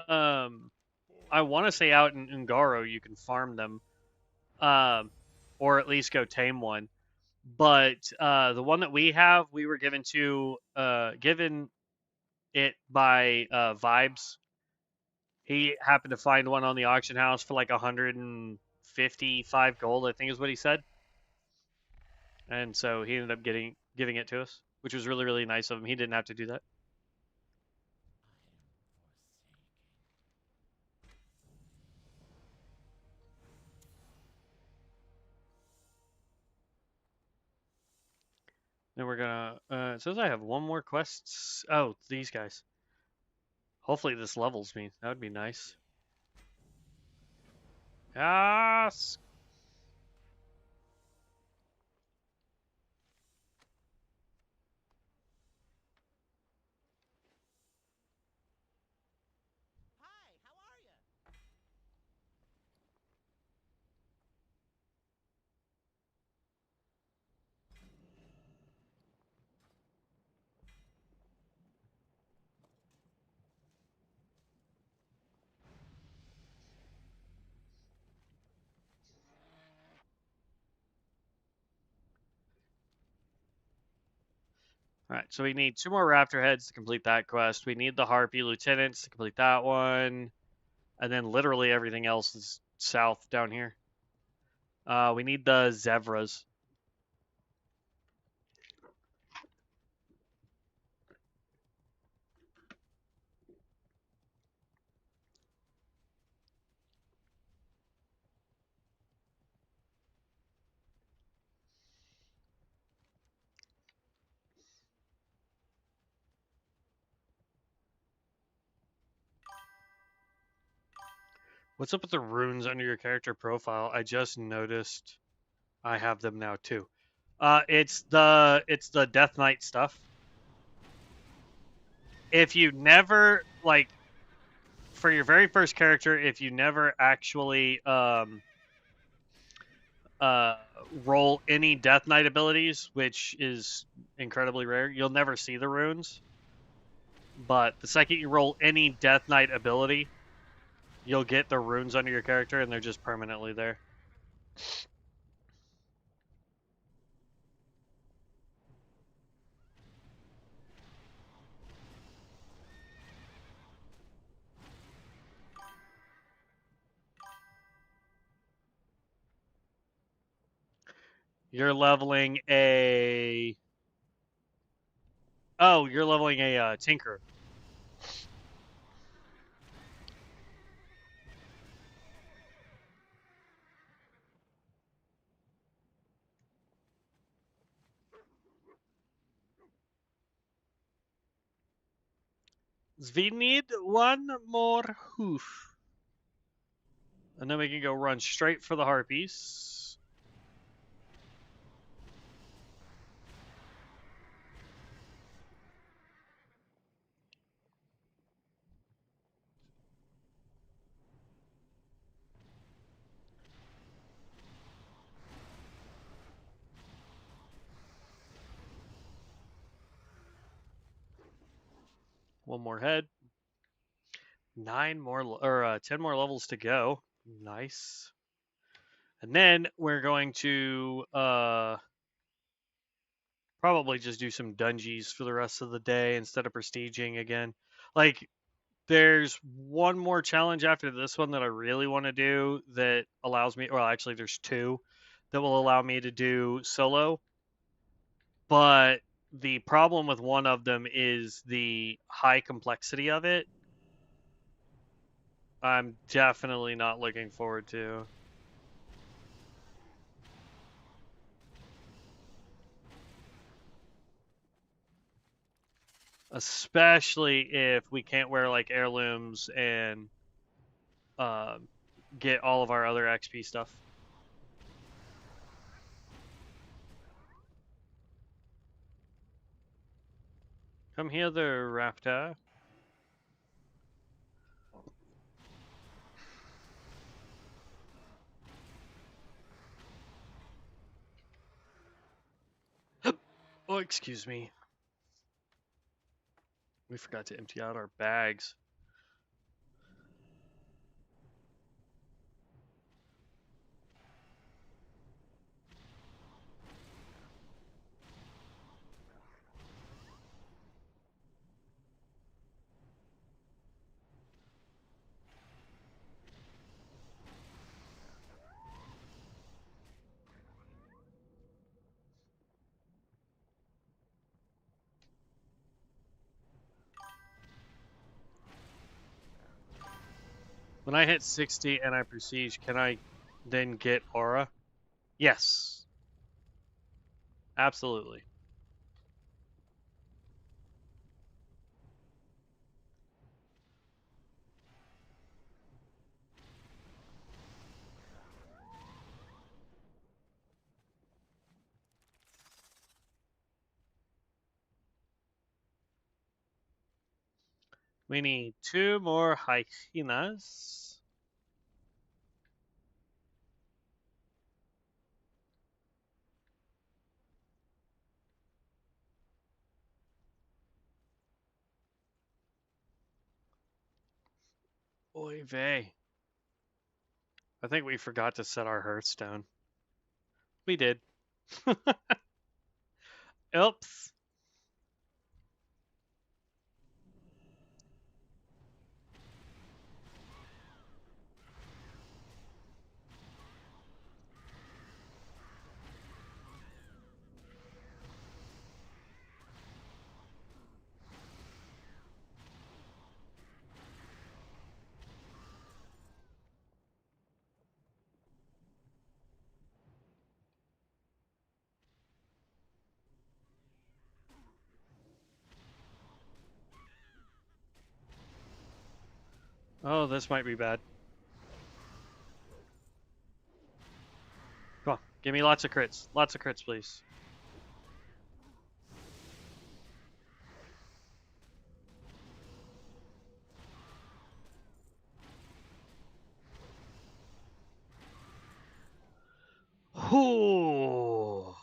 Speaker 1: I want to say out in Ungaro you can farm them, or at least go tame one. But the one that we have, we were given it by Vibes. He happened to find one on the auction house for like 155 gold, I think is what he said. And so he ended up giving it to us, which was really, really nice of him. He didn't have to do that. Then we're gonna. It says I have one more quest. Oh, these guys. Hopefully this levels me. That would be nice. Yes.
Speaker 2: Hi, how are you?
Speaker 1: All right, so we need 2 more raptor heads to complete that quest. We need the harpy lieutenants to complete that one, and then literally everything else is south down here. We need the zebras. What's up with the runes under your character profile? I just noticed I have them now too. It's the Death Knight stuff. If you never like for your very first character, if you never actually roll any Death Knight abilities, which is incredibly rare, you'll never see the runes. But the second you roll any Death Knight ability, you'll get the runes under your character, and they're just permanently there. You're leveling a... Oh, you're leveling a tinker. We need one more hoof. And then we can go run straight for the harpies. One more head. 10 more levels to go. Nice. And then we're going to probably just do some dungeons for the rest of the day instead of prestiging again. Like, there's one more challenge after this one that I really want to do that allows me, well, actually, there's two that will allow me to do solo. But the problem with one of them is the high complexity of it. I'm definitely not looking forward to. Especially if we can't wear like heirlooms and get all of our other XP stuff. Come here, the raptor. Oh, excuse me. We forgot to empty out our bags. When I hit 60 and I prestige, can I then get aura? Yes. Absolutely. We need 2 more hyenas. Oy vey. I think we forgot to set our Hearthstone. We did. Oops. Oh, this might be bad. Come on, give me lots of crits. Lots of crits, please. Ooh.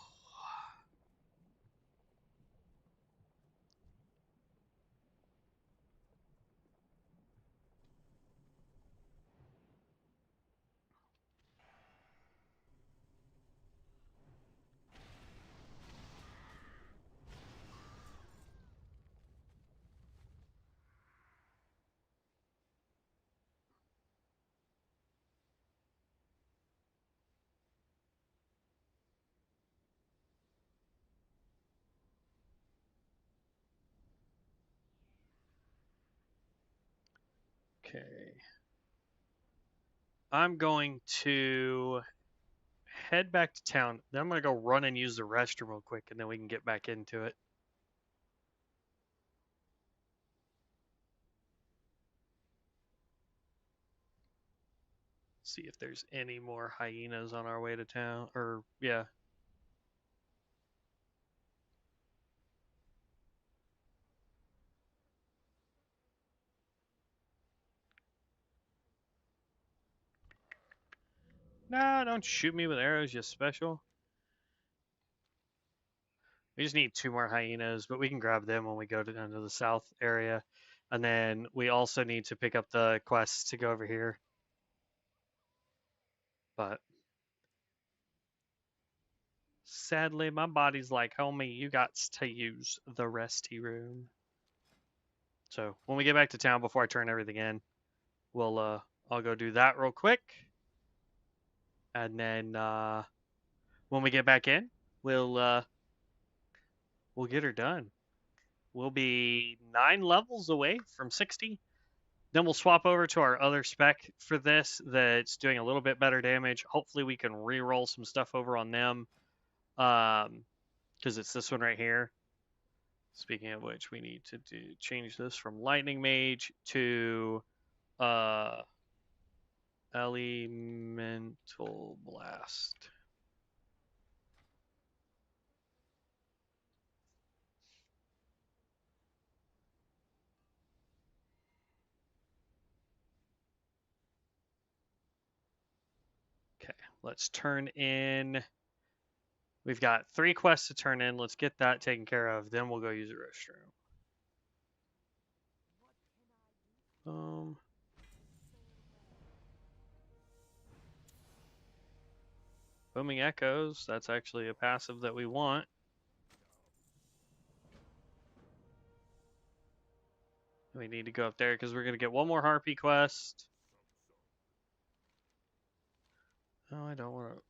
Speaker 1: Okay. I'm going to head back to town. Then I'm going to go run and use the restroom real quick, and then we can get back into it. See if there's any more hyenas on our way to town. Or, yeah. Nah, don't shoot me with arrows, you special. We just need 2 more hyenas, but we can grab them when we go to into the south area. And then we also need to pick up the quests to go over here. But sadly, my body's like, homie, you got to use the resty room. So when we get back to town before I turn everything in, I'll go do that real quick. And then when we get back in, we'll get her done. We'll be 9 levels away from 60. Then we'll swap over to our other spec for this that's doing a little bit better damage. Hopefully we can re-roll some stuff over on them. Because it's this one right here. Speaking of which, we need to change this from Lightning Mage to Elemental Blast. Okay, let's turn in. We've got 3 quests to turn in. Let's get that taken care of. Then we'll go use the restroom. Booming Echoes. That's actually a passive that we want. We need to go up there because we're going to get 1 more Harpy quest. Oh, I don't want to.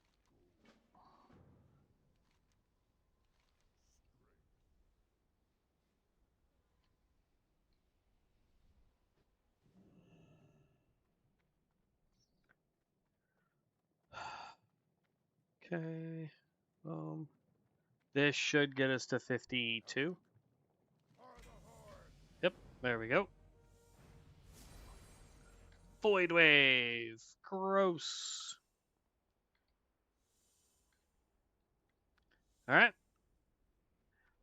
Speaker 1: Okay. This should get us to 52. Yep, there we go. Void Wave. Gross. All right.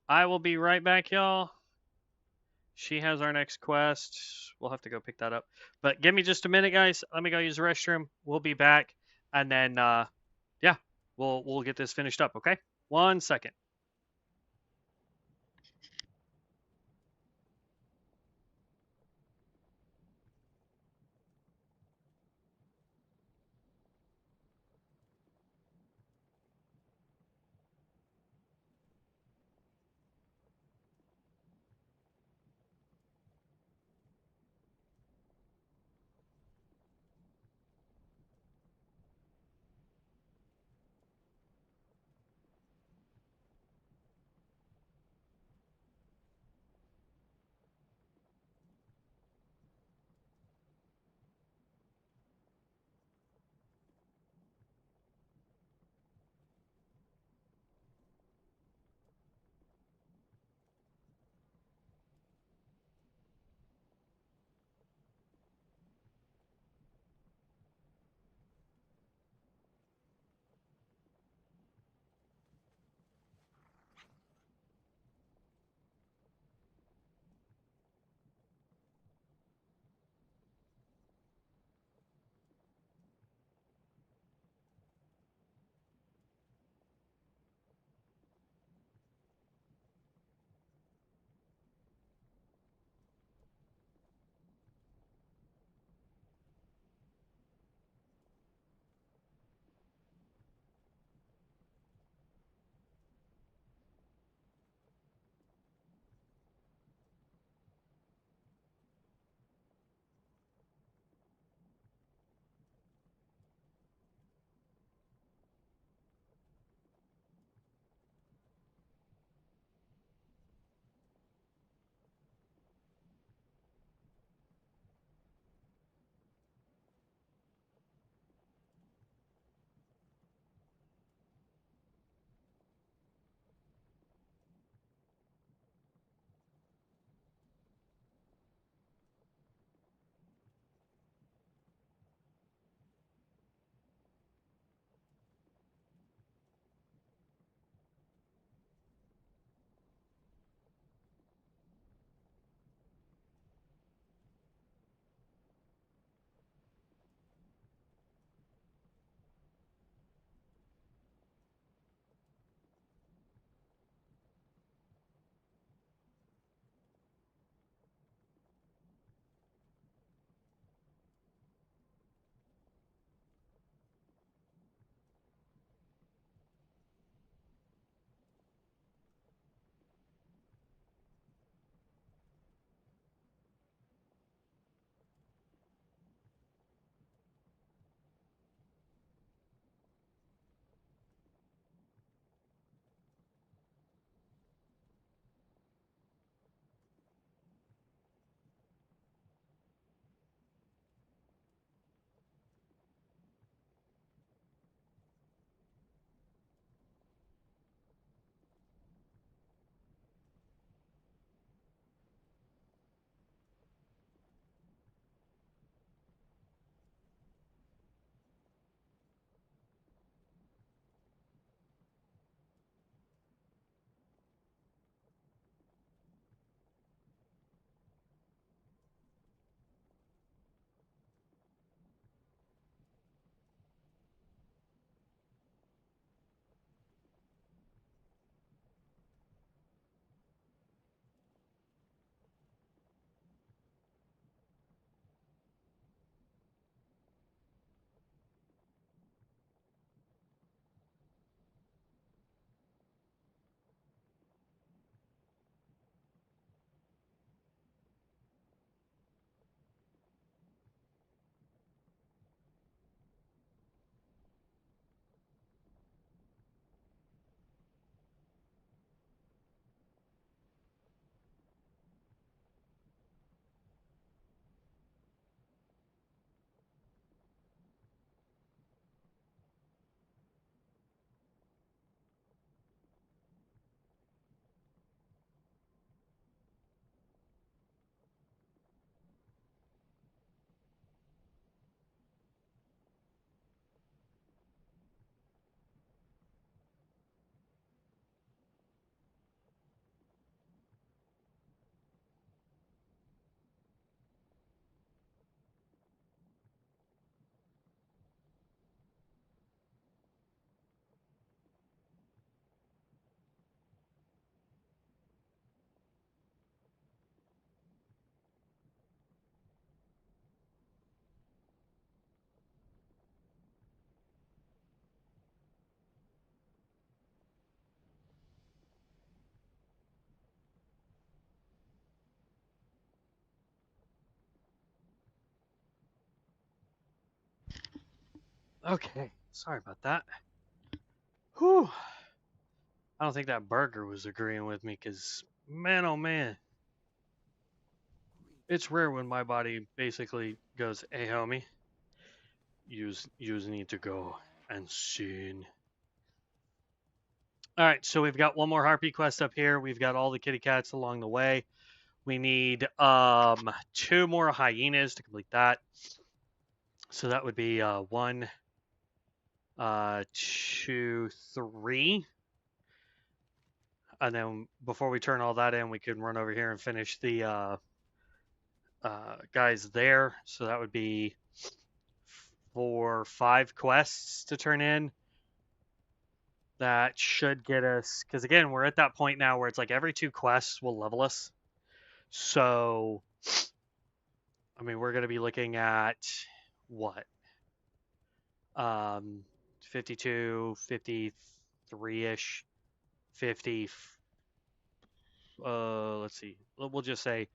Speaker 1: I will be right back, y'all. She has our next quest. We'll have to go pick that up. But give me just a minute, guys. Let me go use the restroom. We'll be back. And then, yeah, we'll get this finished up, okay? 1 second. Okay, sorry about that. Whew. I don't think that burger was agreeing with me because, man, oh man, it's rare when my body basically goes, "Hey, homie, you need to go and sin." All right, so we've got one more harpy quest up here. We've got all the kitty cats along the way. We need 2 more hyenas to complete that. So that would be 1, 2, 3. And then before we turn all that in, we can run over here and finish the guys there. So that would be 4, 5 quests to turn in. That should get us, because again, we're at that point now where it's like every 2 quests will level us. So, I mean, we're going to be looking at what? 52, 53-ish, 50. Let's see. We'll just say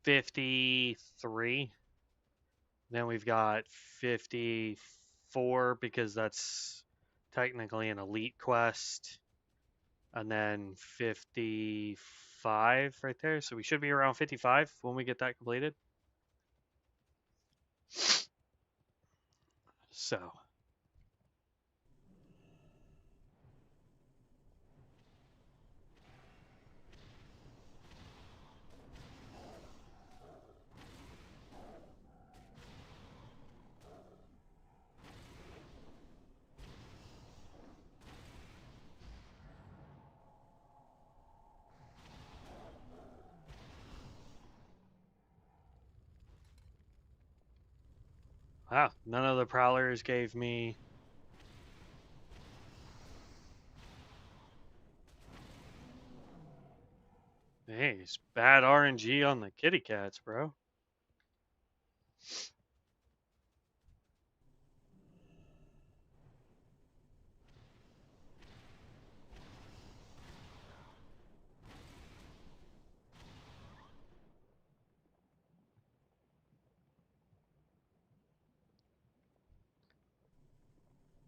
Speaker 1: 53. Then we've got 54 because that's technically an elite quest. And then 55 right there. So we should be around 55 when we get that completed. So. Wow, none of the prowlers gave me. Hey, it's bad RNG on the kitty cats, bro.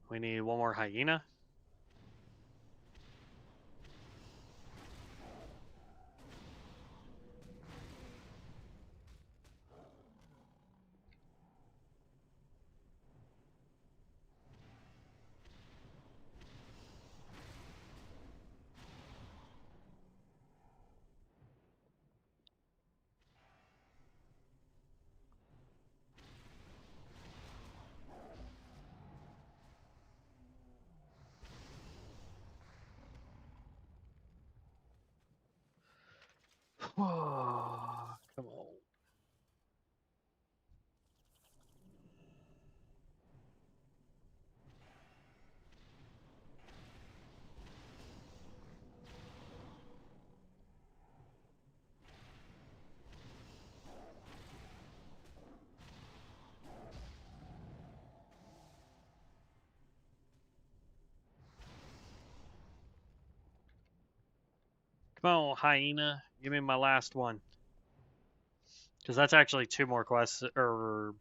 Speaker 1: We need one more hyena. Come on. Come on, hyena. Give me my last one. Because that's actually 2 more quests, or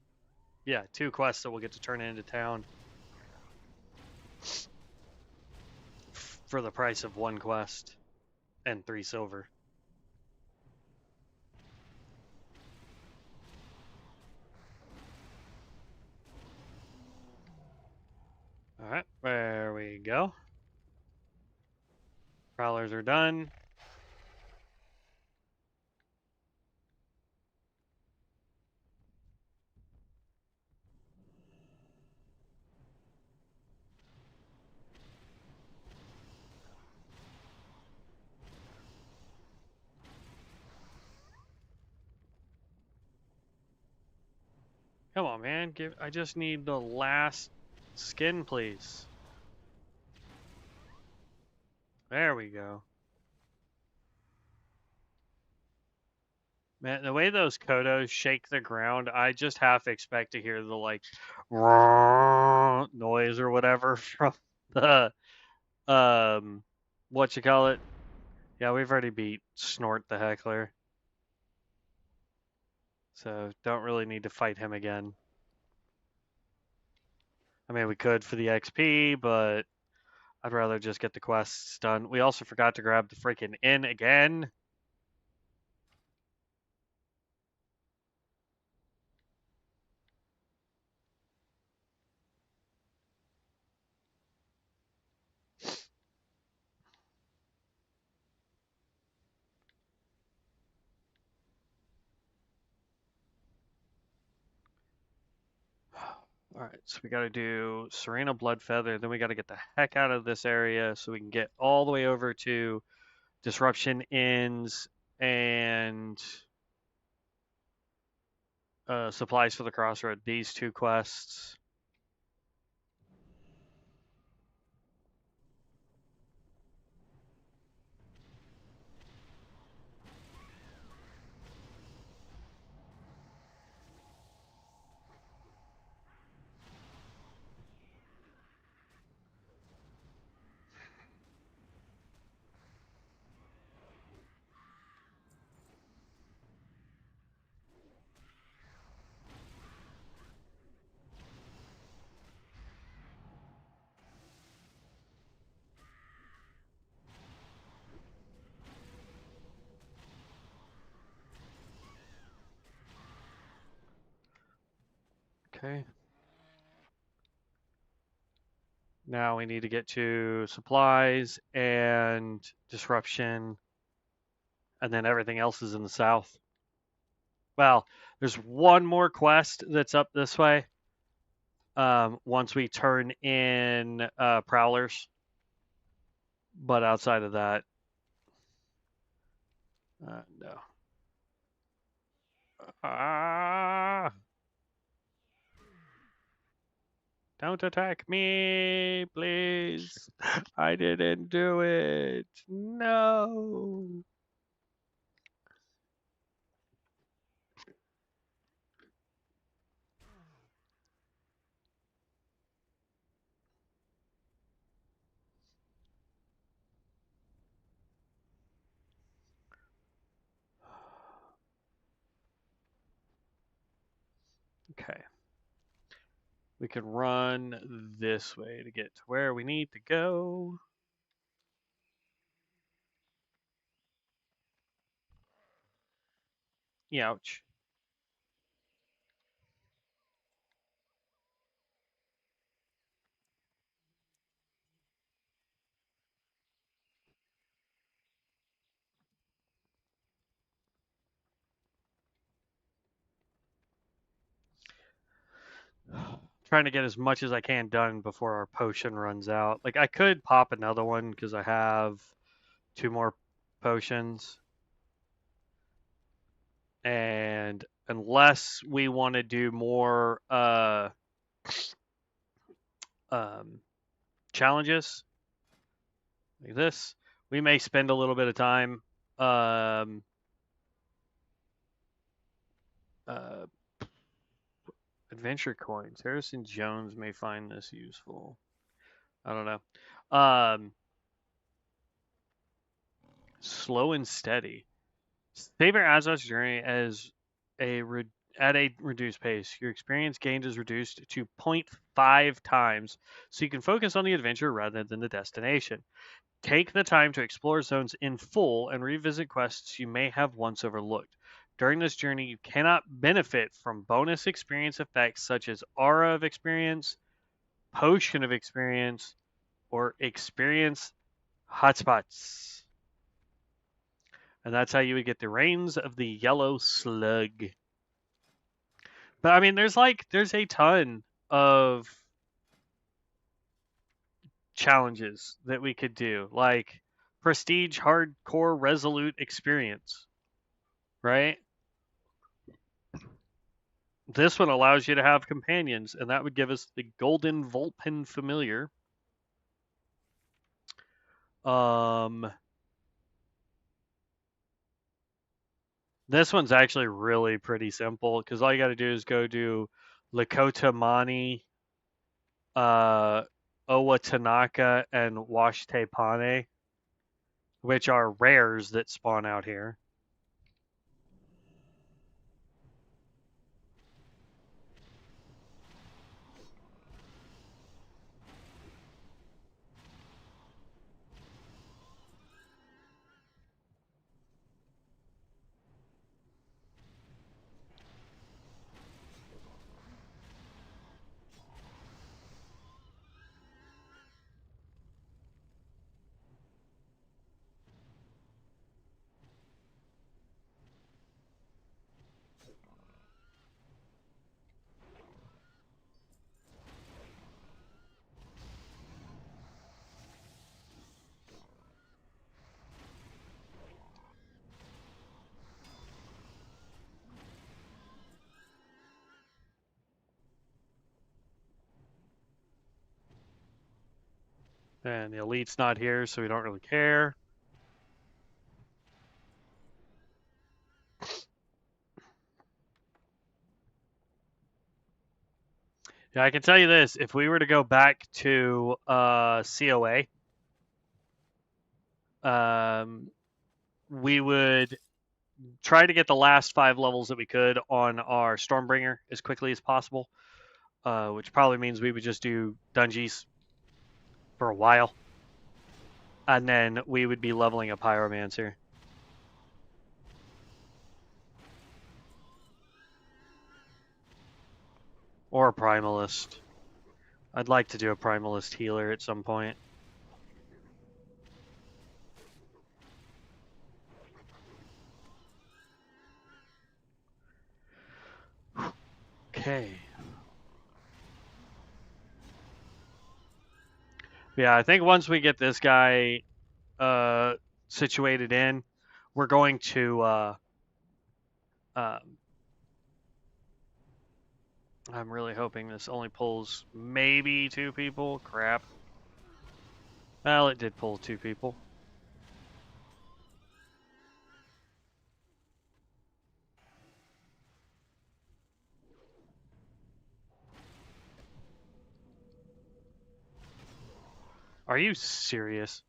Speaker 1: yeah, 2 quests that we'll get to turn into town for the price of 1 quest and 3 silver. All right, there we go. Prowlers are done. Come on, man. I just need the last skin, please. There we go. Man, the way those Kodos shake the ground, I just half expect to hear the like noise or whatever from the what you call it? Yeah, we've already beat Snort the Heckler. So don't really need to fight him again. I mean, we could for the XP, but I'd rather just get the quests done. We also forgot to grab the freaking inn again. All right, so we got to do Serena Bloodfeather. Then we got to get the heck out of this area so we can get all the way over to Disruption Inns and supplies for the Crossroad. These two quests. Okay. Now we need to get to supplies and disruption, and then everything else is in the south. Well, there's one more quest that's up this way. Once we turn in prowlers, but outside of that, no. Ah! Don't attack me, please. I didn't do it. No. Okay. We can run this way to get to where we need to go. Ouch. Trying to get as much as I can done before our potion runs out. Like, I could pop another one because I have 2 more potions. And unless we want to do more challenges like this, we may spend a little bit of time. Uh, Adventure coins. Harrison Jones may find this useful. I don't know. Slow and steady. Savor Azeroth's journey as at a reduced pace. Your experience gained is reduced to 0.5 times, so you can focus on the adventure rather than the destination. Take the time to explore zones in full and revisit quests you may have once overlooked. During this journey, you cannot benefit from bonus experience effects such as Aura of Experience, Potion of Experience, or Experience Hotspots. And that's how you would get the Reigns of the Yellow Slug. But I mean, there's a ton of challenges that we could do, like Prestige Hardcore Resolute Experience, right? This one allows you to have companions, and that would give us the Golden Vulpin Familiar. This one's actually really pretty simple because all you got to do is go to Lakota Mani, Owa Tanaka, and Washte Pane, which are rares that spawn out here. And the elite's not here, so we don't really care. Yeah, I can tell you this. If we were to go back to COA, we would try to get the last 5 levels that we could on our Stormbringer as quickly as possible, which probably means we would just do dungeons for a while. And then we would be leveling a Pyromancer. Or a Primalist. I'd like to do a Primalist healer at some point. Okay. Yeah, I think once we get this guy situated in, we're going to I'm really hoping this only pulls maybe 2 people. Crap. Well, it did pull 2 people. Are you serious?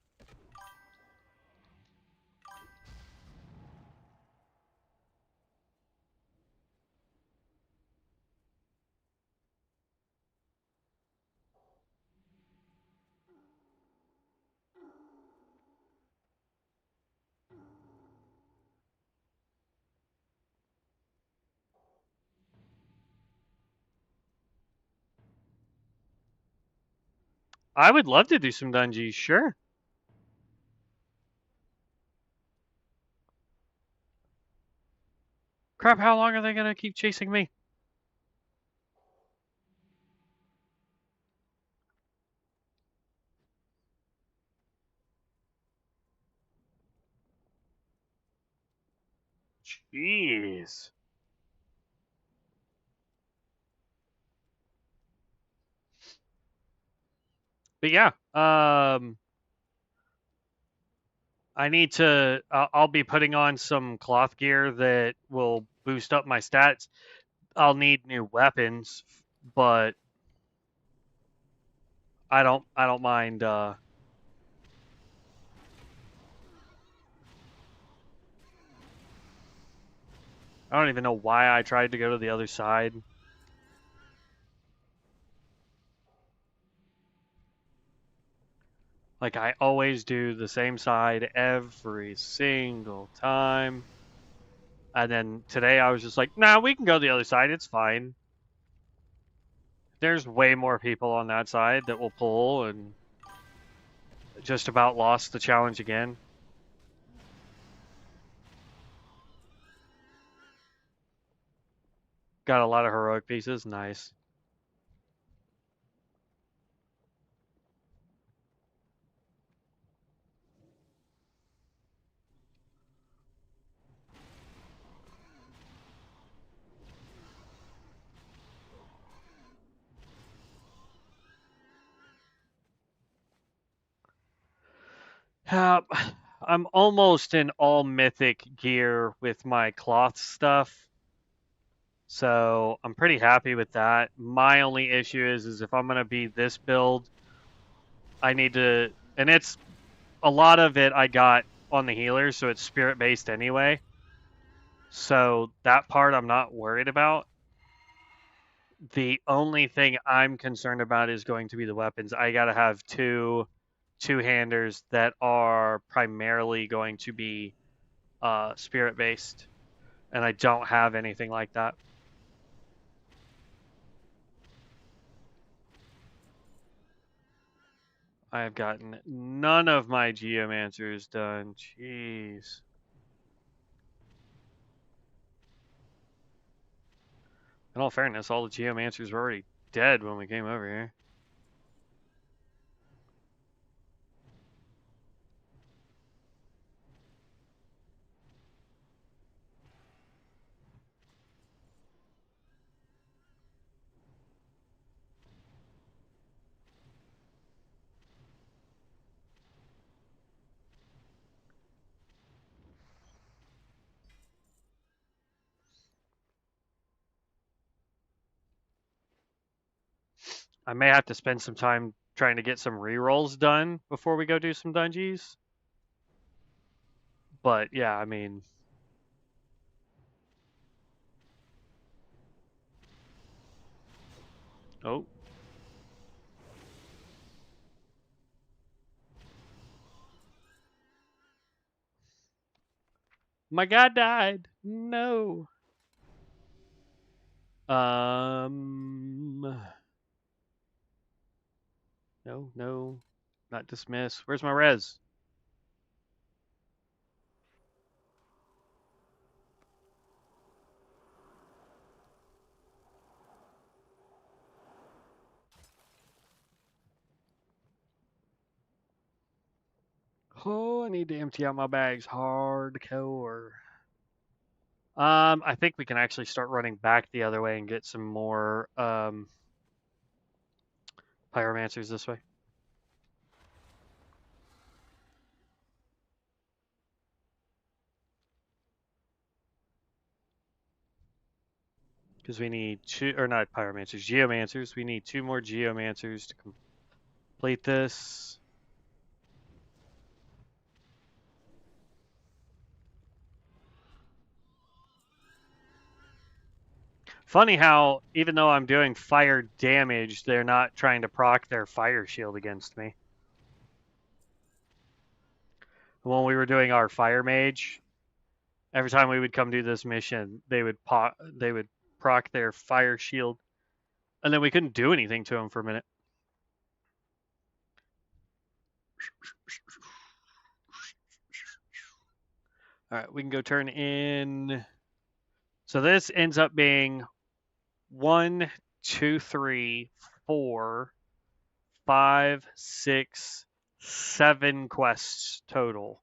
Speaker 1: I would love to do some dungeons, sure. Crap, how long are they going to keep chasing me? Jeez. But yeah, I need to. I'll be putting on some cloth gear that will boost up my stats. I'll need new weapons, but I don't mind. I don't even know why I tried to go to the other side. Like I always do the same side every single time. And then today I was just like, nah, we can go the other side. It's fine. There's way more people on that side that will pull, and just about lost the challenge again. Got a lot of heroic pieces. Nice. I'm almost in all mythic gear with my cloth stuff. So I'm pretty happy with that. My only issue is if I'm going to be this build, I need to, and it's a lot of it I got on the healer, so it's spirit based anyway. So that part I'm not worried about. The only thing I'm concerned about is going to be the weapons. I got to have two-handers that are primarily going to be spirit based, and I don't have anything like that. I have gotten none of my geomancers done. Jeez. In all fairness, all the geomancers were already dead when we came over here. I may have to spend some time trying to get some rerolls done before we go do some dungeons. But yeah, I mean, oh, my god died. No. No, no, not dismiss. Where's my res? Oh, I need to empty out my bags hardcore. I think we can actually start running back the other way and get some more pyromancers this way. Because we need two, or not pyromancers, geomancers. We need two more geomancers to complete this. Funny how, even though I'm doing fire damage, they're not trying to proc their fire shield against me. When we were doing our fire mage, every time we would come do this mission, they would proc their fire shield, and then we couldn't do anything to them for a minute. All right, we can go turn in. So this ends up being 1, 2, 3, 4, 5, 6, 7 quests total.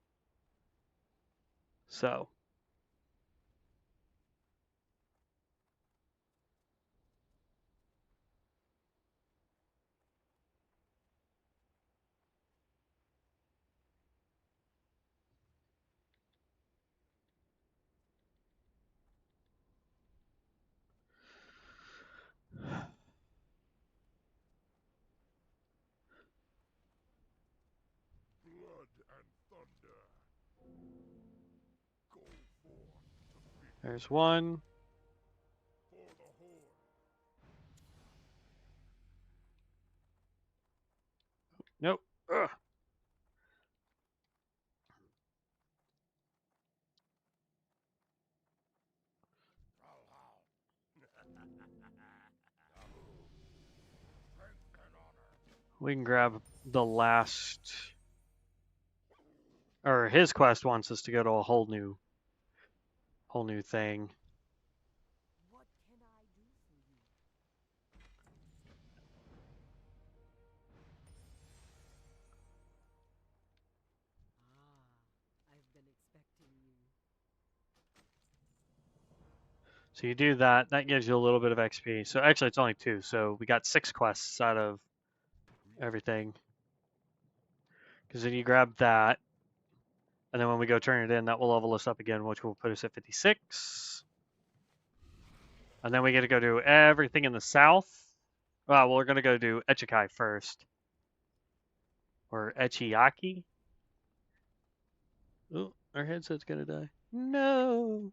Speaker 1: So
Speaker 3: Blood and thunder. Go forth to victory
Speaker 1: there's one.
Speaker 3: for the Horde.
Speaker 1: Nope. Ugh.
Speaker 3: Strength and honor.
Speaker 1: We can grab the last, or his quest wants us to go to a whole new thing.
Speaker 2: What can I do for you? I've been expecting you.
Speaker 1: So you do that. That gives you a little bit of XP. So actually, it's only 2. So we got 6 quests out of everything. Because then you grab that, and then when we go turn it in, that will level us up again, which will put us at 56. And then we get to go do everything in the south. Well, we're going to go do Echikai first. Or Echiaki. Oh, our headset's going to die. No.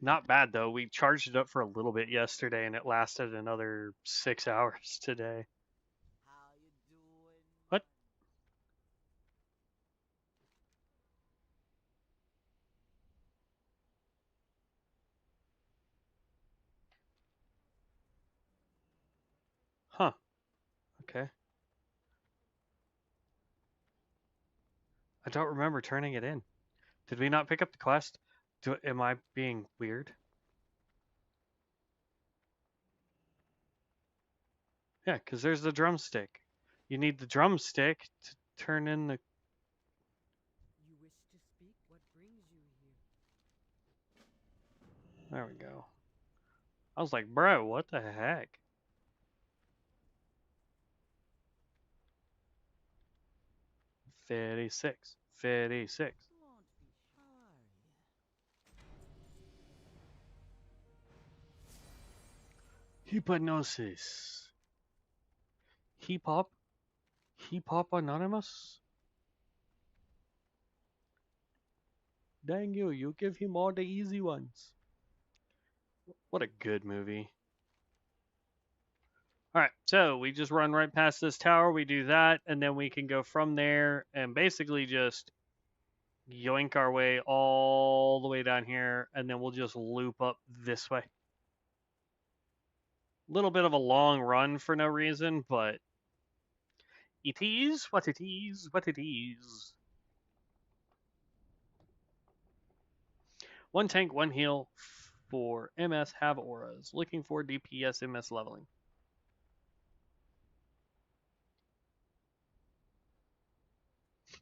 Speaker 1: Not bad, though. We charged it up for a little bit yesterday, and it lasted another 6 hours today.
Speaker 2: How you doing?
Speaker 1: What? Huh. Okay. I don't remember turning it in. Did we not pick up the quest? Am I being weird? Yeah, because there's the drumstick. You need the drumstick to turn in the...
Speaker 2: You wish to speak? What brings you here?
Speaker 1: There we go. I was like, bro, what the heck? $56. $56.
Speaker 2: Won't be
Speaker 1: Hypnosis. Hip hop? Hip hop anonymous? Dang you give him all the easy ones. What a good movie. Alright, so we just run right past this tower, we do that, and then we can go from there and basically just yoink our way all the way down here, and then we'll just loop up this way. Little bit of a long run for no reason, but it is what it is, what it is. One tank, one heal for MS have auras. Looking for DPS MS leveling.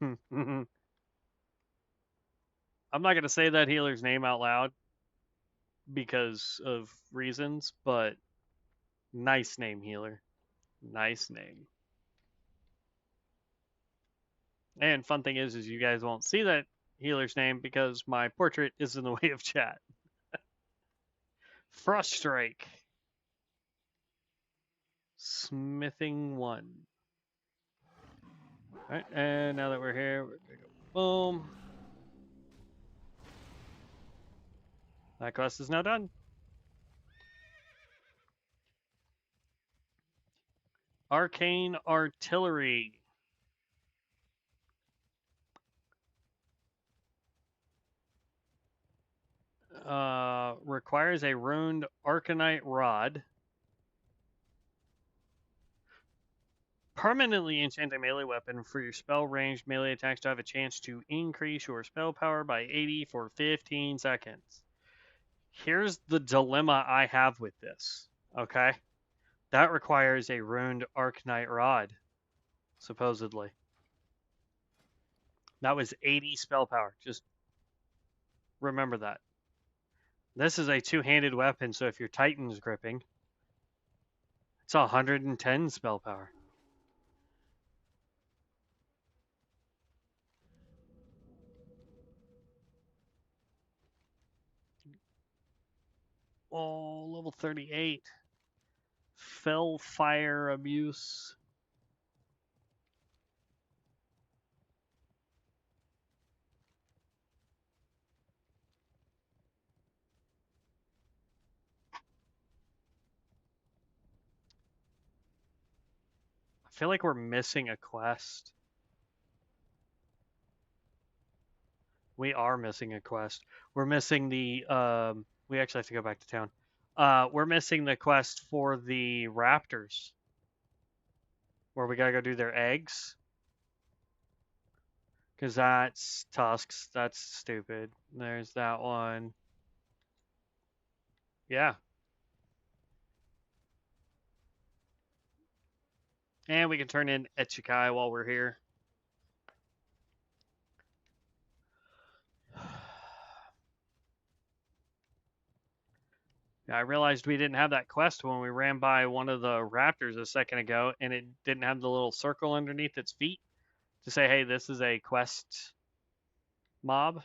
Speaker 1: I'm not going to say that healer's name out loud because of reasons, but nice name, healer. Nice name. And fun thing is you guys won't see that healer's name because my portrait is in the way of chat. Frustrake. Smithing 1. Alright, and now that we're here, we're gonna go boom. That quest is now done. Arcane Artillery. Requires a runed Arcanite Rod. Permanently enchant a melee weapon for your spell ranged melee attacks to have a chance to increase your spell power by 80 for 15 seconds. Here's the dilemma I have with this, okay? That requires a runed Arcanite Rod, supposedly. That was 80 spell power. Just remember that. This is a two-handed weapon, so if your Titan's gripping, it's 110 spell power. Oh, level 38. Fell Fire Abuse. I feel like we're missing a quest. We are missing a quest. We're missing the, we actually have to go back to town. We're missing the quest for the raptors. Where we gotta go do their eggs. Because that's tusks. That's stupid. There's that one. Yeah. And we can turn in Echikai while we're here. Yeah, I realized we didn't have that quest when we ran by one of the raptors a second ago, and it didn't have the little circle underneath its feet to say, hey, this is a quest mob.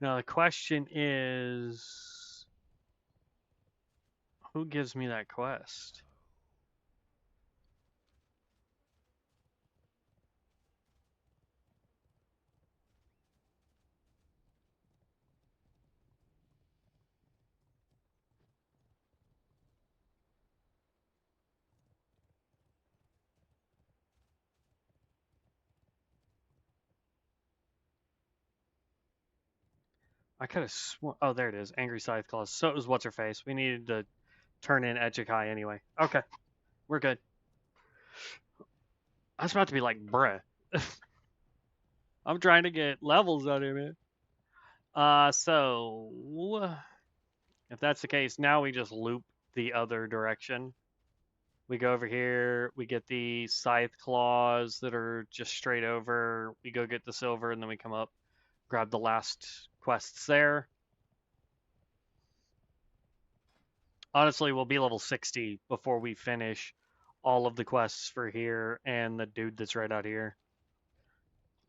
Speaker 1: Now the question is, who gives me that quest? I could have sworn. Oh, there it is. Angry Scythe Claws. So it was what's her face. We needed to turn in Echikai anyway. Okay, we're good. I was about to be like, bruh. I'm trying to get levels out of it. So if that's the case, now we just loop the other direction. We go over here, we get the scythe claws that are just straight over. We go get the silver, and then we come up, grab the last quests there. Honestly, we'll be level 60 before we finish all of the quests for here and the dude that's right out here.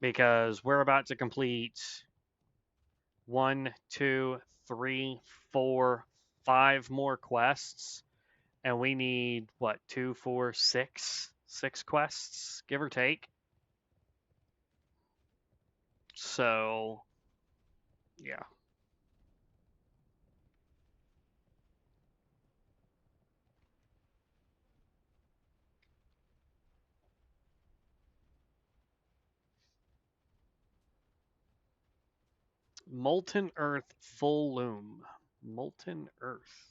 Speaker 1: Because we're about to complete 1, 2, 3, 4, 5 more quests. And we need, what, 2, 4, 6? 6 quests, give or take. So, yeah. Molten Earth Full Loom. Molten Earth.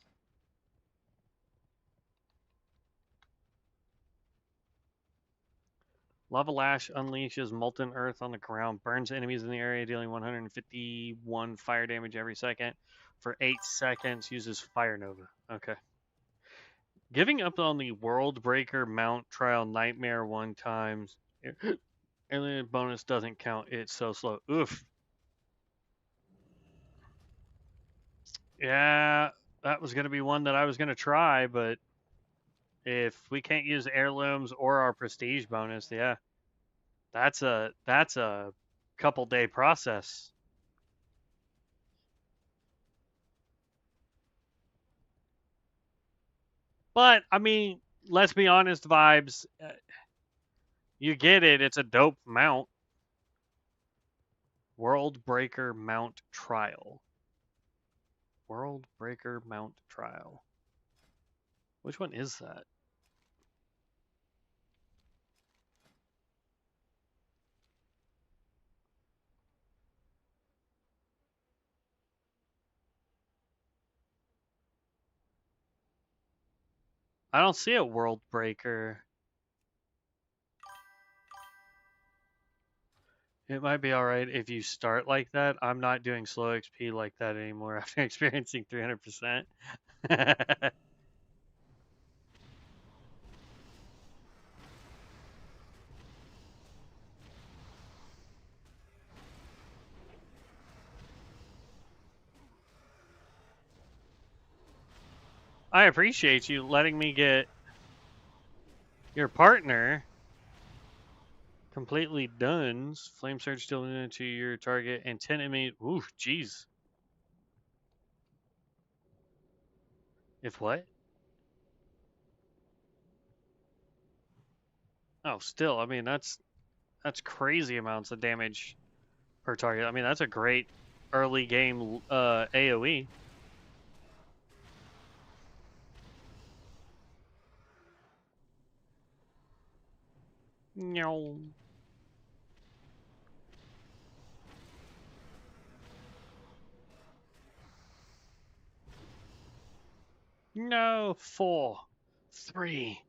Speaker 1: Lava Lash unleashes molten earth on the ground, burns enemies in the area, dealing 151 fire damage every second. For 8 seconds, uses Fire Nova. Okay. Giving up on the World Breaker Mount Trial Nightmare 1 times. Alien bonus doesn't count. It's so slow. Oof. Yeah, that was going to be one that I was going to try, but if we can't use heirlooms or our prestige bonus, yeah, that's a couple day process. But I mean, let's be honest, vibes. You get it. It's a dope mount. World Breaker Mount Trial. World Breaker Mount Trial. Which one is that? I don't see a World Breaker. It might be alright if you start like that. I'm not doing slow XP like that anymore after experiencing 300%. I appreciate you letting me get your partner completely done. Flame Surge still into your target and 10 enemies. Ooh, jeez. If what? Oh, still, I mean that's crazy amounts of damage per target. I mean that's a great early game AOE. No. No. 4, 3,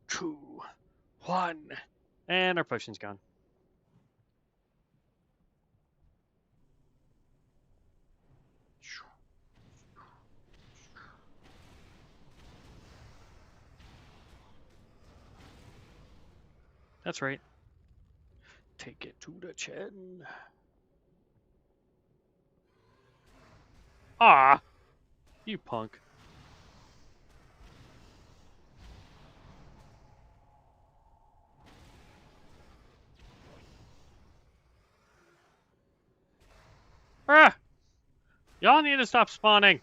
Speaker 1: 2, 1, and our potion's gone. That's right. Take it to the chin. Ah, you punk. Ah! Y'all need to stop spawning.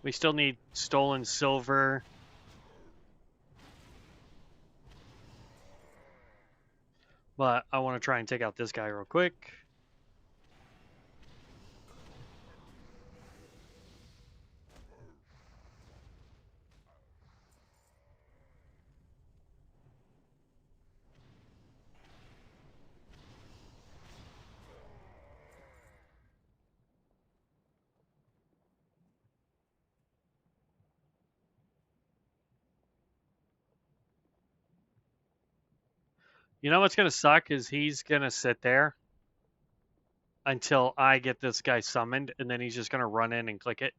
Speaker 1: We still need stolen silver. But I want to try and take out this guy real quick. You know what's going to suck is he's going to sit there until I get this guy summoned, and then he's just going to run in and click it.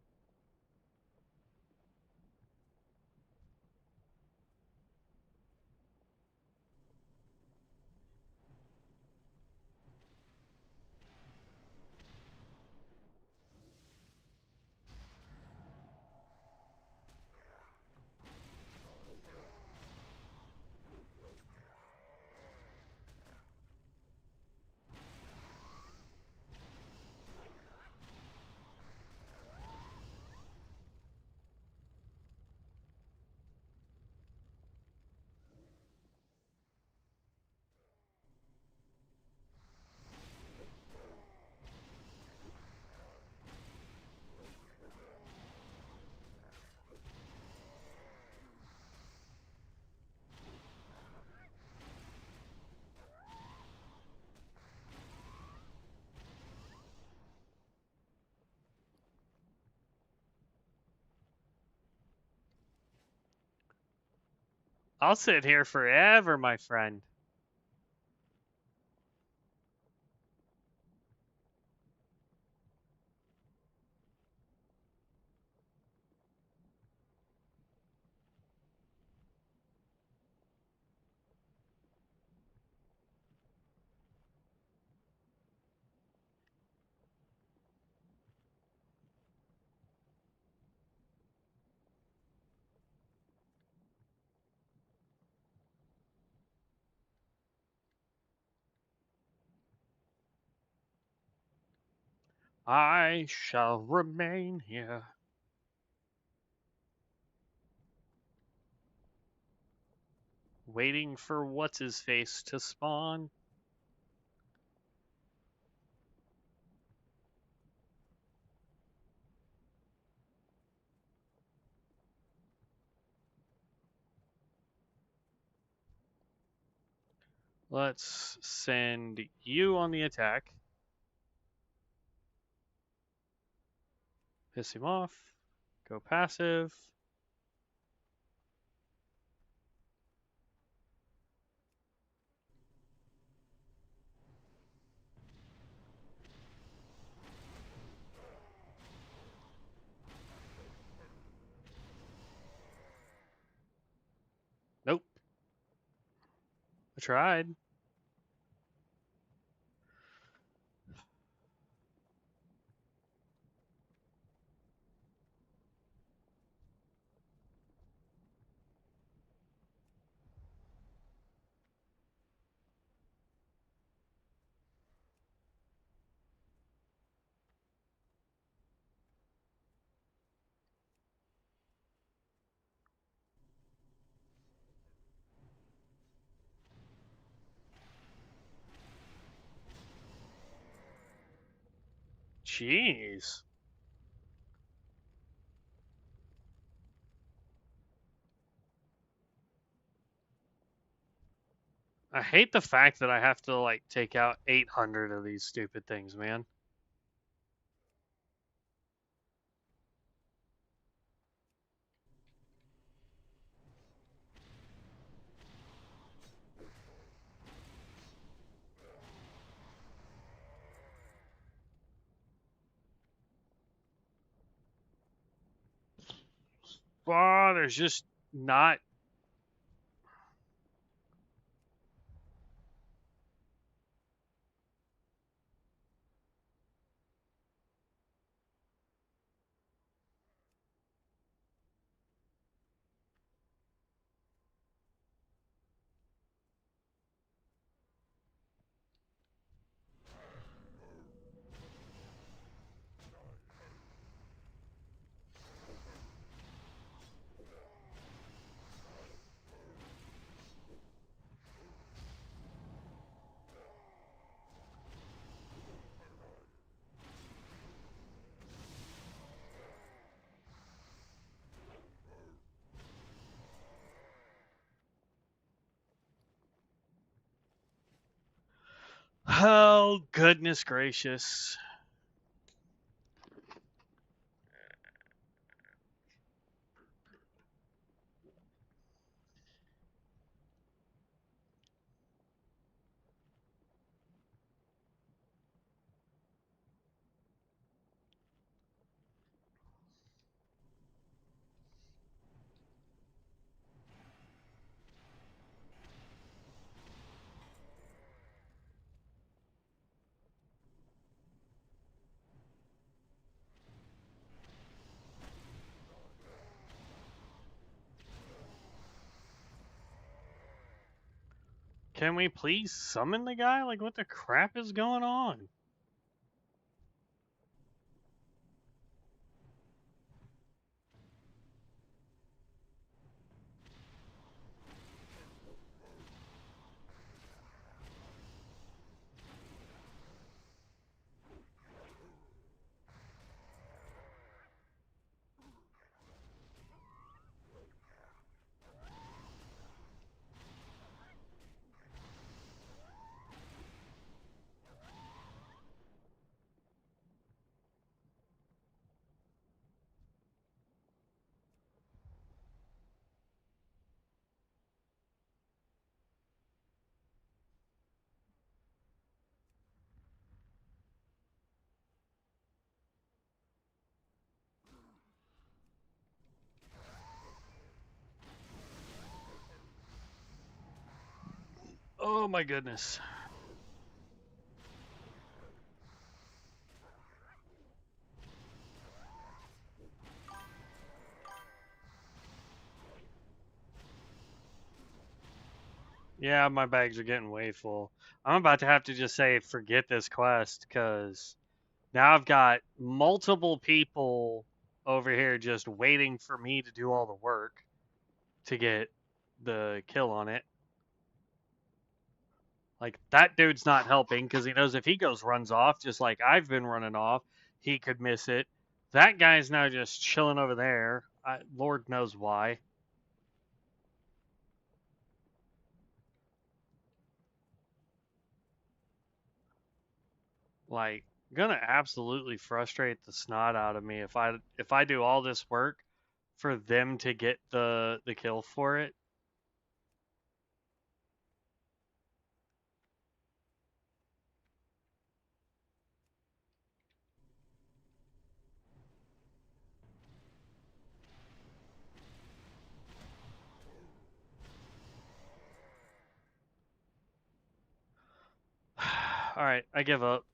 Speaker 1: I'll sit here forever, my friend. I shall remain here. Waiting for what's-his-face to spawn. Let's send you on the attack. Piss him off. Go passive. Nope. I tried. Jeez. I hate the fact that I have to like take out 800 of these stupid things, man. Oh, there's just not. Oh, goodness gracious. Can we please summon the guy? Like, what the crap is going on? Oh my goodness. Yeah, my bags are getting way full. I'm about to have to just say, forget this quest, because now I've got multiple people over here just waiting for me to do all the work to get the kill on it. Like, that dude's not helping because he knows if he runs off, just like I've been running off, he could miss it. That guy's now just chilling over there. Lord knows why. Like, gonna absolutely frustrate the snot out of me if I do all this work for them to get the kill for it. All right, I give up.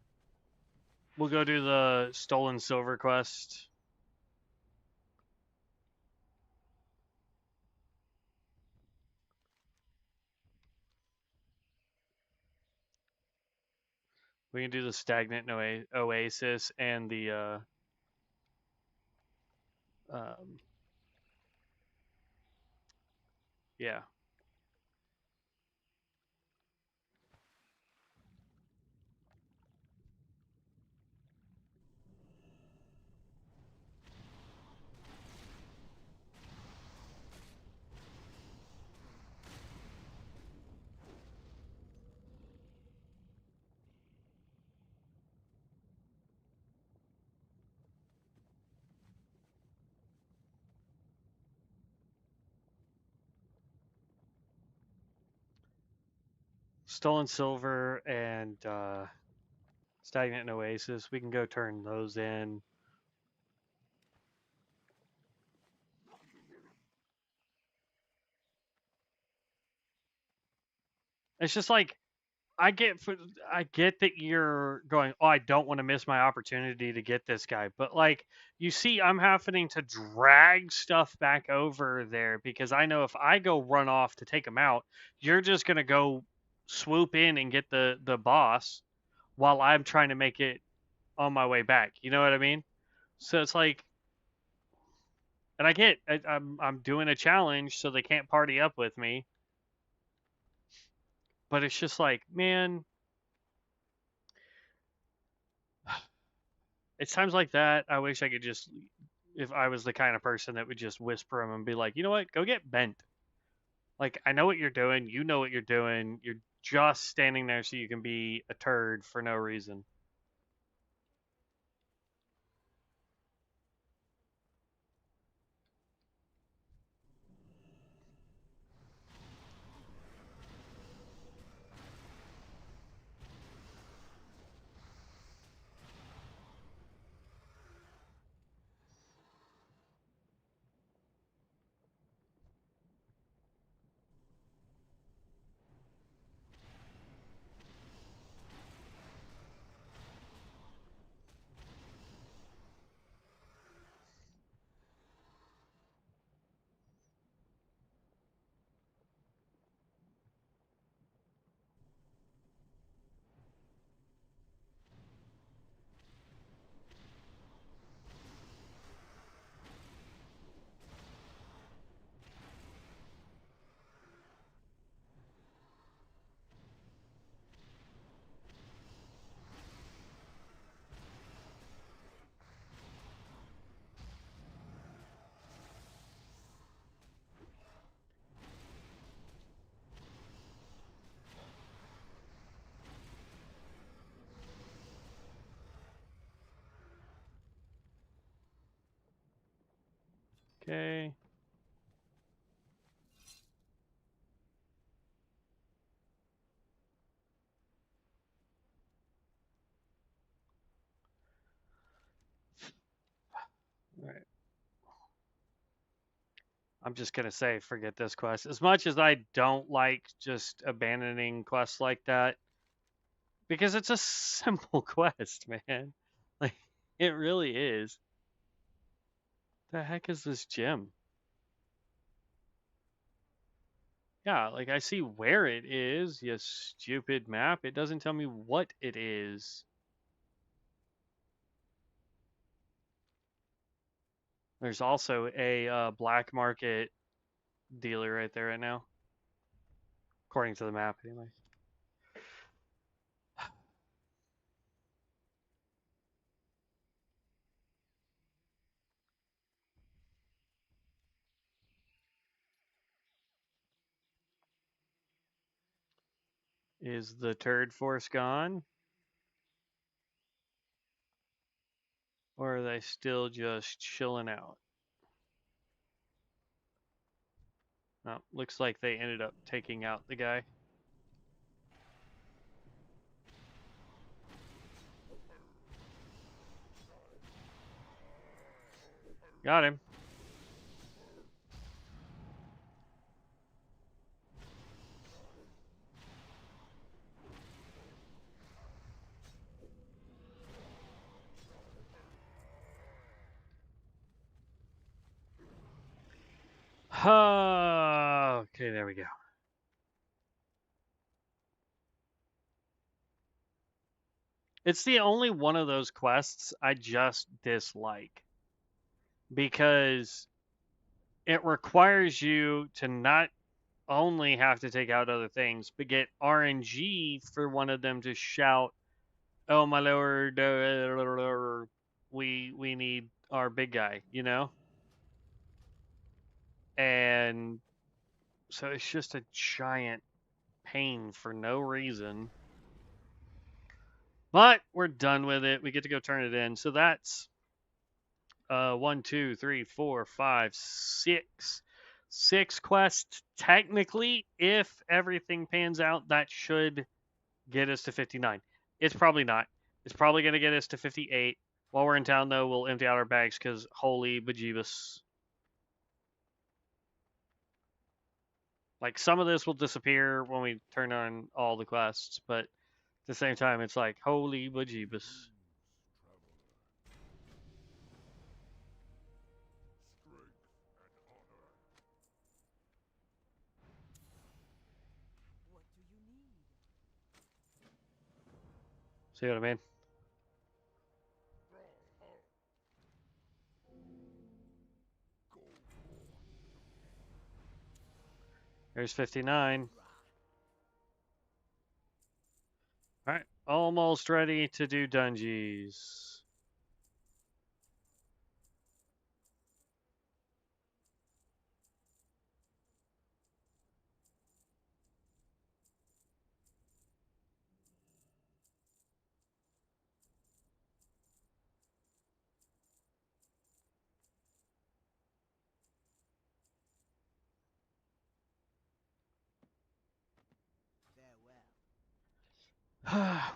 Speaker 1: We'll go do the stolen silver quest. We can do the stagnant oasis and the um, yeah. Stolen silver and stagnant oasis. We can go turn those in. It's just like I get that you're going, oh, I don't want to miss my opportunity to get this guy. But like you see, I'm having to drag stuff back over there because I know if I go run off to take him out, you're just gonna go swoop in and get the boss while I'm trying to make it on my way back. You know what I mean? So it's like, and I'm doing a challenge, so they can't party up with me. But it's just like, man, it's times like that I wish I could just, if I was the kind of person that would just whisper them and be like, you know what, go get bent. Like, I know what you're doing. You know what you're doing. just standing there so you can be a turd for no reason. Okay. All right. I'm just gonna say, forget this quest. As much as I don't like just abandoning quests like that, because it's a simple quest, man. Like, it really is. The heck is this gym? Yeah, like I see where it is, you stupid map. It doesn't tell me what it is. There's also a black market dealer right there right now, according to the map, anyway. Is the turd force gone? Or are they still just chilling out? Oh, looks like they ended up taking out the guy. Got him. Okay, there we go. It's the only one of those quests I just dislike because it requires you to not only have to take out other things, but get RNG for one of them to shout, "Oh my lord, we need our big guy," you know? And so it's just a giant pain for no reason. But we're done with it. We get to go turn it in. So that's 1, 2, 3, 4, 5, 6. 6 quests. Technically, if everything pans out, that should get us to 59. It's probably not. It's probably going to get us to 58. While we're in town, though, we'll empty out our bags because holy bejeebus. Like, some of this will disappear when we turn on all the quests, but at the same time, it's like, holy bejeebus.
Speaker 3: Strength and honor.
Speaker 2: What do you need?
Speaker 1: See what I mean?
Speaker 3: Strong heart. Go forth.
Speaker 1: There's 59. All right, almost ready to do dungeons.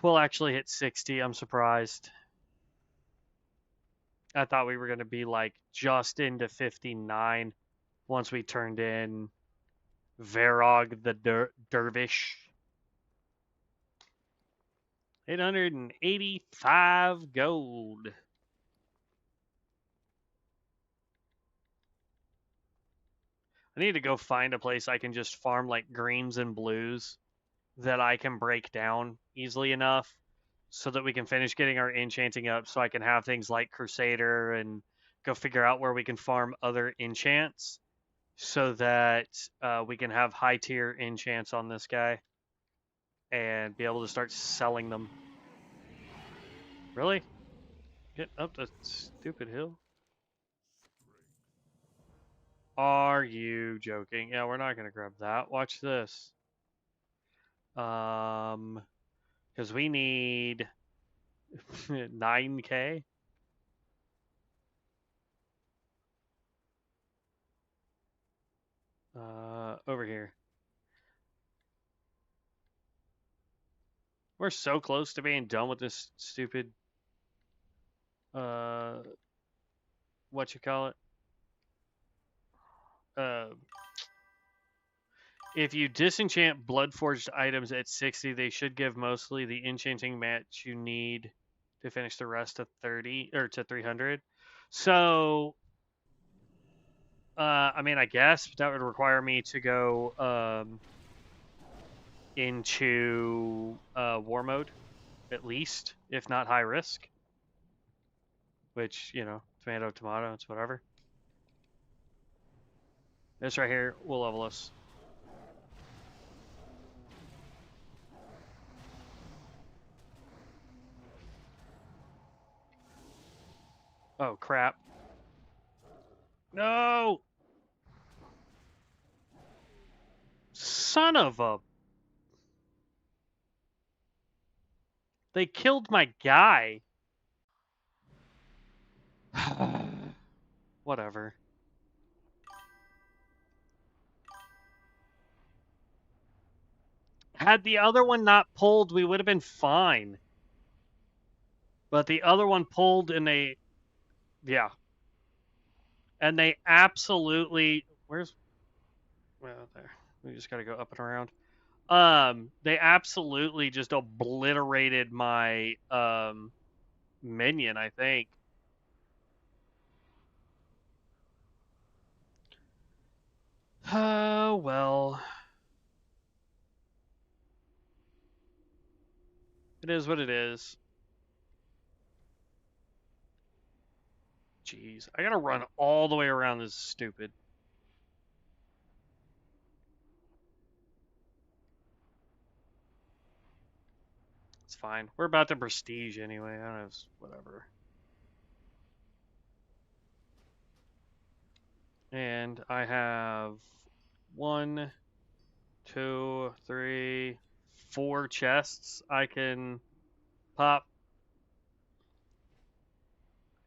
Speaker 1: We'll actually hit 60. I'm surprised. I thought we were going to be like just into 59 once we turned in Varog the Dervish. 885 gold. I need to go find a place I can just farm like greens and blues that I can break down easily enough so that we can finish getting our enchanting up so I can have things like Crusader and go figure out where we can farm other enchants so that we can have high tier enchants on this guy and be able to start selling them. Really? Get up the stupid hill? Are you joking? Yeah, we're not going to grab that. Watch this. Because we need 9k. Over here. We're so close to being done with this stupid, what you call it? If you disenchant bloodforged items at 60, they should give mostly the enchanting match you need to finish the rest to 30 or to 300. So, I mean, I guess that would require me to go into war mode, at least, if not high risk. Which, you know, tomato, tomato, it's whatever. This right here will level us. Oh, crap. No! Son of a... They killed my guy. Whatever. Had the other one not pulled, we would have been fine. But the other one pulled and they... Yeah. And they absolutely... Where's... Well, there. We just gotta go up and around. They absolutely just obliterated my, minion, I think. Oh, well. It is what it is. Jeez. I gotta run all the way around this stupid. It's fine. We're about to prestige anyway. I don't know. Whatever. And I have 1, 2, 3, 4 chests I can pop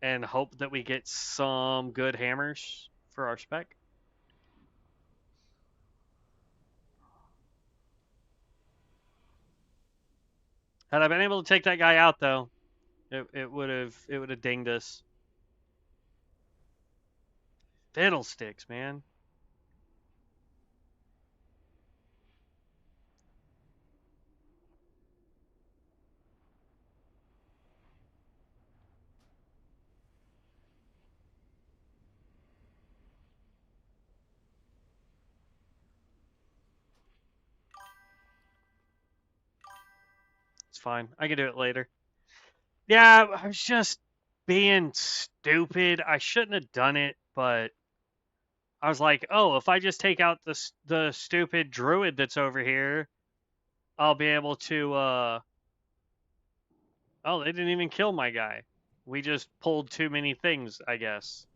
Speaker 1: and hope that we get some good hammers for our spec. Had I been able to take that guy out though, it would have dinged us. Fiddlesticks, man. It's fine. I can do it later. Yeah, I was just being stupid. I shouldn't have done it, but I was like, oh, if I just take out the stupid druid that's over here, I'll be able to. Oh, they didn't even kill my guy. We just pulled too many things, I guess.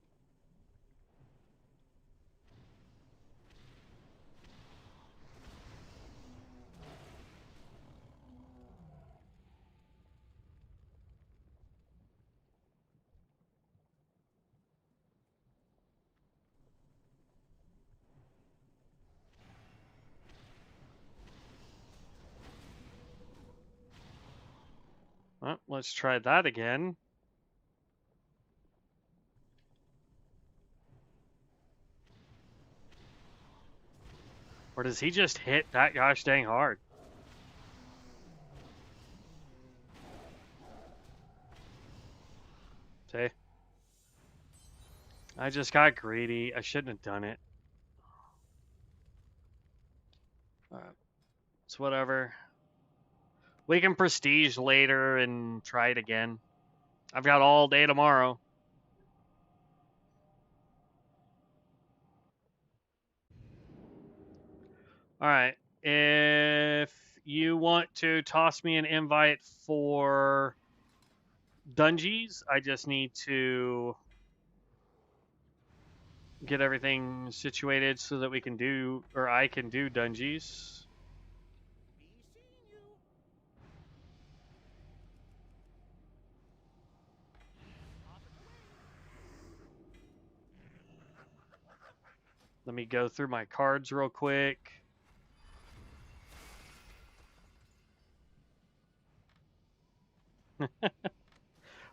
Speaker 1: Well, let's try that again. Or does he just hit that gosh dang hard? See? I just got greedy. I shouldn't have done it. It's whatever. We can prestige later and try it again. I've got all day tomorrow. All right. If you want to toss me an invite for Dungeons, I just need to get everything situated so that we can do, or I can do Dungeons.
Speaker 2: Be seeing you. Off and away.
Speaker 1: Let me go through my cards real quick.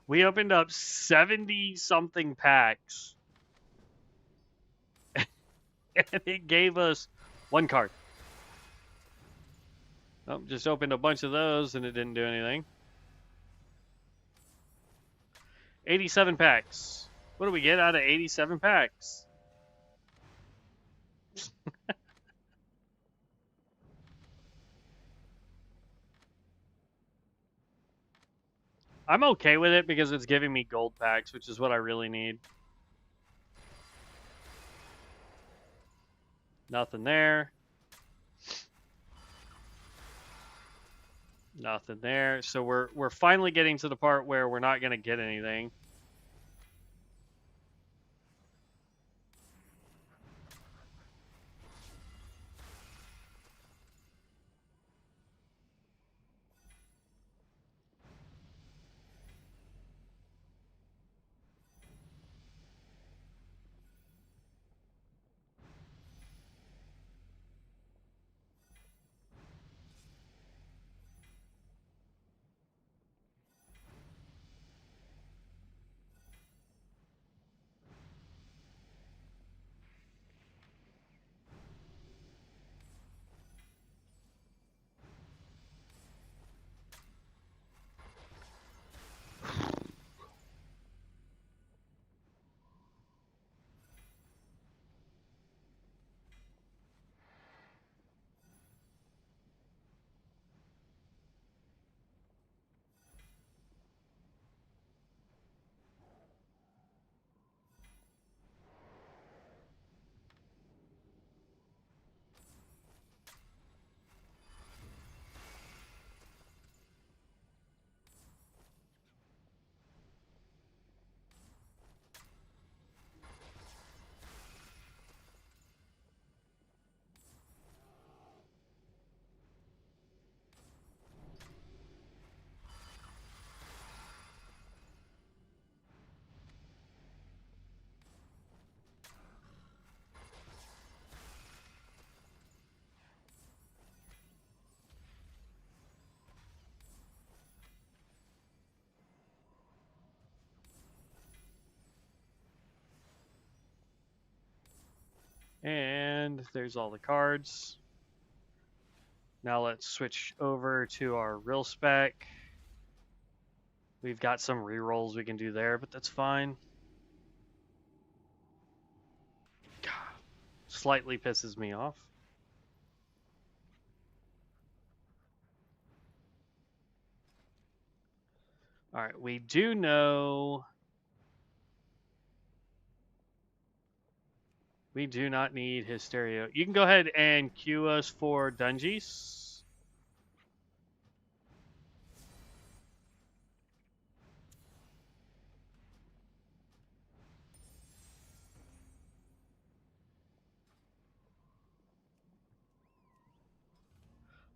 Speaker 1: We opened up 70 something packs. And it gave us one card. Oh, just opened a bunch of those and it didn't do anything. 87 packs. What do we get out of 87 packs? I'm okay with it because it's giving me gold packs, which is what I really need. Nothing there. Nothing there. So we're finally getting to the part where we're not going to get anything. And there's all the cards. Now let's switch over to our real spec. We've got some rerolls we can do there, but that's fine. God, slightly pisses me off. All right, we do know we do not need Hysteria. You can go ahead and queue us for Dungeons.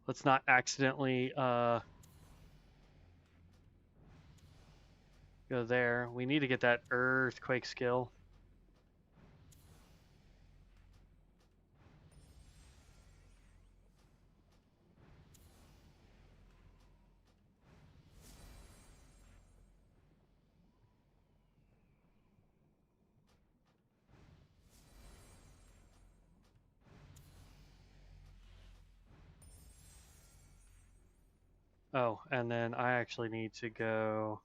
Speaker 1: Let's not accidentally go there. We need to get that earthquake skill. Oh, and then I actually need to go.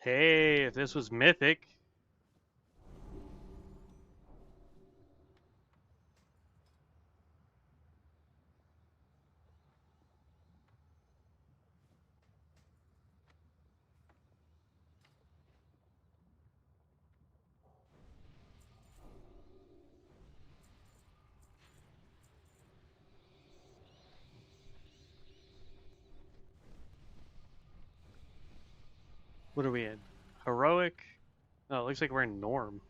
Speaker 1: Hey, if this was mythic. What are we in? Heroic? Oh, it looks like we're in Norm.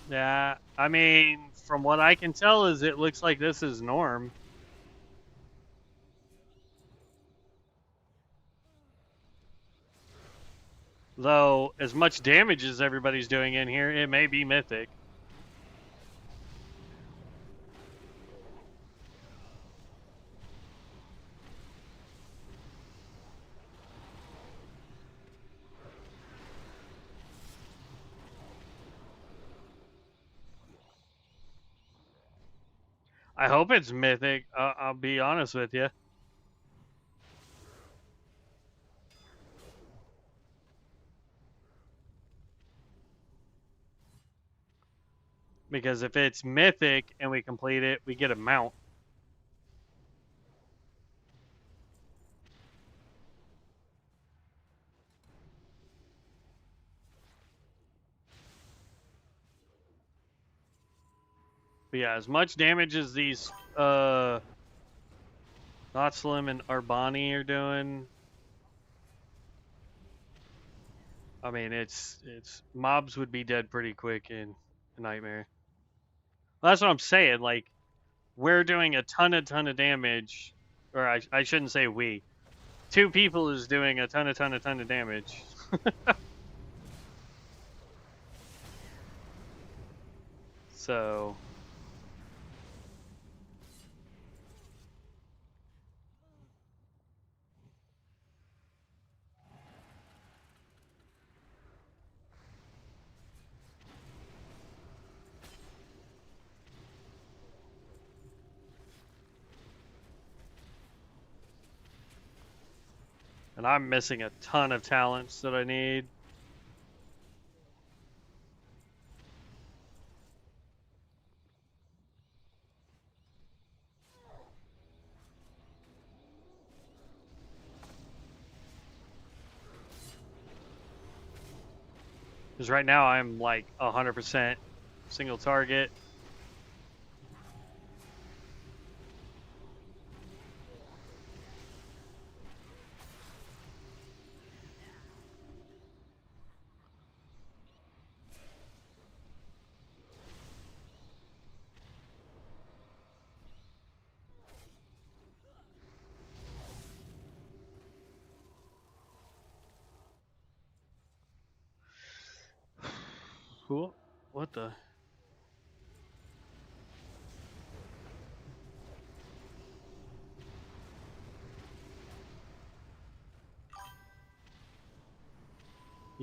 Speaker 1: Yeah, I mean, from what I can tell, is it looks like this is Norm. Though, as much damage as everybody's doing in here, it may be mythic. I hope it's mythic. I'll be honest with you. Because if it's mythic and we complete it, we get a mount. But yeah, as much damage as these Not Slim and Arbani are doing, I mean, it's mobs would be dead pretty quick in Nightmare. Well, that's what I'm saying. Like, we're doing a ton of damage, or I shouldn't say we. Two people is doing a ton of damage. So, and I'm missing a ton of talents that I need. Because right now I'm like 100% single target. Cool. What the?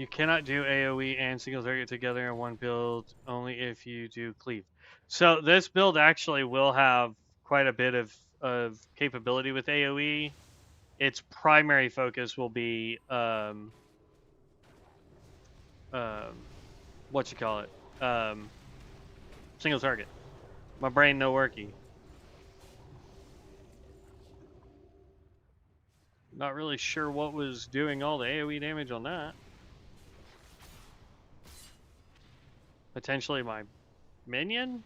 Speaker 1: You cannot do AoE and single target together in one build, only if you do cleave. So this build actually will have quite a bit of capability with AoE. Its primary focus will be what you call it? Single target. My brain no worky. Not really sure what was doing all the AoE damage on that. Potentially my minion?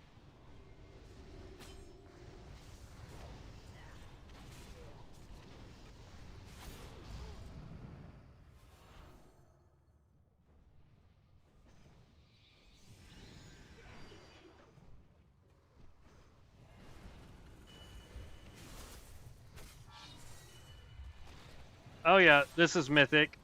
Speaker 1: Oh yeah, this is mythic.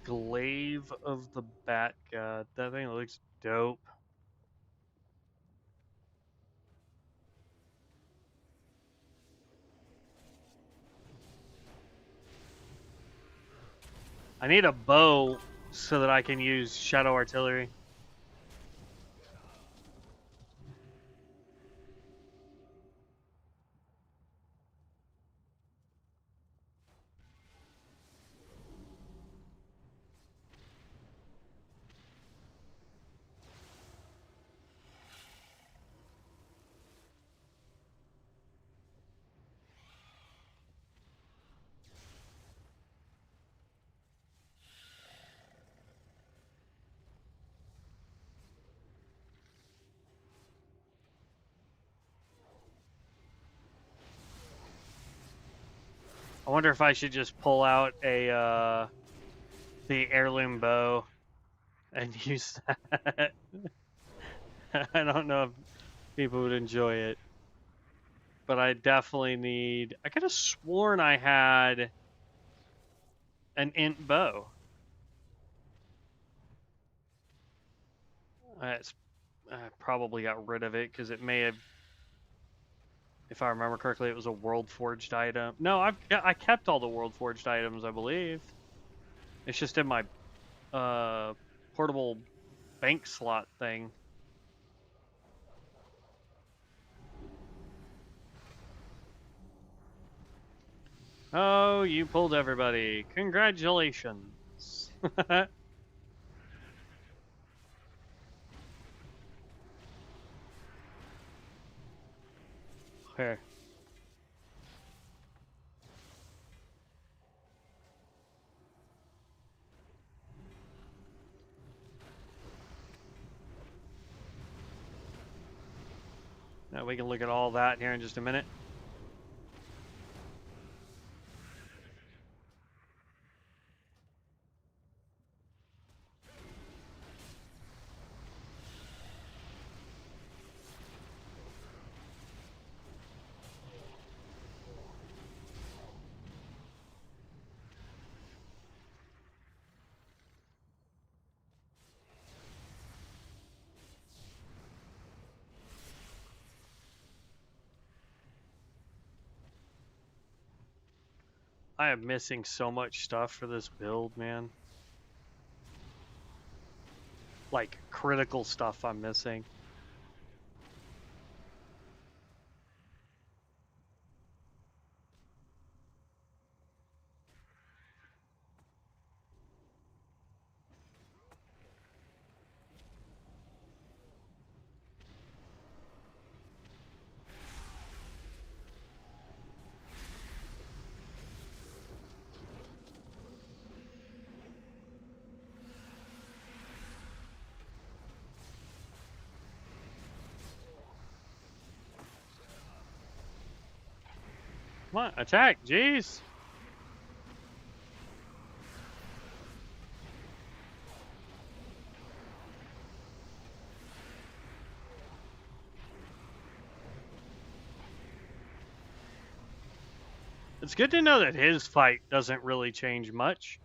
Speaker 1: Glaive of the Bat God. That thing looks dope. I need a bow so that I can use shadow artillery. I wonder if I should just pull out a the heirloom bow and use that. I don't know if people would enjoy it, but I definitely need. I could have sworn I had an int bow. I probably got rid of it because it may have, if I remember correctly, it was a world forged item. No, I kept all the world forged items, I believe. It's just in my portable bank slot thing. Oh, you pulled everybody. Congratulations. Here. Now we can look at all that here in just a minute. I am missing so much stuff for this build, man. Like critical stuff I'm missing. Come on, attack, jeez. It's good to know that his fight doesn't really change much.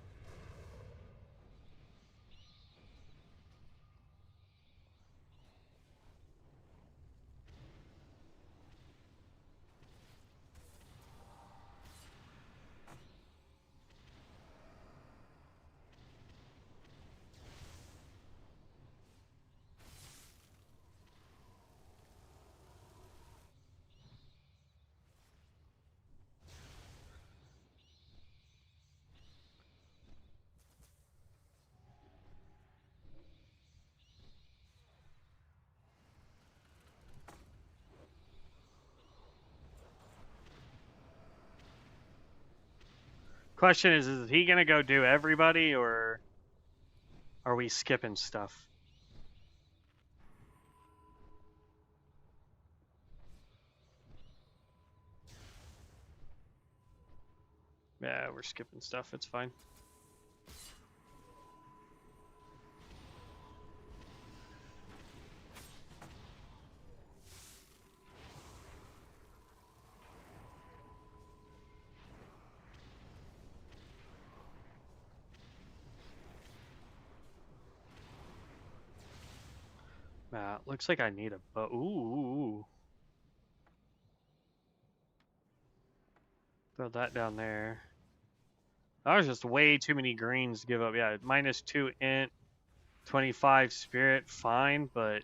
Speaker 1: Question is he gonna go do everybody, or are we skipping stuff? Yeah, we're skipping stuff, it's fine. Looks like I need a bow. Ooh. Throw that down there. That was just way too many greens to give up. Yeah, -2 int, 25 spirit, fine, but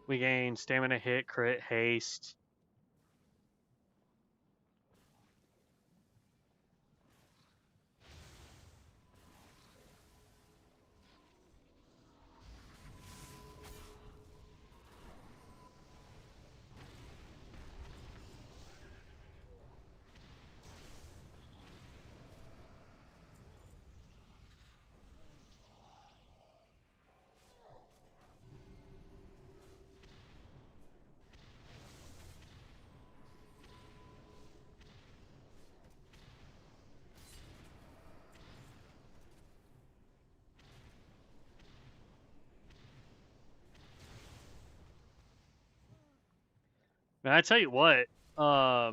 Speaker 1: we gain stamina, hit, crit, haste. Man, I tell you what, I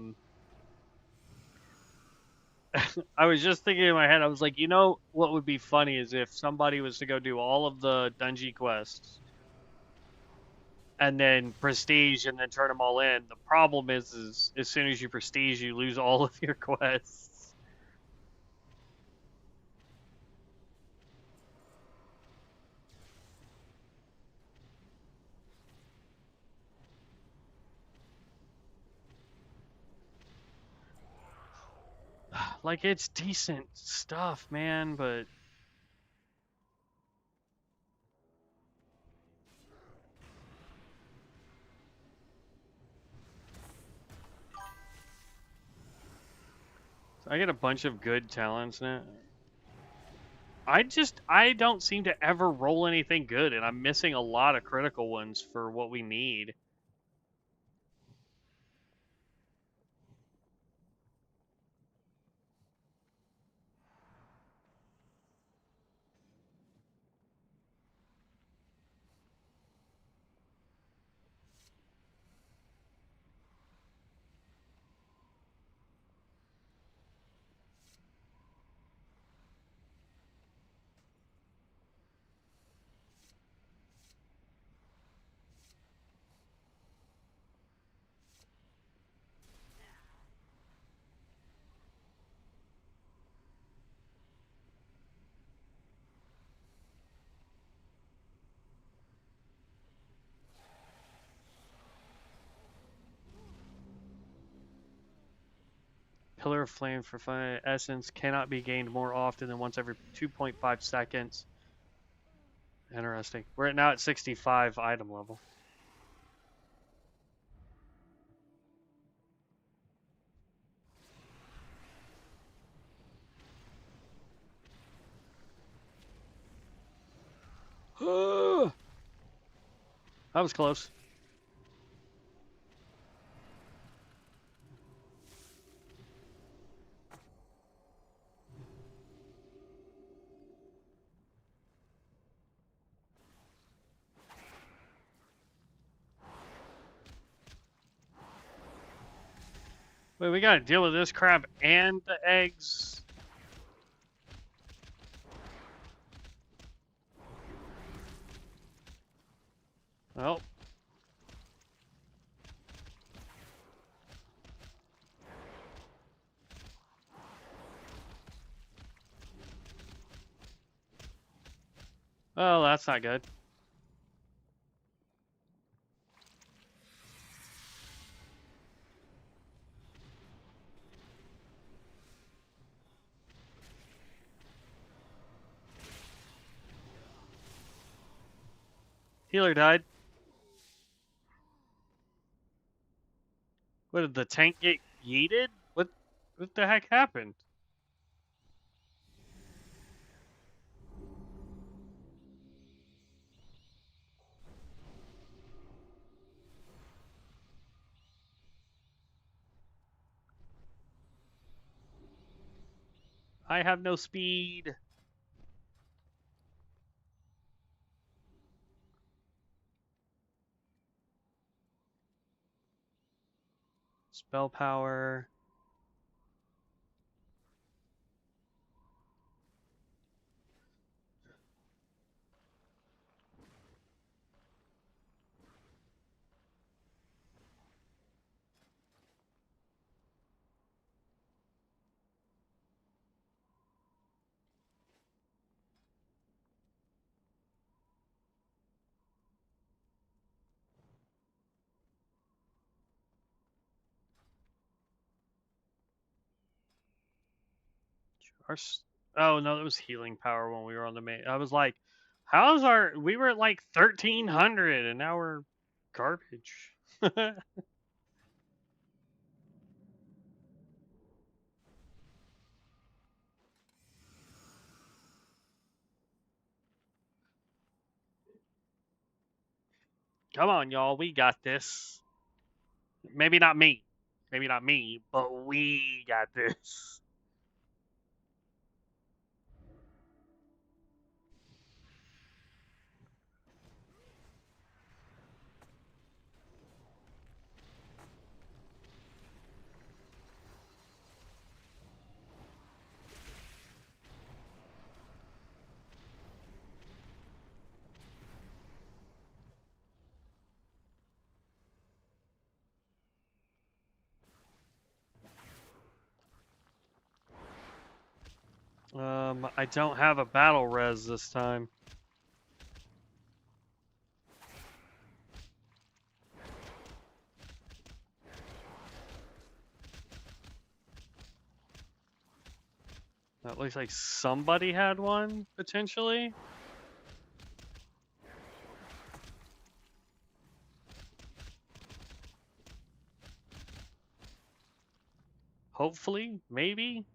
Speaker 1: was just thinking in my head, I was like, you know what would be funny is if somebody was to go do all of the dungeon quests and then prestige and then turn them all in. The problem is as soon as you prestige, you lose all of your quests. Like, it's decent stuff, man, but I get a bunch of good talents now. I don't seem to ever roll anything good, and I'm missing a lot of critical ones for what we need. Pillar of Flame for fun essence cannot be gained more often than once every 2.5 seconds. Interesting. We're now at 65 item level. That was close. Wait, we gotta deal with this crap and the eggs. Oh. Oh, that's not good. Healer died. What, did the tank get yeeted? What the heck happened? I have no speed. Spell power. Oh no, that was healing power when we were on the main. I was like, how's we were at like 1300 and now we're garbage. Come on, y'all, we got this. Maybe not me. Maybe not me, but we got this. I don't have a battle res this time. That looks like somebody had one, potentially. Hopefully, maybe.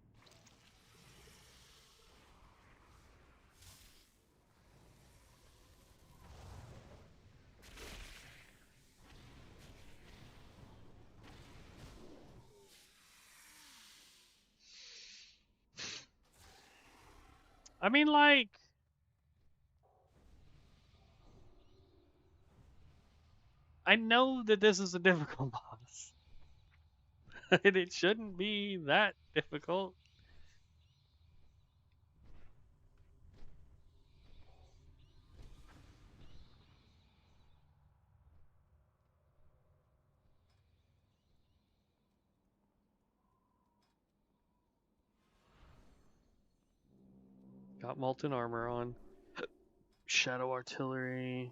Speaker 1: I mean, like, I know that this is a difficult boss. And it shouldn't be that difficult. Got molten armor on. Shadow artillery.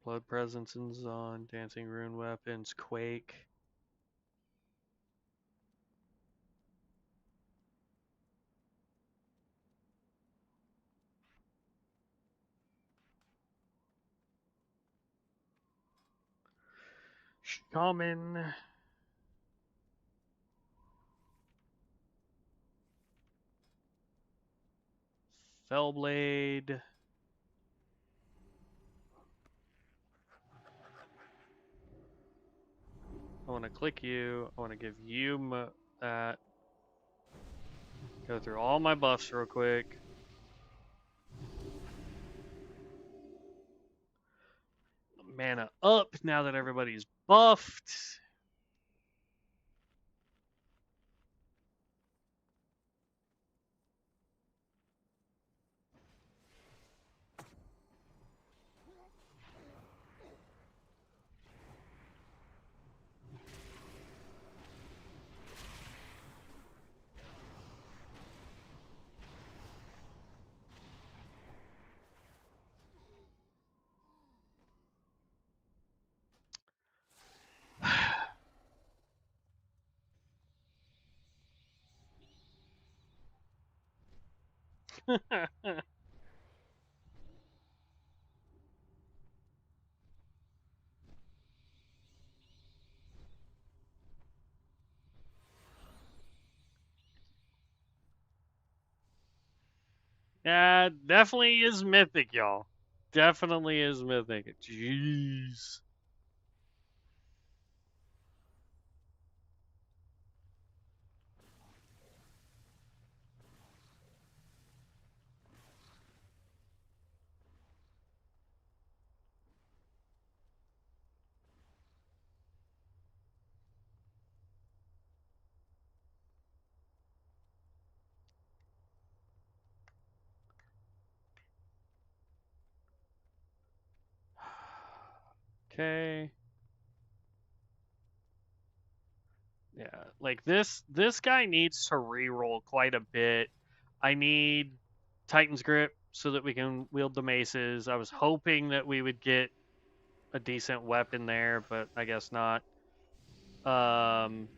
Speaker 1: Blood presence is on. Dancing rune weapons. Quake. Shaman. Fellblade. I want to click you. I want to give you that. Go through all my buffs real quick. Mana up now that everybody's buffed. Yeah, definitely is mythic, y'all. Definitely is mythic. Jeez. Okay. Yeah, like this guy needs to reroll quite a bit. I need Titan's Grip so that we can wield the maces. I was hoping that we would get a decent weapon there, but I guess not. Um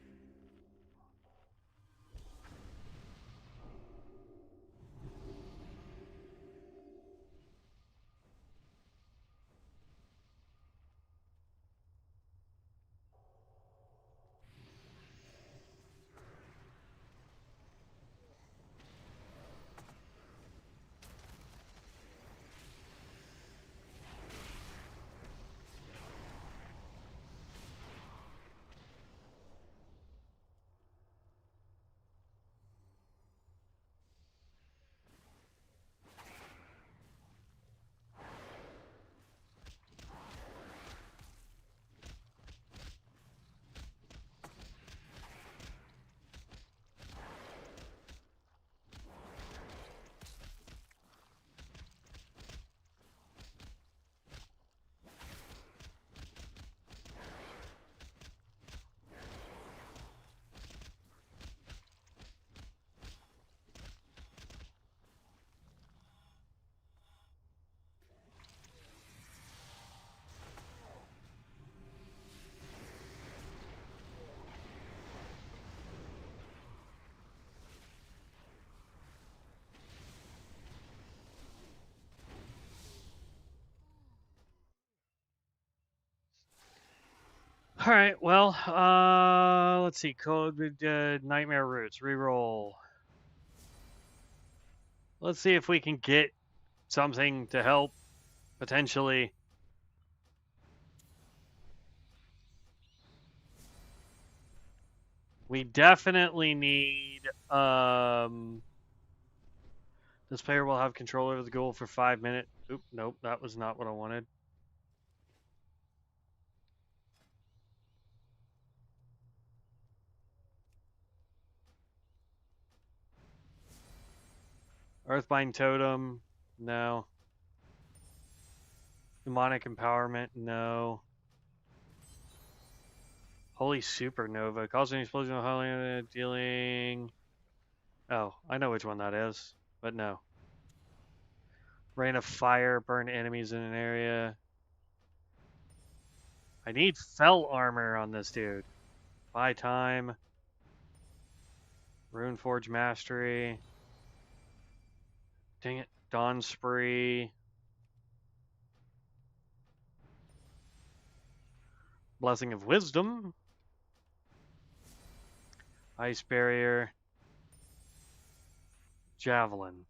Speaker 1: all right, well, let's see. Code Nightmare Roots reroll. Let's see if we can get something to help potentially. We definitely need this player will have control over the goal for 5 minutes. Oop, nope, that was not what I wanted. Earthbind Totem, no. Demonic Empowerment, no. Holy Supernova, causing an explosion of holy dealing. Oh, I know which one that is, but no. Rain of Fire, burn enemies in an area. I need Fell Armor on this dude. Buy time. Runeforge Mastery. Dang it. Dawn Spree. Blessing of Wisdom. Ice Barrier. Javelin.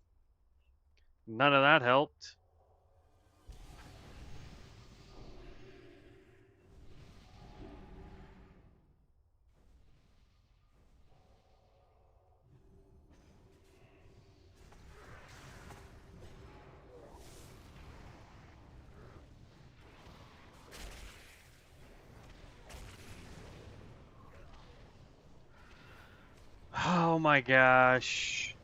Speaker 1: None of that helped. Oh my gosh.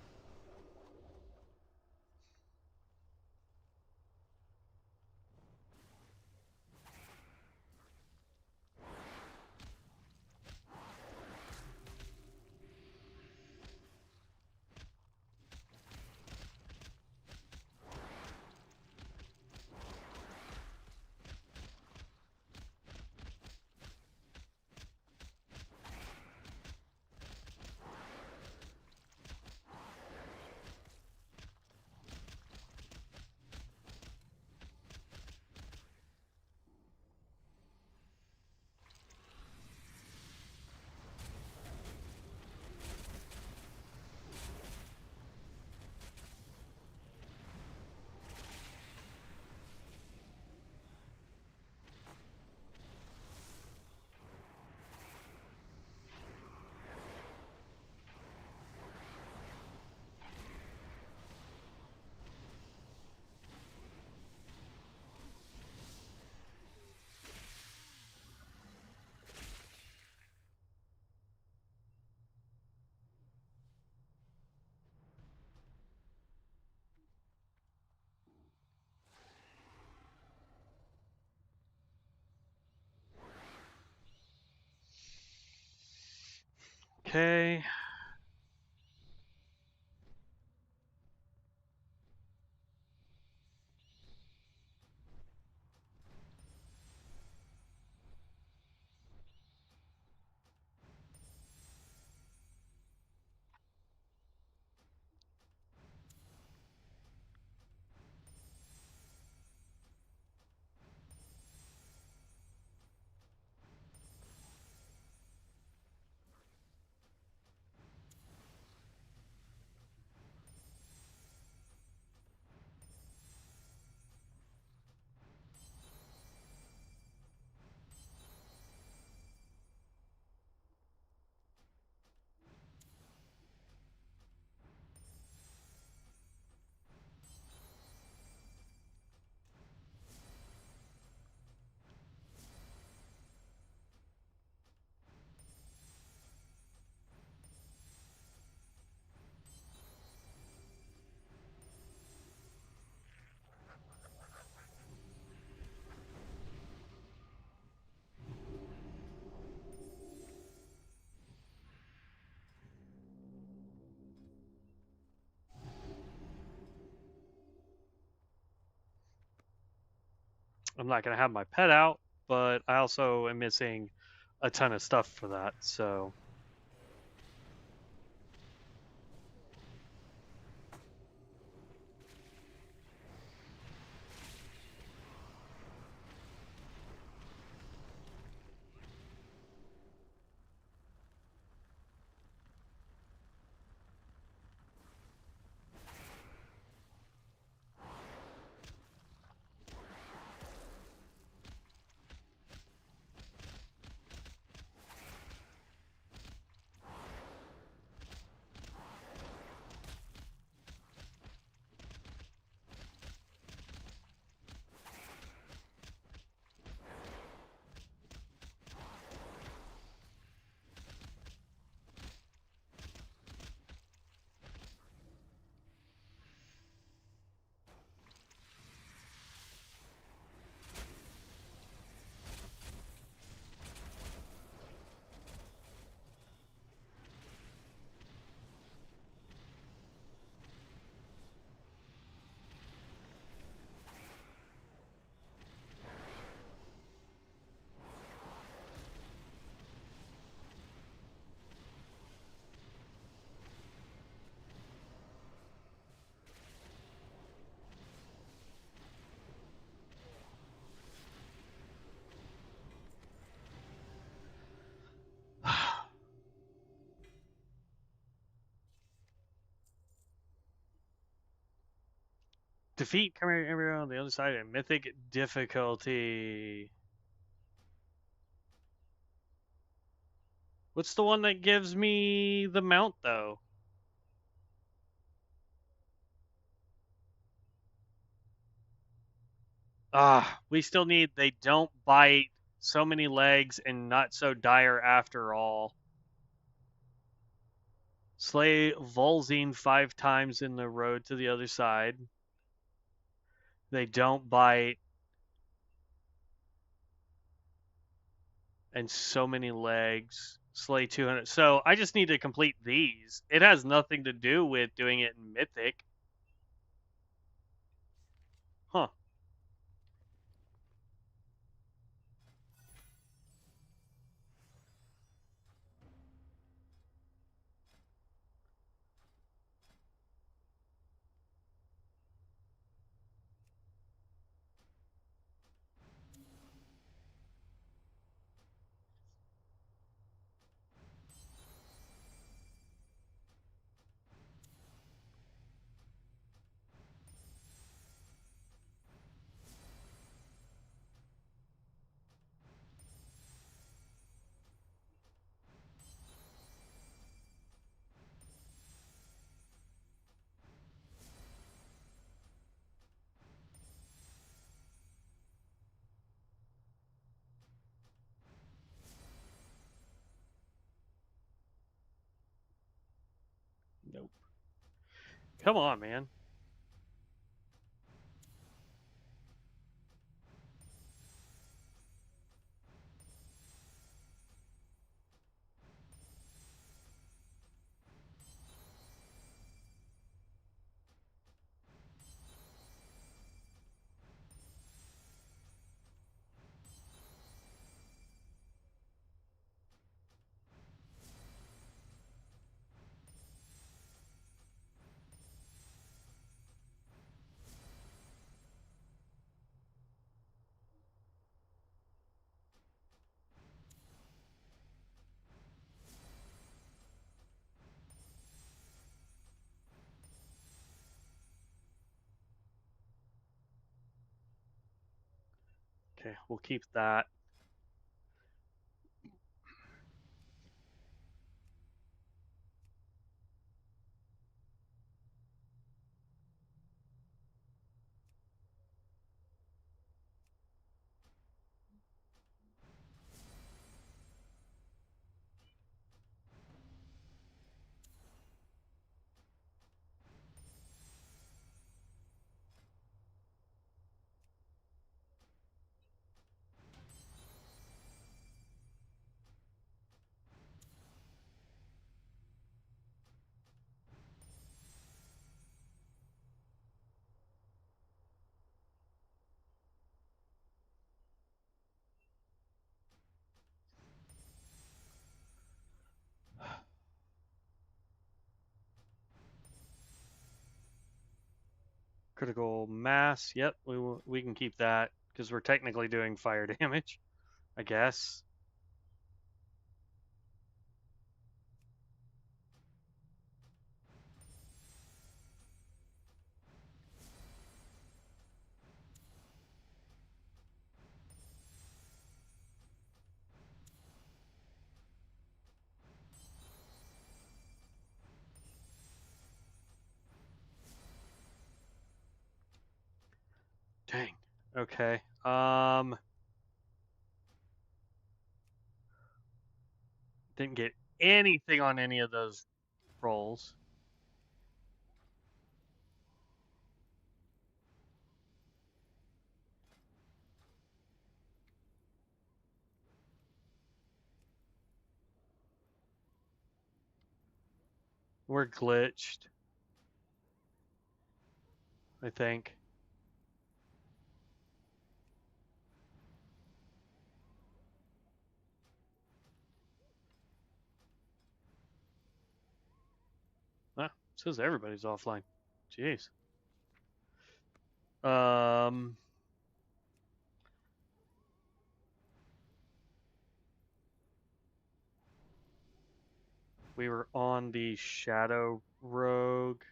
Speaker 1: Okay. I'm not going to have my pet out, but I also am missing a ton of stuff for that, so. Defeat everyone on the other side at mythic difficulty. What's the one that gives me the mount, though? We still need they don't bite, so many legs, and not so dire after all. Slay Volzine 5 times in the road to the other side. They don't bite. And so many legs. Slay 200. So I just need to complete these. It has nothing to do with doing it in Mythic. Huh. Nope. Come on, man. Okay, we'll keep that. Critical mass. Yep, we can keep that because we're technically doing fire damage, I guess. Dang. Okay. Didn't get anything on any of those rolls. We're glitched, I think. Ah, it says everybody's offline. Jeez. Um, we were on the Shadow Rogue.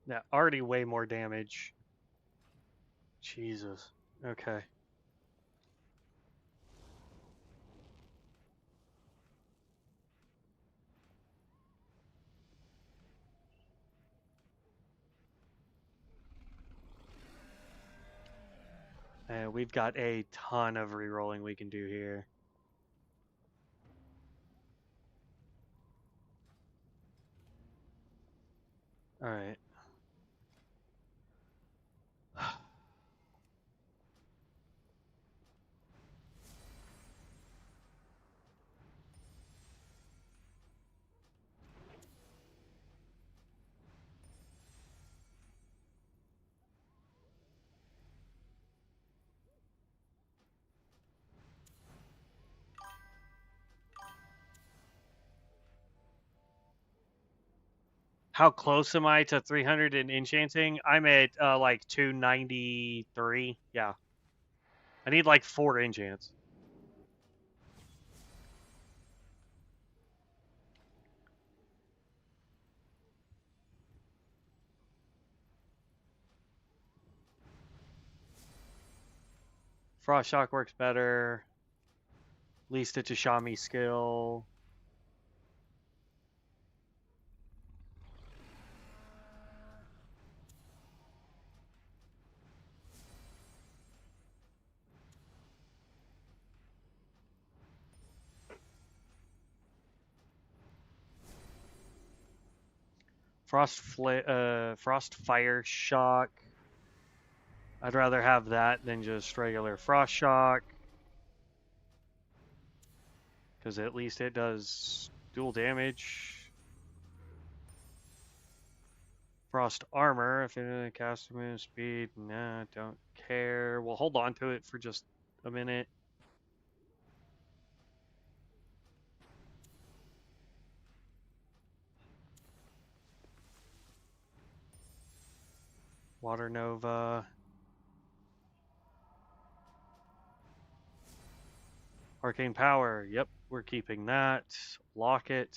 Speaker 1: Yeah, already way more damage. Jesus. Okay. And we've got a ton of rerolling we can do here. All right. How close am I to 300 in enchanting? I'm at like 293. Yeah. I need like 4 enchants. Frost Shock works better. Least it's a Shami skill. Frost Fire Shock. I'd rather have that than just regular Frost Shock. Because at least it does dual damage. Frost Armor, if it casts move speed, nah, don't care. We'll hold on to it for just a minute. Water Nova. Arcane Power, yep, we're keeping that. Lock it.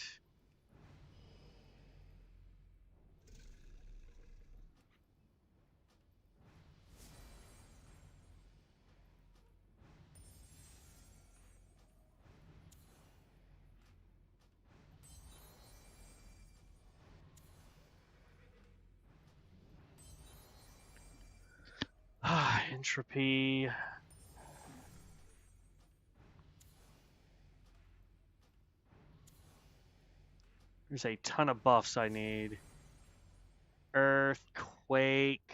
Speaker 1: Entropy. There's a ton of buffs I need. Earthquake.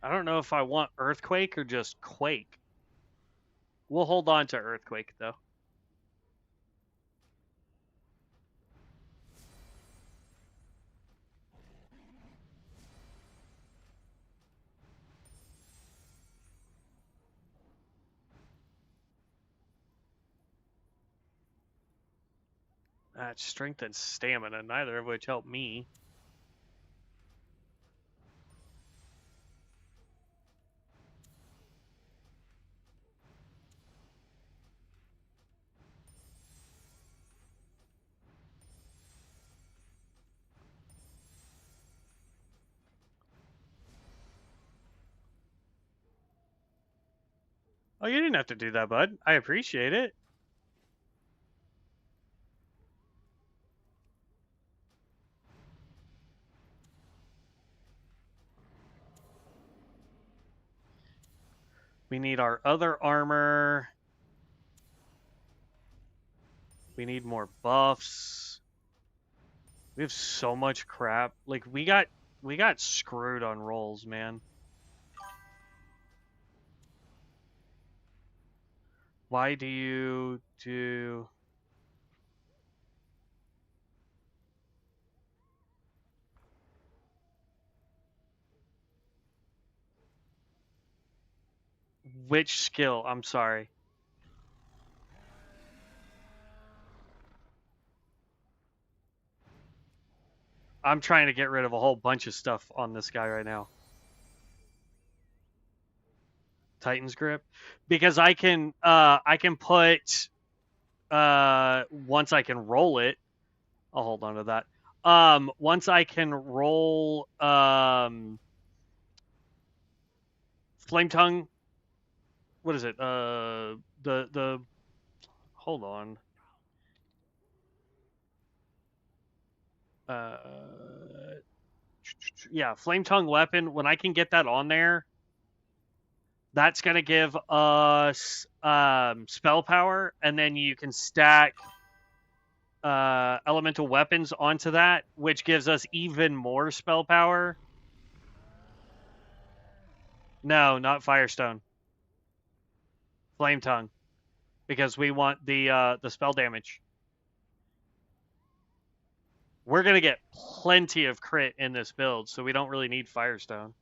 Speaker 1: I don't know if I want Earthquake or just Quake. We'll hold on to Earthquake, though. That's strength and stamina, neither of which help me. Oh, you didn't have to do that, bud. I appreciate it. We need our other armor. We need more buffs. We have so much crap. Like we got screwed on rolls, man. Why do you do which skill? I'm sorry. I'm trying to get rid of a whole bunch of stuff on this guy right now. Titan's grip, because I can put once I can roll it. I'll hold on to that. Once I can roll flame tongue. What is it? The hold on. Yeah, flame tongue weapon. When I can get that on there, that's gonna give us spell power, and then you can stack elemental weapons onto that, which gives us even more spell power. No, not Firestone. Flame tongue, because we want the spell damage. We're gonna get plenty of crit in this build, so we don't really need Firestone.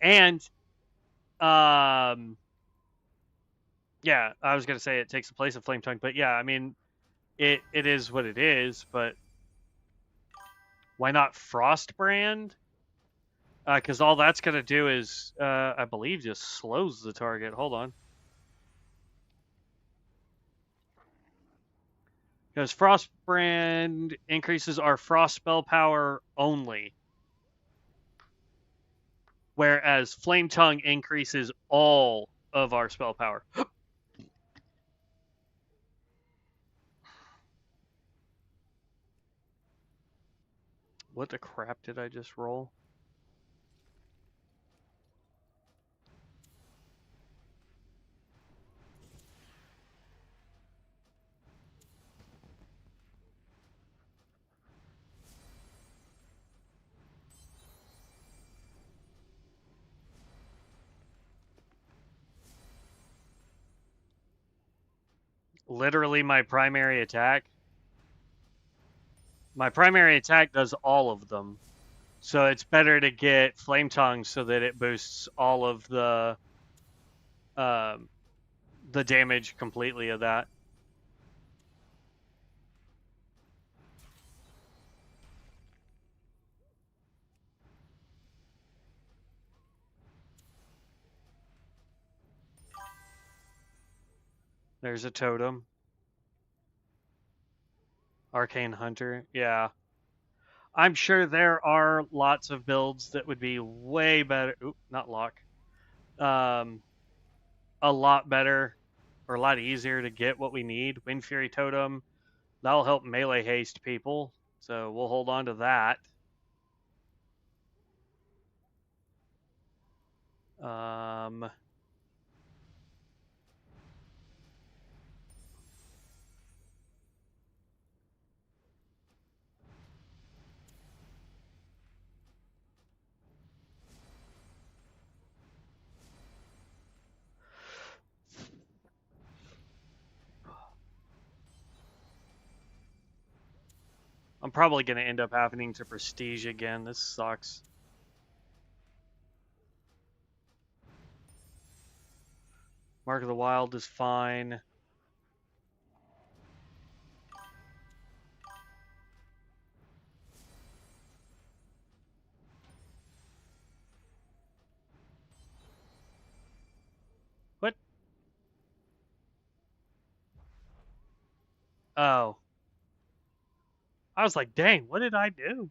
Speaker 1: And yeah, I was gonna say it takes the place of flame tongue, but yeah, I mean, it is what it is. But why not Frostbrand? Because all that's gonna do is, I believe, just slows the target. Hold on. Because Frostbrand increases our frost spell power only, whereas Flame Tongue increases all of our spell power. What the crap did I just roll? Literally my primary attack. My primary attack does all of them. So it's better to get Flame Tongue so that it boosts all of the damage completely of that. There's a totem. Arcane Hunter. Yeah. I'm sure there are lots of builds that would be way better. Oop, not lock. A lot better or a lot easier to get what we need. Wind Fury Totem. That'll help melee haste people. So we'll hold on to that. I'm probably going to end up having to prestige again. This sucks. Mark of the Wild is fine. What? Oh. I was like, dang, what did I do?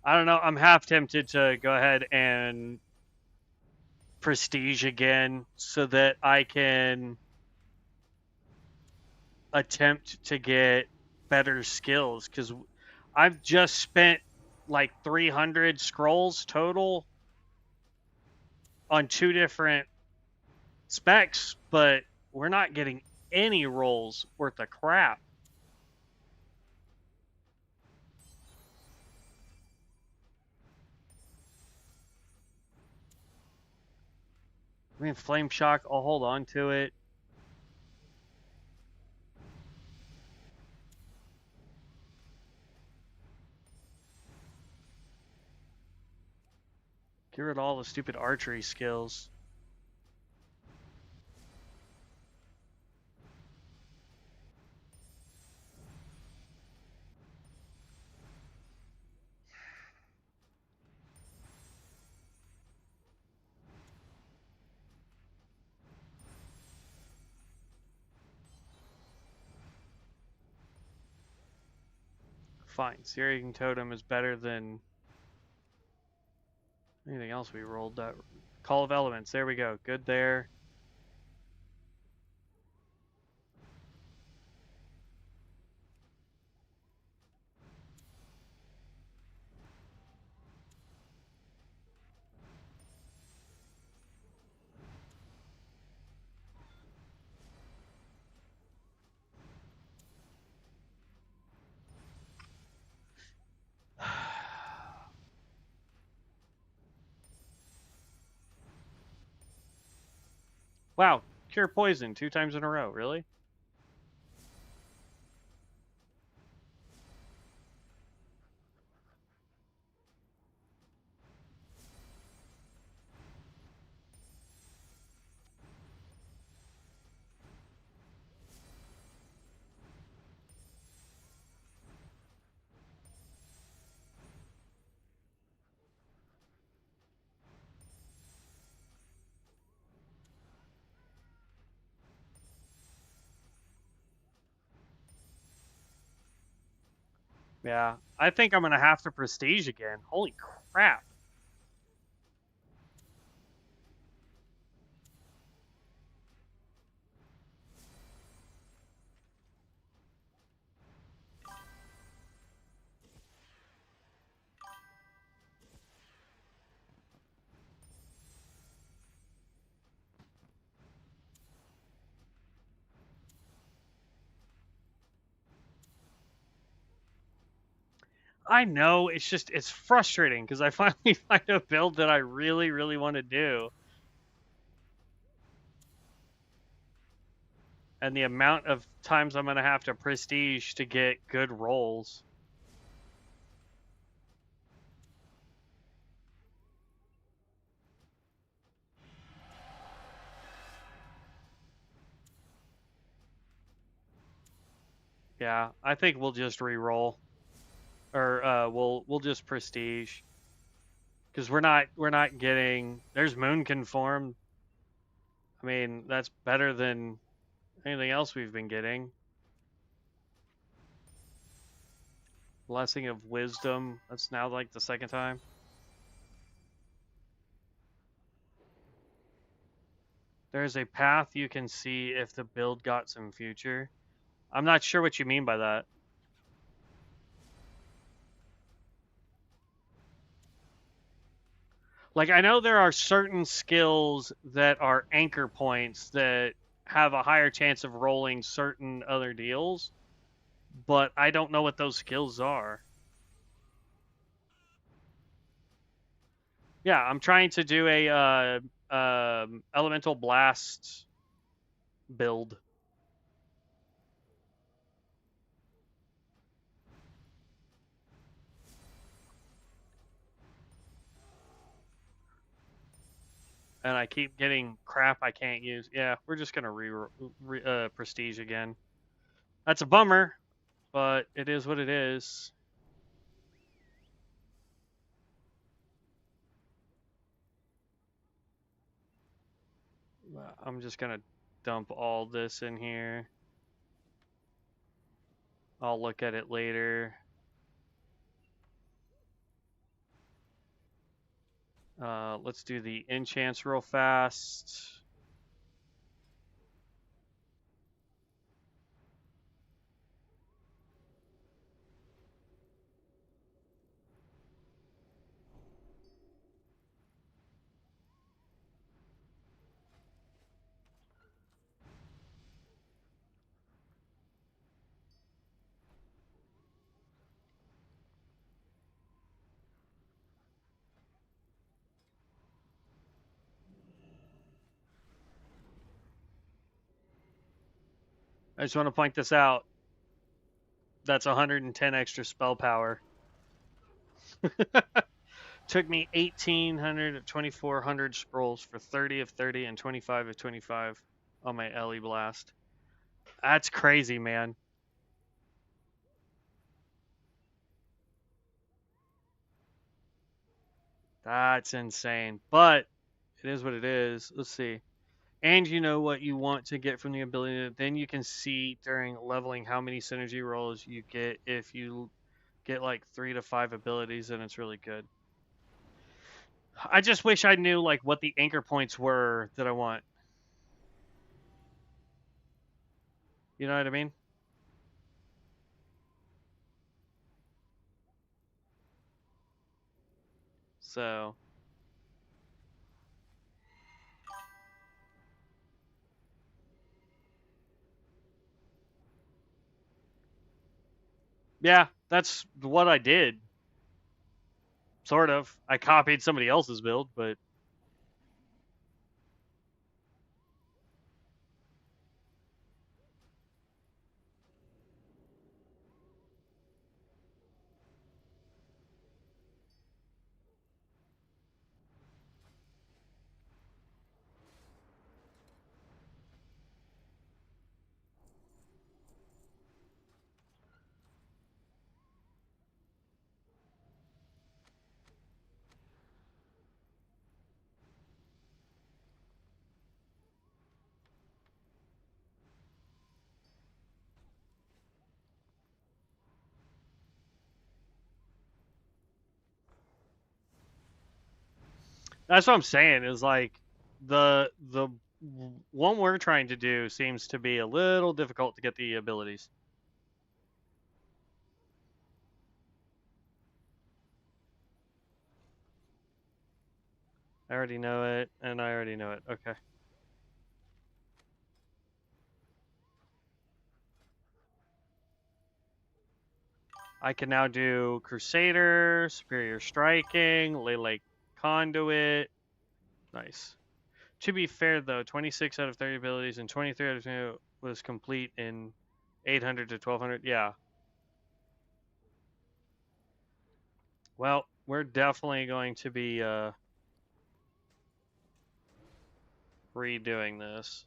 Speaker 1: I don't know. I'm half tempted to go ahead and prestige again so that I can attempt to get better skills, because I've just spent like 300 scrolls total on 2 different specs, but we're not getting any rolls worth of crap. I mean, Flame Shock, I'll hold on to it. Get rid of all the stupid archery skills. Fine. Searing Totem is better than anything else we rolled. That Call of Elements. There we go. Good there. Wow. Cure Poison 2 times in a row. Really? Yeah. I think I'm going to have to Prestige again. Holy crap. I know, it's frustrating because I finally find a build that I really, really want to do. And the amount of times I'm going to have to Prestige to get good rolls. Yeah, I think we'll just re-roll. Or we'll just Prestige. Because we're not getting, there's Moon Conformed. I mean, that's better than anything else we've been getting. Blessing of Wisdom. That's now like the second time. There's a path you can see if the build got some future. I'm not sure what you mean by that. Like, I know there are certain skills that are anchor points that have a higher chance of rolling certain other deals, but I don't know what those skills are. Yeah, I'm trying to do a elemental blast build. And I keep getting crap I can't use. Yeah, we're just gonna prestige again. That's a bummer, but it is what it is. I'm just gonna dump all this in here. I'll look at it later. Let's do the enchants real fast. I just want to point this out. That's 110 extra spell power. Took me 1,800 to 2,400 scrolls for 30 of 30 and 25 of 25 on my Ellie Blast. That's crazy, man. That's insane. But it is what it is. Let's see. And you know what you want to get from the ability. Then you can see during leveling how many synergy rolls you get if you get like 3 to 5 abilities, and it's really good. I just wish I knew like what the anchor points were that I want. You know what I mean? So, yeah, that's what I did. Sort of. I copied somebody else's build, but that's what I'm saying is like the one we're trying to do seems to be a little difficult to get the abilities. I already know it, and I already know it. Okay. I can now do Crusader, Superior Striking, Ley Conduit. Nice. To be fair, though, 26 out of 30 abilities and 23 out of 20 was complete in 800 to 1200. Yeah. Well, we're definitely going to be redoing this.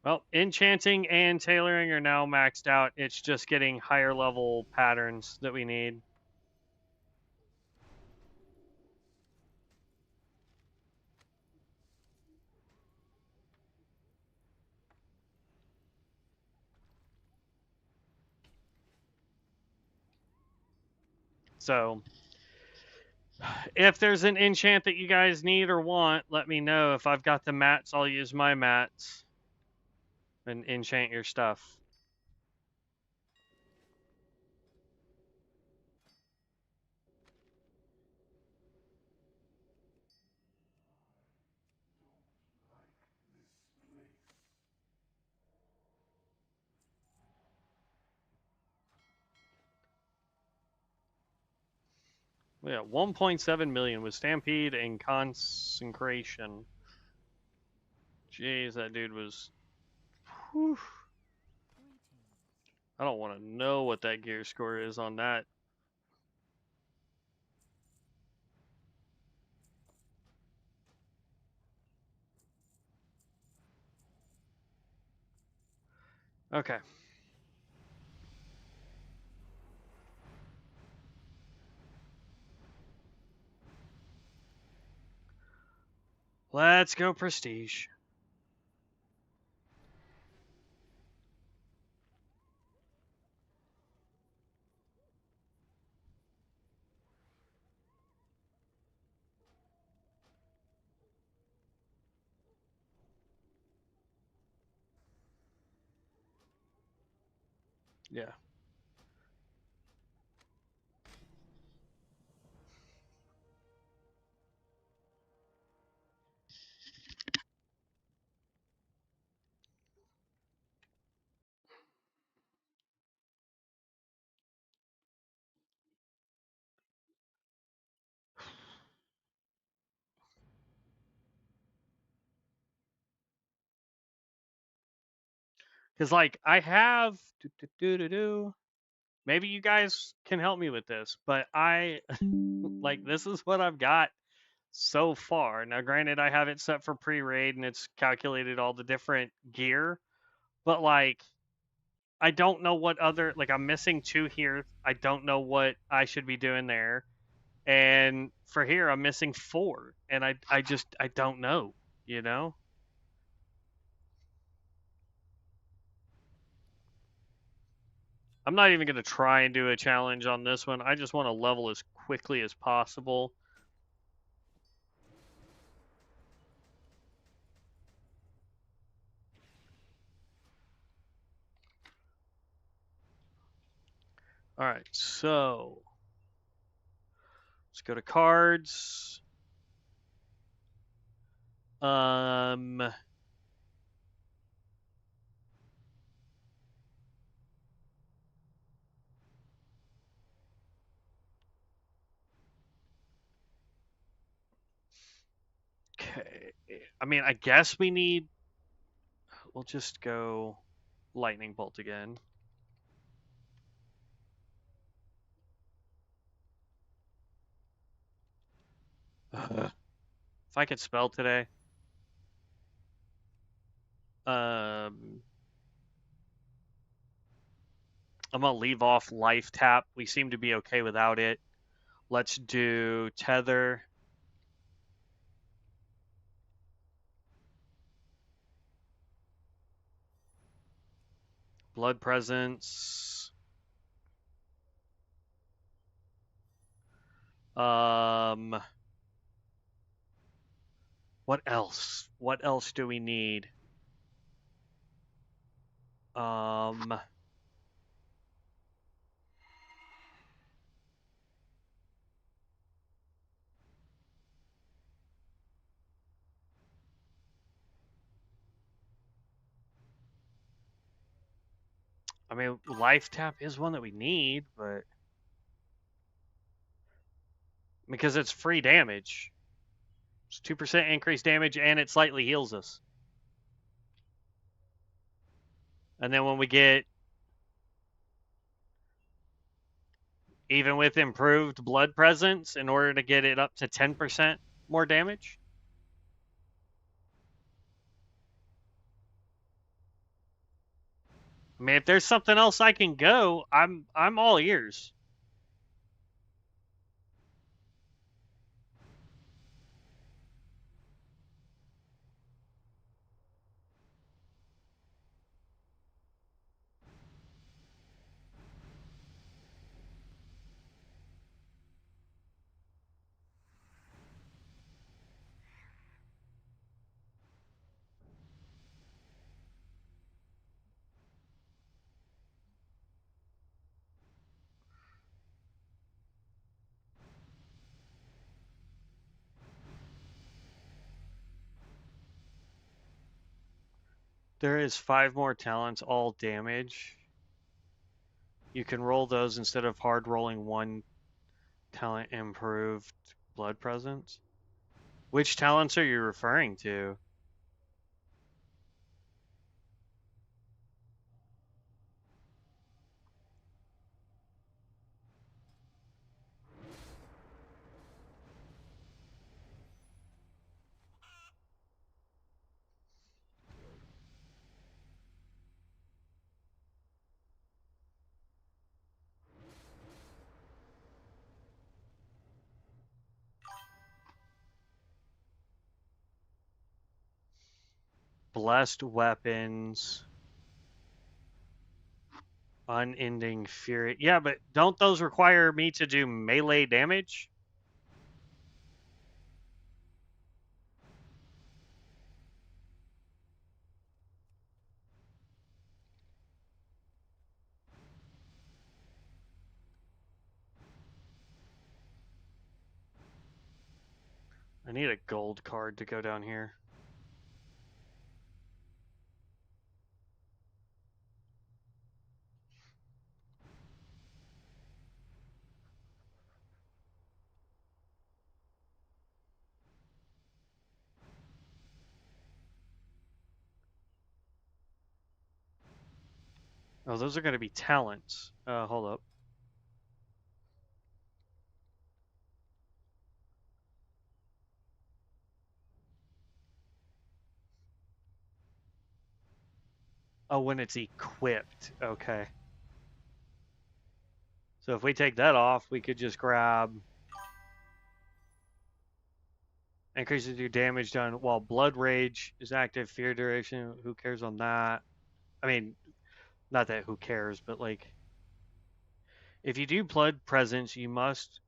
Speaker 1: Well, enchanting and tailoring are now maxed out. It's just getting higher level patterns that we need. So, if there's an enchant that you guys need or want, let me know. If I've got the mats, I'll use my mats and enchant your stuff. Yeah, 1.7 million with Stampede and Consecration. Jeez, that dude was. Whew. I don't want to know what that gear score is on that. Okay. Let's go Prestige. Yeah. Because, like, I have. Maybe you guys can help me with this, but I. Like, this is what I've got so far. Now, granted, I have it set for pre-raid and it's calculated all the different gear, but like, I don't know what other, like, I'm missing 2 here. I don't know what I should be doing there. And for here, I'm missing 4, and I don't know, you know? I'm not even going to try and do a challenge on this one. I just want to level as quickly as possible. All right, so let's go to cards. Um, okay. I mean, I guess we need. We'll just go lightning bolt again. Ugh. If I could spell today. Um, I'm gonna leave off life tap. We seem to be okay without it. Let's do tether. Blood presence. What else? What else do we need? Um, I mean, life tap is one that we need, but because it's free damage. It's 2% increased damage and it slightly heals us. And then when we get, even with improved blood presence, in order to get it up to 10% more damage. I mean, if there's something else I can go, I'm all ears. There is 5 more talents, all damage. You can roll those instead of hard rolling 1 talent improved blood presence. Which talents are you referring to? Blessed weapons. Unending fury. Yeah, but don't those require me to do melee damage? I need a gold card to go down here. Oh, those are going to be talents. Hold up. Oh, when it's equipped. Okay. So if we take that off, we could just grab increases your damage done while Blood Rage is active, fear duration. Who cares on that? I mean, not that who cares, but like, if you do Blood Presence, you must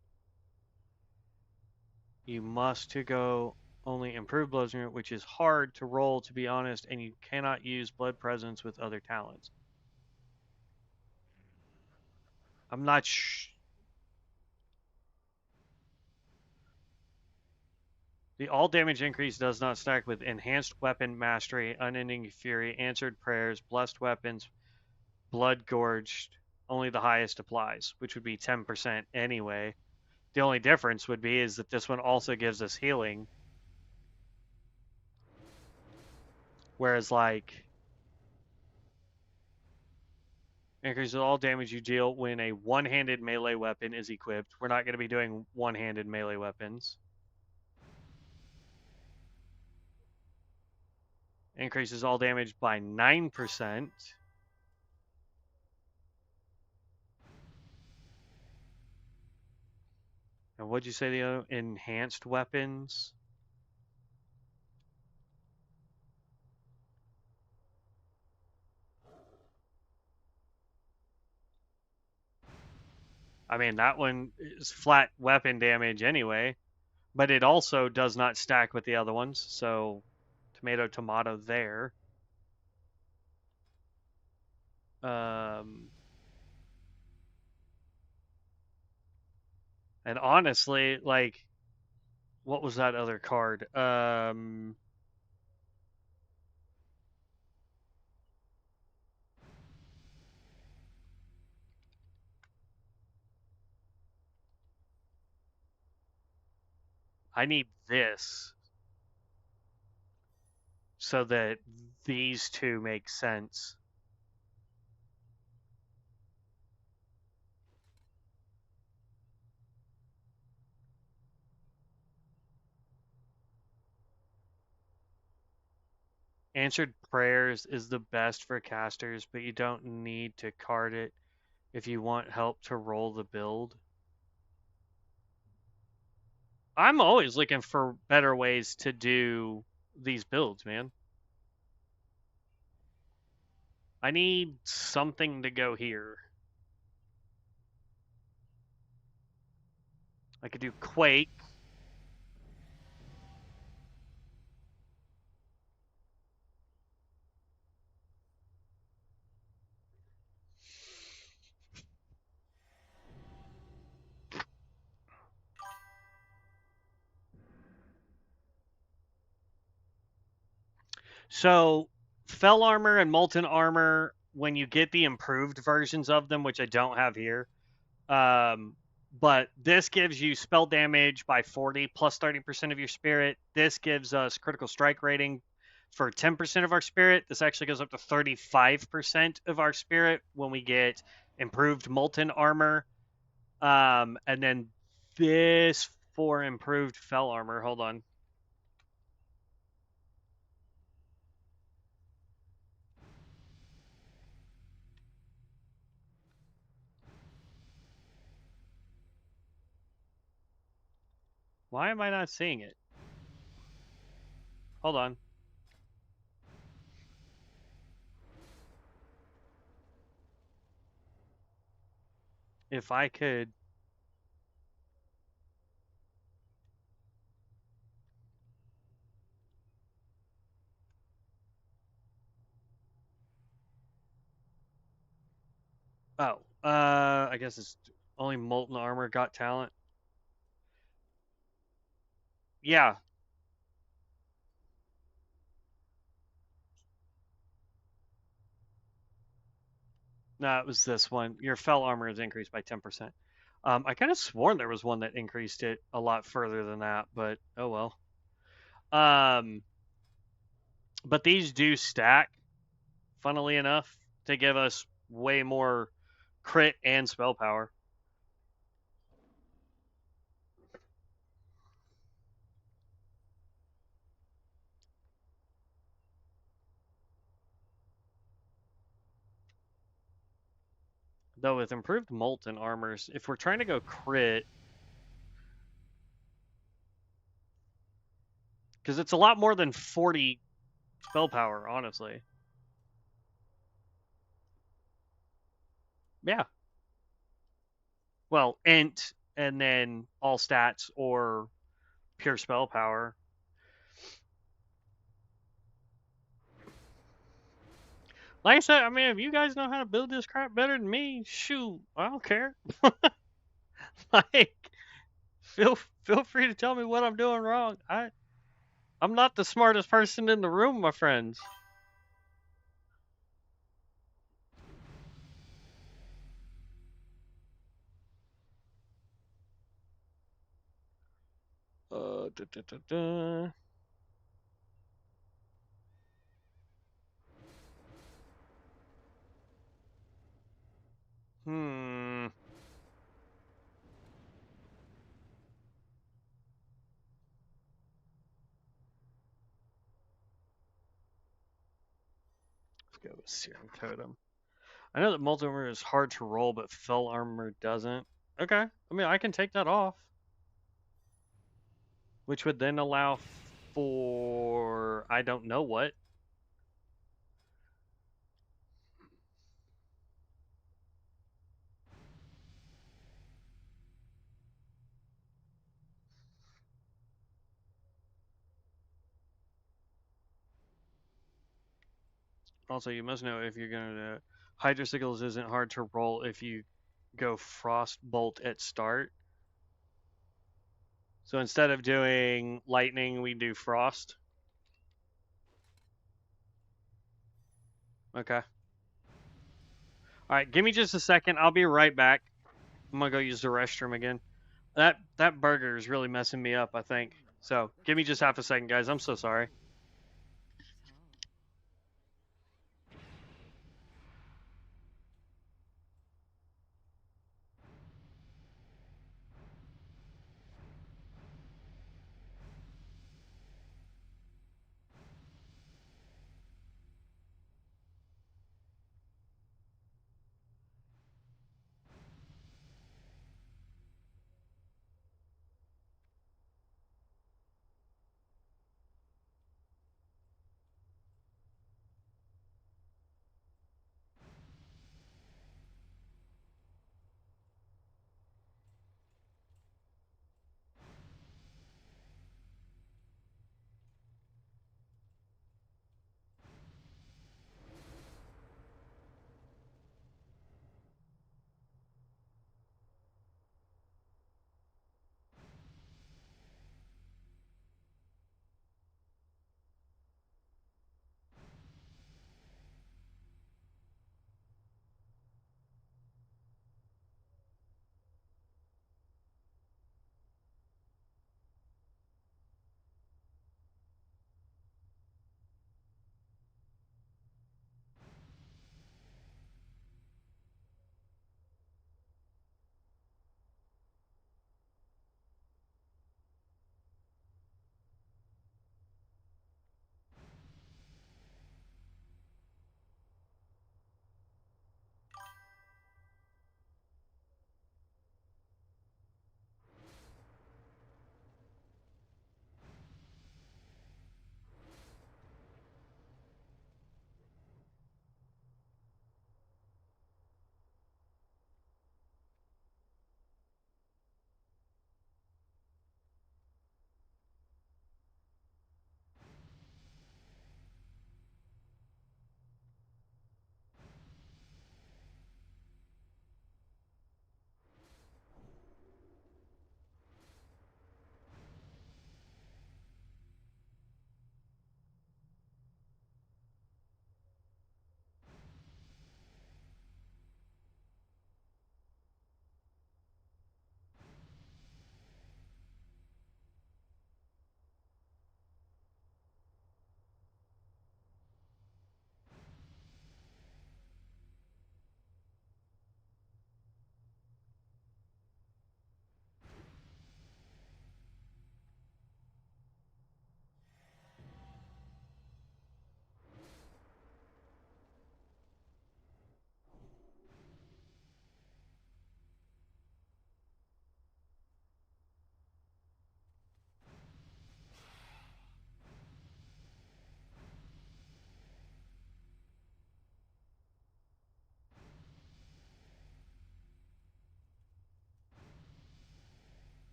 Speaker 1: to go only improve Blood, which is hard to roll, to be honest, and you cannot use Blood Presence with other talents. I'm not The all damage increase does not stack with enhanced weapon mastery, unending fury, answered prayers, blessed weapons, blood gorged. Only the highest applies, which would be 10% anyway. The only difference would be is that this one also gives us healing, whereas like increases all damage you deal when a one-handed melee weapon is equipped. We're not going to be doing one-handed melee weapons. Increases all damage by 9%. And what'd you say the other? Enhanced weapons? I mean, that one is flat weapon damage anyway, but it also does not stack with the other ones, so tomato, tomato there. And honestly, like, what was that other card? I need this so that these two make sense. Answered prayers is the best for casters, but you don't need to card it if you want help to roll the build. I'm always looking for better ways to do these builds, man. I need something to go here. I could do Quake. So, Fell Armor and Molten Armor, when you get the improved versions of them, which I don't have here, but this gives you spell damage by 40 plus 30% of your spirit. This gives us critical strike rating for 10% of our spirit. This actually goes up to 35% of our spirit when we get improved Molten Armor. And then this for improved Fell Armor. Hold on. Why am I not seeing it? Hold on. If I could. Oh, I guess it's only Molten Armor got talent. Yeah. No, it was this one. Your Fell Armor is increased by 10%. I kind of sworn there was one that increased it a lot further than that, but oh well. But these do stack, funnily enough, to give us way more crit and spell power. Though with improved molten armors, if we're trying to go crit, because it's a lot more than 40 spell power, honestly. Yeah. Well, int and then all stats or pure spell power. Like I said, I mean, if you guys know how to build this crap better than me, shoot, I don't care. Like, feel free to tell me what I'm doing wrong. I'm not the smartest person in the room, my friends. Da, da, da, da. Hmm. Let's go with Serum Totem. I know that multi armor is hard to roll, but fell armor doesn't. Okay. I mean, I can take that off, which would then allow for I don't know what. Also, you must know if you're going to. Hydra Sickles isn't hard to roll if you go Frost Bolt at start. So instead of doing Lightning, we do Frost. Okay. All right, give me just a second. I'll be right back. I'm gonna go use the restroom again. That burger is really messing me up, I think. So give me just half a second, guys. I'm so sorry.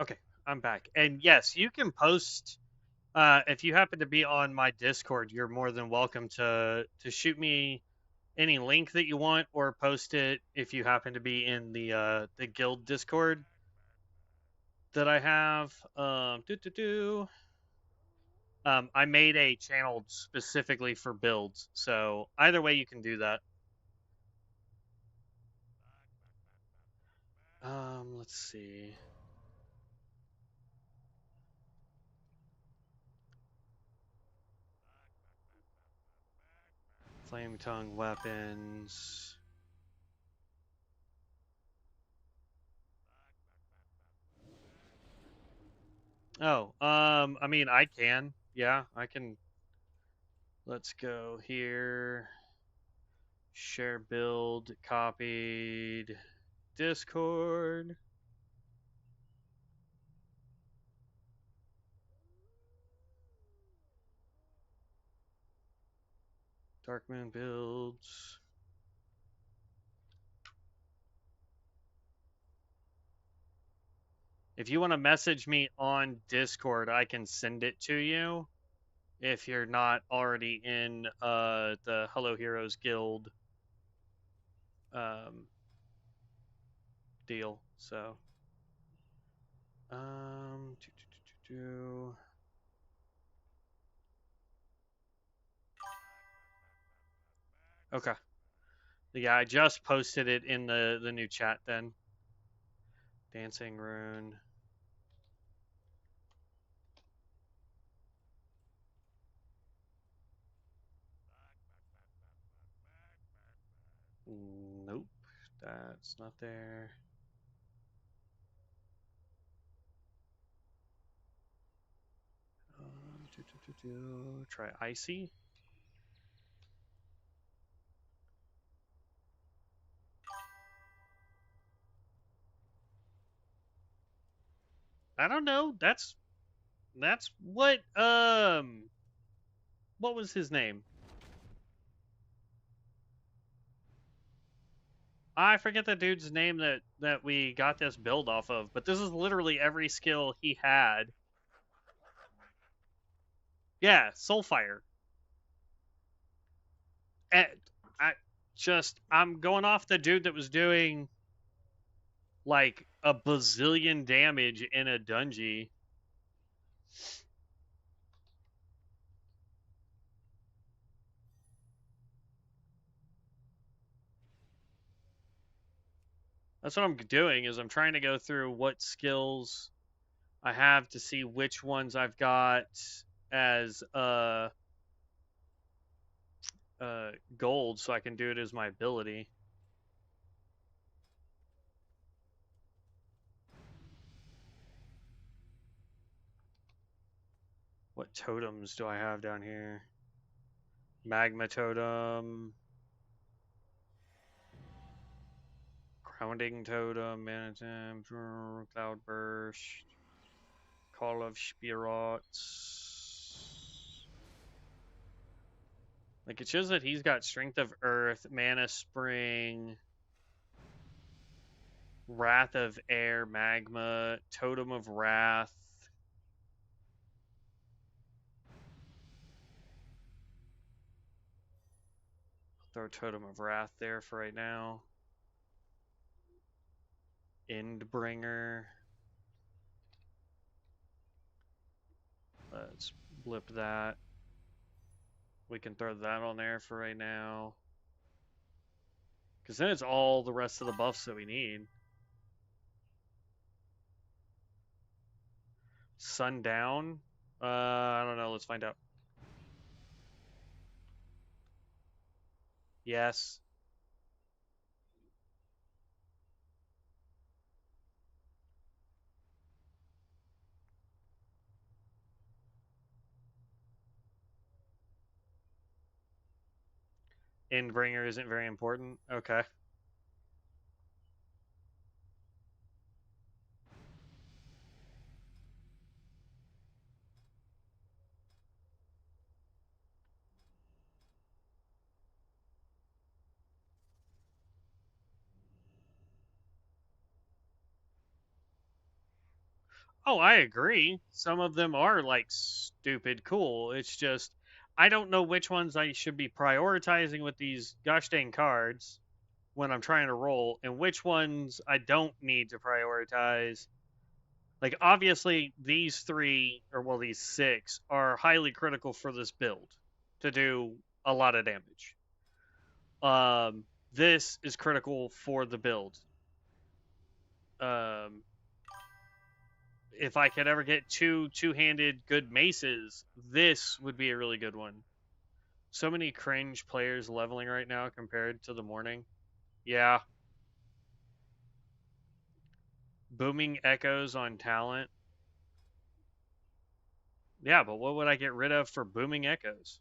Speaker 1: Okay, I'm back. And yes, you can post. If you happen to be on my Discord, you're more than welcome to shoot me any link that you want, or post it if you happen to be in the guild Discord that I have. I made a channel specifically for builds, so either way you can do that. Let's see. Flame tongue weapons. Oh, I mean, I can. Yeah, I can. Let's go here. Share build, copied, Discord. Dark Moon builds. If you want to message me on Discord, I can send it to you. If you're not already in the Hello Heroes Guild um, deal, so um, do, do, do, do. Okay. Yeah, I just posted it in the new chat then. Dancing rune. Nope, that's not there. Try icy. I don't know. That's what was his name? I forget the dude's name that we got this build off of, but this is literally every skill he had. Yeah, Soulfire. And I'm going off the dude that was doing like a bazillion damage in a dungeon. That's what I'm doing is I'm trying to go through what skills I have to see which ones I've got as gold so I can do it as my ability. What totems do I have down here? Magma totem, grounding totem, mana cloud burst, call of spirits. Like it shows that he's got strength of earth, mana spring, wrath of air, magma, totem of wrath. Throw totem of wrath there for right now. Endbringer. Let's blip that. We can throw that on there for right now. Because then it's all the rest of the buffs that we need. Sundown? I don't know. Let's find out. Yes. Endbringer isn't very important. Okay. Oh, I agree. Some of them are like stupid cool. It's just I don't know which ones I should be prioritizing with these gosh dang cards when I'm trying to roll, and which ones I don't need to prioritize. Like obviously these three, or well these six, are highly critical for this build to do a lot of damage. This is critical for the build. Um, if I could ever get two-handed good maces, this would be a really good one. So many cringe players leveling right now compared to the morning. Yeah. Booming echoes on talent. Yeah, but what would I get rid of for booming echoes?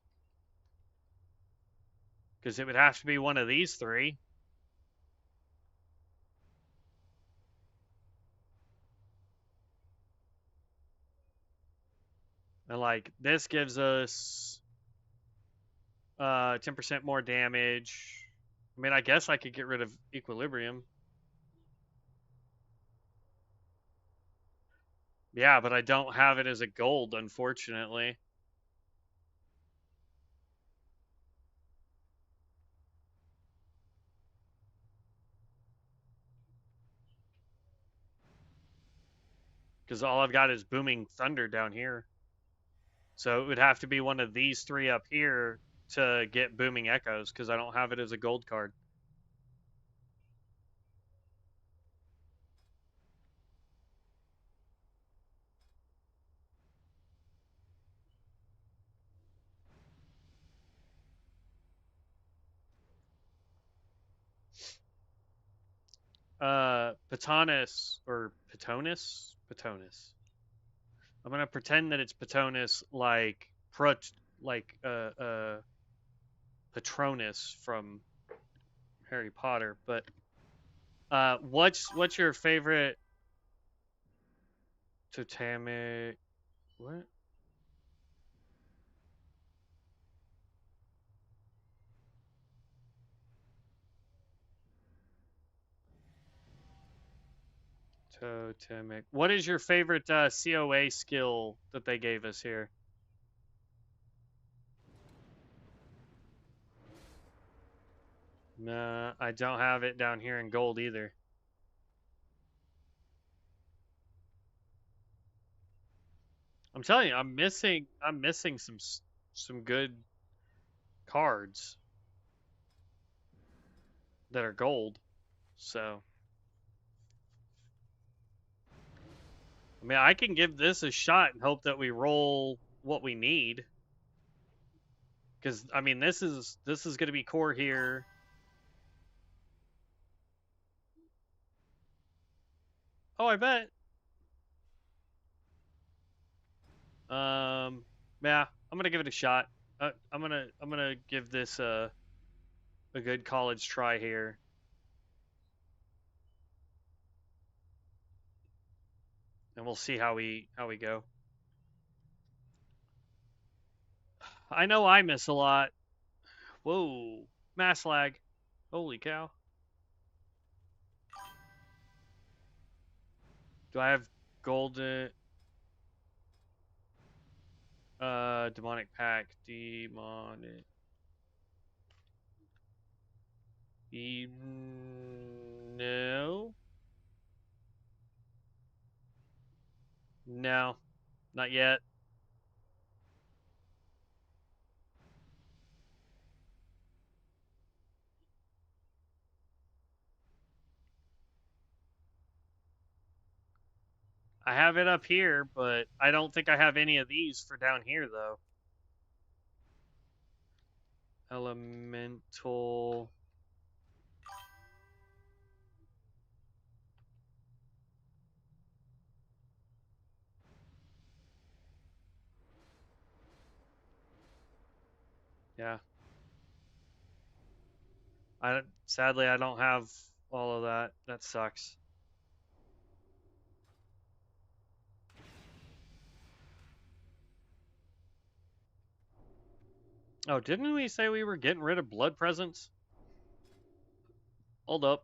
Speaker 1: Because it would have to be one of these three. And like this gives us 10% more damage. I mean, I guess I could get rid of equilibrium. Yeah, but I don't have it as a gold, unfortunately. Because all I've got is booming thunder down here. So it would have to be one of these three up here to get booming echoes, because I don't have it as a gold card. Patonus or Patonus? Patonus. I'm gonna pretend that it's Patonus like Patronus from Harry Potter, but what's your favorite totemic what? Totemic. What is your favorite COA skill that they gave us here? Nah, I don't have it down here in gold either. I'm telling you, I'm missing some good cards that are gold. So, I mean, I can give this a shot and hope that we roll what we need. Because I mean, this is going to be core here. Oh, I bet. Yeah, I'm gonna give it a shot. I'm gonna give this a good college try here. And we'll see how we go. I know I miss a lot. Whoa, mass lag. Holy cow. Do I have golden demonic pack? Demonic. No. No. Not yet. I have it up here, but I don't think I have any of these for down here though. Elemental. Yeah. Sadly I don't have all of that. That sucks. Oh, didn't we say we were getting rid of blood presence? Hold up.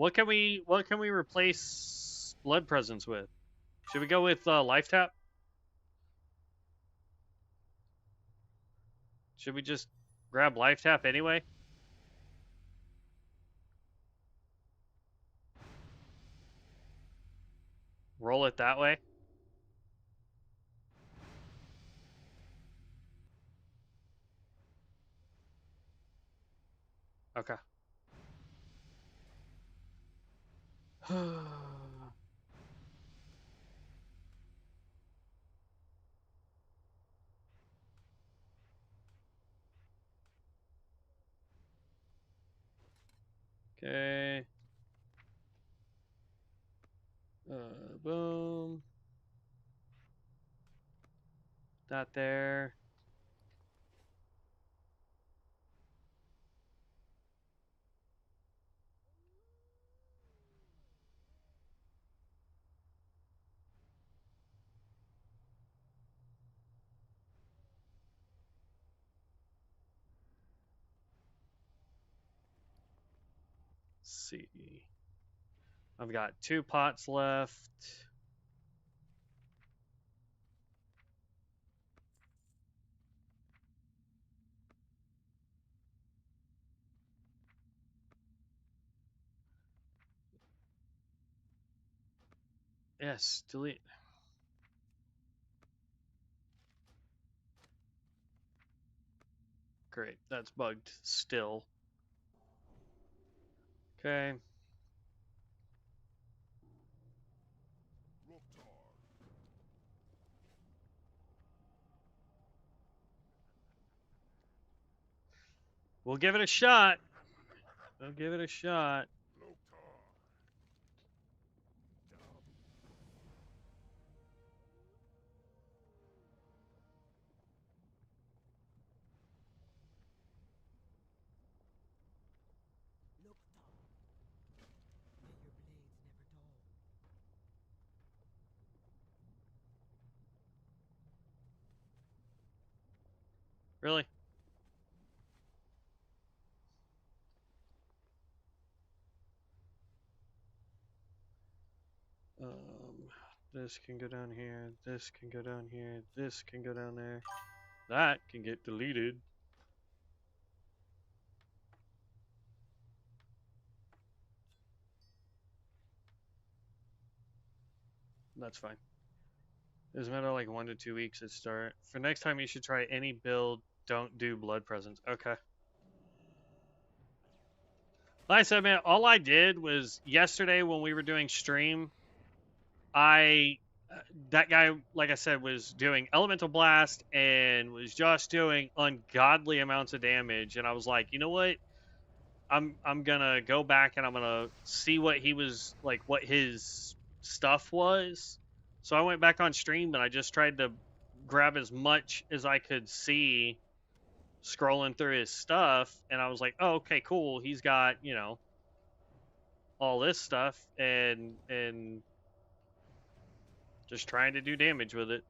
Speaker 1: What can we replace blood presence with? Should we go with life tap? Should we just grab life tap anyway? Roll it that way? Okay. Okay. Boom. That there. Let's see. I've got 2 pots left. Yes, delete. Great, that's bugged still. Okay. We'll give it a shot. We'll give it a shot. Really? This can go down here. This can go down here. This can go down there. That can get deleted. That's fine. It's a matter of like 1 to 2 weeks at start. For next time, you should try any build. Don't do blood presence. Okay. Like I said, man, all I did was yesterday when we were doing stream, that guy, like I said, was doing elemental blast and was just doing ungodly amounts of damage, and I was like, you know what? I'm gonna go back and I'm gonna see what he was like, what his stuff was. So I went back on stream and I just tried to grab as much as I could see scrolling through his stuff, and I was like, oh, okay, cool. He's got, all this stuff, and just trying to do damage with it.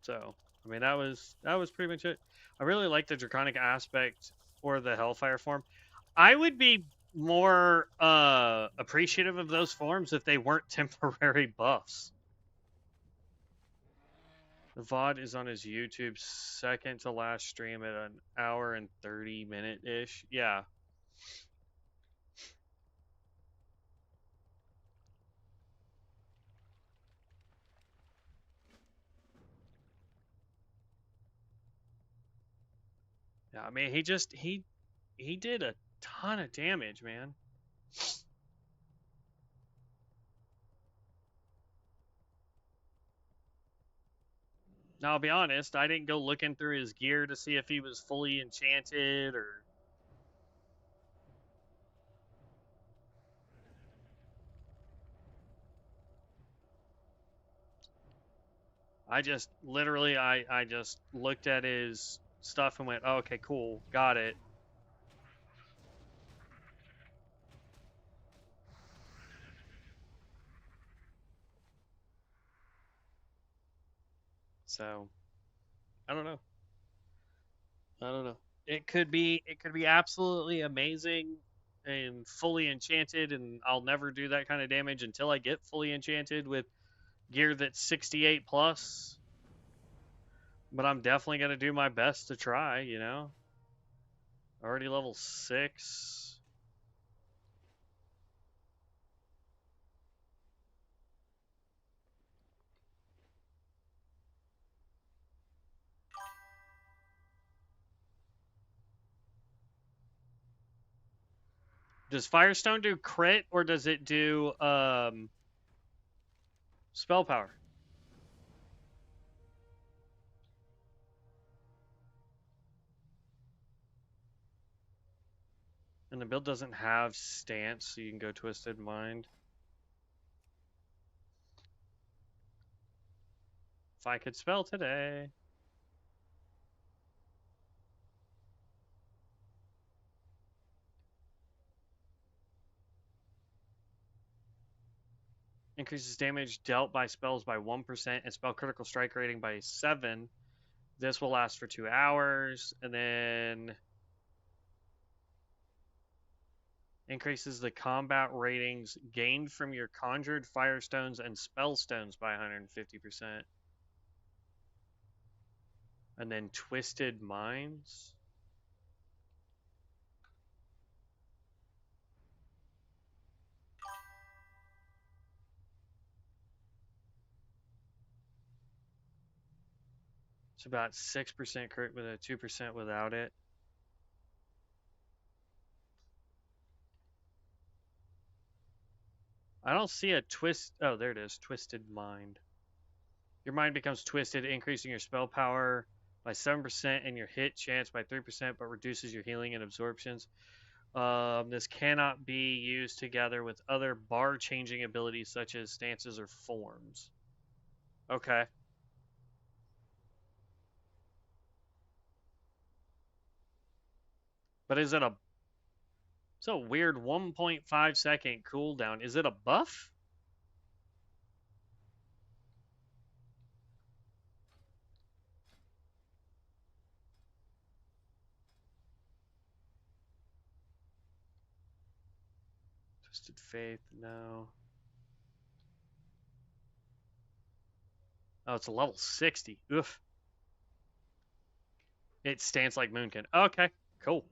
Speaker 1: So, I mean, that was pretty much it. I really like the draconic aspect or the hellfire form. I would be more appreciative of those forms if they weren't temporary buffs. The VOD is on his YouTube second to last stream at an hour and 30-minute ish. Yeah. Yeah, I mean, he did a ton of damage, man. Now, I'll be honest, I didn't go looking through his gear to see if he was fully enchanted or... I just literally I just looked at his stuff and went, oh, okay, cool, got it. So I don't know. I don't know. It could be absolutely amazing and fully enchanted, and I'll never do that kind of damage until I get fully enchanted with gear that's 68 plus. But I'm definitely gonna do my best to try, you know. Already level 6. Does Firestone do crit or does it do spell power? And the build doesn't have stance, so you can go Twisted Mind. If I could spell today. Increases damage dealt by spells by 1% and spell critical strike rating by 7. This will last for 2 hours. And then increases the combat ratings gained from your conjured firestones and spellstones by 150%. And then Twisted Minds. It's about 6% crit with a 2% without it. I don't see a twist. Oh, there it is. Twisted Mind. Your mind becomes twisted, increasing your spell power by 7% and your hit chance by 3%, but reduces your healing and absorptions. This cannot be used together with other bar changing abilities such as stances or forms. Okay. But is it a. It's a weird 1.5 second cooldown. Is it a buff? Twisted Faith, no. Oh, it's a level 60. Oof. It stands like Moonkin. Okay, cool.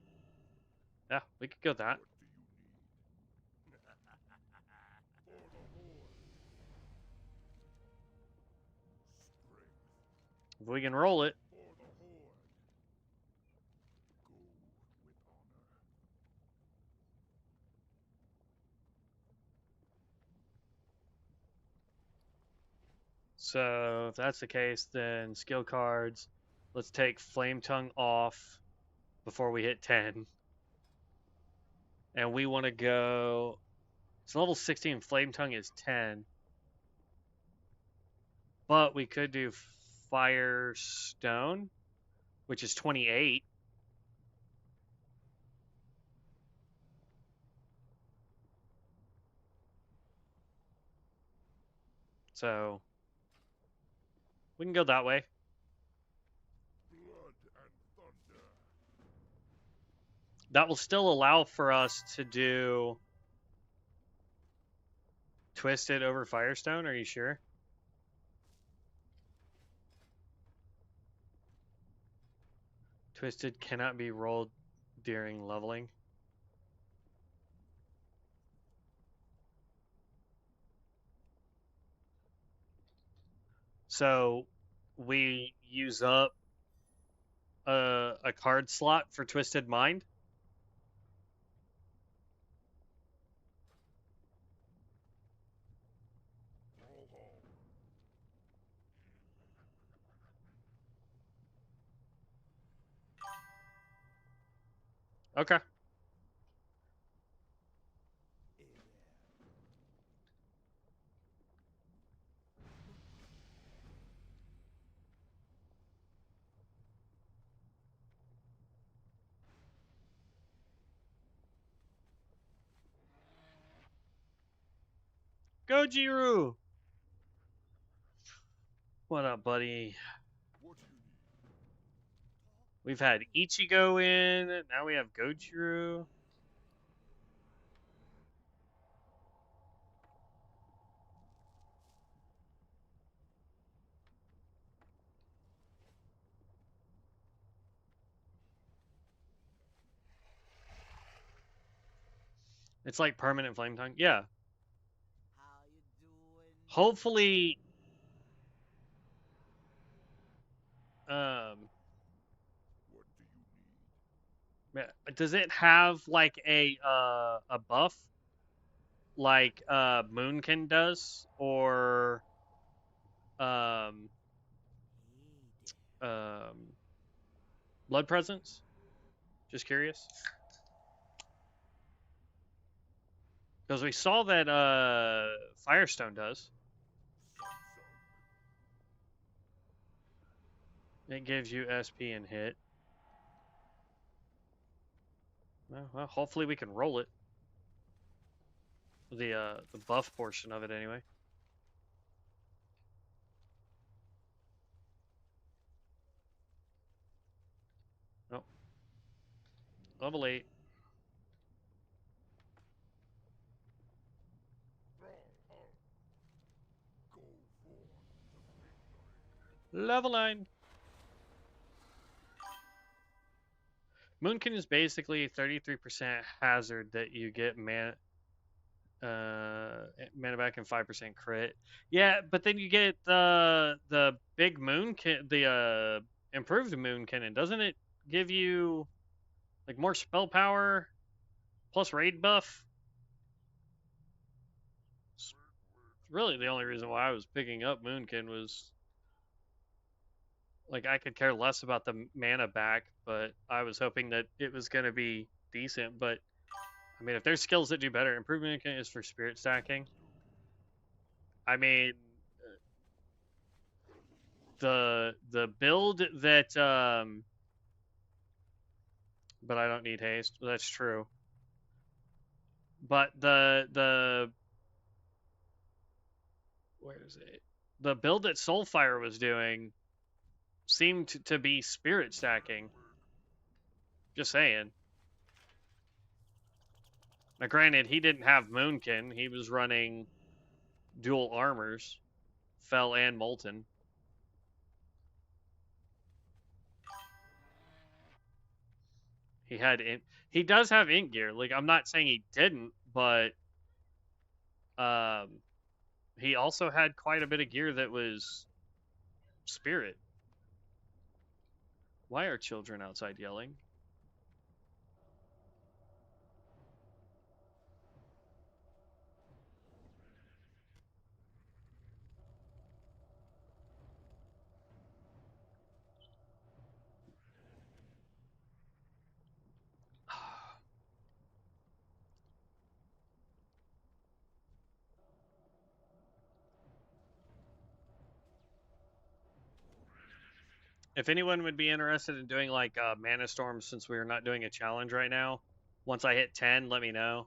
Speaker 1: Yeah, we could go that.
Speaker 3: What do you need? For the Horde. Strength.
Speaker 1: If we can roll it.
Speaker 3: For the Horde. Go with honor.
Speaker 1: So if that's the case, then skill cards. Let's take Flame Tongue off before we hit 10. And we want to go. It's level 16. Flame Tongue is 10. But we could do Firestone, which is 28. So we can go that way.
Speaker 3: Blood and thunder.
Speaker 1: That will still allow for us to do Twisted over Firestone. Are you sure? Twisted cannot be rolled during leveling. So we use up a card slot for Twisted Mind.
Speaker 3: Roll home.
Speaker 1: Okay. Gojiru! What up, buddy?
Speaker 3: What do you need?
Speaker 1: We've had Ichigo in, now we have Gojiru. It's like permanent flame tongue. Yeah.
Speaker 2: How you doing?
Speaker 1: Hopefully,
Speaker 3: What do you need?
Speaker 1: does it have like a buff like Moonkin does, or um
Speaker 2: Hey there.
Speaker 1: Blood Presence? Just curious. Because we saw that Firestone does. It gives you SP and hit. Well, hopefully we can roll it. The buff portion of it anyway. Oh. Level 8.
Speaker 3: Go for the victory.
Speaker 1: Level 9. Moonkin is basically 33% hazard that you get mana back and 5% crit. Yeah, but then you get the big Moonkin, the improved Moonkin, and doesn't it give you like more spell power plus raid buff? It's really the only reason why I was picking up Moonkin was like I could care less about the mana back, but I was hoping that it was going to be decent. But I mean, if there's skills that do better, improvement is for spirit stacking. I mean, the build that but I don't need haste. That's true. But the where is it? The build that Soulfire was doing seemed to be spirit stacking. Just saying. Now, granted, he didn't have Moonkin. He was running dual armors, Fell and Molten. He does have ink gear. Like I'm not saying he didn't, but um, he also had quite a bit of gear that was spirit. Why are children outside yelling? If anyone would be interested in doing like mana storms, since we are not doing a challenge right now, once I hit 10, let me know.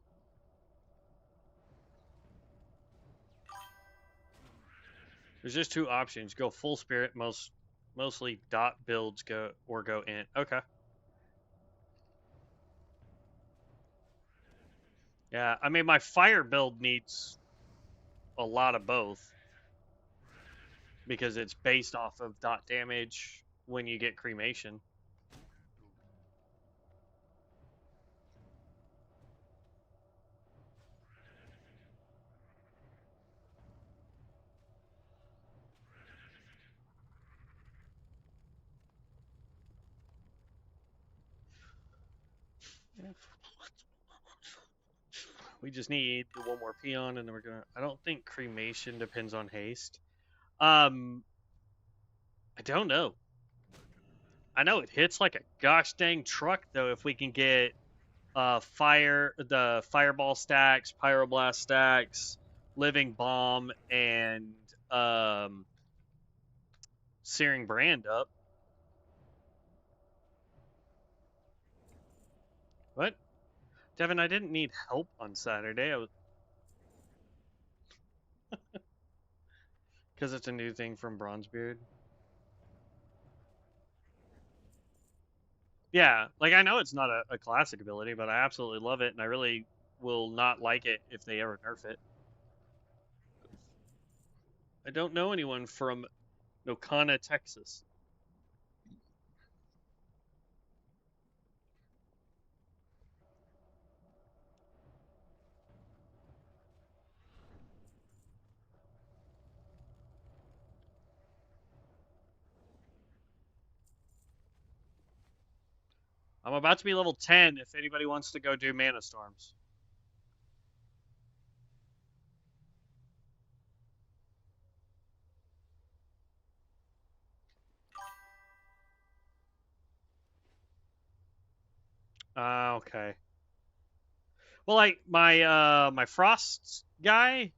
Speaker 1: There's just two options: go full spirit, mostly dot builds, go int. Okay. Yeah, I mean my fire build needs a lot of both because it's based off of dot damage when you get cremation. We just need one more peon, and then we're gonna. I don't think cremation depends on haste. I don't know. I know it hits like a gosh dang truck though. If we can get the fireball stacks, pyroblast stacks, living bomb, and searing brand up. What? Devin, I didn't need help on Saturday. Because it's a new thing from Bronzebeard. Yeah, like I know it's not a classic ability, but I absolutely love it, and I really will not like it if they ever nerf it. I don't know anyone from Nocana, Texas. I'm about to be level 10 if anybody wants to go do Mana Storms. Okay. Well, like my Frost guy,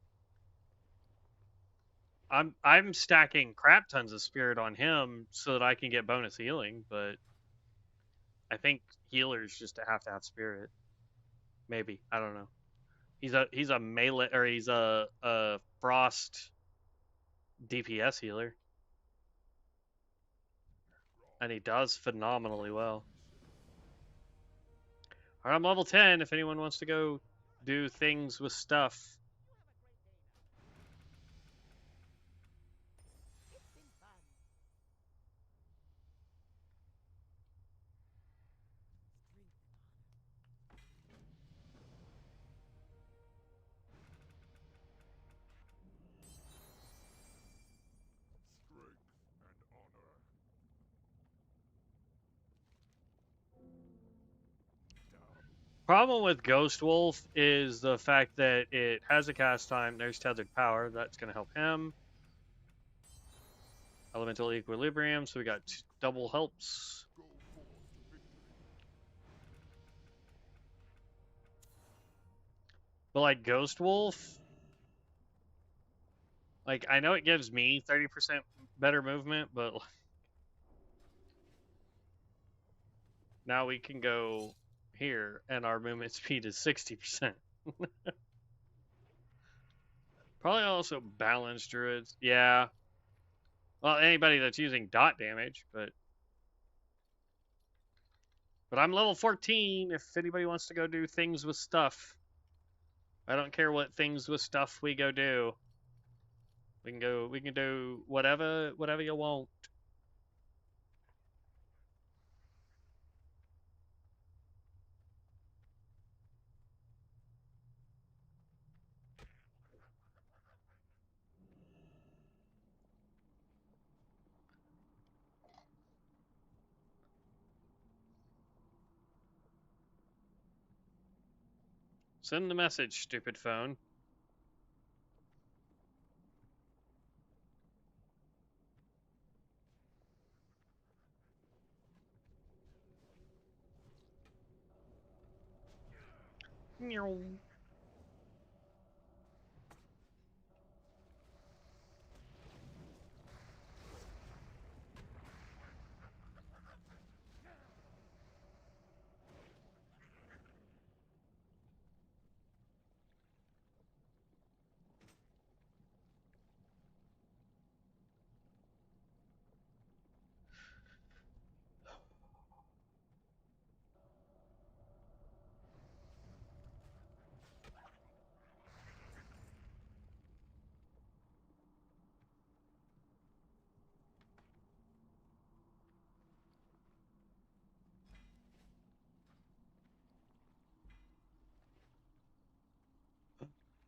Speaker 1: I'm stacking crap tons of spirit on him so that I can get bonus healing, but I think healers just have to have spirit. Maybe. I don't know. He's a melee, or he's a Frost DPS healer, and he does phenomenally well. All right, I'm level 10 if anyone wants to go do things with stuff.
Speaker 2: It's been fun.
Speaker 3: Strength and honor.
Speaker 1: Problem with Ghost Wolf is the fact that it has a cast time. There's tethered power. That's going to help him. Elemental equilibrium. So we got double helps.
Speaker 3: Go forth to victory.
Speaker 1: But like Ghost Wolf, like I know it gives me 30% better movement, but now we can go here and our movement speed is 60%. Probably also balanced druids. Yeah. Well, anybody that's using dot damage, but I'm level 14 if anybody wants to go do things with stuff. I don't care what things with stuff we go do. We can do whatever you want. Send the message, stupid phone.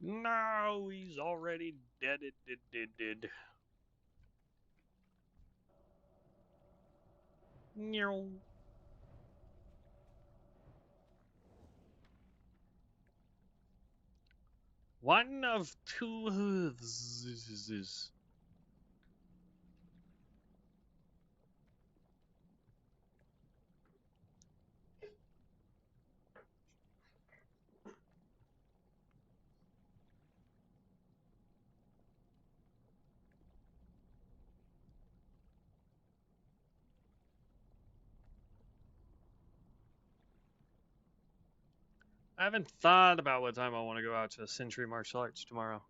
Speaker 1: No, he's already dead. Did. One of two hooves. I haven't thought about what time I want to go out to Century Martial Arts tomorrow.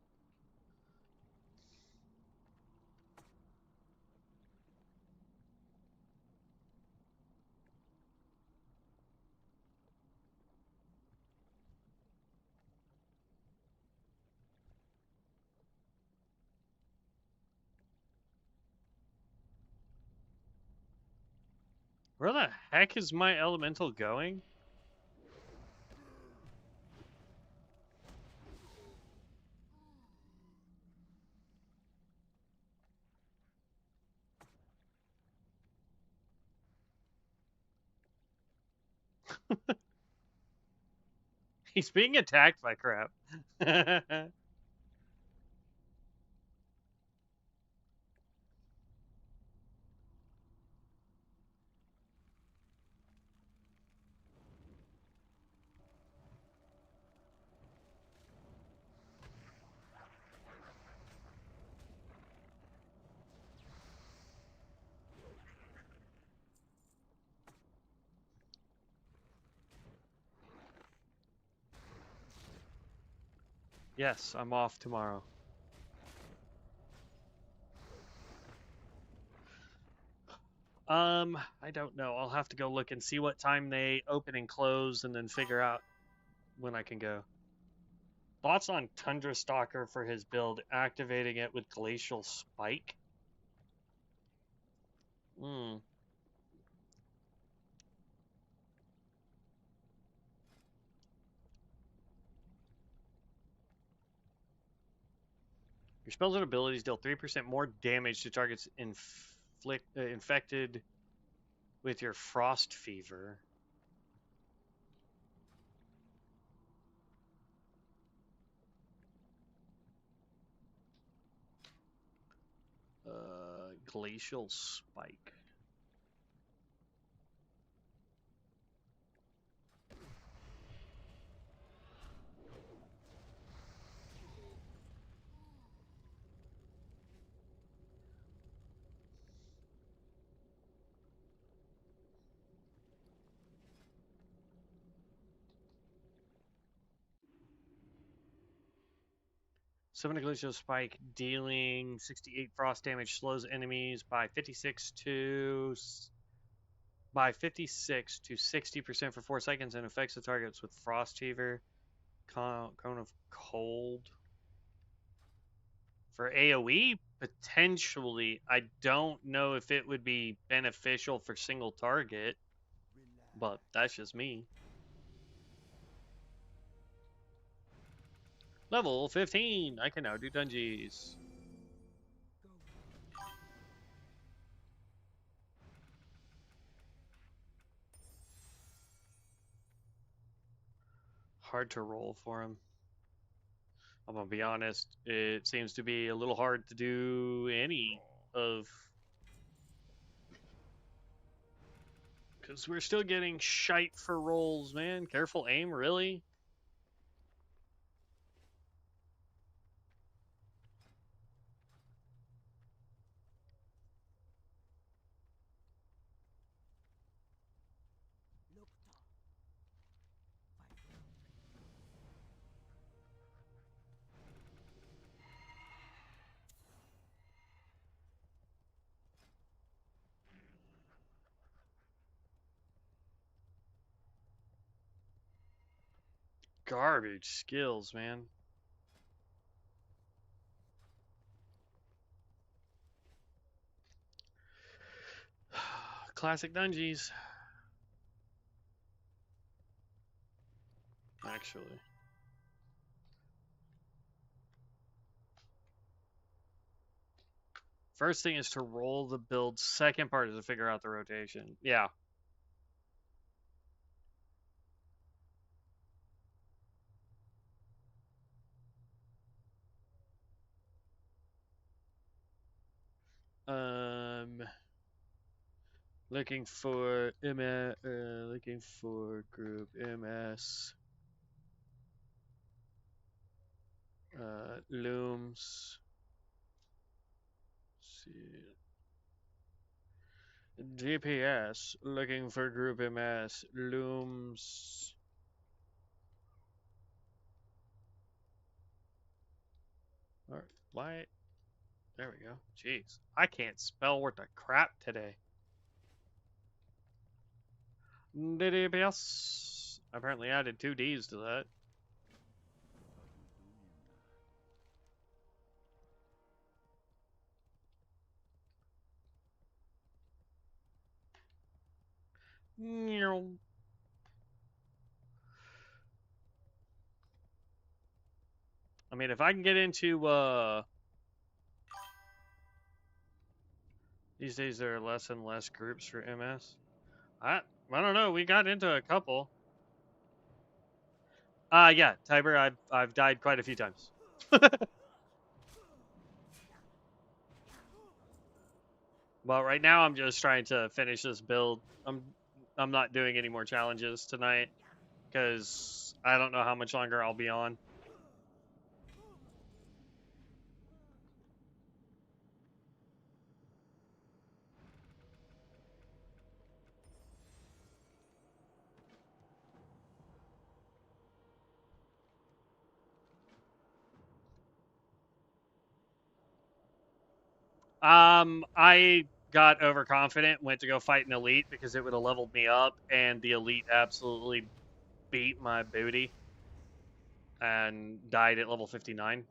Speaker 1: Where the heck is my elemental going? He's being attacked by crap. Yes, I'm off tomorrow. I don't know. I'll have to go look and see what time they open and close and then figure out when I can go. Thoughts on Tundra Stalker for his build, activating it with Glacial Spike? Hmm. Your spells and abilities deal 3% more damage to targets infected with your Frost Fever. Glacial Spike. Summon a Glacial Spike, dealing 68 frost damage, slows enemies by 56 to 60% for 4 seconds, and affects the targets with Frost Fever, Cone of Cold. For AoE, potentially. I don't know if it would be beneficial for single target, but that's just me. Level 15. I can now do dungeons. Hard to roll for him. I'm gonna be honest, it seems to be a little hard to do any of, because we're still getting shite for rolls, man. Careful aim, really? Garbage skills, man. Classic dungeons. Actually. First thing is to roll the build. Second part is to figure out the rotation. Yeah. Um, looking for looking for group MS. Looms. Let's see. GPS. Looking for group MS. Looms. All right. Why? There we go. Jeez. I can't spell worth a crap today. DDPS. Apparently added 2 D's to that. I mean, if I can get into these days there are less and less groups for MS. I don't know. We got into a couple. Yeah, Tiber. I've died quite a few times. Well, right now I'm just trying to finish this build. I'm not doing any more challenges tonight because I don't know how much longer I'll be on. I got overconfident, went to go fight an elite because it would have leveled me up, and the elite absolutely beat my booty and died at level 59.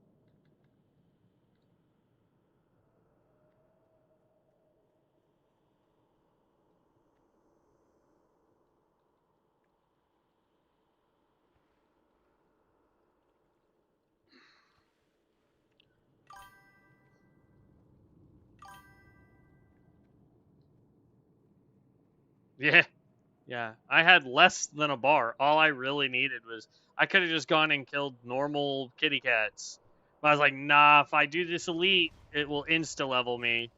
Speaker 1: Yeah. Yeah, I had less than a bar. All I really needed was I could have just gone and killed normal kitty cats. But I was like, nah, if I do this elite, it will insta level me.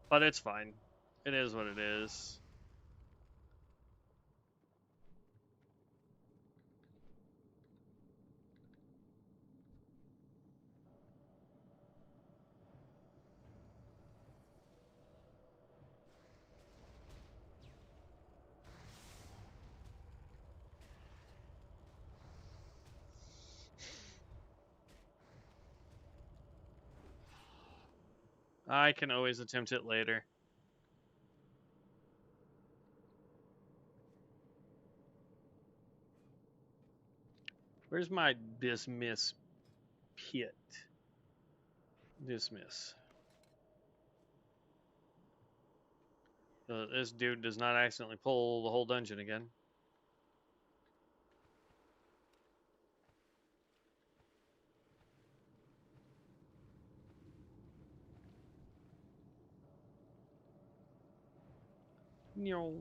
Speaker 1: But it's fine. It is what it is. I can always attempt it later. Where's my dismiss pit? Dismiss. This dude does not accidentally pull the whole dungeon again. No.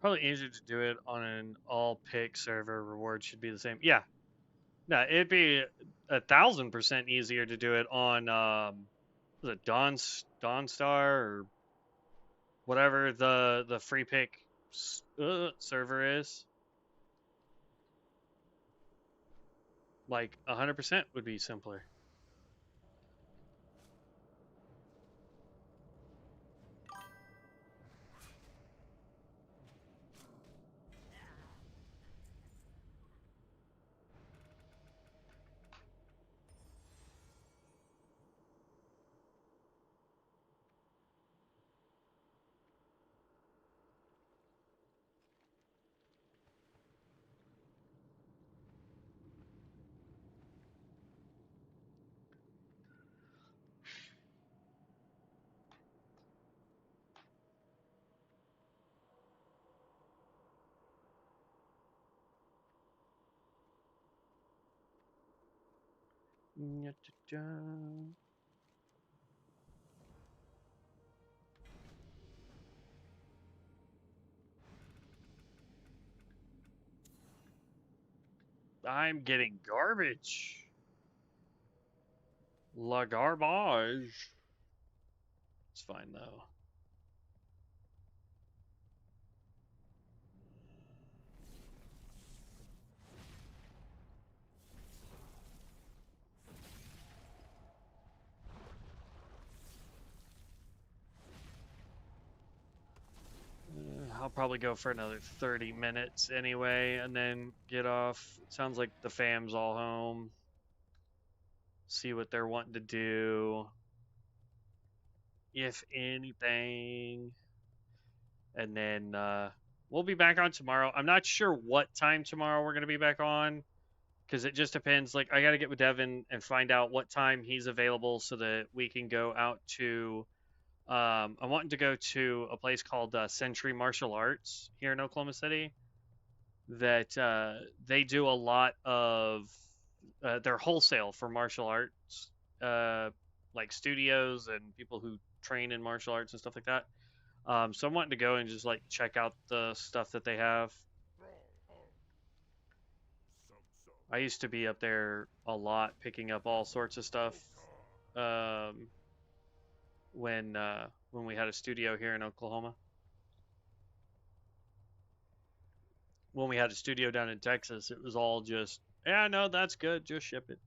Speaker 1: Probably easier to do it on an all pick server. Reward should be the same. Yeah. No, it'd be 1,000% easier to do it on was it Dawnstar or whatever the free pick server is. Like 100% would be simpler. I'm getting garbage. La garbage. It's fine though. I'll probably go for another 30 minutes anyway and then get off. Sounds like the fam's all home. See what they're wanting to do. if anything. And then we'll be back on tomorrow. I'm not sure what time tomorrow we're going to be back on because it just depends. Like, I got to get with Devin and find out what time he's available so that we can go out to. I'm wanting to go to a place called Century Martial Arts here in Oklahoma City. That they do a lot of. They're wholesale for martial arts, like studios and people who train in martial arts and stuff like that. So I'm wanting to go and just like check out the stuff that they have. I used to be up there a lot, picking up all sorts of stuff. When we had a studio here in Oklahoma. When we had a studio down in Texas, it was all just, yeah, no, that's good, just ship it.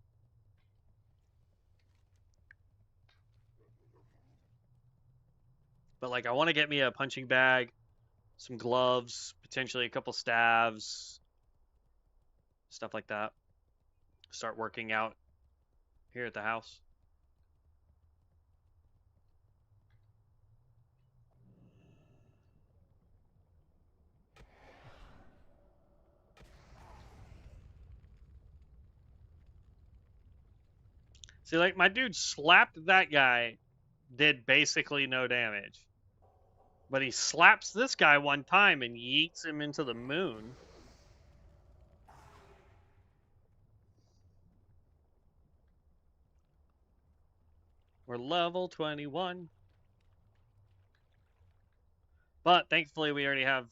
Speaker 1: But like, I want to get me a punching bag, some gloves, potentially a couple staves, stuff like that. Start working out here at the house. See, like, my dude slapped that guy, did basically no damage. But he slaps this guy one time and yeets him into the moon. We're level 21. But thankfully, we already have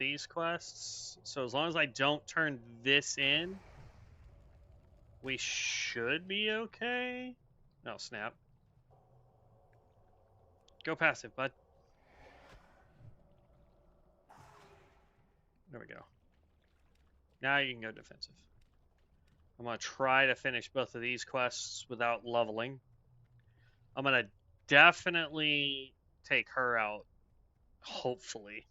Speaker 1: these quests. So as long as I don't turn this in, we should be okay. Oh, snap. Go passive, bud. There we go. Now you can go defensive. I'm going to try to finish both of these quests without leveling. I'm going to definitely take her out, hopefully.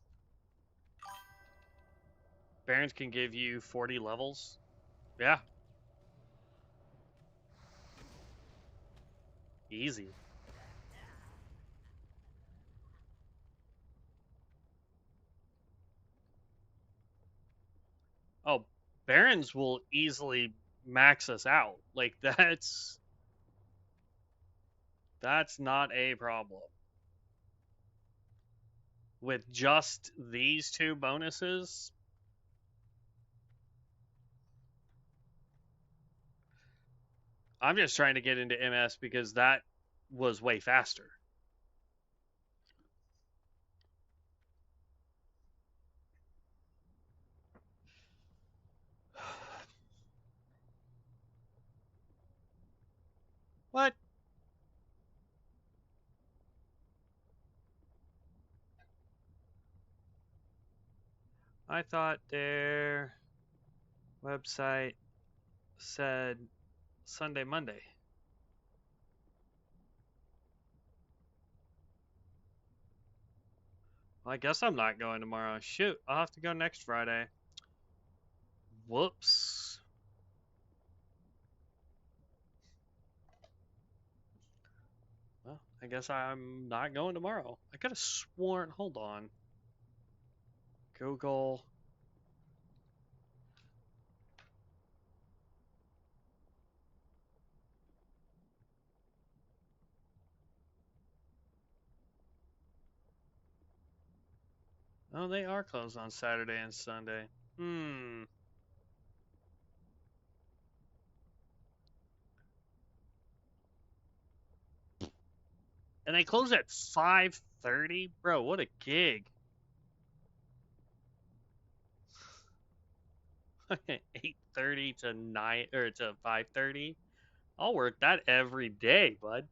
Speaker 1: Barons can give you 40 levels. Yeah. Easy. Oh, Barons will easily max us out. Like, that's not a problem. With just these two bonuses, I'm just trying to get into MS because that was way faster. What? I thought their website said Sunday, Monday. Well, I guess I'm not going tomorrow. Shoot, I'll have to go next Friday. Whoops. Well, I guess I'm not going tomorrow. I could have sworn. Hold on. Google. Oh, they are closed on Saturday and Sunday. And they close at 5:30? Bro, what a gig. 8:30 to 9 or to 5:30. I'll work that every day, bud.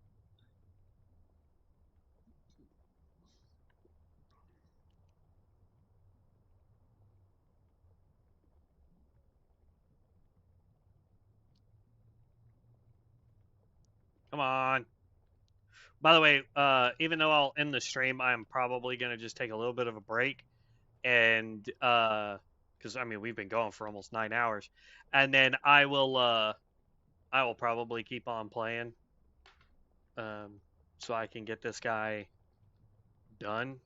Speaker 1: Come on. By the way, even though I'll end the stream, I'm probably gonna just take a little bit of a break, and because I mean we've been going for almost 9 hours, and then I will probably keep on playing. so I can get this guy done.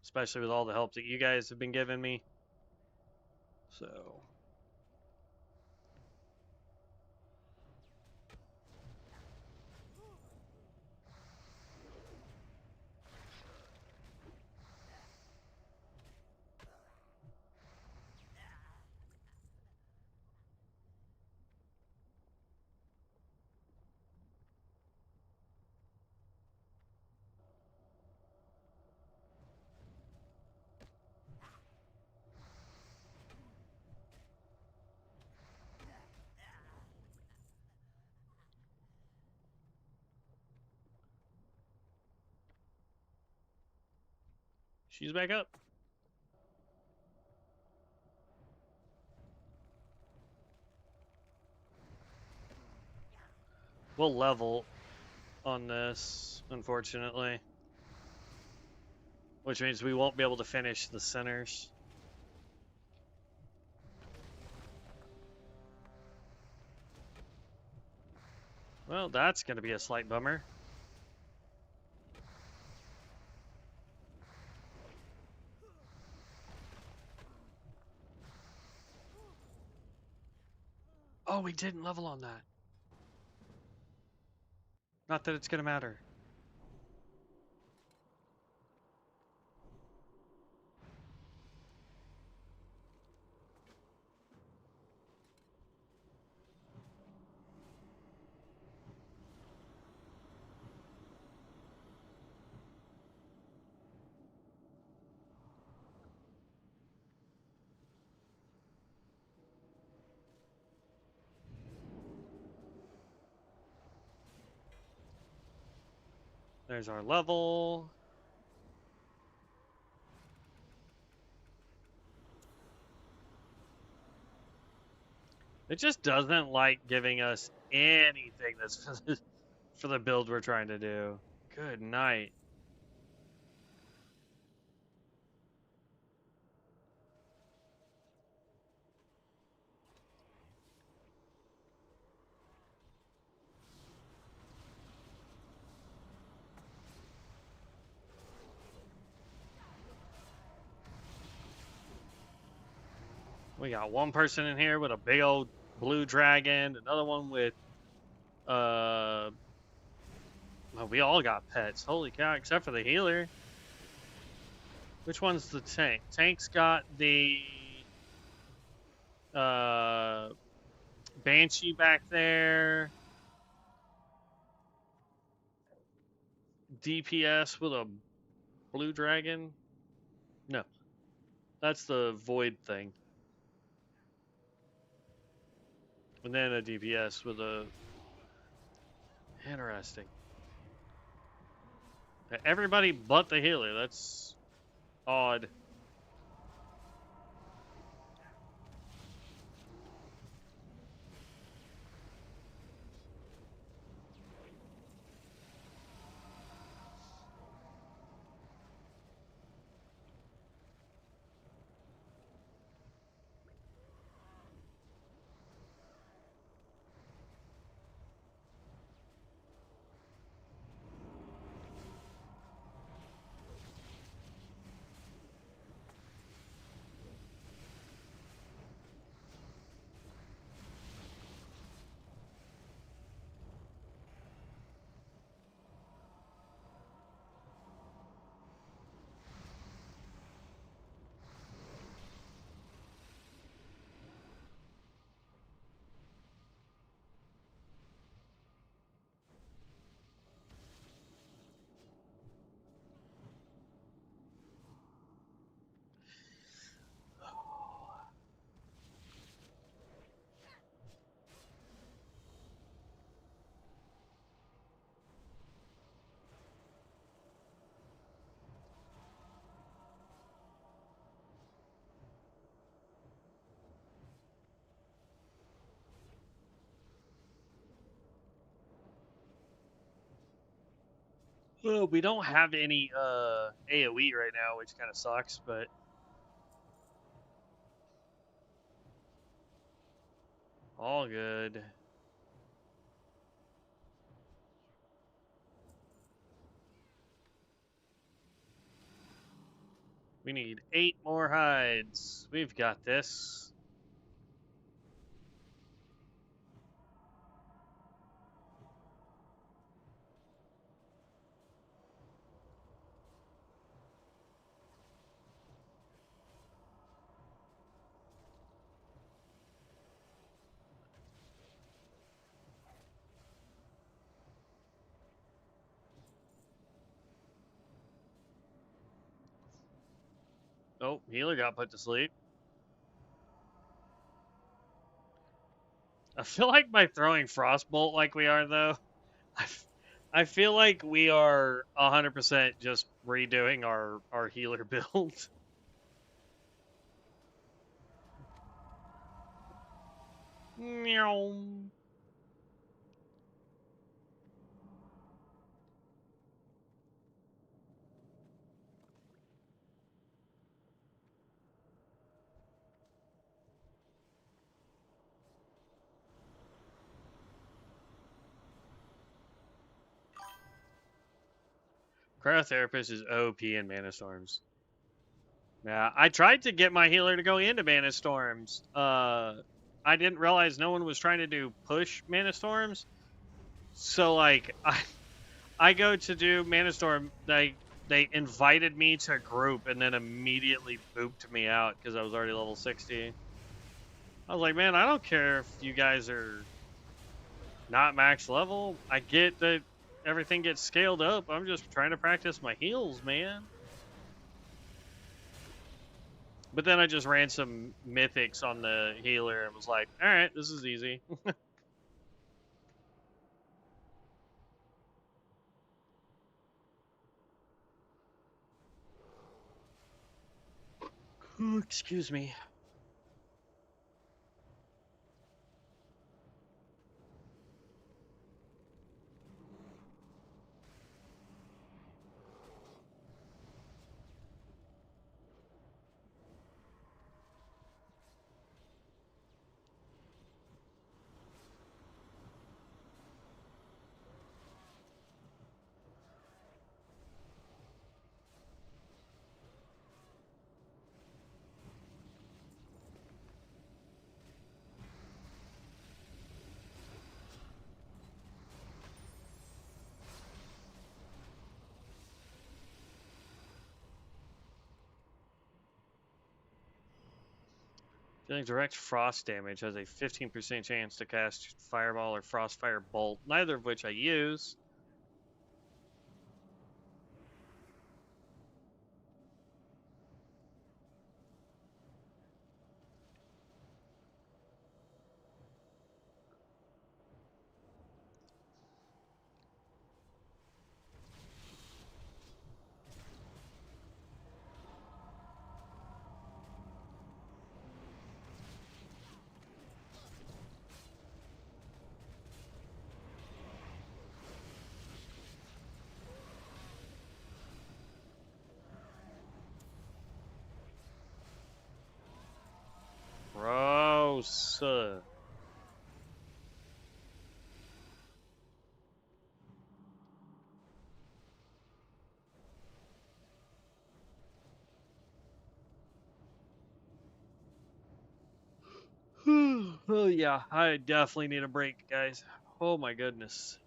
Speaker 1: Especially with all the help that you guys have been giving me. So. She's back up. We'll level on this, unfortunately. Which means we won't be able to finish the centers. Well, that's going to be a slight bummer. Oh, we didn't level on that. Not that it's going to matter. There's our level. It just doesn't like giving us anything that's for the build we're trying to do. Good night. We got one person in here with a big old blue dragon, another one with well, we all got pets. Holy cow, except for the healer. Which one's the tank? Tank's got the Banshee back there. DPS with a blue dragon? No. That's the void thing. And then a DPS with a... Interesting. Everybody but the healer. That's odd. Well, we don't have any AoE right now, which kind of sucks, but all good. We need 8 more hides. We've got this. Oh, healer got put to sleep. I feel like by throwing Frostbolt like we are, though, I feel like we are 100% just redoing our healer build. Meow. Cryotherapist is OP in Mana Storms. Yeah, I tried to get my healer to go into Mana Storms. I didn't realize no one was trying to do push Mana Storms. So like I go to do Mana Storm, they invited me to a group and then immediately booped me out because I was already level 60. I was like, man, I don't care if you guys are not max level. I get that everything gets scaled up. I'm just trying to practice my heals, man. But then I just ran some mythics on the healer and was like, all right, this is easy. Excuse me. Dealing direct frost damage has a 15% chance to cast Fireball or Frostfire Bolt, neither of which I use. Gross. Oh yeah, I definitely need a break, guys. Oh my goodness.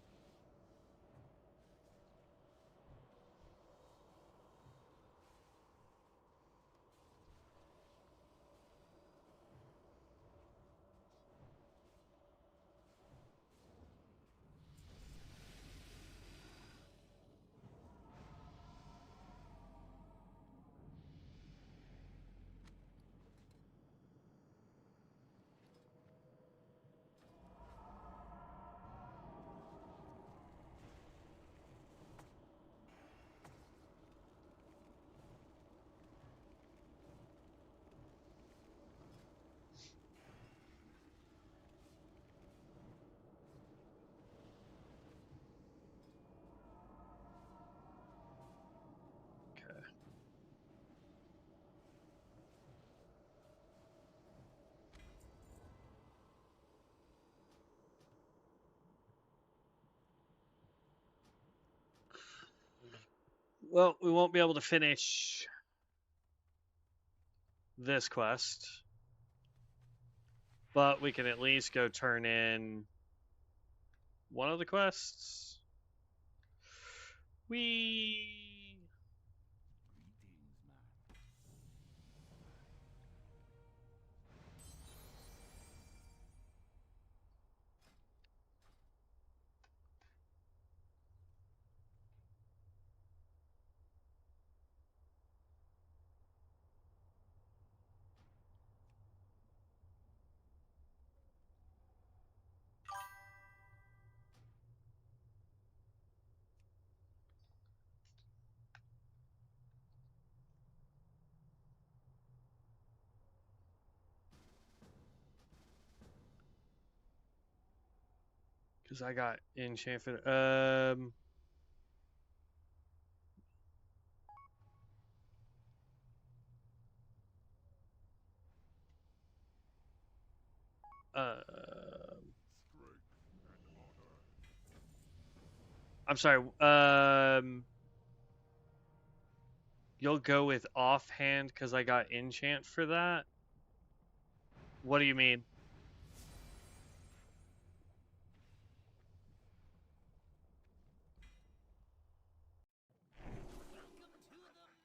Speaker 1: Okay. Well, we won't be able to finish this quest. But we can at least go turn in one of the quests.
Speaker 3: Greetings, man.
Speaker 1: Because I got enchanted.
Speaker 3: Strength and honor.
Speaker 1: I'm sorry. You'll go with offhand because I got enchant for that. What do you mean?
Speaker 2: Welcome to the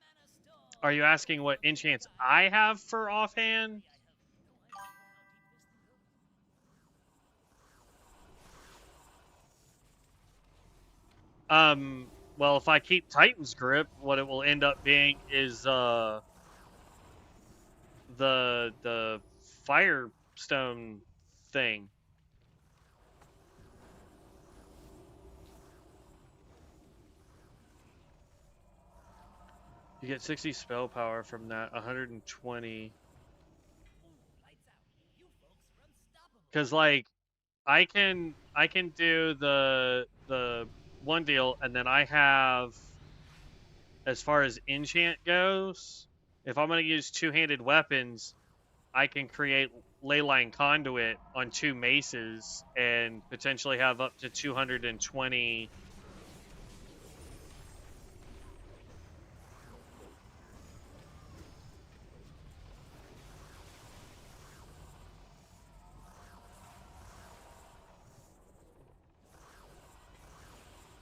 Speaker 2: Mana Store.
Speaker 1: Are you asking what enchants I have for offhand?
Speaker 2: I have no idea how deep this can go.
Speaker 1: Well, if I keep Titan's Grip, what it will end up being is the Firestone thing. You get 60 spell power from that, 120.
Speaker 2: Ooh, lights out. You folks are unstoppable.
Speaker 1: Cause like I can do the one deal, and then I have, as far as enchant goes, if I'm gonna use two-handed weapons, I can create leyline conduit on 2 maces and potentially have up to 220.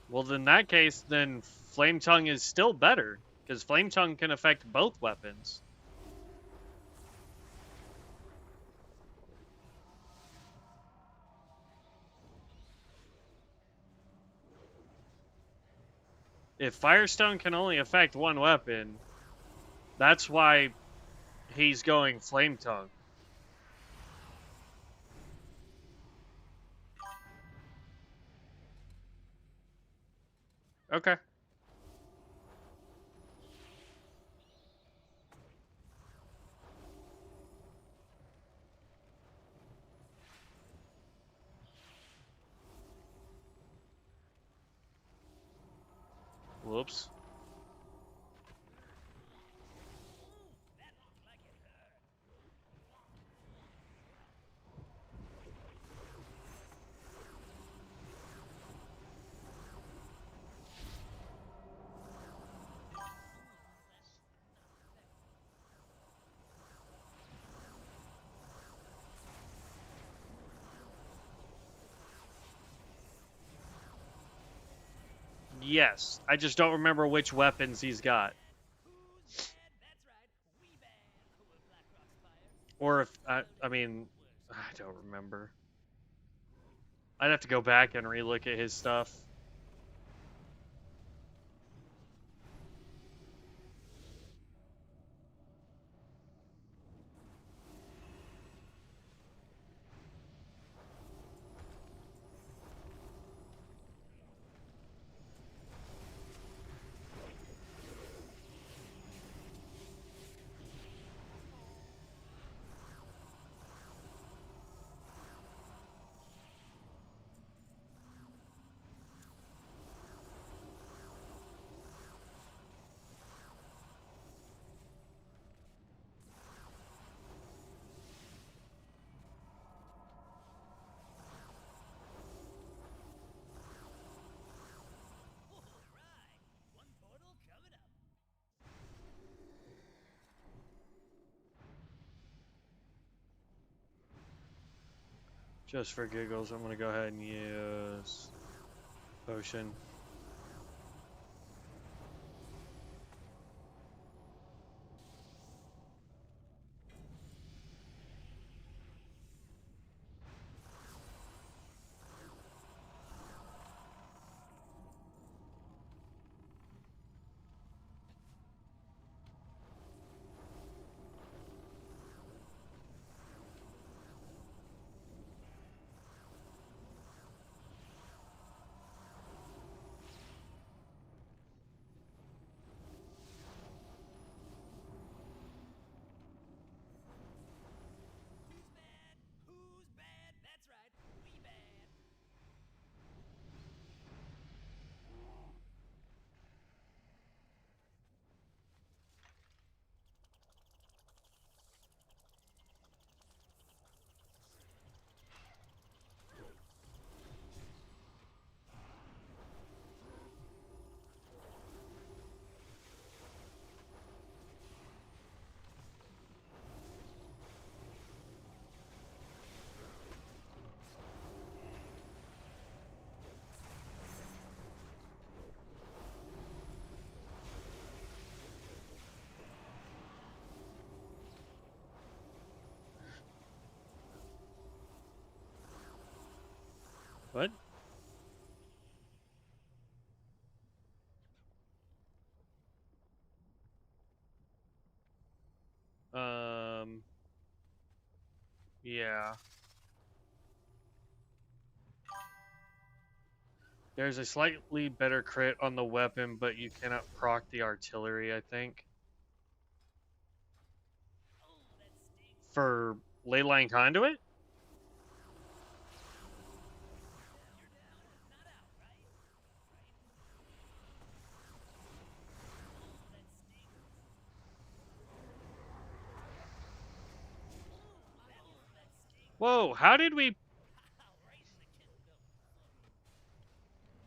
Speaker 1: Well, in that case, then Flame Tongue is still better, because Flame Tongue can affect both weapons. If Firestone can only affect one weapon, that's why he's going Flame Tongue. Okay. Whoops.
Speaker 2: Ooh, that looked like it hurt.
Speaker 1: Yes, I just don't remember which weapons he's got.
Speaker 2: Who's bad? That's right. We ban poor Blackrock's fire.
Speaker 1: Or if, I mean, I don't remember. I'd have to go back and relook at his stuff. Just for giggles, I'm gonna go ahead and use potion.
Speaker 2: Who's bad? That's right, we bad.
Speaker 1: What? Yeah. There's a slightly better crit on the weapon, but you cannot proc the artillery, I think.
Speaker 2: Oh, that stings.
Speaker 1: For Leyline Conduit?
Speaker 2: You're down, not out, right? Right? Oh, that stings. Oh, that stings.
Speaker 1: Whoa, how did we...
Speaker 2: Pow, right in the kiss belt.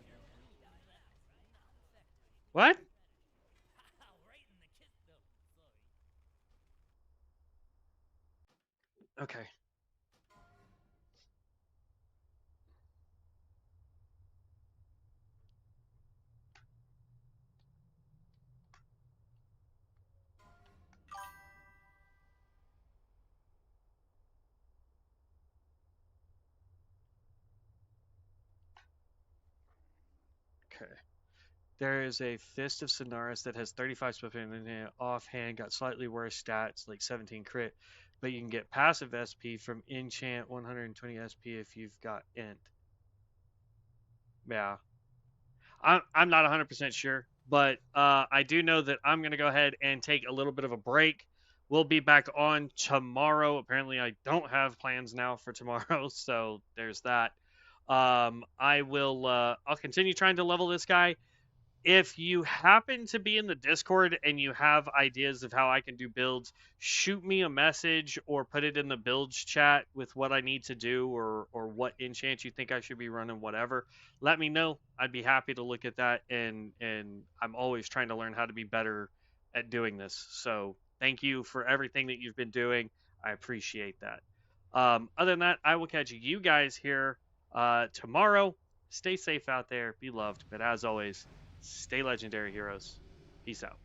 Speaker 2: You're blue, die last, right? Unaffected.
Speaker 1: What?
Speaker 2: Pow, right in the kiss belt. Sorry.
Speaker 1: Okay. Okay. There is a Fist of Sonaris that has 35 spell and then offhand got slightly worse stats, like 17 crit, but you can get passive SP from enchant 120 SP if you've got int. Yeah. I'm not 100% sure, but I do know that I'm going to go ahead and take a little bit of a break. We'll be back on tomorrow. Apparently, I don't have plans now for tomorrow, so there's that. I will. I'll continue trying to level this guy. If you happen to be in the Discord and you have ideas of how I can do builds, shoot me a message or put it in the builds chat with what I need to do or what enchant you think I should be running, whatever. Let me know. I'd be happy to look at that, and I'm always trying to learn how to be better at doing this. So thank you for everything that you've been doing. I appreciate that. Other than that, I will catch you guys here tomorrow. Stay safe out there. Be loved. But as always, stay legendary, heroes. Peace out.